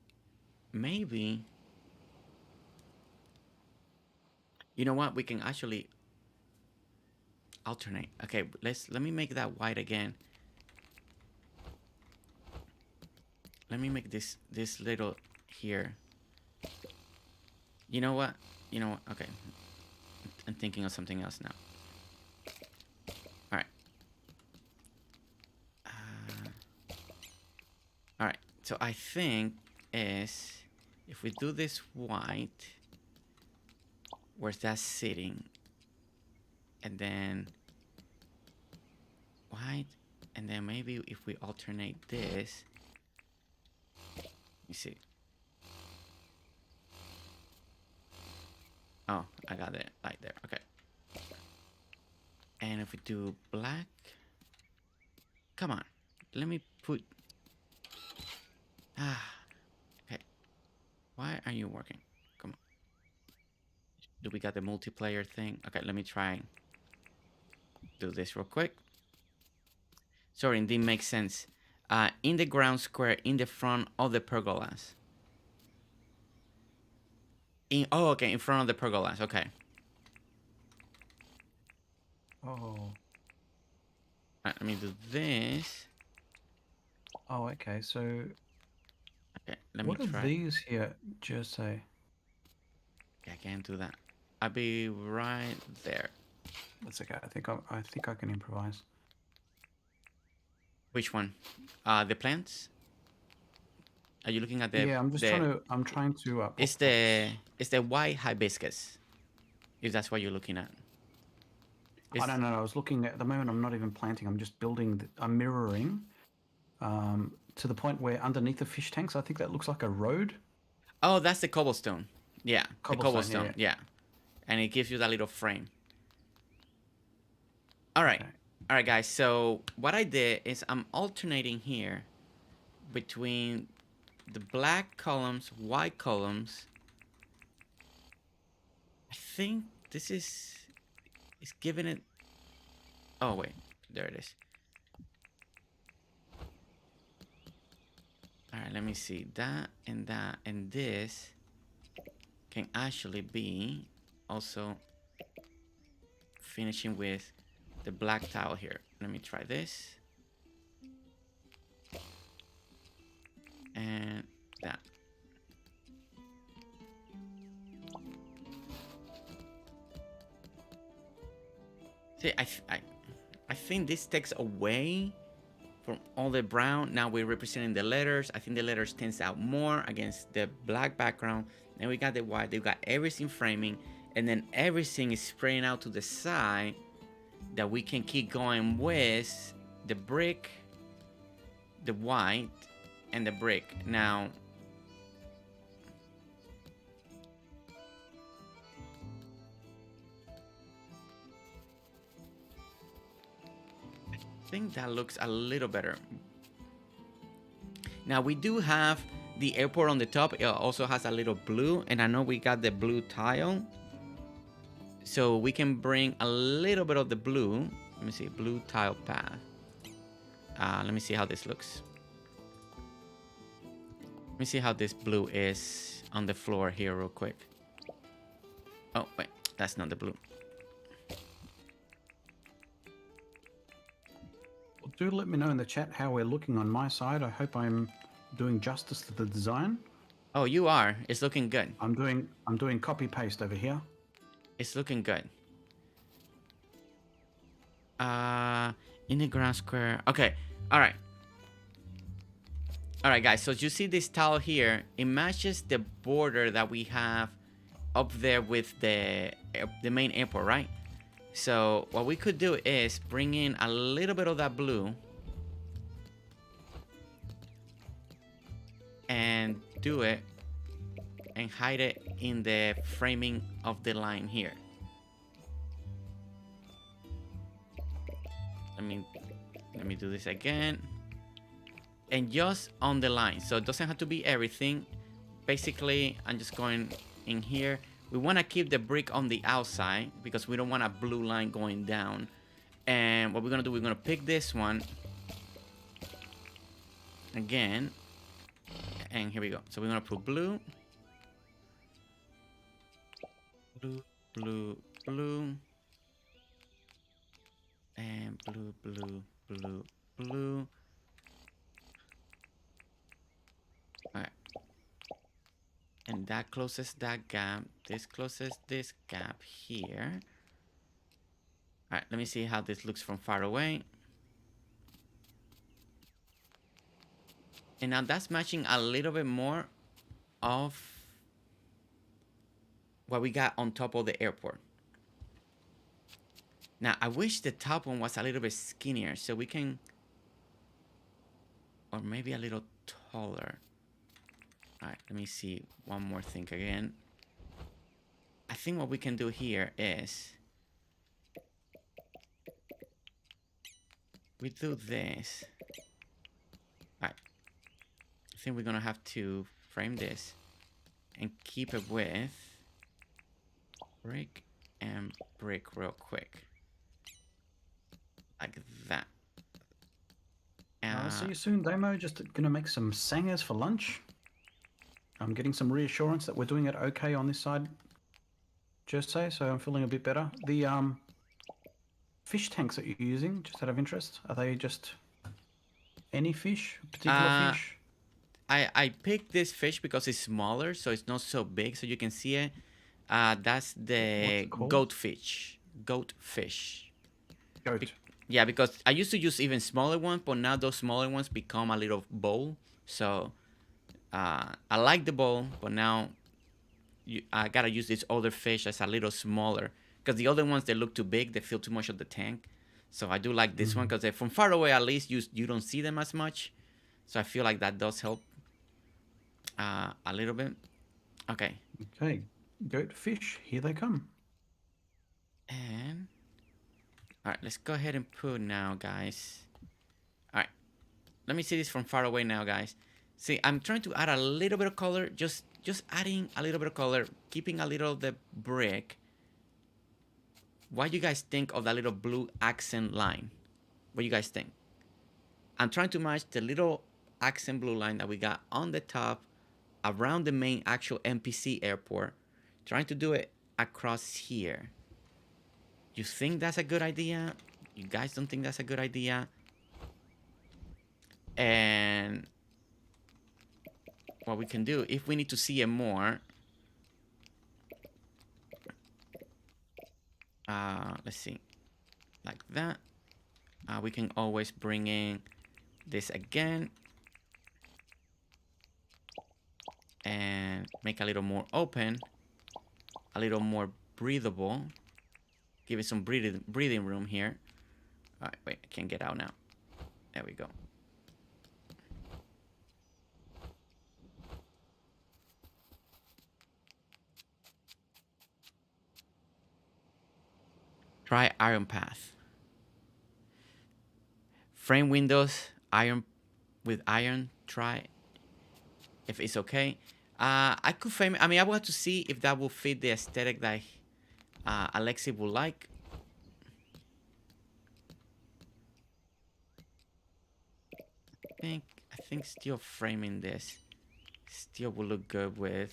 A: Maybe, you know what, we can actually alternate. Okay, let me make that white again. Let me make this little here. You know what? Okay, I'm thinking of something else now. All right. All right, so I think is, if we do this white, where's that sitting? And then white, and then maybe if we alternate this, let me see. Oh, I got it right there. Okay. And if we do black, come on, let me put... Okay. Why are you working? Come on. Do we got the multiplayer thing? Okay, let me try do this real quick. Sorry, it didn't make sense. In the ground square in the front of the pergolas. Oh, okay, in front of the pergolas. Okay.
B: Oh.
A: Let me do this.
B: Oh, okay. So,
A: okay, let me try.
B: What are these here, Jose?
A: Okay, I can't do that. I'll be right there.
B: That's okay. I think I can improvise.
A: Which one? The plants? Are you looking at the?
B: Yeah, I'm just I'm trying to.
A: It's the white hibiscus. If that's what you're looking at.
B: I don't know. I was looking at the moment. I'm not even planting. I'm just building. I'm mirroring. To the point where underneath the fish tanks, I think that looks like a road.
A: Oh, that's the cobblestone. Yeah, the cobblestone.
B: Yeah.
A: And it gives you that little frame. All right. Okay. All right, guys. So what I did is I'm alternating here between the black columns, white columns. I think this is giving it. Oh wait, there it is. All right, let me see. That and this can actually be also finishing with the black tile here. Let me try this. And that. See, I think this takes away from all the brown. Now we're representing the letters. I think the letters stands out more against the black background. Then we got the white. They've got everything framing, and then everything is spraying out to the side that we can keep going with the brick, the white, and the brick. Now, I think that looks a little better. Now we do have the airport on the top. It also has a little blue, and I know we got the blue tile, so we can bring a little bit of the blue. Let me see, blue tile path. Let me see how this looks. Let me see how this blue is on the floor here real quick. Oh wait, that's not the blue.
B: Do let me know in the chat how we're looking on my side. I hope I'm doing justice to the design.
A: Oh, you are. It's looking good.
B: I'm doing copy paste over here.
A: It's looking good. In the ground square. Okay. All right. All right, guys. So you see this tile here? It matches the border that we have up there with the main airport, right? So what we could do is bring in a little bit of that blue and do it and hide it in the framing of the line here. Let me do this again. And just on the line. So it doesn't have to be everything. Basically, I'm just going in here. We want to keep the brick on the outside because we don't want a blue line going down. And what we're going to do, we're going to pick this one again. And here we go. So we're going to put blue. Blue, blue, blue. And blue, blue, blue, blue. All right. And that closes that gap. This closes this gap here. All right, let me see how this looks from far away. And now that's matching a little bit more of what we got on top of the airport. Now, I wish the top one was a little bit skinnier so we can, or maybe a little taller. All right, let me see one more thing again. I think what we can do here is we do this. All right, I think we're gonna have to frame this and keep it with Brick and brick real quick. Like that.
B: I'll see you soon, Damo. Just gonna make some sangers for lunch. I'm getting some reassurance that we're doing it okay on this side, Jersey, so I'm feeling a bit better. The fish tanks that you're using, just out of interest, are they just any fish, particular fish?
A: I picked this fish because it's smaller, so it's not so big, so you can see it. That's the goatfish. Goatfish.
B: Goat.
A: Yeah, because I used to use even smaller ones, but now those smaller ones become a little bowl. So I like the bowl, but now I gotta use this other fish as a little smaller. Because the other ones, they look too big, they fill too much of the tank. So I do like this one, because from far away, at least you don't see them as much. So I feel like that does help a little bit. Okay.
B: Okay, goat fish, here they come.
A: And all right, let's go ahead and put now, guys. All right, let me see this from far away now, guys. See, I'm trying to add a little bit of color, just adding a little bit of color, keeping a little of the brick. What do you guys think of that little blue accent line? What do you guys think? I'm trying to match the little accent blue line that we got on the top around the main actual NPC airport. Trying to do it across here. You think that's a good idea? You guys don't think that's a good idea? And what we can do, if we need to see it more, let's see, like that. We can always bring in this again and make a little more open, a little more breathable. Give it some breathing room here. All right, wait, I can't get out now. There we go. Try iron path. Frame windows, iron with iron. Try if it's okay. I could frame it. I mean, I will have to see if that will fit the aesthetic that Alexi would like. I think still framing this still will look good with.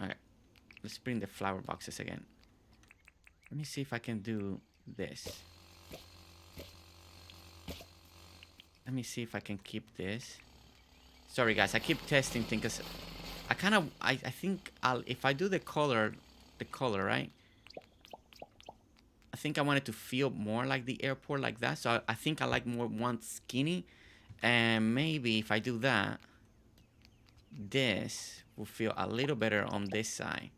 A: Okay, let's bring the flower boxes again. Let me see if I can do this. Let me see if I can keep this. Sorry guys, I keep testing things because I think if I do the color, right? I think I want it to feel more like the airport like that. So I think I like more one skinny. And maybe if I do that, this will feel a little better on this side.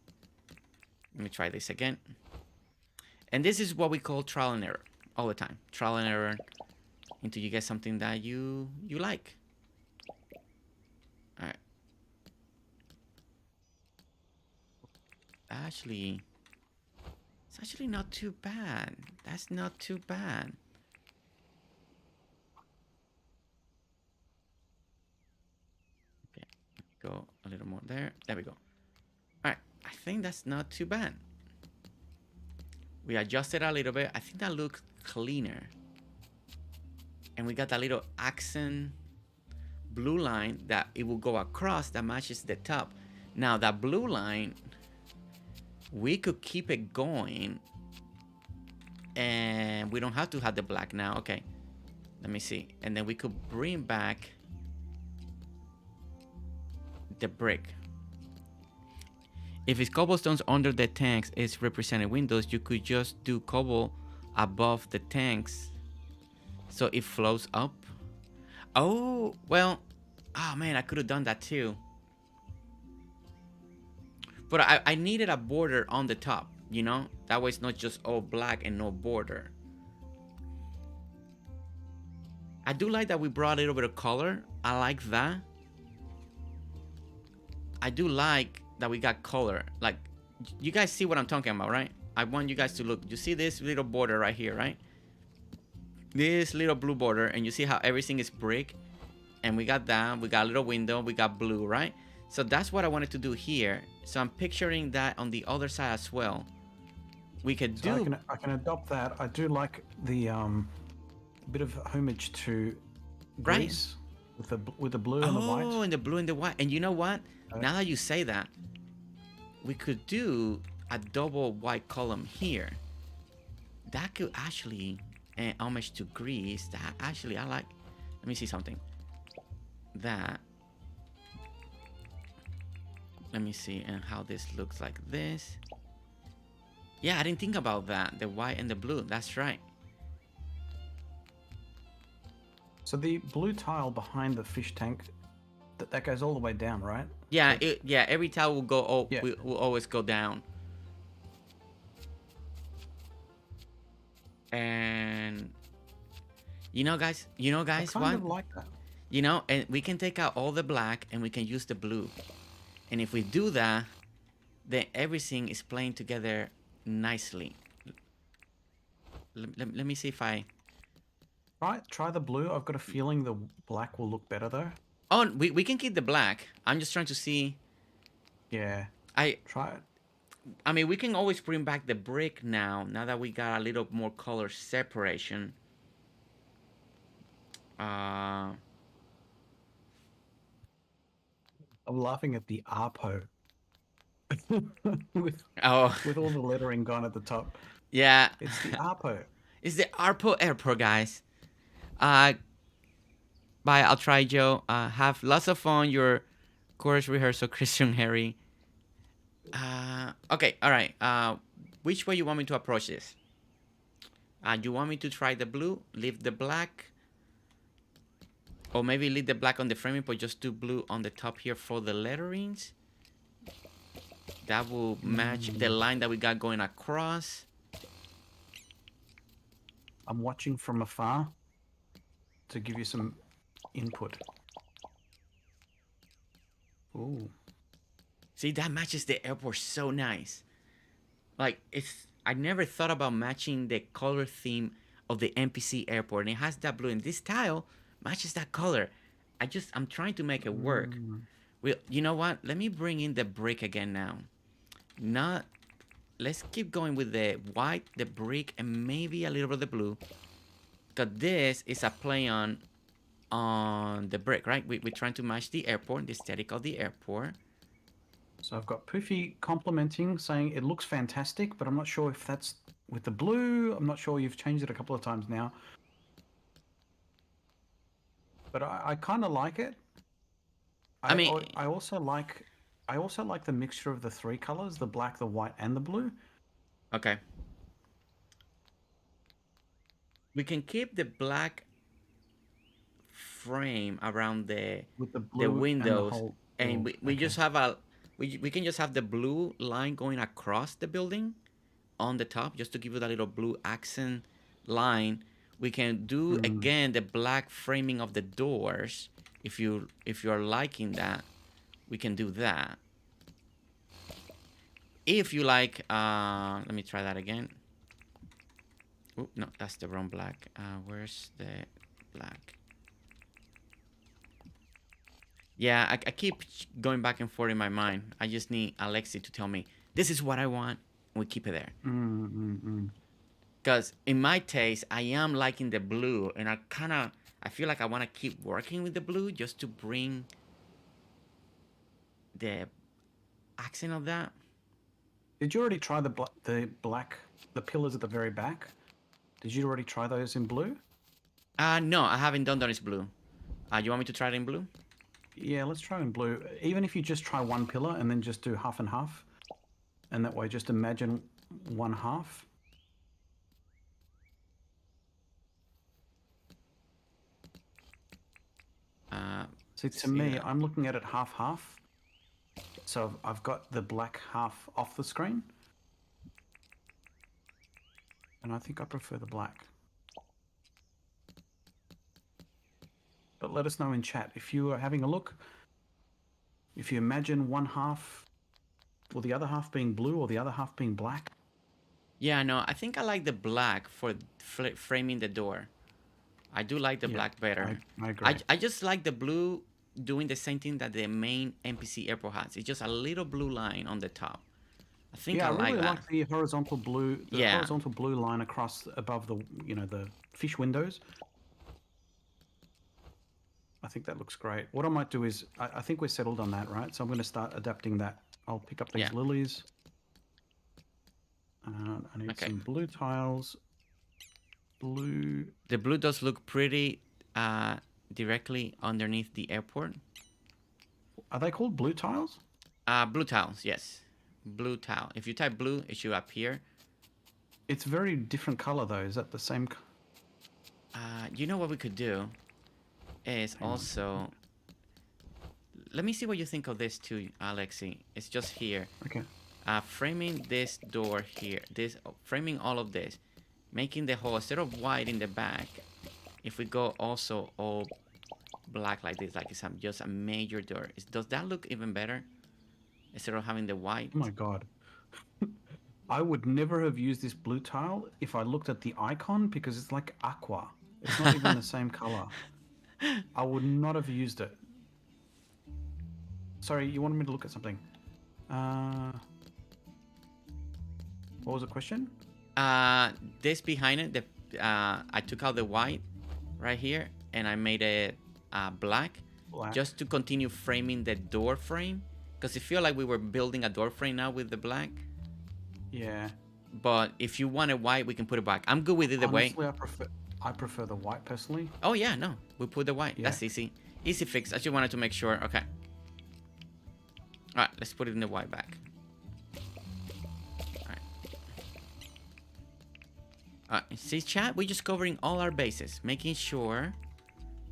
A: Let me try this again. And this is what we call trial and error all the time. Trial and error until you get something that you like. All right. Actually, it's actually not too bad. That's not too bad. Okay, go a little more there. There we go. All right, I think that's not too bad. We adjusted a little bit. I think that looks cleaner. And we got that little accent blue line that it will go across that matches the top. Now that blue line, we could keep it going and we don't have to have the black now. Okay, let me see. And then we could bring back the brick. If it's cobblestones under the tanks is represented windows, you could just do cobble above the tanks so it flows up. Oh, well, oh man, I could have done that too. But I needed a border on the top, you know? That way it's not just all black and no border. I do like that we brought a little bit of color. I like that. I do like that we got color. Like, you guys see what I'm talking about, right? I want you guys to look. You see this little border right here, right? This little blue border, and you see how everything is brick. And we got that. We got a little window. We got blue, right? So that's what I wanted to do here. So I'm picturing that on the other side as well. We could do.
B: I can adopt that. I do like the bit of homage to Greece with the blue and the white.
A: Oh, and the blue and the white. And you know what? Now that you say that, we could do a double white column here. That could actually homage to Greece. That actually I like. Let me see something. That. Let me see and how this looks like this. Yeah, I didn't think about that. The white and the blue. That's right.
B: So the blue tile behind the fish tank, that goes all the way down, right?
A: Yeah,
B: so
A: every tile will go. Will always go down. And you know, guys,
B: I kind of like that.
A: You know, and we can take out all the black and we can use the blue. And if we do that, then everything is playing together nicely. Let me see if I...
B: Try the blue. I've got a feeling the black will look better though.
A: Oh, we can keep the black. I'm just trying to see...
B: Yeah. Try it.
A: I mean, we can always bring back the brick now that we got a little more color separation.
B: I'm laughing at the Arpo. with all the lettering gone at the top.
A: Yeah.
B: It's the Arpo.
A: It's the Arpo Airport, guys. Bye, I'll try, Joe. Have lots of fun. Your chorus rehearsal, Christian Harry. Okay, all right. Which way you want me to approach this? You want me to try the blue, leave the black, or maybe leave the black on the framing, but just do blue on the top here for the letterings? That will match the line that we got going across.
B: I'm watching from afar to give you some input. Ooh.
A: See, that matches the airport so nice. Like, I never thought about matching the color theme of the NPC airport. And it has that blue, and this tile matches that color. I'm trying to make it work. Well, you know what? Let me bring in the brick again now. Let's keep going with the white, the brick, and maybe a little bit of the blue. Because this is a play on the brick, right? We're trying to match the airport, the aesthetic of the airport.
B: So I've got Poofy complimenting, saying it looks fantastic, but I'm not sure if that's with the blue. I'm not sure, you've changed it a couple of times now. But I kind of like it. I also like the mixture of the three colors, the black, the white, and the blue.
A: Okay. We can keep the black frame around the windows, and we just have we can just have the blue line going across the building on the top, just to give it a little blue accent line. We can do again the black framing of the doors. If you're liking that, we can do that. If you like, let me try that again. Oh, no, that's the wrong black. Where's the black? Yeah, I keep going back and forth in my mind. I just need Alexi to tell me, this is what I want, and we keep it there. Because in my taste, I am liking the blue, and I feel like I want to keep working with the blue just to bring the accent of that.
B: Did you already try the pillars at the very back? Did you already try those in blue?
A: No, I haven't done those in blue. You want me to try it in blue?
B: Yeah, let's try in blue. Even if you just try one pillar and then just do half and half, and that way just imagine one half. See, to me, I'm looking at it half-half. So I've got the black half off the screen. And I think I prefer the black. But let us know in chat if you are having a look. If you imagine one half, or the other half being blue, or the other half being black.
A: Yeah, no, I think I like the black for framing the door. I do like the black better.
B: I agree.
A: I just like the blue doing the same thing that the main NPC airport has. It's just a little blue line on the top. I think I
B: really
A: like that.
B: the horizontal blue, horizontal blue line across above the, you know, the fish windows. I think that looks great. What I might do is, I think we're settled on that, right? So I'm going to start adapting that. I'll pick up these lilies. I need some blue tiles. Blue.
A: The blue does look pretty directly underneath the airport.
B: Are they called blue tiles?
A: Blue tiles, yes. Blue tile. If you type blue, it should appear.
B: It's very different color though. Is that the same?
A: You know what we could do is also. Let me see what you think of this too, Alexi. It's just here.
B: Okay.
A: Framing this door here. Framing all of this, making the whole instead of white in the back. If we go also all black like this, like it's just a major door. Does that look even better? Instead of having the white.
B: Oh my god. I would never have used this blue tile if I looked at the icon because it's like aqua. It's not even the same color. I would not have used it. Sorry, you wanted me to look at something. What was the question?
A: This behind it, I took out the white right here and I made it black just to continue framing the door frame. Because I feel like we were building a door frame now with the black.
B: Yeah.
A: But if you want it white, we can put it back. I'm good with either way.
B: I prefer the white personally.
A: Oh yeah, no. We put the white. Yeah. That's easy. Easy fix. I just wanted to make sure. Okay. Alright, let's put it in the white back. Alright, see chat? We're just covering all our bases. Making sure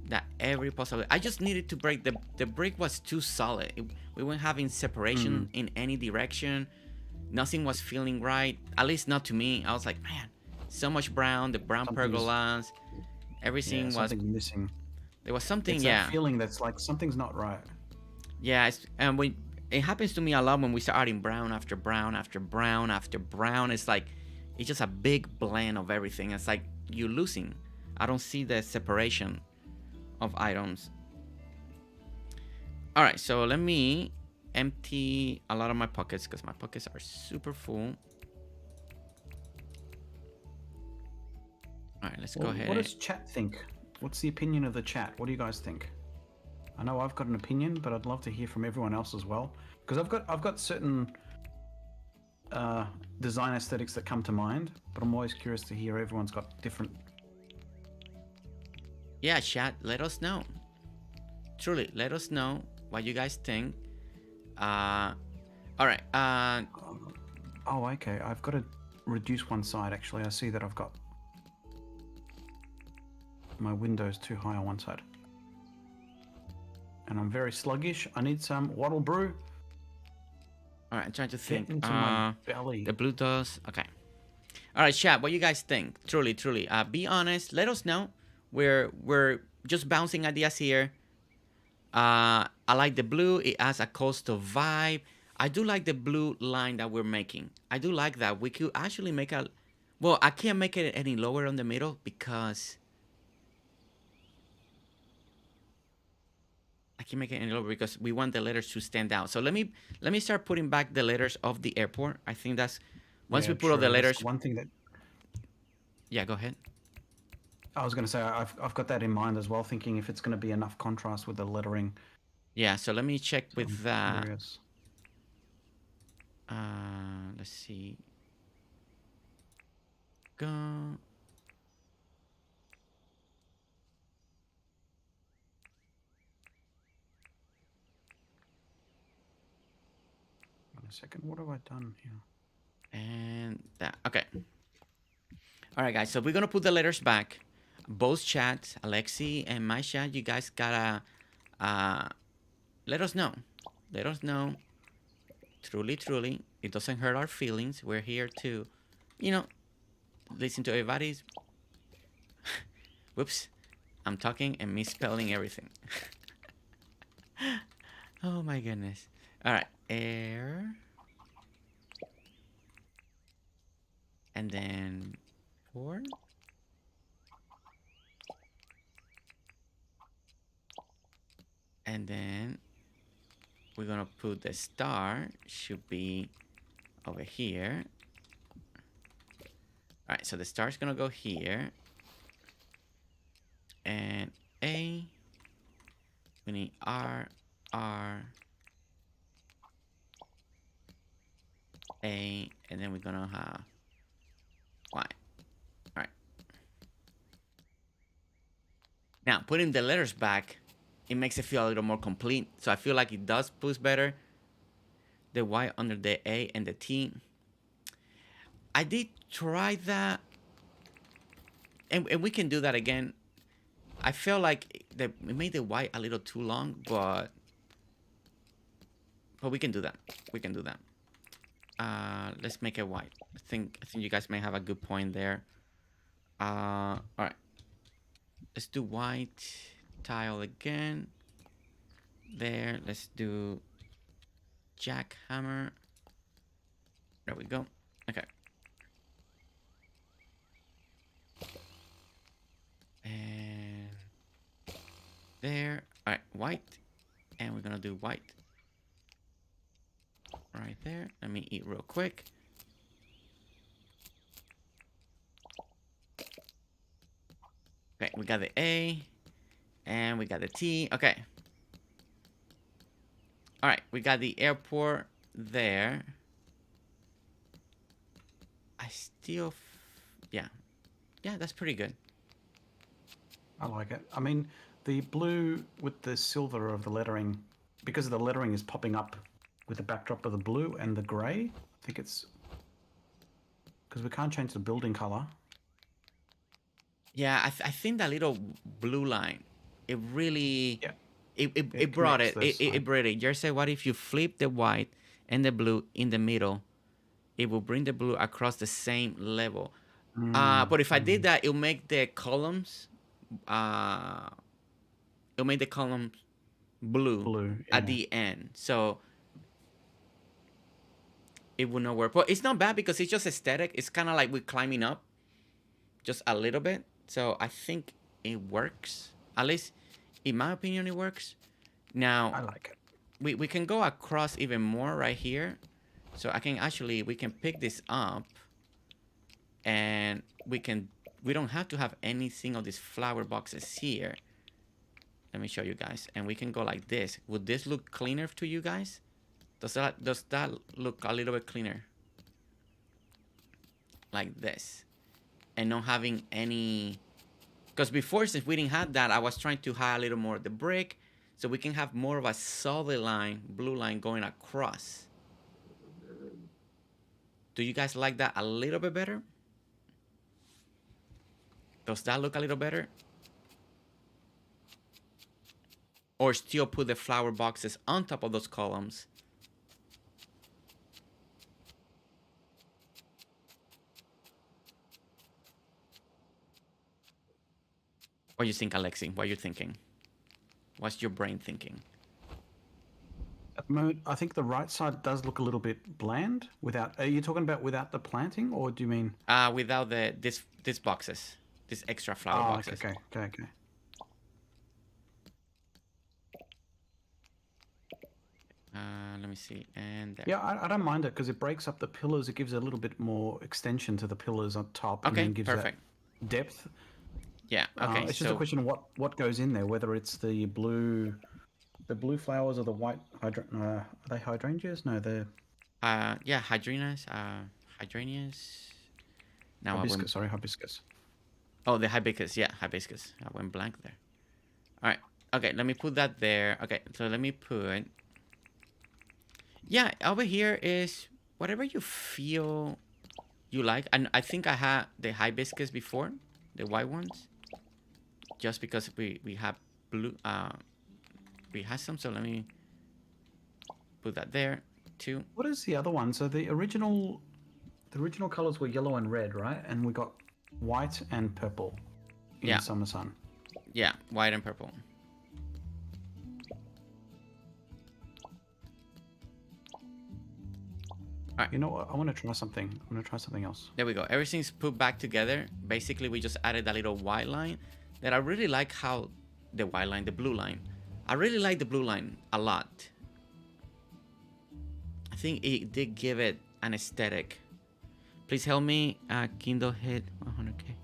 A: that every possible... I just needed to break... The brick was too solid. We weren't having separation in any direction. Nothing was feeling right. At least not to me. I was like, man, so much brown. The brown pergolas. Everything was...
B: missing.
A: There was something,
B: it's that feeling that's like something's not right.
A: Yeah, and it happens to me a lot when we start adding brown after brown after brown after brown. It's like... It's just a big blend of everything. It's like you're losing. I don't see the separation of items. All right, so let me empty a lot of my pockets because my pockets are super full. All right, let's go ahead.
B: What does chat think? What's the opinion of the chat? What do you guys think? I know I've got an opinion, but I'd love to hear from everyone else as well because I've got certain design aesthetics that come to mind, but I'm always curious to hear everyone's got different.
A: Yeah, chat, let us know. Truly, let us know what you guys think. All right.
B: Oh, okay. I've got to reduce one side. Actually, I see that I've got my windows too high on one side, and I'm very sluggish. I need some wattle brew.
A: All right, I'm trying to think.
B: Into my belly.
A: The blue does. Okay. All right, chat. What you guys think? Truly. Be honest. Let us know. We're just bouncing ideas here. I like the blue. It has a coastal vibe. I do like the blue line that we're making. I do like that. We could actually make a... Well, I can't make it any lower on the middle because... I can make it any lower because we want the letters to stand out. So let me start putting back the letters of the airport. I think that's... Once we put all the letters...
B: That's one thing that...
A: Yeah, go ahead.
B: I was going to say, I've got that in mind as well, thinking if it's going to be enough contrast with the lettering.
A: Yeah, so let me check with that. Let's see. Go.
B: 1 second. What have I done here?
A: And that. Okay. All right, guys. So we're gonna put the letters back. Both chats, Alexi and my chat. You guys gotta let us know. Let us know. Truly, it doesn't hurt our feelings. We're here to, listen to everybody's. Whoops, I'm talking and misspelling everything. Oh my goodness. All right, air, and then port. And then we're gonna put the star, should be over here. All right, so the star's gonna go here. And A, we need R, R, A, and then we're gonna have Y. All right. Now, putting the letters back, it makes it feel a little more complete. So I feel like it does push better. The Y under the A and the T. I did try that. And we can do that again. I feel like we made the Y a little too long, but we can do that. We can do that. Let's make it white. I think you guys may have a good point there. All right. Let's do white tile again. There. Let's do jackhammer. There we go. Okay. And there. All right, white. And we're gonna do white right there. Let me eat real quick. Okay, we got the A and we got the T. Okay. All right, we got the airport there. I still, yeah, that's pretty good.
B: I like it. I mean, the blue with the silver of the lettering, because the lettering is popping up with the backdrop of the blue and the grey. I think it's because we can't change the building color.
A: Yeah, I think that little blue line, it really,
B: yeah,
A: it brought it. It brought it. Jersey, what if you flip the white and the blue in the middle? It will bring the blue across the same level. But if I did that, it'll make the columns, blue at the end. So it will not work. But it's not bad because it's just aesthetic. It's kind of like we're climbing up just a little bit. So I think it works. At least, in my opinion, it works. Now,
B: I like
A: it. We can go across even more right here. So we can pick this up. And we don't have to have any single of these flower boxes here. Let me show you guys. And we can go like this. Would this look cleaner to you guys? Does that look a little bit cleaner? Like this. And not having any... Because before, since we didn't have that, I was trying to hide a little more of the brick. So we can have more of a solid line, blue line going across. Do you guys like that a little bit better? Does that look a little better? Or still put the flower boxes on top of those columns? What do you think, Alexi? What are you thinking? What's your brain thinking?
B: At the moment, I think the right side does look a little bit bland. Are you talking about without the planting, or do you mean?
A: Without these boxes, these extra flower boxes.
B: Okay.
A: Let me see, and there.
B: Yeah, I don't mind it because it breaks up the pillars. It gives a little bit more extension to the pillars on top.
A: Okay,
B: and then gives
A: perfect.
B: That depth.
A: Yeah. Okay.
B: It's just a question of what goes in there, whether it's the blue flowers or the white are they hydrangeas? No, they're
A: yeah, hydrangeas. Now
B: hibiscus.
A: Oh, the hibiscus. Yeah, hibiscus. I went blank there. All right. Okay, let me put that there. Okay, so let me put. Yeah, over here is whatever you feel you like. And I think I had the hibiscus before, the white ones. Just because we have blue, we have some, so let me put that there too.
B: What is the other one? So the original colors were yellow and red, right? And we got white and purple in Summer Sun.
A: Yeah, white and purple. All right.
B: You know what? I want to try something. I'm going to try something else.
A: There we go. Everything's put back together. Basically, we just added a little white line that I really like how the white line, the blue line, I really like the blue line a lot. I think it did give it an aesthetic. Please help me. Kindle hit 100K.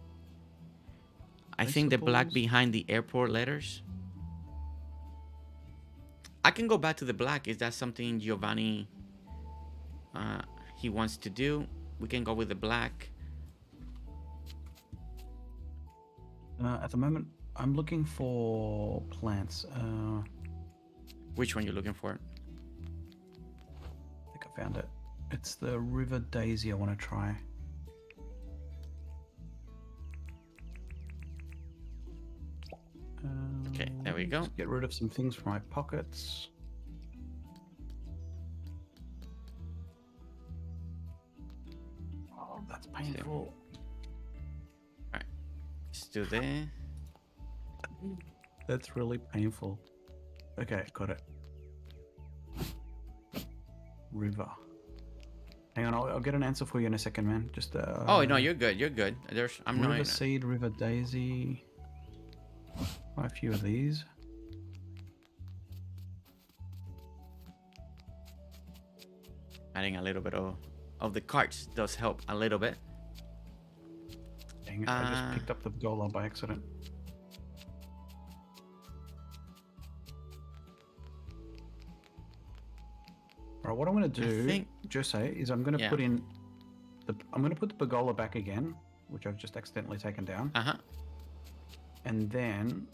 A: I think the black behind the airport letters. I can go back to the black. Is that something Giovanni he wants to do? We can go with the black.
B: At the moment, I'm looking for plants.
A: Which one you looking for?
B: I think I found it. It's the river daisy I want to try.
A: Okay, there we go.
B: Get rid of some things from my pockets. Oh, that's painful.
A: Alright, let's do this.
B: That's really painful. Okay, got it. River. Hang on, I'll get an answer for you in a second, man. Just
A: oh no, you're good. You're good. I'm not.
B: River seed, river daisy. Quite a few of these.
A: Adding a little bit of the cards does help a little bit.
B: Dang it, I just picked up the Gola by accident. Alright, what I'm going to do, Jose, is I'm going to put in I'm going to put the pergola back again, which I've just accidentally taken down. And then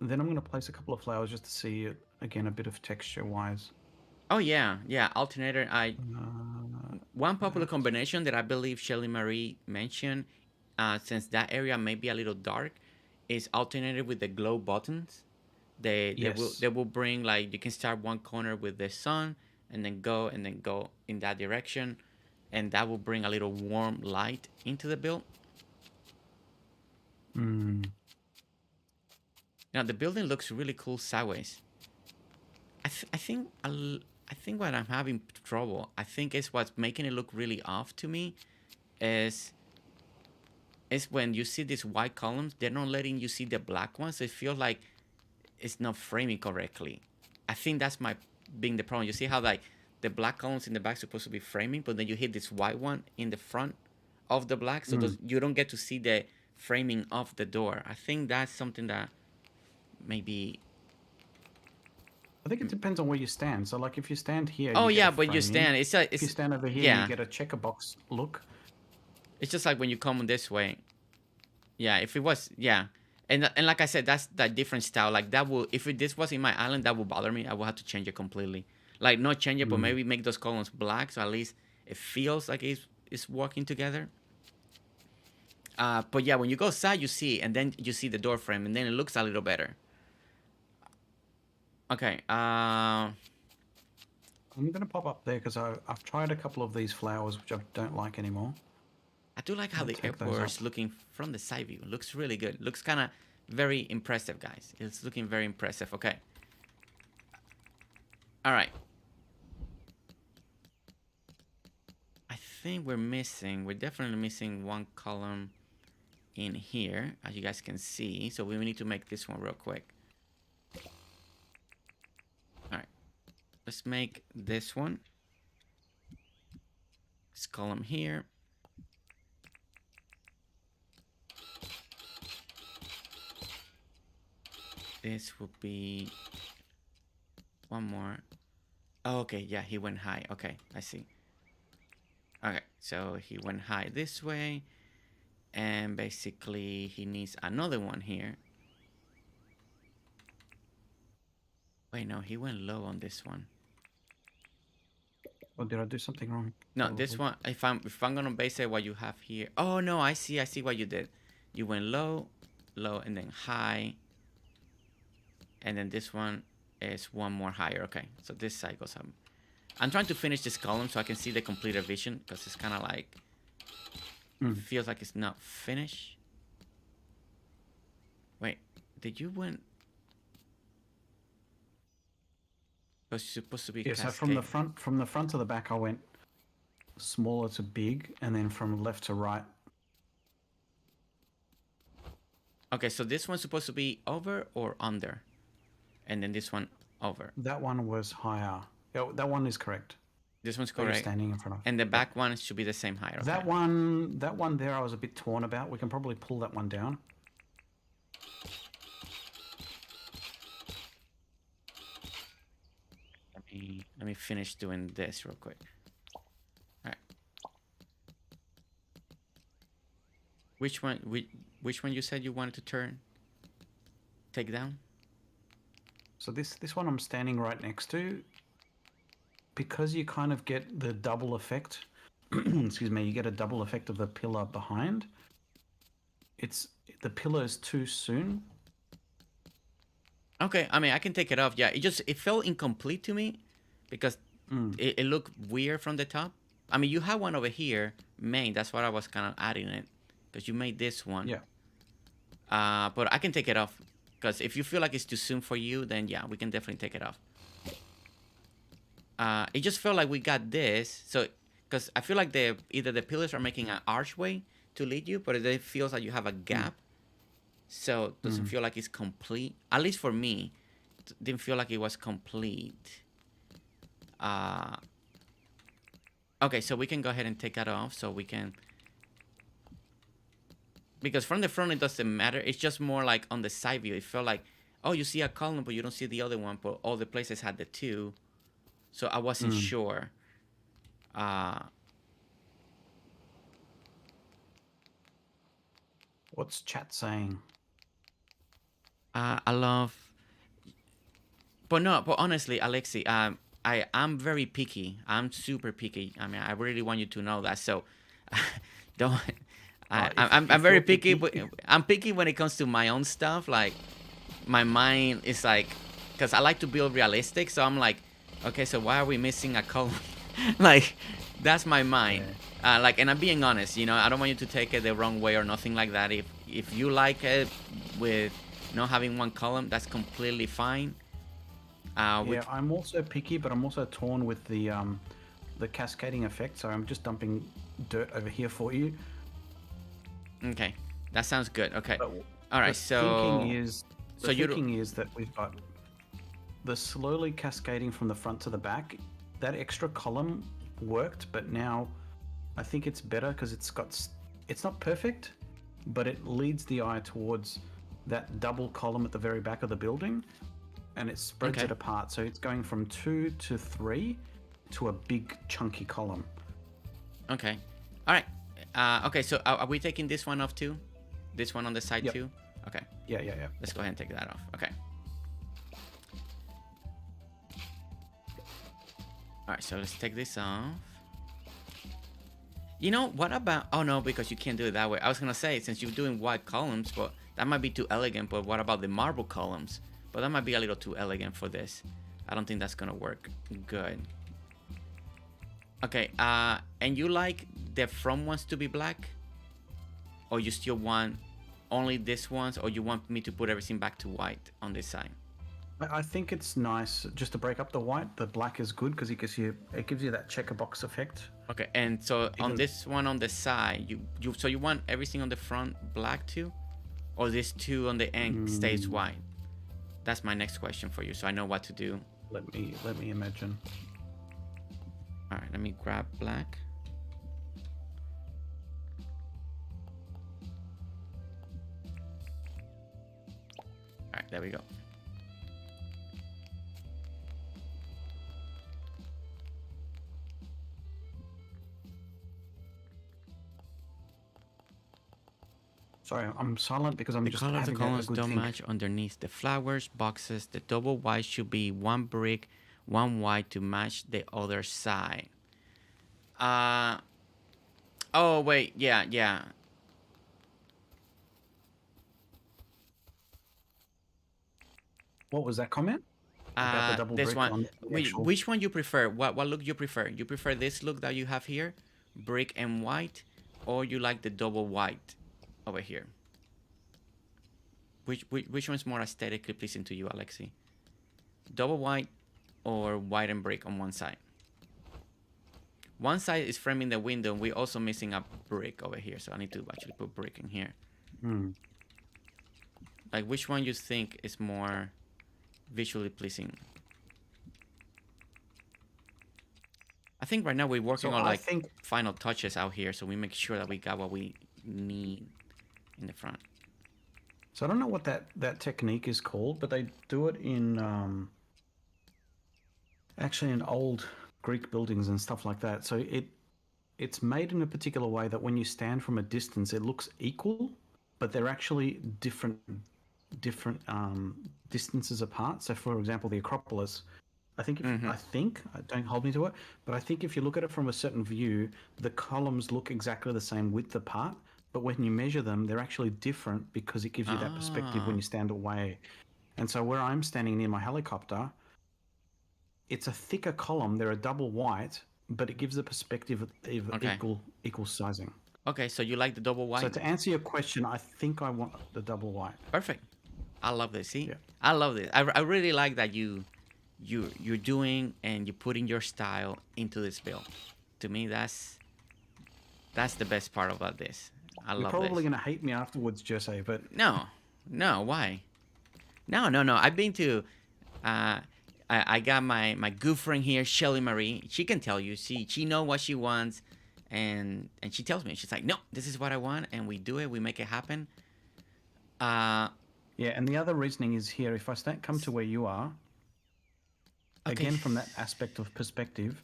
B: I'm going to place a couple of flowers just to see again a bit of texture wise.
A: Oh yeah, alternator. One popular combination that I believe Shelly Marie mentioned, since that area may be a little dark, is alternated with the glow buttons. They will bring, like, you can start one corner with the sun and then go in that direction, and that will bring a little warm light into the build. Now the building looks really cool sideways. I think what I'm having trouble, I think is what's making it look really off to me, is when you see these white columns, they're not letting you see the black ones. It feels like it's not framing correctly. I think that's being the problem. You see how, like, the black columns in the back are supposed to be framing, but then you hit this white one in the front of the black, so you don't get to see the framing of the door. I think that's something that maybe.
B: I think it depends on where you stand. So, like, if you stand here.
A: Oh yeah, but you stand.
B: If you stand over here, you get a checker box look.
A: It's just like when you come this way. Yeah, if it was, and like I said, that's that different style. Like that will, if this was in my island, that would bother me. I will have to change it completely. Like not change it, but maybe make those columns black, so at least it feels like it's working together. But yeah, when you go side, you see, and then you see the door frame, and then it looks a little better. Okay. I'm
B: gonna pop up there because I've tried a couple of these flowers which I don't like anymore.
A: I do like how the airport is looking from the side view. Looks really good. Looks kind of very impressive, guys. It's looking very impressive. Okay. All right. I think we're definitely missing one column in here, as you guys can see. So we need to make this one real quick. All right. Let's make this one. This column here. This would be one more. Oh, okay, yeah, he went high. Okay, I see. Okay, so he went high this way, and basically he needs another one here. Wait, no, he went low on this one.
B: Or did I do something wrong?
A: No, probably. This one, if I'm gonna base it what you have here. Oh no, I see what you did. You went low, and then high. And then this one is one more higher. Okay, so this side goes up. I'm trying to finish this column so I can see the completed vision, because it's kind of like feels like it's not finished. Wait, did you win? It was supposed to be.
B: Yeah, so from the front to the back, I went smaller to big, and then from left to right.
A: Okay, so this one's supposed to be over or under? and then this one over.
B: That one was higher. Yeah, that one is correct.
A: This one's
B: That you're
A: correct.
B: standing in front of.
A: And the back one should be the same height. Okay.
B: That one there, I was a bit torn about. We can probably pull that one down.
A: Let me finish doing this real quick. All right. Which one you said you wanted to take down?
B: So this one I'm standing right next to. Because you kind of get the double effect, excuse me, you get a double effect of the pillar behind. The pillar is too soon.
A: Okay, I mean I can take it off. Yeah, it felt incomplete to me because it looked weird from the top. I mean you have one over here, main. That's what I was kind of adding it because you made this one.
B: Yeah.
A: But I can take it off because if you feel like it's too soon for you, then yeah, we can definitely take it off. It just felt like we got this, so because I feel like either the pillars are making an archway to lead you, but it feels like you have a gap, so it doesn't feel like it's complete. At least for me, it didn't feel like it was complete. Okay, so we can go ahead and take that off, so we can, because from the front it doesn't matter. It's just more like on the side view. It felt like, oh, you see a column, but you don't see the other one. But all the places had the two. So I wasn't sure.
B: What's chat saying?
A: I love... But honestly, Alexi, I'm very picky. I'm super picky. I mean, I really want you to know that. So don't... I'm very picky, but I'm picky when it comes to my own stuff. Like, my mind is like... Because I like to build realistic, so I'm like... Okay, so why are we missing a column? Like, that's my mind. Yeah. And I'm being honest, you know, I don't want you to take it the wrong way or nothing like that. If you like it with not having one column, that's completely fine.
B: Yeah, I'm also picky, but I'm also torn with the cascading effect. So I'm just dumping dirt over here for you.
A: Okay, that sounds good. Okay, all right.
B: The thinking is that we've got the slowly cascading from the front to the back. That extra column worked, but now I think it's better because it's not perfect, but it leads the eye towards that double column at the very back of the building, and it spreads it apart. So it's going from 2 to 3 to a big chunky column.
A: Okay, all right. Okay, so are we taking this one off too? This one on the side too? Okay.
B: Yeah.
A: Let's go ahead and take that off. Okay. All right, so let's take this off. You know, what about... Oh, no, because you can't do it that way. I was going to say, since you're doing white columns, but that might be too elegant, but what about the marble columns? But that might be a little too elegant for this. I don't think that's going to work good. Okay, and you like the front ones to be black? Or you still want only this ones? Or you want me to put everything back to white on this side?
B: I think it's nice just to break up the white. The black is good because it gives you that checker box effect.
A: Okay, and so on this one on the side, you want everything on the front black too, or this two on the end stays white? That's my next question for you, so I know what to do.
B: Let me imagine.
A: All right, let me grab black. All right, there we go.
B: Sorry, I'm silent because I'm just having a good
A: The colors don't
B: think.
A: match underneath. The flowers, boxes, the double white should be one brick, one white to match the other side. Oh, wait, yeah.
B: What was that comment? About the double
A: This
B: brick
A: one.
B: on the actual...
A: Which one you prefer? What look you prefer? You prefer this look that you have here, brick and white, or you like the double white over here? Which one's more aesthetically pleasing to you, Alexi? Double white or white and brick on one side? One side is framing the window, and we're also missing a brick over here, so I need to actually put brick in here. Like, which one you think is more visually pleasing. I think right now we're working on like final touches out here, so we make sure that we got what we need in the front.
B: So I don't know what that technique is called, but they do it in actually in old Greek buildings and stuff like that. So it's made in a particular way that when you stand from a distance, it looks equal, but they're actually different distances apart. So, for example, the Acropolis. I think don't hold me to it, but I think if you look at it from a certain view, the columns look exactly the same width apart, but when you measure them, they're actually different because it gives you that perspective when you stand away. And so where I'm standing near my helicopter, it's a thicker column. They're a double white, but it gives a perspective of equal sizing.
A: Okay, so you like the double white?
B: So to answer your question, I think I want the double white.
A: Perfect. I love this. See, I love this. I really like that you're doing and you're putting your style into this build. To me, that's the best part about this. I love this.
B: You're probably gonna hate me afterwards, Jesse, but
A: no, why? No. I've been to. I got my good friend here, Shelly Marie. She can tell you. She know what she wants, and she tells me. She's like, no, this is what I want, and we do it. We make it happen.
B: Yeah, and the other reasoning is here. If I come to where you are, again from that aspect of perspective,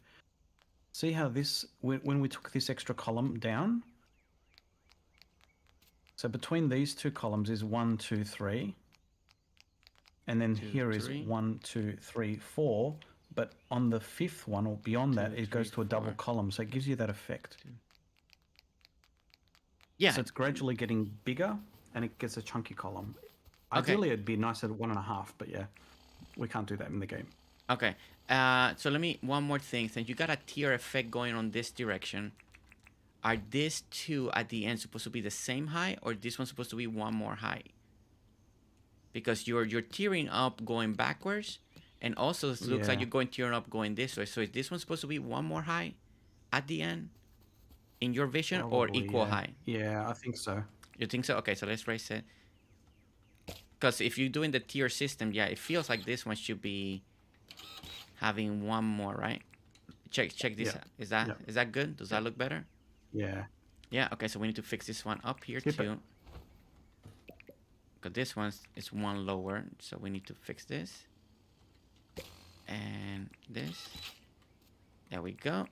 B: see how this when we took this extra column down. So between these two columns is 1, 2, 3. And then here is 1, 2, 3, 4. But on the fifth one or beyond that, it goes to a double column. So it gives you that effect.
A: Yeah.
B: So it's gradually getting bigger and it gets a chunky column. Ideally, it'd be nice at 1.5, but yeah, we can't do that in the game.
A: Okay. So one more thing. Since you got a tier effect going on this direction, are these two at the end supposed to be the same height, or this one's supposed to be one more height? Because you're tearing up going backwards, and also it looks like you're tearing up going this way. So is this one supposed to be one more height at the end, in your vision, or equal height?
B: Yeah, I think so.
A: You think so? Okay, so let's raise it. Because if you're doing the tier system, it feels like this one should be having one more, right? Check this out. Is that good? Does that look better?
B: Yeah.
A: Yeah, okay, so we need to fix this one up here too. Because this one is one lower, so we need to fix this. And this. There we go.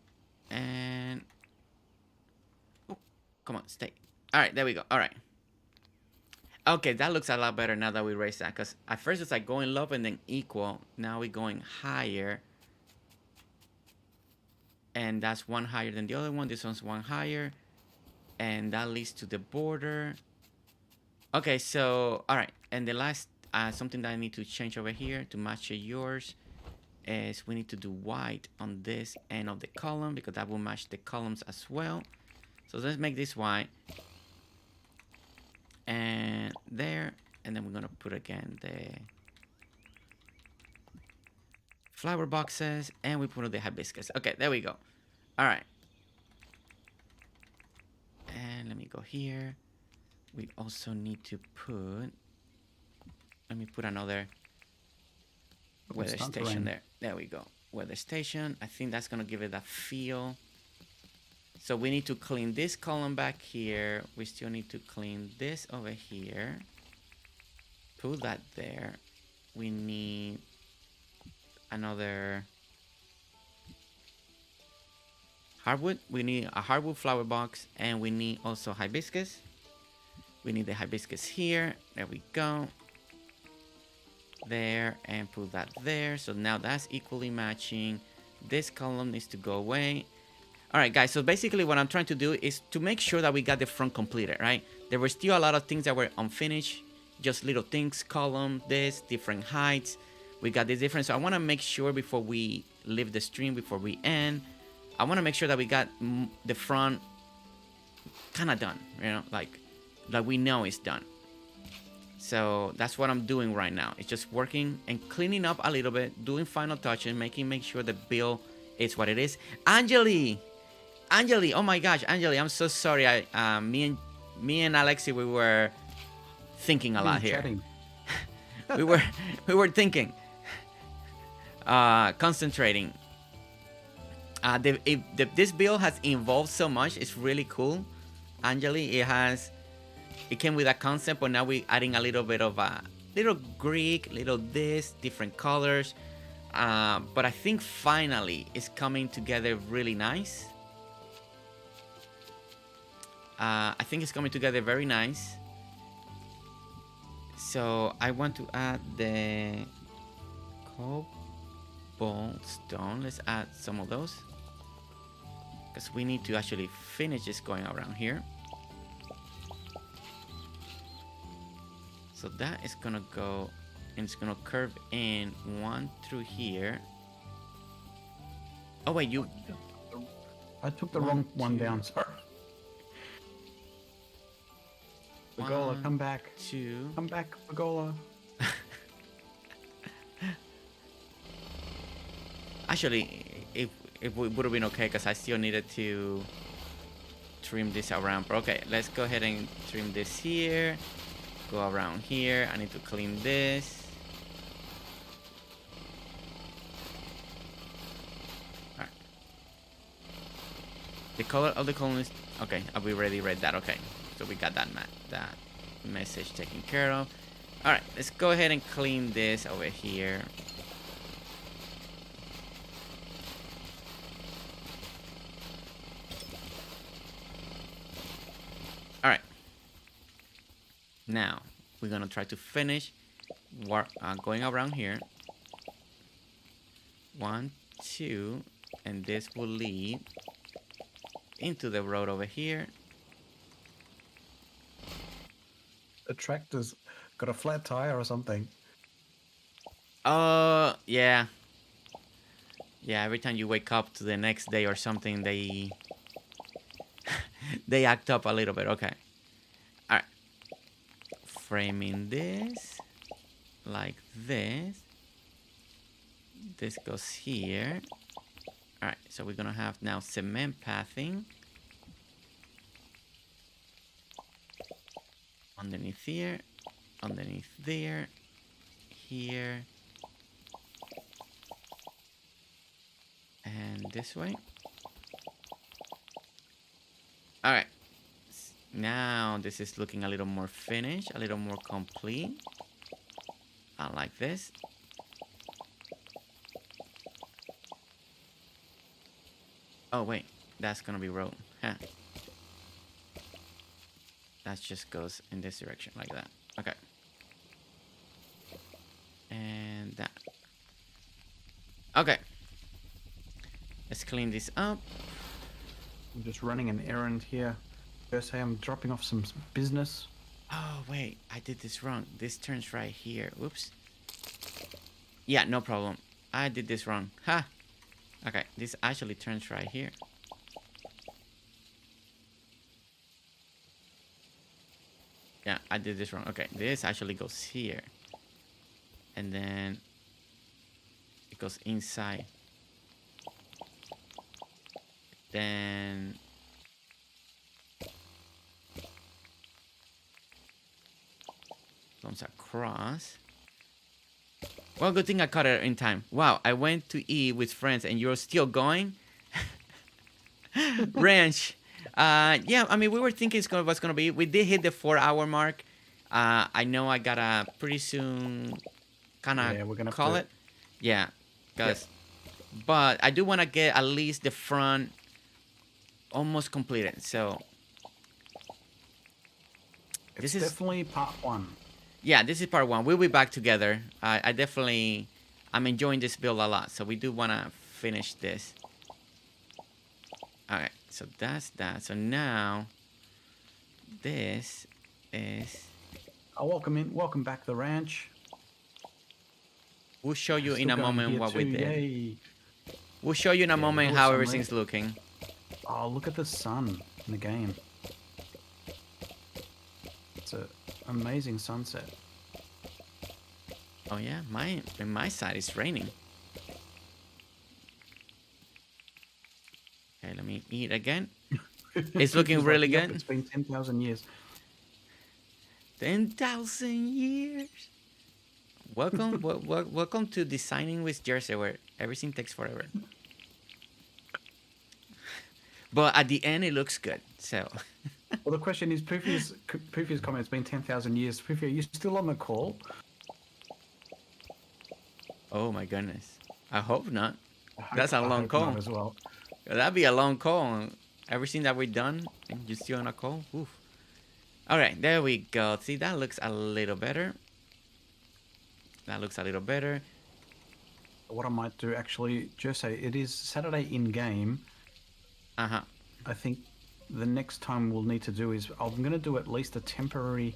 A: And... oh, come on, stay. Alright, there we go. Alright. Okay, that looks a lot better now that we raised that. Because at first it's like going low and then equal. Now we're going higher. And that's one higher than the other one. This one's one higher. And that leads to the border. Okay, so, all right. And the last, something that I need to change over here to match yours is we need to do white on this end of the column because that will match the columns as well. So let's make this white. And there. And then we're going to put again the flower boxes, and we put the hibiscus. Okay, there we go. All right. And let me go here. We also need to put... let me put another weather station there. There we go. Weather station. I think that's going to give it that feel. So we need to clean this column back here. We still need to clean this over here. Put that there. We need... another hardwood. We need a hardwood flower box, and we need also hibiscus. We need the hibiscus here. There we go. There, and put that there. So now that's equally matching. This column needs to go away. All right, guys. So basically what I'm trying to do is to make sure that we got the front completed, right? There were still a lot of things that were unfinished. Just little things, column, this, different heights. We got this difference. So I want to make sure before we leave the stream, before we end, I want to make sure that we got the front kind of done, you know, like we know it's done. So that's what I'm doing right now. It's just working and cleaning up a little bit, doing final touches, make sure the build is what it is. Angeli, oh my gosh, Angeli, I'm so sorry. Me and Alexi, we were thinking a lot here. We were thinking. concentrating. This build has evolved so much. It's really cool. Angeli, it came with a concept, but now we're adding a little bit of a little Greek, little this, different colors. But I think finally it's coming together really nice. I think it's coming together very nice. So I want to add the cobalt stone. Let's add some of those, because we need to actually finish this going around here. So that is gonna go, and it's gonna curve in one through here. Oh wait,
B: I took the wrong one down, sorry. Pagola, come back. Come back, Pagola.
A: Actually, it would have been okay, because I still needed to trim this around. But okay, let's go ahead and trim this here. Go around here. I need to clean this. Alright. The color of the column is... Okay, we already read that. Okay, so we got that message taken care of. Alright, let's go ahead and clean this over here. Alright. Now, we're gonna try to finish going around here. 1, 2, and this will lead into the road over here.
B: The tractor's got a flat tire or something.
A: Yeah. Yeah, every time you wake up to the next day or something, they they act up a little bit. Okay. Alright. Framing this like this. This goes here. Alright, so we're gonna have now cement pathing underneath here, underneath there, here, and this way. Alright, now this is looking a little more finished, a little more complete. I like this. Oh wait, that's gonna be road. Huh. That just goes in this direction like that. Okay. And that. Okay. Let's clean this up.
B: I'm just running an errand here. First, I'm dropping off some business.
A: Oh wait, I did this wrong. This turns right here. Whoops. Yeah, no problem. I did this wrong. Ha! Okay, this actually turns right here. Yeah, I did this wrong. Okay, this actually goes here. And then it goes inside. Then comes across. Well, good thing I caught it in time. Wow, I went to eat with friends and you're still going? Ranch. Yeah, I mean, we were thinking what's going to be. We did hit the 4-hour mark. I know I got to pretty soon kind of call it. Yeah, because... Yep. But I do want to get at least the front almost completed. So...
B: This is definitely part 1.
A: Yeah, this is part 1. We'll be back together. I'm enjoying this build a lot. So we do want to finish this. Alright, so that's that. So now, this is...
B: Oh, welcome back to the ranch.
A: We'll show you in a moment what we did. Yay. We'll show you in a moment how everything's looking.
B: Oh, look at the sun in the game. It's an amazing sunset.
A: Oh yeah, in my side it's raining. Okay, let me eat again. It's looking really good.
B: It's been 10,000 years.
A: 10,000 years. Welcome to designing with Jersey, where everything takes forever. But at the end, it looks good. So.
B: Well, the question is, previous comments been 10,000 years. Poofy, are you still on the call?
A: Oh my goodness! I hope not. That's a long call
B: as well.
A: That'd be a long call. Everything that we've done, and you're still on a call. Oof. All right, there we go. See, that looks a little better. That looks a little better.
B: What I might do, actually, Jersey, it is Saturday in game.
A: Uh-huh.
B: I think the next time we'll need to do is I'm going to do at least a temporary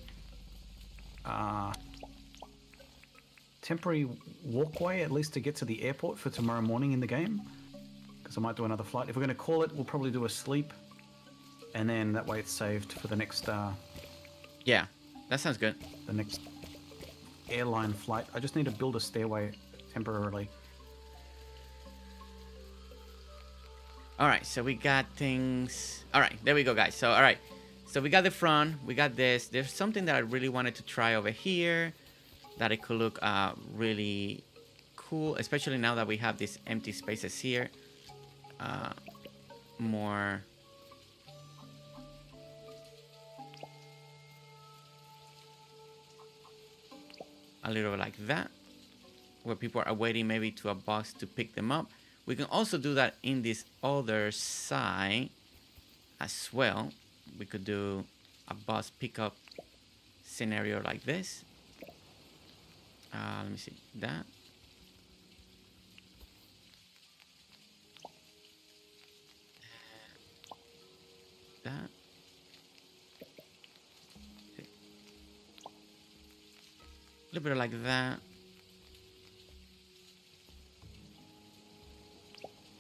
B: walkway, at least to get to the airport for tomorrow morning in the game, because I might do another flight. If we're going to call it, we'll probably do a sleep, and then that way it's saved for the next
A: yeah, that sounds good.
B: The next airline flight. I just need to build a stairway temporarily.
A: All right, so we got things. All right, there we go, guys. So, all right, so we got the front, we got this. There's something that I really wanted to try over here that it could look really cool, especially now that we have these empty spaces here. More. A little like that, where people are waiting maybe to a bus to pick them up. We can also do that in this other side as well. We could do a bus pickup scenario like this. Let me see that. That. A little bit like that.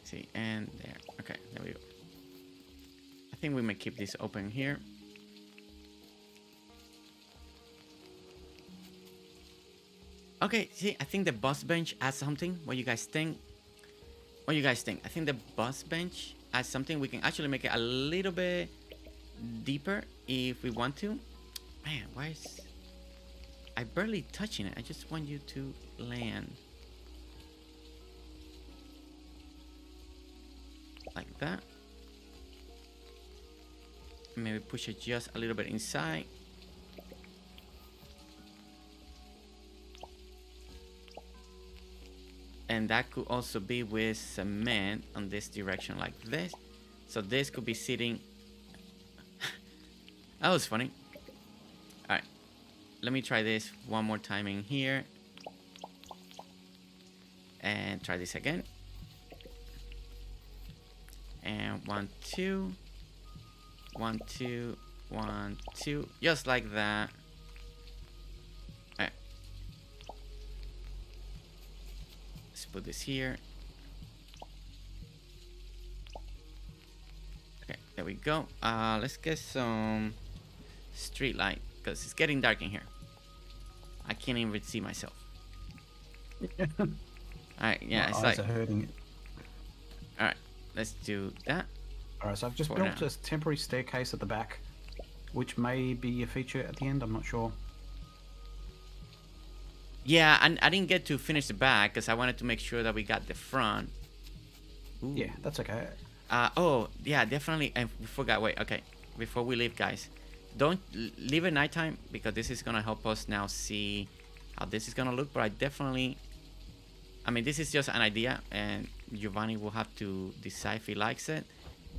A: See, and there. Okay, there we go. I think we may keep this open here. Okay, see, I think the bus bench adds something. What you guys think? What you guys think? I think the bus bench adds something. We can actually make it a little bit deeper if we want to. Man, why is... I barely touching it. I just want you to land. Like that. Maybe push it just a little bit inside. And that could also be with cement on this direction like this. So this could be sitting. That was funny. All right. Let me try this one more time in here. And try this again. And 1, 2. 1, 2. 1, 2. Just like that. Alright. Let's put this here. Okay, there we go. Let's get some street light, because it's getting dark in here. I can't even see myself. Alright, yeah, it's like...
B: eyes are hurting.
A: Alright, let's do that.
B: Alright, so I've just built a temporary staircase at the back, which may be a feature at the end, I'm not sure.
A: Yeah, I didn't get to finish the back, because I wanted to make sure that we got the front. Ooh.
B: Yeah, that's okay.
A: Oh, yeah, definitely. I forgot, wait, okay. Before we leave, guys, don't leave at nighttime, because this is going to help us now see how this is going to look. But I mean, this is just an idea, and Giovanni will have to decide if he likes it.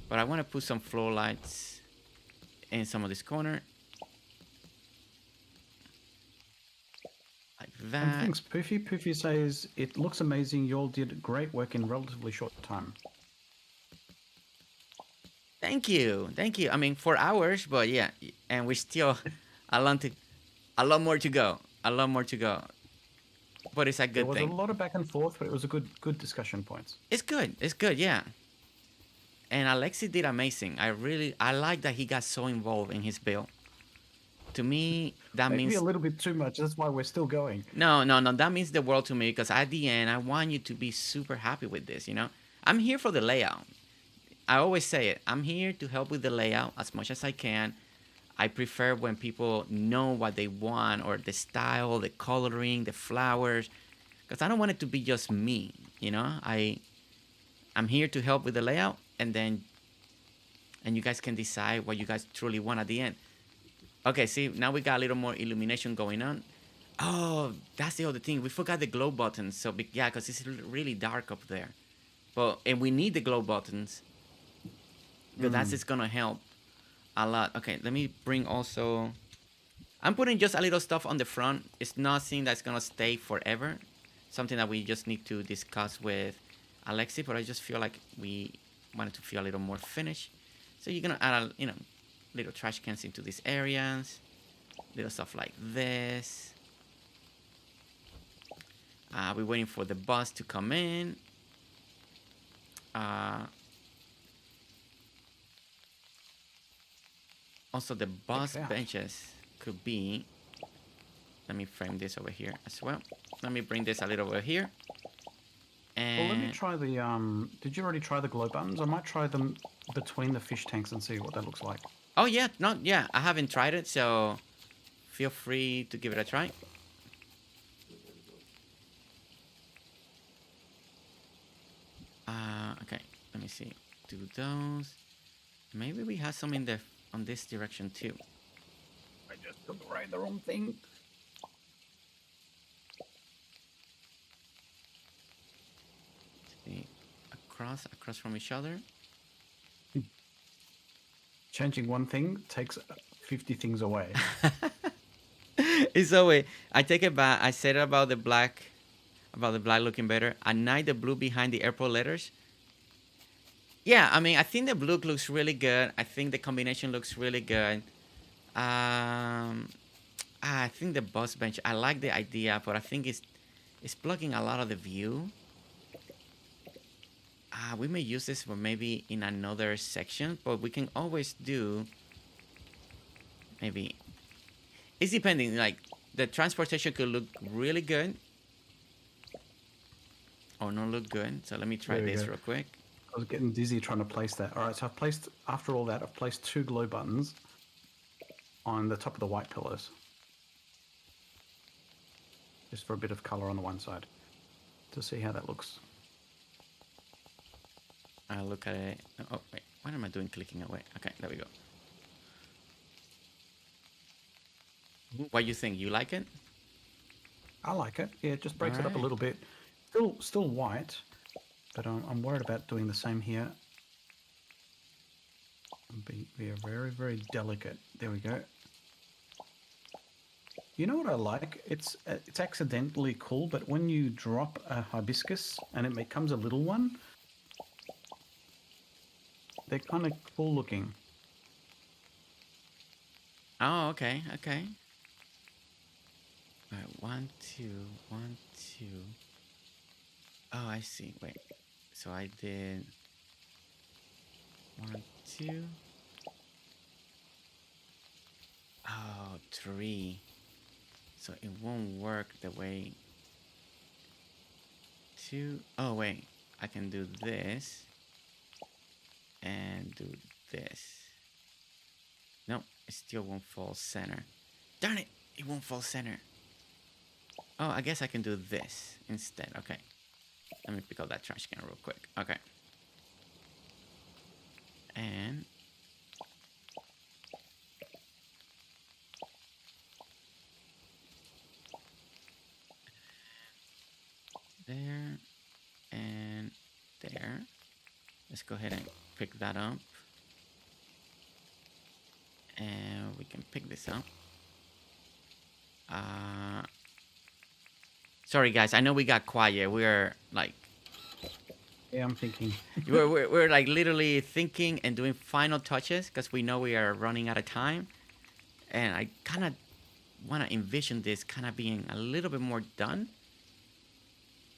A: But I want to put some floor lights in some of this corner. Like that.
B: And thanks, Poofy. Poofy says, it looks amazing. You all did great work in relatively short time.
A: Thank you. Thank you. I mean, 4 hours, but yeah. And we're still a lot more to go. A lot more to go. But it's a good thing.
B: There was a lot of back and forth, but it was a good discussion points.
A: It's good. It's good, yeah. And Alexi did amazing. I like that he got so involved in his build. To me, that
B: Maybe
A: means
B: a little bit too much. That's why we're still going.
A: No. That means the world to me, because at the end, I want you to be super happy with this, you know? I'm here for the layout. I always say it. I'm here to help with the layout as much as I can. I prefer when people know what they want, or the style, the coloring, the flowers, because I don't want it to be just me, you know. I'm here to help with the layout, and you guys can decide what you guys truly want at the end. Okay, see, now we got a little more illumination going on. Oh, that's the other thing. We forgot the glow buttons. So, yeah, because it's really dark up there. And we need the glow buttons, because that's just going to help a lot. Okay, let me bring also... I'm putting just a little stuff on the front. It's nothing that's going to stay forever. Something that we just need to discuss with Alexi, but I just feel like we wanted to feel a little more finished. So you're going to add, little trash cans into these areas. Little stuff like this. We're waiting for the bus to come in. Also, the bus benches could be... Let me frame this over here as well. Let me bring this a little over here. And
B: well, let me try the... Did you already try the glow buttons? I might try them between the fish tanks and see what that looks like.
A: Oh, yeah. No, yeah. I haven't tried it, so feel free to give it a try. Okay. Let me see. Do those. Maybe we have some in the on this direction too.
B: I just took the wrong thing.
A: See, across from each other.
B: Changing one thing takes 50 things away.
A: It's away. I take it back. I said about the black looking better. At night, the blue behind the airport letters. Yeah, I mean, I think the blue looks really good. I think the combination looks really good. I think the bus bench, I like the idea, but I think it's blocking a lot of the view. We may use this for maybe in another section, but we can always do maybe... It's depending, like, the transportation could look really good or not look good. So let me try this real quick.
B: I was getting dizzy trying to place that. All right, so after all that, I've placed 2 glow buttons on the top of the white pillars. Just for a bit of color on the one side to see how that looks.
A: I'll look at it. Oh, wait. What am I doing clicking away? Okay, there we go. What do you think? You like it?
B: I like it. Yeah, it just breaks it up a little bit. Still white, but I'm worried about doing the same here. We are very, very delicate. There we go. You know what I like? It's accidentally cool, but when you drop a hibiscus and it becomes a little one, they're kind of cool looking.
A: Oh, okay, okay. All right, 1, 2, 1, 2. Oh, I see. Wait. So I did 1, 2. Oh, 3. So it won't work the way 2. Oh, wait. I can do this and do this. No, it still won't fall center. Darn it! It won't fall center. Oh, I guess I can do this instead. Okay. Let me pick up that trash can real quick. Okay. And there and there. Let's go ahead and pick that up. And we can pick this up. Sorry guys, I know we got quiet. We're like...
B: Yeah, I'm thinking.
A: we're like literally thinking and doing final touches because we know we are running out of time. And I kind of want to envision this kind of being a little bit more done.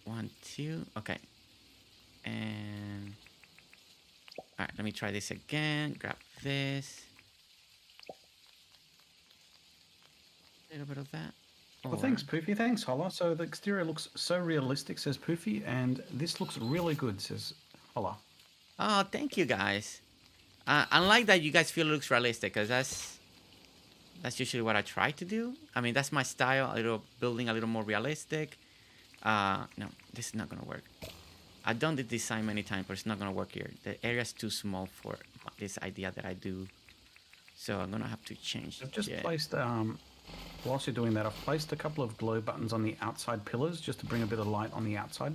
A: 1, 2, okay. And... Alright, let me try this again. Grab this. A little bit of that.
B: Well, thanks, Poofy. Thanks, Holla. So the exterior looks so realistic, says Poofy, and this looks really good, says Holla.
A: Oh, thank you, guys. I like that you guys feel it looks realistic, because That's usually what I try to do. I mean, that's my style. A little building, a little more realistic. No, this is not gonna work. I've done the design many times, but it's not gonna work here. The area is too small for this idea that I do. So I'm gonna have to change.
B: I've just placed, whilst you're doing that, I've placed a couple of glow buttons on the outside pillars just to bring a bit of light on the outside.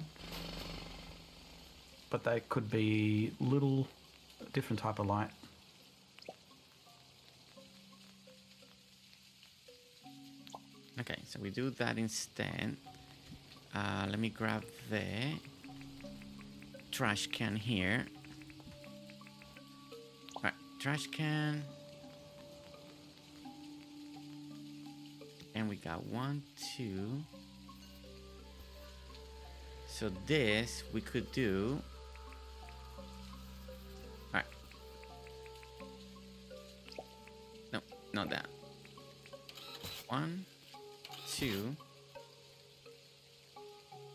B: But they could be little different type of light.
A: Okay, so we do that instead. Let me grab the trash can here. All right, trash can. And we got 1, 2. So this we could do. All right. No, not that. 1, 2.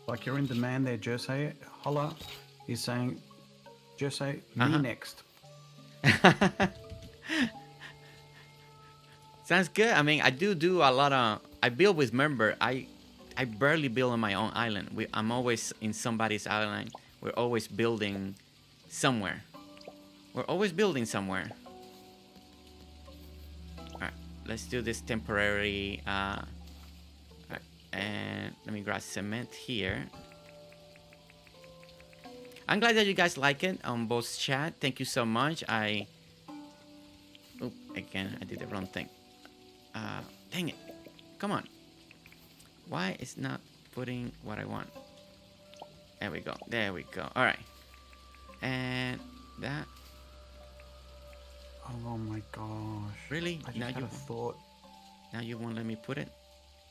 B: Like you're in demand there, Jersey. Holla. He's saying, Jersey, me next.
A: Sounds good. I mean, I do a lot of. I build with member. I barely build on my own island. I'm always in somebody's island. We're always building somewhere. We're always building somewhere. All right, let's do this temporary. All right, and let me grab cement here. I'm glad that you guys like it on both chat. Thank you so much. Again, I did the wrong thing. Dang it. Come on. Why is not putting what I want? There we go. There we go. All right. And that.
B: Oh my gosh.
A: Really?
B: I just had a thought.
A: Now you won't let me put it?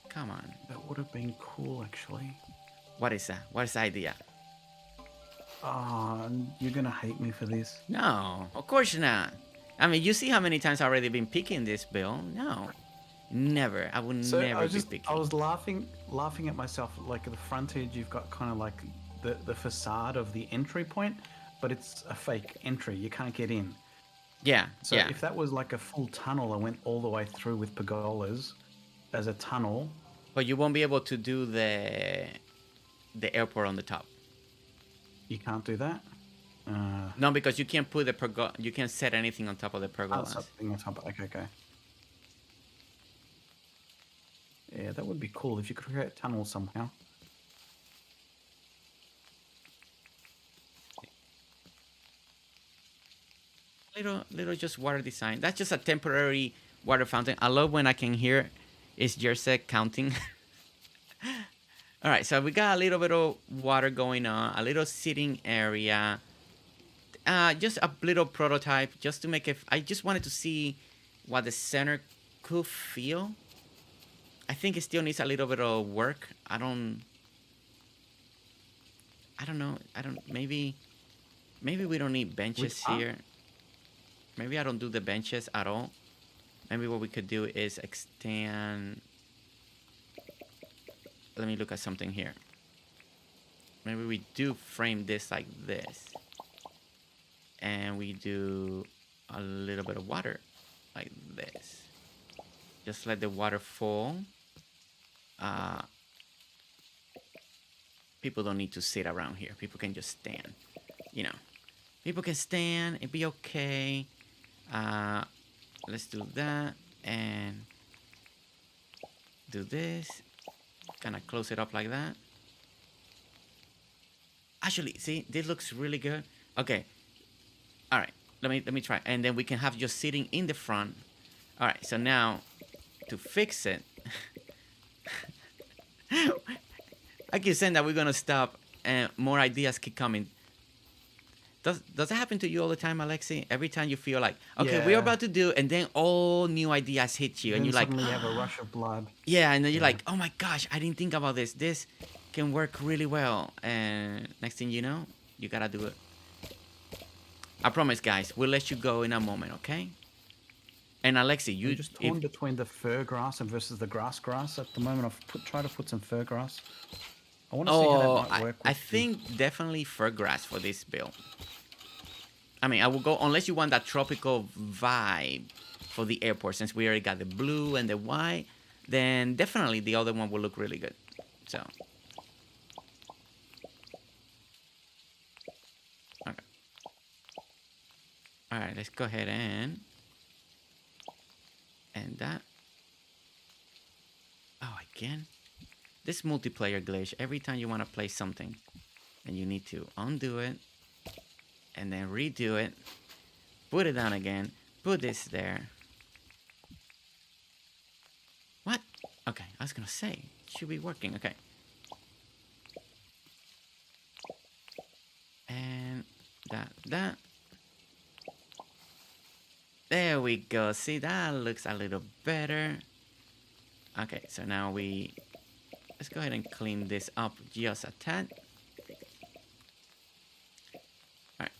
A: Come on.
B: That would have been cool, actually.
A: What is that? What is the idea?
B: You're gonna hate me for this.
A: No, of course not. I mean, you see how many times I've already been picking this, Bill. No. Never. I would never be picking.
B: I was laughing at myself. Like at the frontage, you've got kind of like the facade of the entry point, but it's a fake entry. You can't get in.
A: Yeah.
B: So if that was like a full tunnel and went all the way through with pergolas as a tunnel.
A: But you won't be able to do the airport on the top.
B: You can't do that?
A: No, because you can't put the pergola. You can't set anything on top of the pergola.
B: Something on top. Okay. Yeah, that would be cool if you could create a tunnel somehow.
A: Little just water design. That's just a temporary water fountain. I love when I can hear is Jersey counting. All right, so we got a little bit of water going on, a little sitting area. Just a little prototype just to make it. I just wanted to see what the center could feel. I think it still needs a little bit of work. I don't know. Maybe we don't need benches here. Maybe I don't do the benches at all. Maybe what we could do is extend. Let me look at something here. Maybe we do frame this like this. And we do a little bit of water like this. Just let the water fall. People don't need to sit around here. People can just stand. You know. People can stand. It'd be okay. Let's do that. And do this. Kind of close it up like that. Actually, see, this looks really good. Okay. All right. Let me try. And then we can have just sitting in the front. All right. So now to fix it, I keep saying that we're gonna stop, and more ideas keep coming. Does that happen to you all the time, Alexi? Every time you feel like, okay, we're about to do, and then all new ideas hit you, and you're like,
B: suddenly you have a rush of blood.
A: Yeah, and then you're like, oh my gosh, I didn't think about this. This can work really well, and next thing you know, you gotta do it. I promise, guys, we'll let you go in a moment, okay? And Alexi, you
B: I'm just torn between the fir grass and versus the grass at the moment. I've tried to put some fir grass. I want to see how that might work.
A: I think definitely fir grass for this build. I mean, I will go unless you want that tropical vibe. for the airport. Since we already got the blue and the white, then definitely the other one will look really good. So, okay. All right, let's go ahead and that. Oh, again, this multiplayer glitch. Every time you want to play something, and you need to undo it, and then redo it, put it down again, put this there. What? Okay, I was gonna say, it should be working. Okay. And that. There we go. See, that looks a little better. Okay, so now let's go ahead and clean this up just a tad. Alright.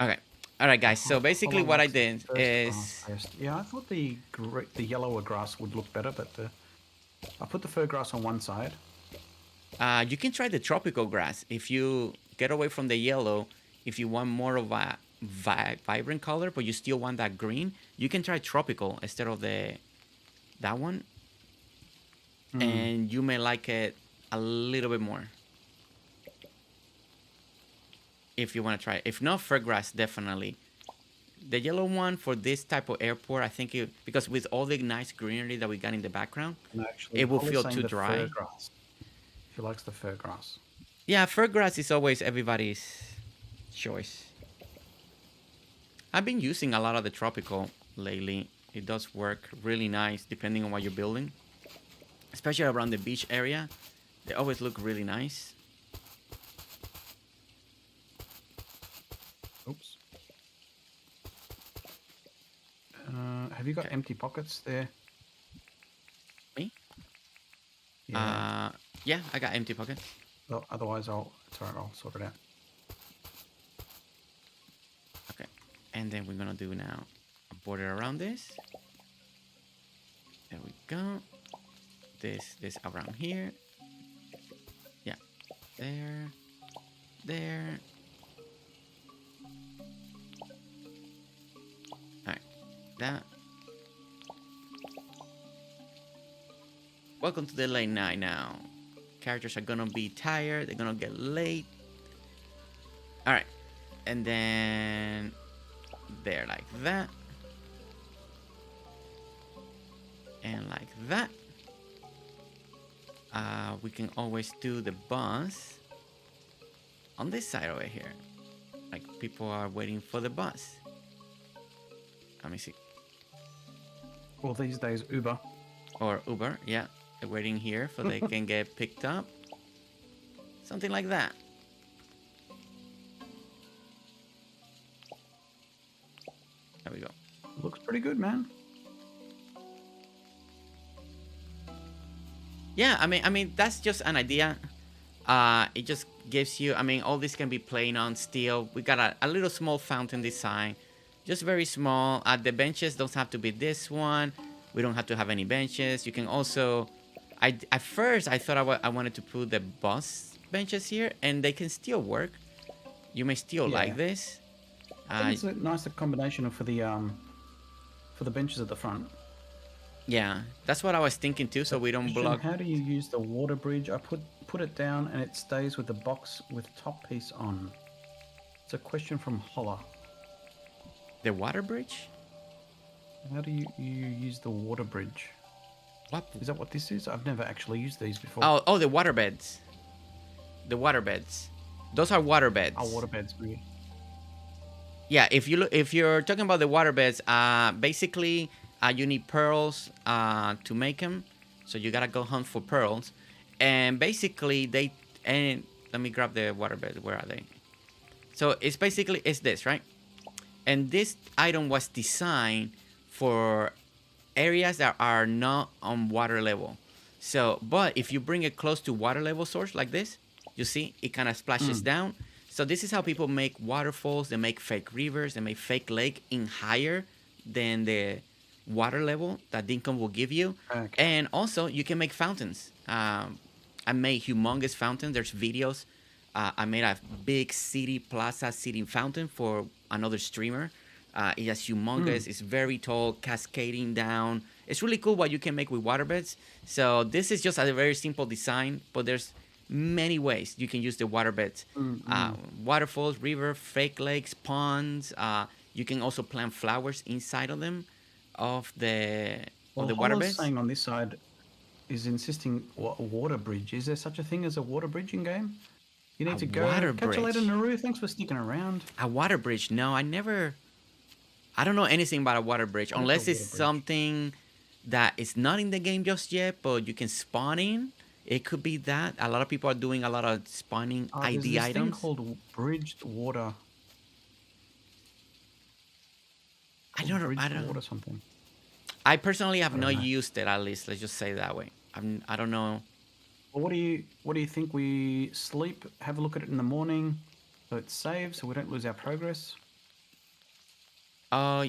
A: Okay. Alright guys, so basically what I did is...
B: Yeah, I thought the yellower grass would look better, but I put the fir grass on one side.
A: You can try the tropical grass. If you get away from the yellow, if you want more of a vibrant color, but you still want that green, you can try tropical instead of that one. And you may like it a little bit more. If you want to try it. If not, fir grass, definitely. The yellow one for this type of airport, I think because with all the nice greenery that we got in the background, it will feel too dry.
B: He likes the fir grass.
A: Yeah, fir grass is always everybody's choice. I've been using a lot of the tropical lately. It does work really nice depending on what you're building. Especially around the beach area. They always look really nice.
B: Oops. Have you got empty pockets there?
A: Me?
B: Yeah.
A: Yeah, I got empty pockets.
B: Well, otherwise, it's all right, I'll sort it out.
A: Okay, and then we're gonna do now a border around this. There we go. This around here. Yeah, there. All right, that. Welcome to the late night now. Characters are gonna be tired. They're gonna get late. All right, and then there like that, and like that. We can always do the bus on this side over here. Like people are waiting for the bus. Let me see.
B: Well, these days Uber.
A: Or Uber, yeah. They're waiting here so they can get picked up. Something like that. There we go.
B: Looks pretty good, man.
A: Yeah, I mean that's just an idea. It just gives you, I mean, all this can be plain on steel. We got a little small fountain design. Just very small. The benches don't have to be this one. We don't have to have any benches. You can also... At first, I thought I wanted to put the bus benches here, and they can still work. You may still like this.
B: I think it's a nice combination for the benches at the front.
A: Yeah, that's what I was thinking too, so we don't block.
B: How do you use the water bridge? I put it down, and it stays with the box with top piece on. It's a question from Holla.
A: The water bridge?
B: How do you use the water bridge?
A: What?
B: Is that what this is? I've never actually used these before.
A: Oh, the water beds. The water beds. Those are water beds.
B: Oh, water beds, really?
A: Yeah, if you're talking about the water beds, basically you need pearls to make them. So you gotta go hunt for pearls, and basically let me grab the water bed. Where are they? So it's this, right? And this item was designed for areas that are not on water level. So, but if you bring it close to water level source like this, you see it kind of splashes down. So this is how people make waterfalls. They make fake rivers. They make fake lake in higher than the water level that Dinkum will give you. Okay. And also you can make fountains. I made humongous fountains. There's videos I made a big city plaza sitting fountain for another streamer. It is humongous. It's very tall, cascading down. It's really cool what you can make with water beds. So this is just a very simple design, but there's many ways you can use the water beds. Waterfalls, river, fake lakes, ponds. You can also plant flowers inside of them, of the water beds.
B: Saying on this side is insisting water bridge. Is there such a thing as a water bridge in game? You need to go. Catch you later, Naru. Thanks for sticking around.
A: A water bridge? No, I don't know anything about a water bridge, unless it's something that is not in the game just yet, but you can spawn in. It could be that. A lot of people are doing a lot of spawning ID
B: there's this
A: items.
B: Thing called bridged water.
A: I don't know.
B: Water something.
A: I personally have not used it. At least let's just say it that way. I don't know.
B: Well, what do you think? We sleep, have a look at it in the morning, so it saves, so we don't lose our progress.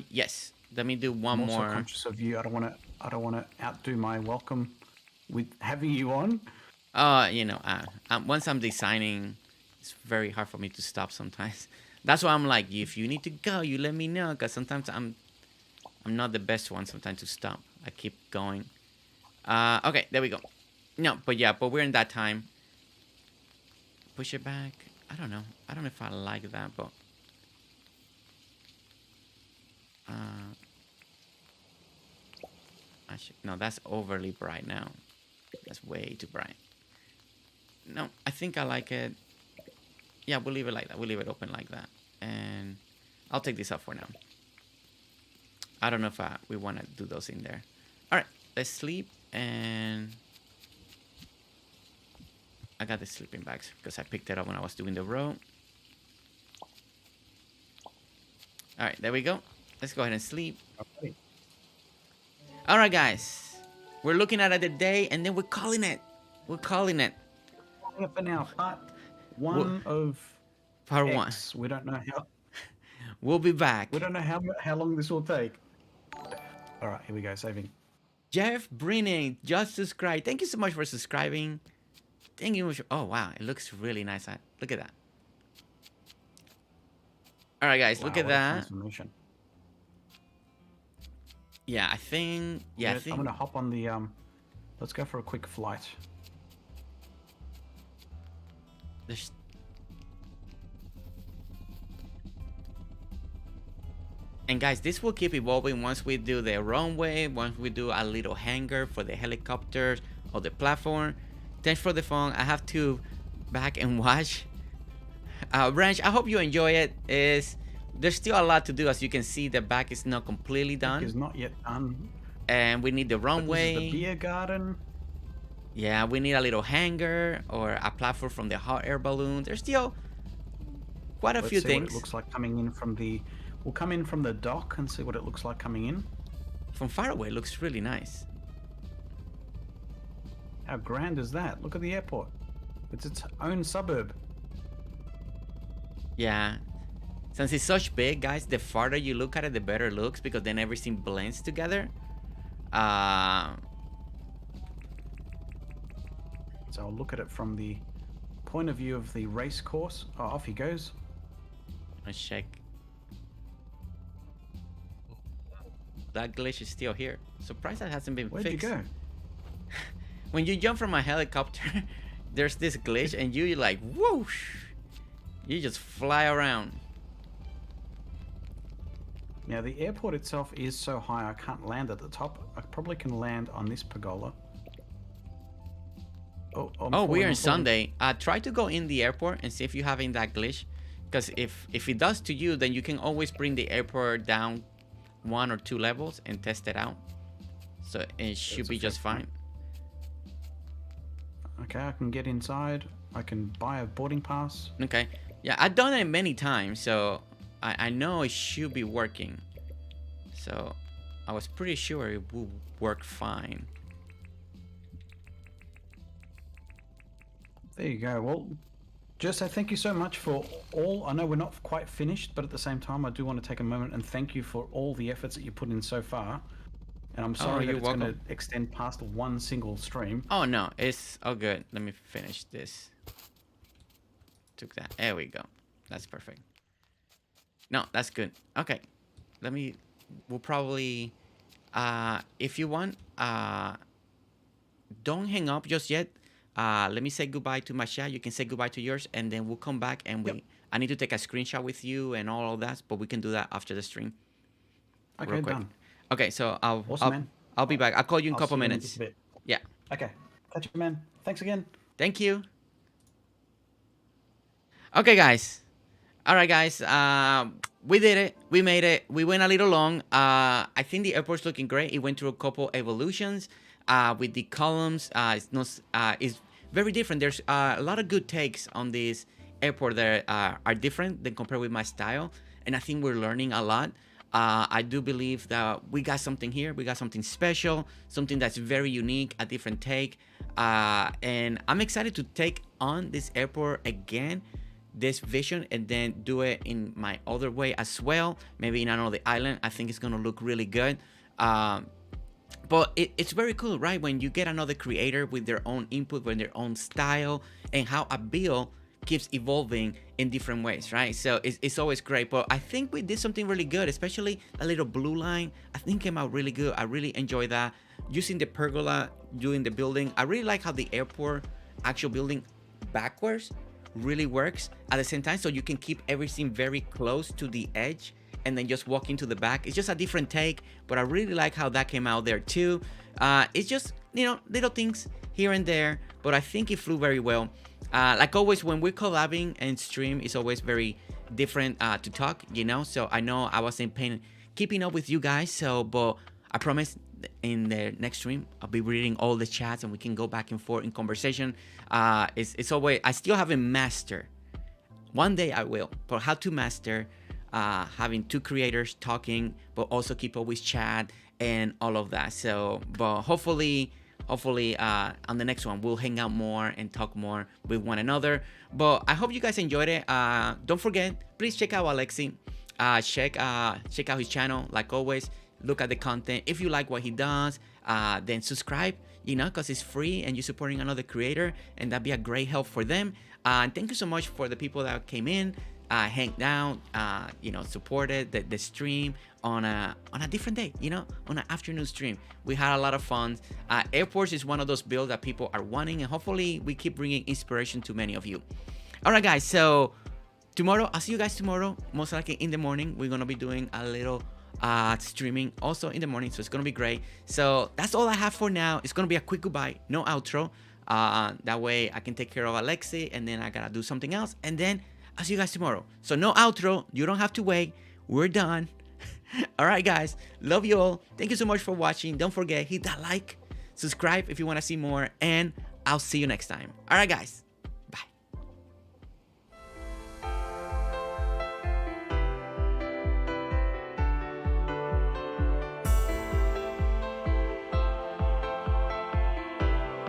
A: Yes. Let me do one more.
B: I'm also conscious of you. I don't want to outdo my welcome with having you on.
A: Once I'm designing, it's very hard for me to stop sometimes. That's why I'm like, if you need to go, you let me know, because sometimes I'm not the best one sometimes to stop. I keep going. Okay, there we go. No, but we're in that time. Push it back. I don't know if I like that, but no, that's overly bright now. That's way too bright. No, I think I like it. Yeah, we'll leave it like that. We'll leave it open like that. And I'll take this off for now. I don't know if we want to do those in there. All right, let's sleep. And I got the sleeping bags because I picked it up when I was doing the row. All right, there we go. Let's go ahead and sleep.
B: Okay.
A: All right, guys. We're looking at the day, and then we're calling it. We're calling it.
B: Yeah, for now, part one of
A: part
B: X. 1. We don't know how.
A: We'll be back.
B: We don't know how long this will take. All right, here we go. Saving.
A: Jeff Brennan just subscribed. Thank you so much for subscribing. Thank you. Oh wow, it looks really nice. Look at that. All right, guys, look at that. Yeah, I think. Yeah, I think
B: I'm gonna hop on the. Let's go for a quick flight.
A: There's... And guys, this will keep evolving once we do the runway, once we do a little hangar for the helicopters or the platform. Thanks for the phone. I have to back and watch. Branch, I hope you enjoy it. There's still a lot to do. As you can see, the back is not completely done.
B: It's not yet done.
A: And we need the runway.
B: This is the beer garden.
A: Yeah, we need a little hangar or a platform from the hot air balloon. There's still quite a few things.
B: What it looks like coming in from the. We'll come in from the dock and see what it looks like coming in.
A: From far away, it looks really nice.
B: How grand is that? Look at the airport. It's its own suburb.
A: Yeah. Since it's such big, guys, the farther you look at it, the better it looks, because then everything blends together.
B: So I'll look at it from the point of view of the race course. Oh, off he goes.
A: Let's check. That glitch is still here. Surprised that hasn't been fixed.
B: Where'd you go?
A: When you jump from a helicopter, there's this glitch, and you're like, whoosh! You just fly around.
B: Now, the airport itself is so high I can't land at the top. I probably can land on this pergola.
A: Oh, we are in Sunday. Try to go in the airport and see if you're having that glitch. Because if it does to you, then you can always bring the airport down 1 or 2 levels and test it out. So it should be just fine.
B: Okay, I can get inside. I can buy a boarding pass.
A: Okay. Yeah, I've done it many times, so I know it should be working. So I was pretty sure it would work fine.
B: There you go. Well, Jesse, thank you so much for all. I know we're not quite finished, but at the same time, I do want to take a moment and thank you for all the efforts that you put in so far. And I'm sorry that it's going to extend past one single stream.
A: Oh, no. It's all good. Let me finish this. took that. There we go. That's perfect. No, that's good. Okay. We'll probably, if you want, don't hang up just yet. Let me say goodbye to my chat. You can say goodbye to yours, and then we'll come back and I need to take a screenshot with you and all of that, but we can do that after the stream.
B: Okay,
A: real quick.
B: done.
A: Okay, so
B: Awesome,
A: I'll be back. I'll call you in a couple
B: see you in
A: minutes.
B: just a bit.
A: Yeah.
B: Okay. Catch you, man. Thanks again.
A: Thank you. Okay, guys. All right, guys. We did it. We made it. We went a little long. I think the airport's looking great. It went through a couple evolutions. With the columns, it's very different. There's a lot of good takes on this airport that are different than compared with my style, and I think we're learning a lot. I do believe that we got something here. We got something special, something that's very unique, a different take, and I'm excited to take on this airport again, this vision, and then do it in my other way as well, maybe in another island. I think it's gonna look really good. But it's very cool, right? When you get another creator with their own input, with their own style, and how a build keeps evolving in different ways, right? So it's always great. But I think we did something really good, especially a little blue line. I think came out really good. I really enjoyed that. Using the pergola, doing the building. I really like how the airport actual building backwards really works at the same time, so you can keep everything very close to the edge and then just walk into the back. It's just a different take, but I really like how that came out there too. It's just, you know, little things here and there, but I think it flew very well. Like always, when we're collabing and stream, it's always very different to talk, you know. So I know I wasn't keeping up with you guys, so but I promise in the next stream I'll be reading all the chats and we can go back and forth in conversation. It's always, I still haven't mastered. One day I will, but how to master having two creators talking, but also keep always chat and all of that. So, but hopefully on the next one we'll hang out more and talk more with one another. But I hope you guys enjoyed it. Don't forget, please check out Alexi. Check out his channel. Like always, look at the content. If you like what he does, then subscribe, you know, because it's free and you're supporting another creator, and that'd be a great help for them. And thank you so much for the people that came in, hanged out, you know, supported the stream on a different day, you know, on an afternoon stream. We had a lot of fun. Airports is one of those builds that people are wanting, and hopefully we keep bringing inspiration to many of you. All right, guys, so tomorrow, I'll see you guys tomorrow, most likely in the morning. We're gonna be doing a little streaming also in the morning, so it's gonna be great. So that's all I have for now. It's gonna be a quick goodbye, no outro. That way I can take care of Alexi, and then I gotta do something else, and then I'll see you guys tomorrow. So no outro, you don't have to wait, we're done. All right, guys, love you all. Thank you so much for watching. Don't forget, hit that like, subscribe if you want to see more, and I'll see you next time. All right, guys.